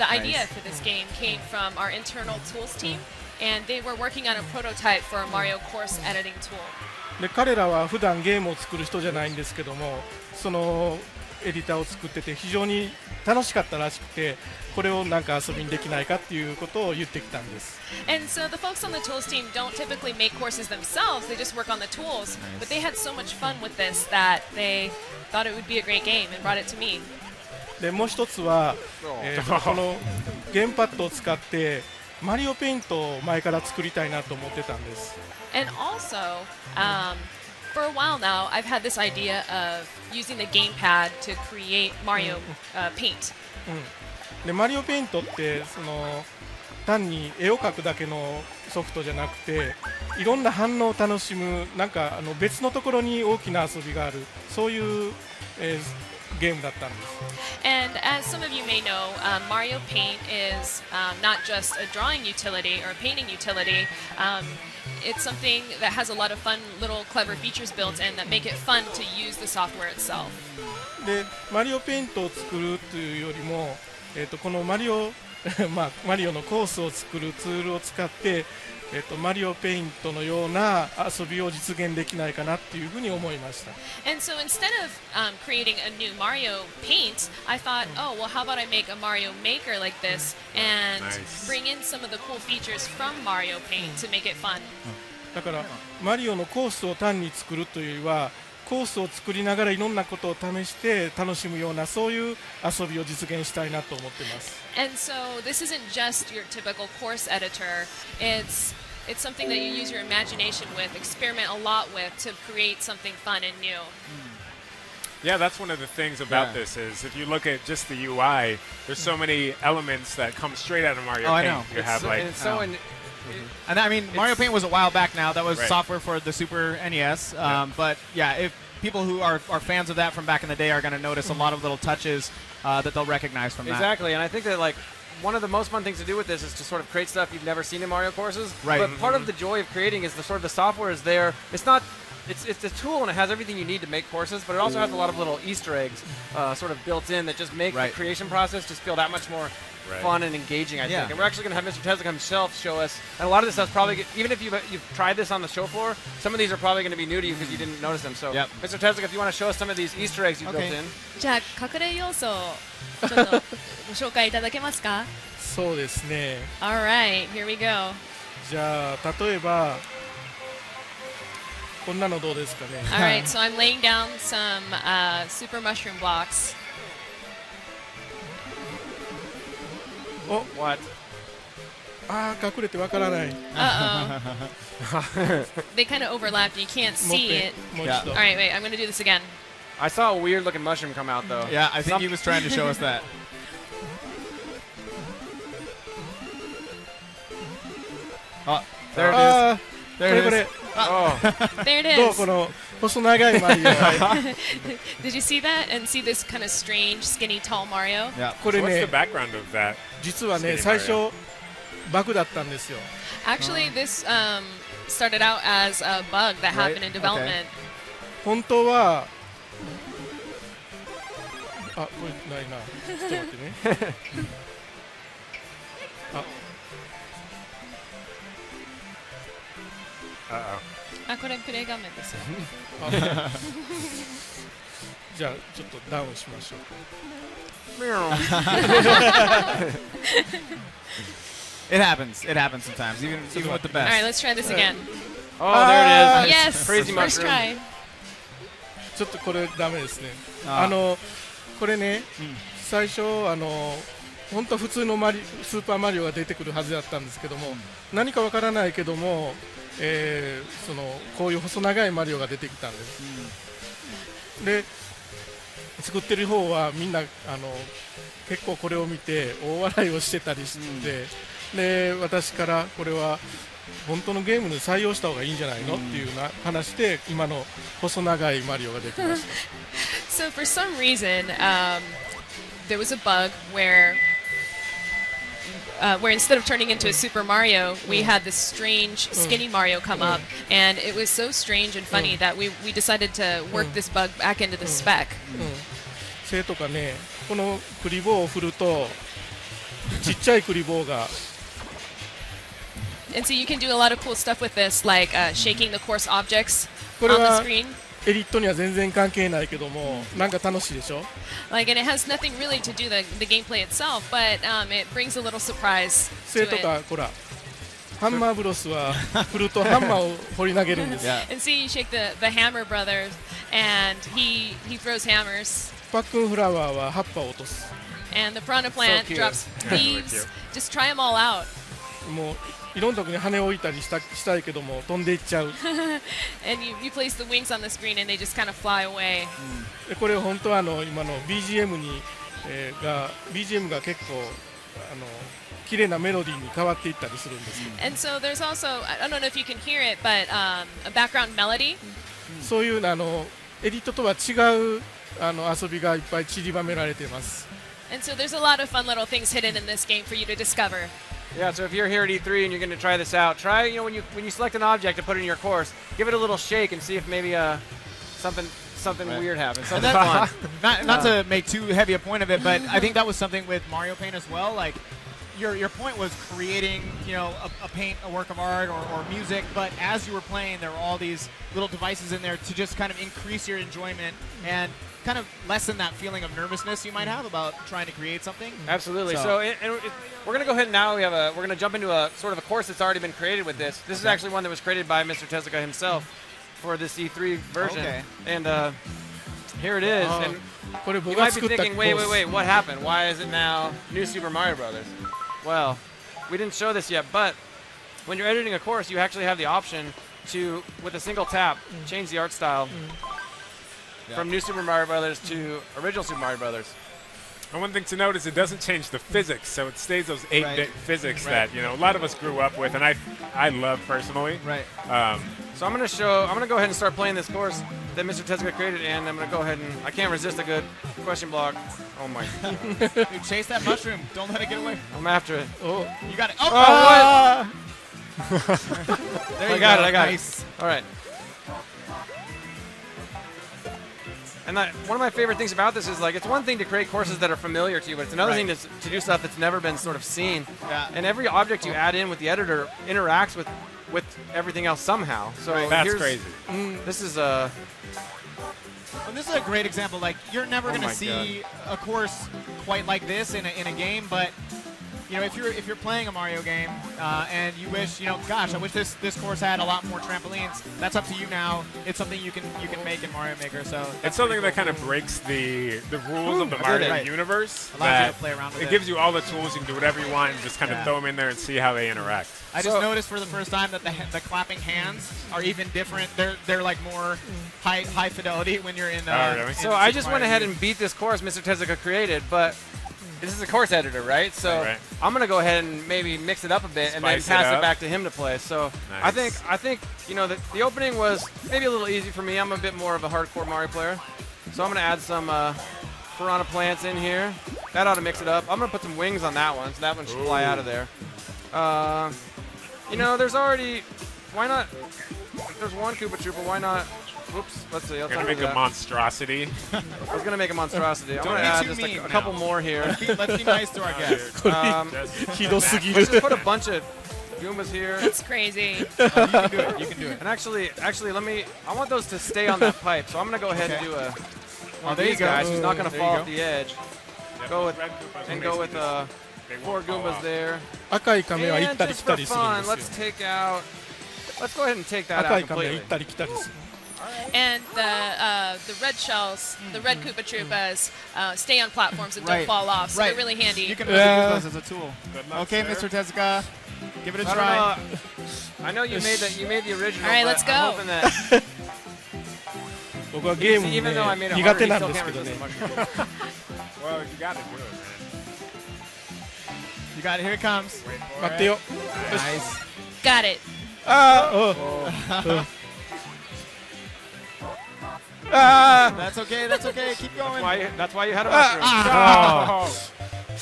idea for this game came from our internal tools team, and they were working on a prototype for a Mario course editing tool. で彼らは普段ゲームを作る人じゃないんですけども、そのエディターを作ってて非常に楽しかったらしくて、これをなんか遊びにできないかっていうことを言ってきたんです。And so the folks on the tools team don't typically make courses themselves; they just work on the tools. But they had so much fun with this that they thought it would be a great game and brought it to me. でもう一つは、このゲームパッドを使ってマリオペイントを前から作りたいなと思ってたんです。And also, for a while now, I've had this idea of using the gamepad to create Mario Paint. でマリオペイントってその単に絵を描くだけのソフトじゃなくて、いろんな反応を楽しむなんか別のところに大きな遊びがある、そういう、ゲームだったんです。And as some of you may know, Mario Paint is not just a drawing utility or a painting utility. It's something that has a lot of fun, little clever features built in that make it fun to use the software itself. でマリオペイントを作るというよりも、このマリオマリオのコースを作るツールを使って、マリオペイントのような遊びを実現できないかなっていうふうに思いました。And so instead of creating a new Mario Paint, I thought, oh, well, how about I make a Mario Maker like this and bring in some of the cool features from Mario Paint to make it fun. だからマリオのコースを単に作るというよりは、コースを作りながらいろんなことを試して楽しむようなそういう遊びを実現したいなと思ってます。And so this isn't just your typical course editor. It's something that you use your imagination with, experiment a lot with to create something fun and new. Yeah, that's one of the things about this is if you look at just the UI, there's so many elements that come straight out of Mario Paint. I know. You have like and I mean, Mario Paint was a while back now. That was software for the Super NES. But yeah, if people who are fans of that from back in the day are going to notice a lot of little touches that they'll recognize from that. Exactly, and I think that like one of the most fun things to do with this is to sort of create stuff you've never seen in Mario courses. Right. But part of the joy of creating is the sort of the software is there. It's not. It's a tool and it has everything you need to make courses, but it also has a lot of little Easter eggs sort of built in that just make the creation process just feel that much more fun and engaging, I think. And we're actually going to have Mr. Tezuka himself show us. And a lot of this stuff's probably, even if you've tried this on the show floor, some of these are probably going to be new to you because you didn't notice them. So, Mr. Tezuka, if you want to show us some of these Easter eggs you built in. じゃあ隠れ要素をちょっとご紹介いただけますか？そうですね。All right, here we go. じゃあ例えばこんなのどうですかね。All right, so I'm laying down some super mushroom blocks. Oh, what? ああ、隠れてわからない。They kind of overlapped. You can't see it. All right, wait. I'm going to do this again. I saw a weird-looking mushroom come out, though. Yeah, I think he was trying to show us that. Oh, there it is. There it is. Oh. There it is. どうこの細長いマリオ。Did you see that and see this kind of strange, skinny, tall Mario? Yeah. So what's the background of that? 実はね、最初バグだったんですよ。Actually, this started out as a bug that happened in development. 本当はあ、これないな。ちょっと待ってね。あ。あ、これプレイ画面ですよ。じゃあちょっとダウンしましょう。It happens. It happens sometimes, even with the best. All right, let's try this again. Oh, there it is. Yes, Crazy first mushroom. try. ちょっとこれダメですね。これね、最初本当は普通のスーパーマリオが出てくるはずだったんですけども、何かわからないけども、こういう細長いマリオが出てきたんです。で、作ってる方はみんな結構これを見て大笑いをしてたりして、で私からこれは本当のゲームに採用した方がいいんじゃないのっていうような話で今の細長いマリオができました。So for some reason, there was a bug where instead of turning into a Super Mario, we had this strange skinny Mario come up, and it was so strange and funny that we decided to work this bug back into the spec. それとかね、このクリボーを振るとちっちゃいクリボーが And so you can do a lot of cool stuff with this, like shaking the course objects これ on the は screen. エリットには全然関係ないけども、なんか楽しいでしょ。 Like, and it has nothing really to do the gameplay itself, but it brings a little surprise それ to と it. かほら、ハンマーブロスは振るとハンマーを放り投げるんです。 And see, you shake the Hammer brothers, and he throws hammers. パックンフラワーは葉っぱを落とす。 And the piranha plant cute. drops leaves. Just try them all out. もういろんなとこに羽を置いたりしたいけども飛んでいっちゃう。 And you place the wings on the screen, and they just kind of fly away. でこれ本当は今の BGM が結構綺麗なメロディーに変わっていったりするんですけど。 And so there's also, I don't know if you can hear it, but a background melody. そういうエディットとは違う遊びがいっぱい散りばめられています。 And so there's a lot of fun little things hidden in this game for you to discover. Yeah, so if you're here at E3 and you're going to try this out, try when you select an object to put in your course, give it a little shake and see if maybe something weird happens. Something fun. Not to make too heavy a point of it, but I think that was something with Mario Paint as well. Like your point was creating a paint, a work of art, or music, but as you were playing, there were all these little devices in there to just kind of increase your enjoyment and kind of lessen that feeling of nervousness you might have about trying to create something. Absolutely. So we're going to go ahead and now we're going to jump into a sort of a course that's already been created with this. This is actually one that was created by Mr. Tezuka himself for this E3 version. Okay. And here it is. And you might be thinking, wait, what happened? Why is it now New Super Mario Brothers? Well, we didn't show this yet, but when you're editing a course, you actually have the option to, with a single tap, change the art style from New Super Mario Brothers to original Super Mario Brothers. And one thing to note is it doesn't change the physics, so it stays those 8-bit physics that a lot of us grew up with, and I love personally. Right. So I'm gonna go ahead and start playing this course that Mr. Tezuka created, and I'm gonna go ahead and I can't resist a good question block. Oh my! Dude, chase that mushroom. Don't let it get away. I'm after it. Oh, you got it. Oh, what? There you I got it. Nice. All right. And one of my favorite things about this is, like, it's one thing to create courses that are familiar to you, but it's another thing to do stuff that's never been sort of seen. Yeah. And every object you add in with the editor interacts with everything else somehow. So that's crazy. This is Well, this is a great example. Like, you're never going to see a course quite like this in a game, but if you're playing a Mario game and you wish, gosh, I wish this course had a lot more trampolines. That's up to you now. It's something you can make in Mario Maker. So it's something that kind of breaks the rules of the Mario universe. Allows you to play around with it gives you all the tools. You can do whatever you want and just kind of throw them in there and see how they interact. I just noticed for the first time that the clapping hands are even different. They're like more high fidelity when you're in. Really? So I just went ahead and beat this course Mr. Tezuka created, but this is a course editor, right? So I'm gonna go ahead and maybe mix it up a bit and then pass it back to him to play. So I think the opening was maybe a little easy for me. I'm a bit more of a hardcore Mario player, so I'm gonna add some piranha plants in here. That ought to mix it up. I'm gonna put some wings on that one, so that one should fly out of there. There's already, why not? If there's one Koopa Troopa, why not? Whoops, let's see. You're going to make a monstrosity. I was going to make a monstrosity. I'm going to add just a couple more here. Let's be nice to our guests. Let's just put a bunch of Goombas here. That's crazy. You can do it. You can do it. And actually, I want those to stay on that pipe, so I'm going to go ahead and do one of there you these go. guys who's not going to There you fall go. off the edge. Yep, Go with red Koopas and will go with basically they four won't fall Goombas off. there. 赤い亀は行っ And たり just 来 for たりするん fun, ですよ let's take out. Let's go ahead and take that 赤 out い亀は completely. 行ったり来たりする And the red shells, the red Koopa Troopas, stay on platforms and Right. don't fall off, so Right. they're really handy. You can really use those as a tool. Okay, sir. Mr. Tezuka, give it a I try. don't know. I know you made that. You made the original. All right, but let's I'm go. hoping that 僕はゲーム See, に even ね though I made it 苦 harder, 手 he なん still です can't けど resist ね the mushroom. Well, you got to do it, man. You got it. Here it comes. Wait for 待ってよ it. Nice. Got it. あー That's okay. That's okay. Keep going. That's why you had a mushroom. Oh.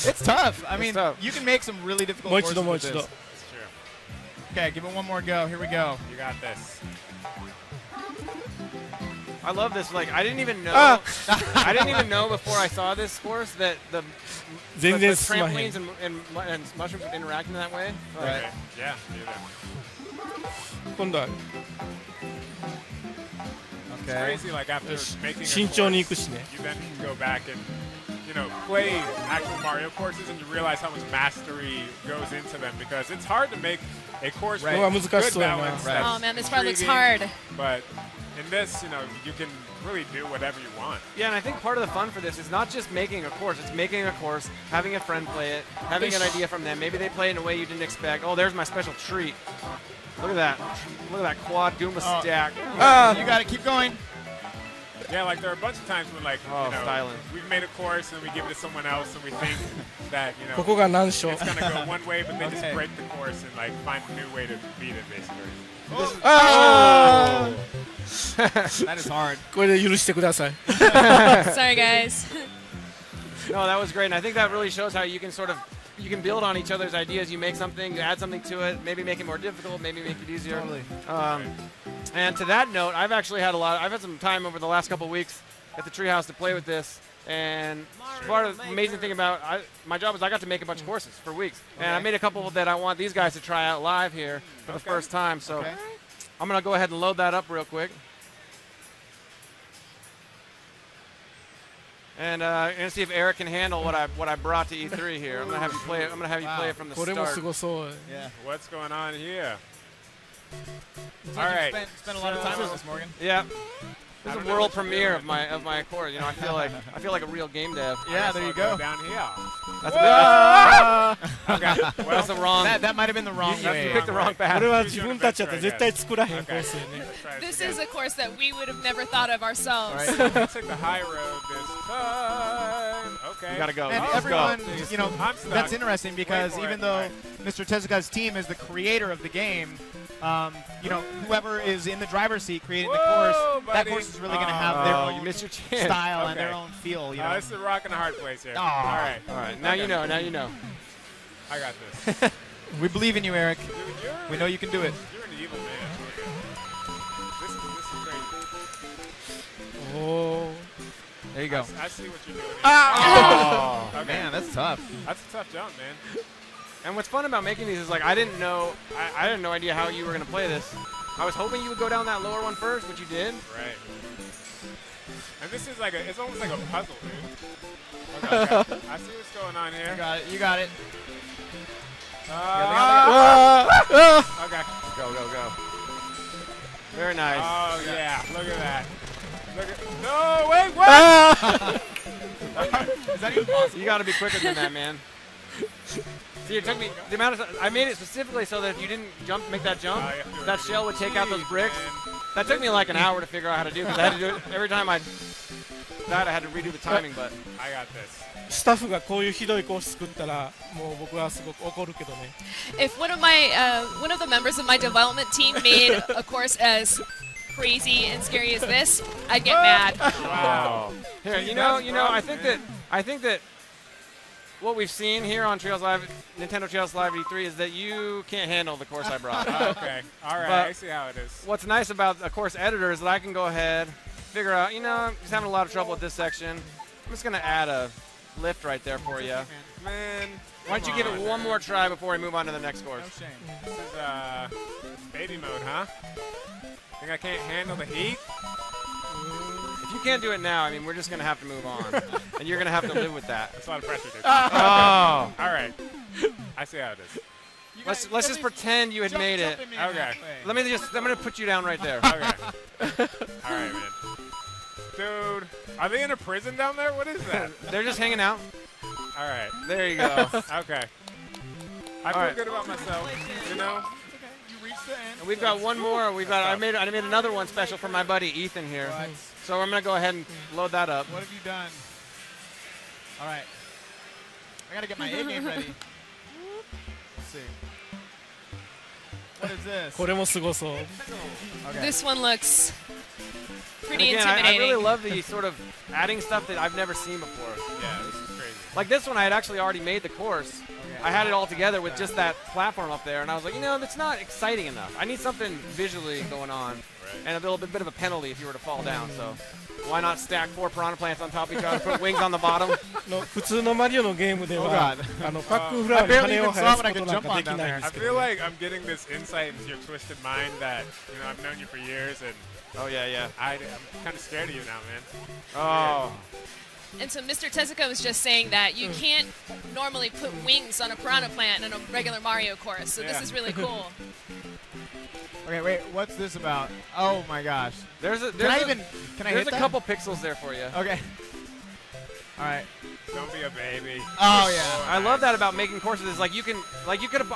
It's tough. I mean, tough. you can make some really difficult もう一 courses 度もう with 一度 this. Okay, give it one more go. Here we go. You got this. I love this. Like I didn't even know. Ah. I didn't even know before I saw this course that the 全然 the 進まへん trampolines and mushrooms would interact in that way. Right. Yeah, do that. 今度は It's crazy, like after making a 慎重に行く course, しね you then go back and play actual Mario courses and you realize how much mastery goes into them because it's hard to make a course with good balance. Right. Oh man, this part looks intriguing, hard. But in this, you can really do whatever you want. Yeah, and I think part of the fun for this is not just making a course. It's making a course, having a friend play it, having an idea from them. Maybe they play it in a way you didn't expect. Oh, there's my special treat. Look at that. Look at that quad Goomba stack. You got it. Keep going. Yeah, like there are a bunch of times when styling. we've made a course and we give it to someone else and we think that, ここが難所 it's going to go one way, but they just break the course and find a new way to beat it, basically. Oh! That is hard. これで許してください Sorry, guys. No, that was great, and I think that really shows how you can you can build on each other's ideas. You make something, you add something to it, maybe make it more difficult, maybe make it easier. Totally. And to that note, I've had some time over the last couple of weeks at the Treehouse to play with this. And part of the amazing thing about my job is I got to make a bunch of courses for weeks. And I made a couple that I want these guys to try out live here for the first time. So I'm going to go ahead and load that up real quick. And see if Eric can handle what I brought to E3 here. I'm gonna have you play it. I'm gonna have you play it from the これもす start. ごそう Yeah. What's going on here? All right. Spent a lot of time on this, Morgan. Yeah. This is a world premiere of my course. I feel like a real game dev. Yeah, there you go. Down here. That's Okay. Well, that's the wrong. That might have been the wrong way. You picked the wrong こ path. れは自分たちだったら絶対作らへんコースよね This is a course that we would have never thought of ourselves. Right. Let's take the high road this time. Okay. You gotta go. And Let's everyone, go. I'm stuck. that's interesting because Wait for even it. though Right. Mr. Tezuka's team is the creator of the game, whoever is in the driver's seat creating the course, that buddy. course is really going to have their own you missed your chance. style and their Okay. own feel. This is a rock and a hard place here. Aw. All right. All right. Now you know. Now you know. I got this. We believe in you, Eric. Dude, We know you can do it. You're an evil man. This is crazy. おー There you go. I see what you're doing. Oh, Okay. man, that's tough. That's a tough jump, man. And what's fun about making these is I didn't know. I had no idea how you were gonna play this. I was hoping you would go down that lower one first, which you did. Right. And this is it's almost like a puzzle, dude. Okay. I see what's going on here. You got it. You got it. Okay. Go. Very nice. Oh yeah, look at that. No, wait, what? Is that even possible? You got to be quicker than that, man. See, it took me the amount of time. I made it specifically so that if you didn't make that jump, that shell would take out those bricks. That took me like an hour to figure out how to do because I had to do it every time I had to redo the timing. But I got this. スタッフがこういうひどいコース作ったらもう僕はすごく怒るけどね If one of the members of my development team made a course as crazy and scary as this, I'd get mad. Wow. here, I think that what we've seen here on Treehouse Live, Nintendo Treehouse Live E3, is that you can't handle the course I brought. Okay. All right. But I see how it is. what's nice about a course editor is that I can go ahead, figure out, I'm just having a lot of trouble with this section. I'm just going to add a lift right there for you. Man. Why don't you give it one more try before we move on to the next course? No shame. This is baby mode, huh? Think I can't handle the heat? If you can't do it now, I mean, we're just going to have to move on. And you're going to have to live with that. That's a lot of pressure, dude. Oh. All right. I see how it is. Let's just pretend you had made it. Okay. I'm going to put you down right there. Okay. All right, man. Dude, are they in a prison down there? What is that? They're just hanging out. All right. There you go. Okay. I feel good about myself, you know? You reached the end. And we've got one more. I made another one special for my buddy Ethan here. What? So I'm going to go ahead and load that up. What have you done? All right. I got to get my A game ready. Let's see. What is this? これもすごそう。 Okay. This one looks pretty And again, intimidating. I really love the sort of adding stuff that I've never seen before. Yeah, this is crazy. Like this one, I had actually already made the course. I had it all together with just that platform up there, and I was like, you know, that's not exciting enough. I need something visually going on, and a little bit of a penalty if you were to fall down. So why not stack 4 piranha plants on top of each other, put wings on the bottom? の普通のマリオのゲームではパックンフラワーに羽を生やすことなんかできないんですけ I ど。 feel like I'm getting this insight into your twisted mind that, you know, I've known you for years, and oh yeah. I'm kind of scared of you now, man. Oh. And so Mr. Tezuka was just saying that you can't normally put wings on a piranha plant in a regular Mario course, so this is really cool. Okay, wait, what's this about? Oh my gosh. There's a couple pixels there for you. Okay. All right. Don't be a baby. Oh yeah. I love that about making courses. Is like I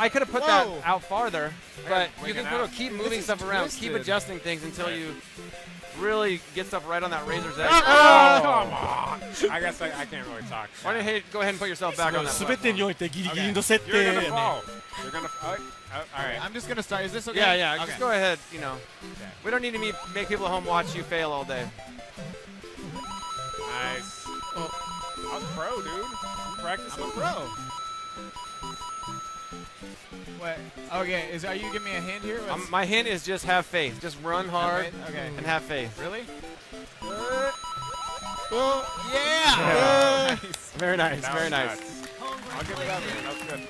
could have put that out farther, but you can keep moving stuff around, keep adjusting things until you really get stuff right on that razor's edge. Oh, come on. I guess I can't really talk. Why don't you go ahead and put yourself back on that. 全てにおいてギリギリの設定 You're や gonna ね。 fall. You're gonna. All right. I'm just gonna start. Is this okay? Yeah, Okay. just go ahead. You know, we don't need to make people at home watch you fail all day. Nice. I was pro, dude. I'm practicing. I'm a pro. What? Okay. Are you giving me a hint here? My hint is just have faith. Just run hard and have faith. Really? Yeah. Very nice. That Very was nice. nuts. I'll give it up, man. That was good.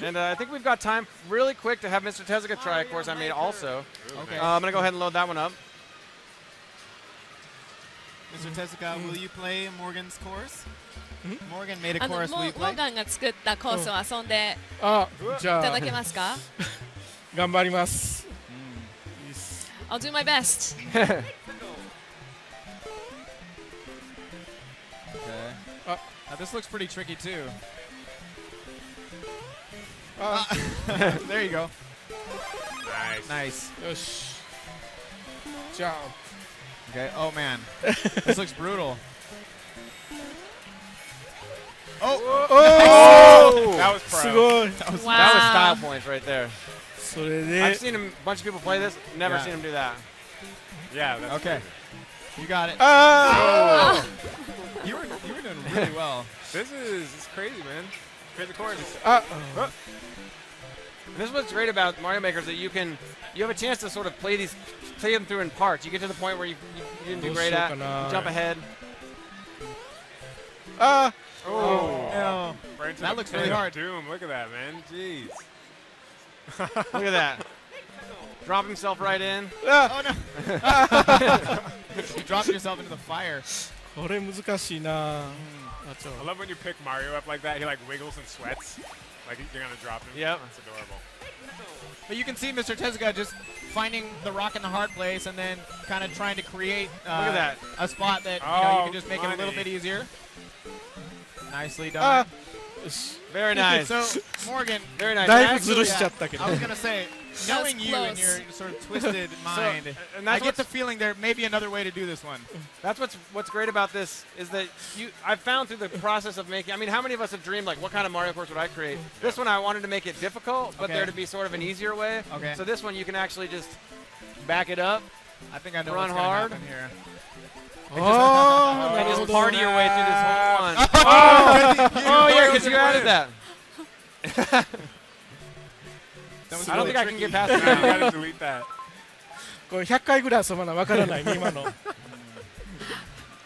And I think we've got time really quick to have Mr. Tezuka try a course I made also. Okay. I'm going to go ahead and load that one up. Mr. Tezuka, will you play Morgan's course? Morgan made a course. Will you モ play? ーガンが作ったコースを遊んであ、じゃあいただけますか？頑張ります。 I'll do my best. Okay. Now this looks pretty tricky too. There you go. Nice. Nice. よし。じゃあ。 Okay. Oh man, this looks brutal. Oh! That was pro. すごい。 That was style points right there. それで I've seen a bunch of people play this. Never seen them do that. Yeah. That's Okay. You got it. Oh! You were doing really well. This is crazy, man. Crazy course. This is what's great about Mario Maker is that you have a chance to sort of play them through in parts. You get to the point where you didn't do great at, jump ahead. Oh. Right into That the looks pit really of hard. Doom. Look at that, man. Jeez. Look at that. Drop himself right in. Oh no. You dropped yourself into the fire. これ難しいな。 I love when you pick Mario up like that. He like wiggles and sweats. Like you're gonna drop him. Yep. That's adorable. But you can see Mr. Tezuka just finding the rock in the hard place and then kind of trying to create Look at that. a spot that you can just make it a little bit easier. Nicely done. Very nice. So, Morgan, very nice. だいぶずるしちゃったけど。 I was going to say, knowing you and your sort of twisted mind, I get the feeling there may be another way to do this one. That's what's great about this is that I've found through the process of making, I mean, how many of us have dreamed, like, what kind of Mario course would I create? This one I wanted to make it difficult, but there to be sort of an easier way. Okay. So this one you can actually just back it up. I think I know run what's gonna hard. happen here. And just party your way through this whole one. Yeah, because you added that. I don't think I can get past that. You gotta delete that. これ100回ぐらい遊ばなわからないね今の。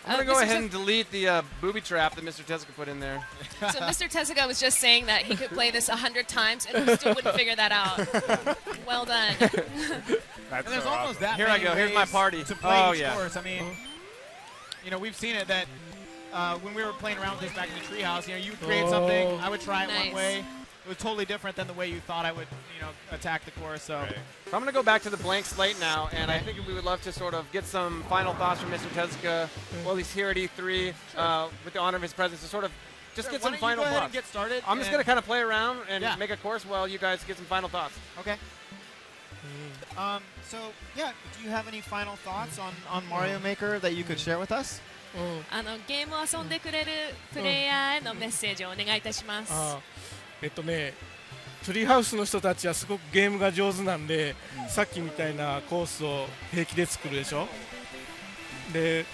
I'm going to go ahead and delete the booby trap that Mr. Tezuka put in there. So Mr. Tezuka was just saying that he could play this 100 times and he still wouldn't figure that out. Well done. That's there's so almost awesome. that Here I many go. Here's my ways party. to play Oh, each yeah. course. I mean, you know, we've seen it that when we were playing around with this back in the treehouse, you know, you would create something, I would try it one way. It was totally different than the way you thought I would, you know, attack the course. So, So I'm going to go back to the blank slate now, and I think we would love to sort of get some final thoughts from Mr. Tezuka while he's here at E3 with the honor of his presence to sort of just get some final thoughts. And get started. I'm just going to kind of play around and make a course while you guys get some final thoughts. Okay. So, yeah, do you have any final thoughts on Mario Maker that you could share with us? ゲームを遊んでくれるプレイヤーへのメッセージをお願いいたします。トリーハウスの人たちはすごくゲームが上手なんで、さっきみたいなコースを平気で作るでしょ。で、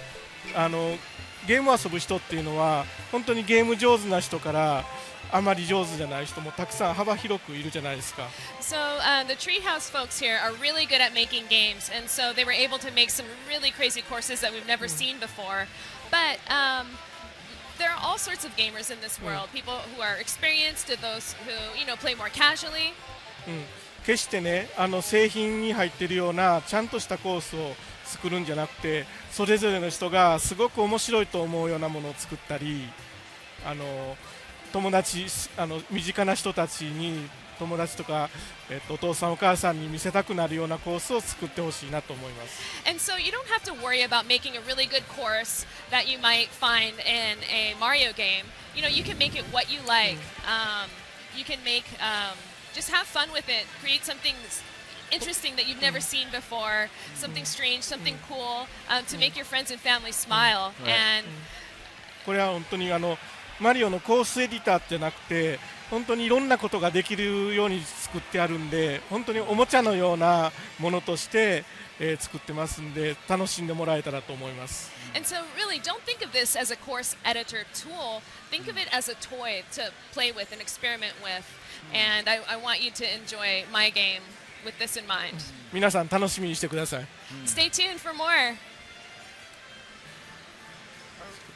ゲームを遊ぶ人っていうのは本当にゲーム上手な人からあまり上手じゃない人もたくさん幅広くいるじゃないですか。So the Treehouse folks here are really good at making games, and so they were able to make some really crazy courses that we've never seen before. But there are all sorts of gamers in this world. People who are experienced, and those who, you know, play more casually. 決してね、製品に入っているようなちゃんとしたコースを作るんじゃなくて、それぞれの人がすごく面白いと思うようなものを作ったり、友達、身近な人たちに友達とか、お父さんお母さんに見せたくなるようなコースを作ってほしいなと思います。And so you don't have to worry about making a really good course that you might find in a Mario game. You know, you can make it what you like. You can make, just have fun with it. Create something interesting that you've never seen before. Something strange, something cool, to make your friends and family smile. And これは本当にマリオのコースエディターじゃなくて、本当にいろんなことができるように作ってあるんで、本当におもちゃのようなものとして、作ってますんで、楽しんでもらえたらと思います。And so really, don't think of this as a course editor tool. Think of it as a toy to play with and experiment with. And I want you to enjoy my game with this in mind. 皆さん楽しみにしてください。Stay tuned for more.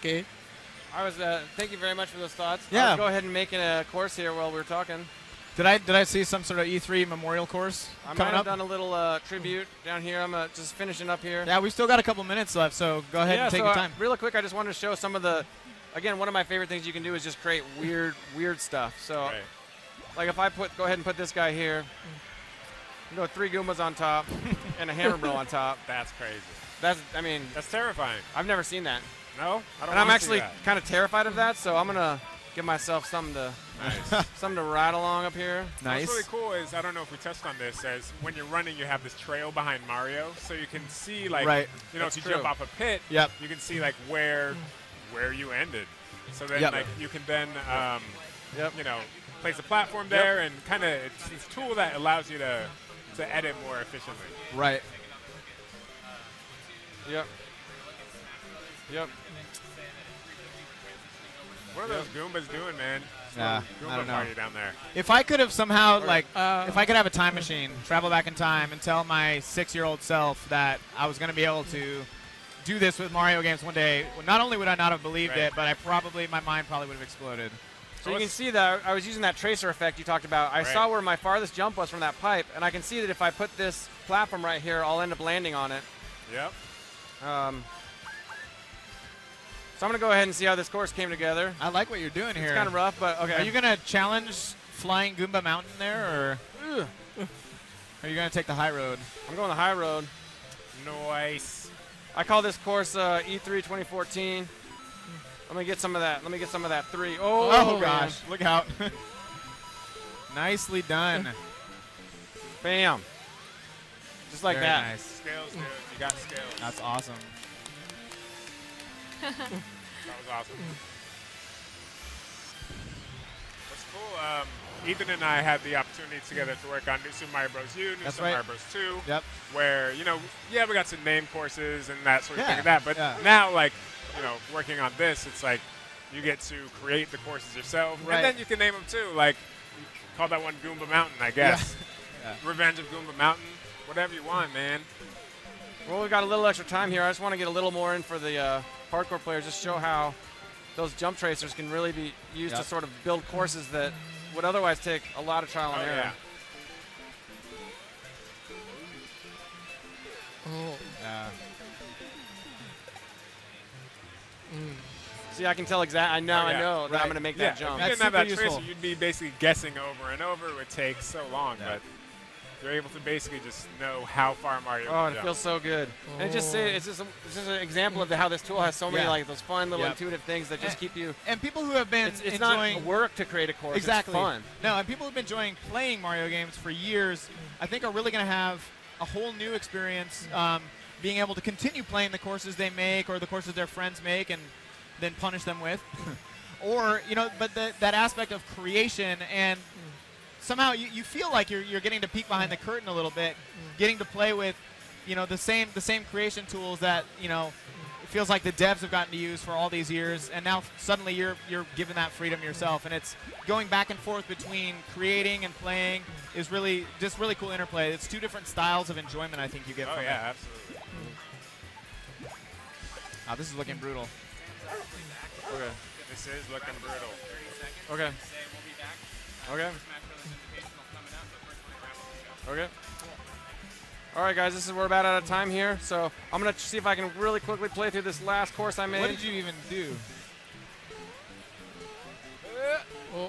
Okay. Thank you very much for those thoughts. Yeah. I'll go ahead and make a course here while we're talking. Did I see some sort of E3 memorial course I might coming have up? done a little tribute down here. I'm just finishing up here. Yeah, we've still got a couple minutes left, so go ahead and take your time. Real quick, I just wanted to show some of the, again, one of my favorite things you can do is just create weird stuff. So, like if I go ahead and put this guy here, you know, 3 Goombas on top and a hammer bro on top. That's crazy. That's terrifying. I've never seen that. No? I don't And I'm wanna see actually that. kind of terrified of that, so I'm going to give myself something to something to ride along up here. What's really cool is, I don't know if we touched on this, as when you're running, you have this trail behind Mario, so you can see, like, you know, That's if you jump true. off a pit, you can see, like, where you ended. So then, like, you can then, you know, place a platform there, and kind of, it's a tool that allows you to edit more efficiently. Right. Yep. What are those Goombas doing, man? Yeah, Goomba I don't know. party down there. If I could have somehow, if I could have a time machine, travel back in time, and tell my 6-year-old self that I was going to be able to do this with Mario games one day, not only would I not have believed it, but my mind probably would have exploded. So you can see that I was using that tracer effect you talked about. I saw where my farthest jump was from that pipe, and I can see that if I put this platform right here, I'll end up landing on it. Yep. So I'm going to go ahead and see how this course came together. I like what you're doing here. It's kind of rough, but okay. Are you going to challenge Flying Goomba Mountain there, or are you going to take the high road? I'm going the high road. Nice. I call this course E3 2014. Let me get some of that. Let me get some of that 3. Oh gosh, look out. Nicely done. Bam. Just like Very that. Nice. Skills, dude. You got skills. That's awesome. That was awesome. That's cool. Ethan and I had the opportunity together to work on New Super Mario Bros. U, New Super Mario Bros. 2. Yep. Where, you know, we got some name courses and that sort of thing Yeah, like that. But yeah. now, like, you know, working on this, it's like you get to create the courses yourself. Right. And then you can name them too. Like, call that one Goomba Mountain, I guess. Yeah. Revenge of Goomba Mountain. Whatever you want, man. Well, we've got a little extra time here. I just want to get a little more in for the hardcore players just show how those jump tracers can really be used to sort of build courses that would otherwise take a lot of trial and error. Yeah. Oh. Yeah. See, I can tell exactly. I know that I'm going to make that jump. If you didn't have that tracer, you'd be basically guessing over and over. It would take so long, but you're able to basically just know how far Mario Oh, can it jump. feels so good. And it's just an example of how this tool has so many like those fun little intuitive things that just keep you. And people who have been it's enjoying not work to create a course. Exactly. It's fun. No, and people who've been enjoying playing Mario games for years, I think, are really going to have a whole new experience, being able to continue playing the courses they make or the courses their friends make, and then punish them with, or but that aspect of creation, and somehow you feel like you're getting to peek behind the curtain a little bit, getting to play with the same creation tools that it feels like the devs have gotten to use for all these years, and now suddenly you're given that freedom yourself, and it's going back and forth between creating and playing is really cool interplay. It's two different styles of enjoyment I think you get from it. Absolutely. Oh, this is looking brutal. Okay. This is looking brutal. Okay. Okay. Okay. All right, guys, we're about out of time here, so I'm going to see if I can really quickly play through this last course I made. What did you even do?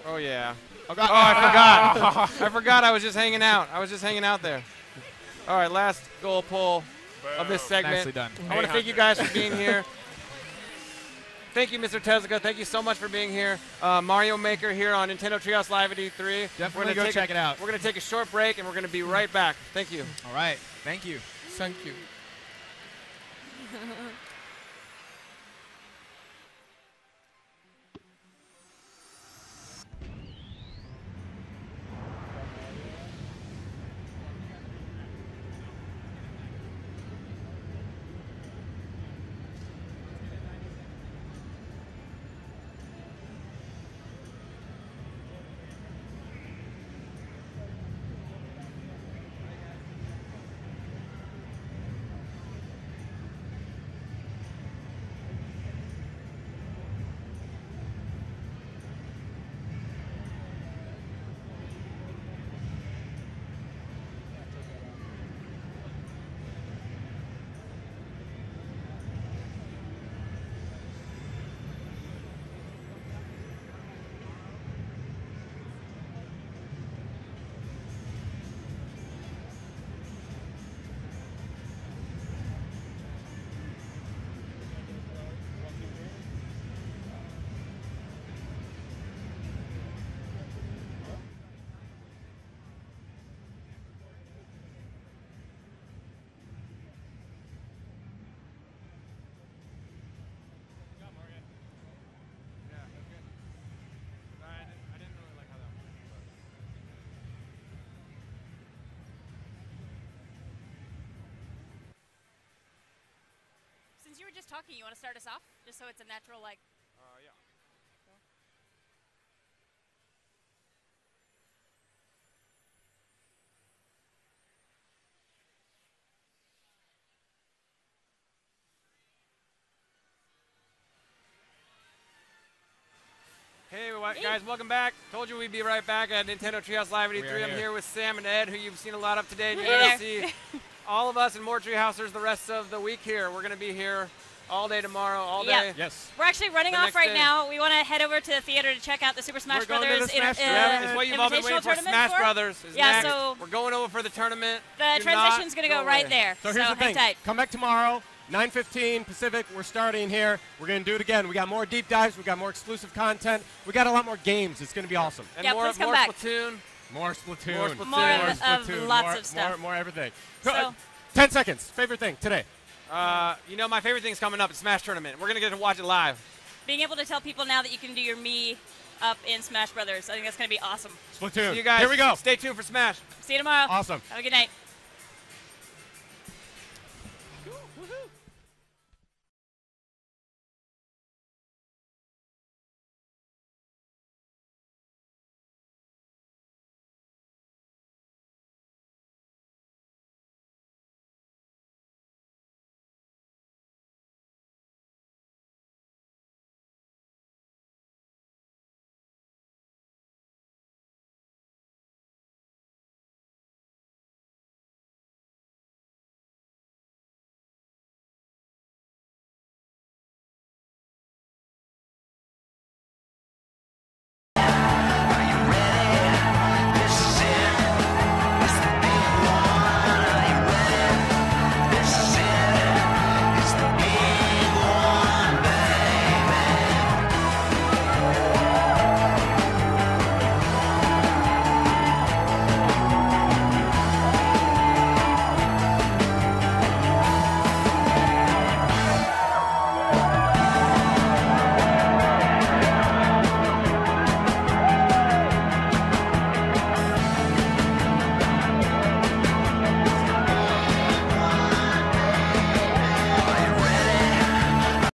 Oh yeah. Oh, God. I forgot. I forgot I was just hanging out. There. All right, last goal pull of this segment. Nicely done. I want to thank you guys for being here. Thank you, Mr. Tezuka. Thank you so much for being here. Mario Maker here on Nintendo Treehouse Live at E3. Definitely go check it out. We're going to take a short break, and we're going to be right back. Thank you. All right. Thank you. Thank you. Since you were just talking, you want to start us off? Just so it's a natural, like... Yeah. Hey, guys, welcome back. Told you we'd be right back at Nintendo Treehouse Live at E3. I'm here with Sam and Ed, who you've seen a lot of today. You're going to see all of us and more Treehousers the rest of the week here. We're going to be here all day tomorrow, all day. Yep. Yes. We're actually running off right now. We want to head over to the theater to check out the Super Smash Brothers it's what you've all been waiting for. Smash Brothers is next. So we're going over for the tournament. The transition's going to go right there. So here's the thing. Tight. Come back tomorrow. 9:15 Pacific, we're starting here. We're going to do it again. We got more deep dives. We got more exclusive content. We got a lot more games. It's going to be awesome. And more Splatoon. More Splatoon. More Splatoon. Lots of stuff. More everything. So 10 seconds. Favorite thing today? My favorite thing's coming up. It's Smash Tournament. We're going to get to watch it live. Being able to tell people now that you can do your Mii up in Smash Brothers, I think that's going to be awesome. Splatoon. See you guys. Here we go. Stay tuned for Smash. See you tomorrow. Awesome. Have a good night. Woohoo.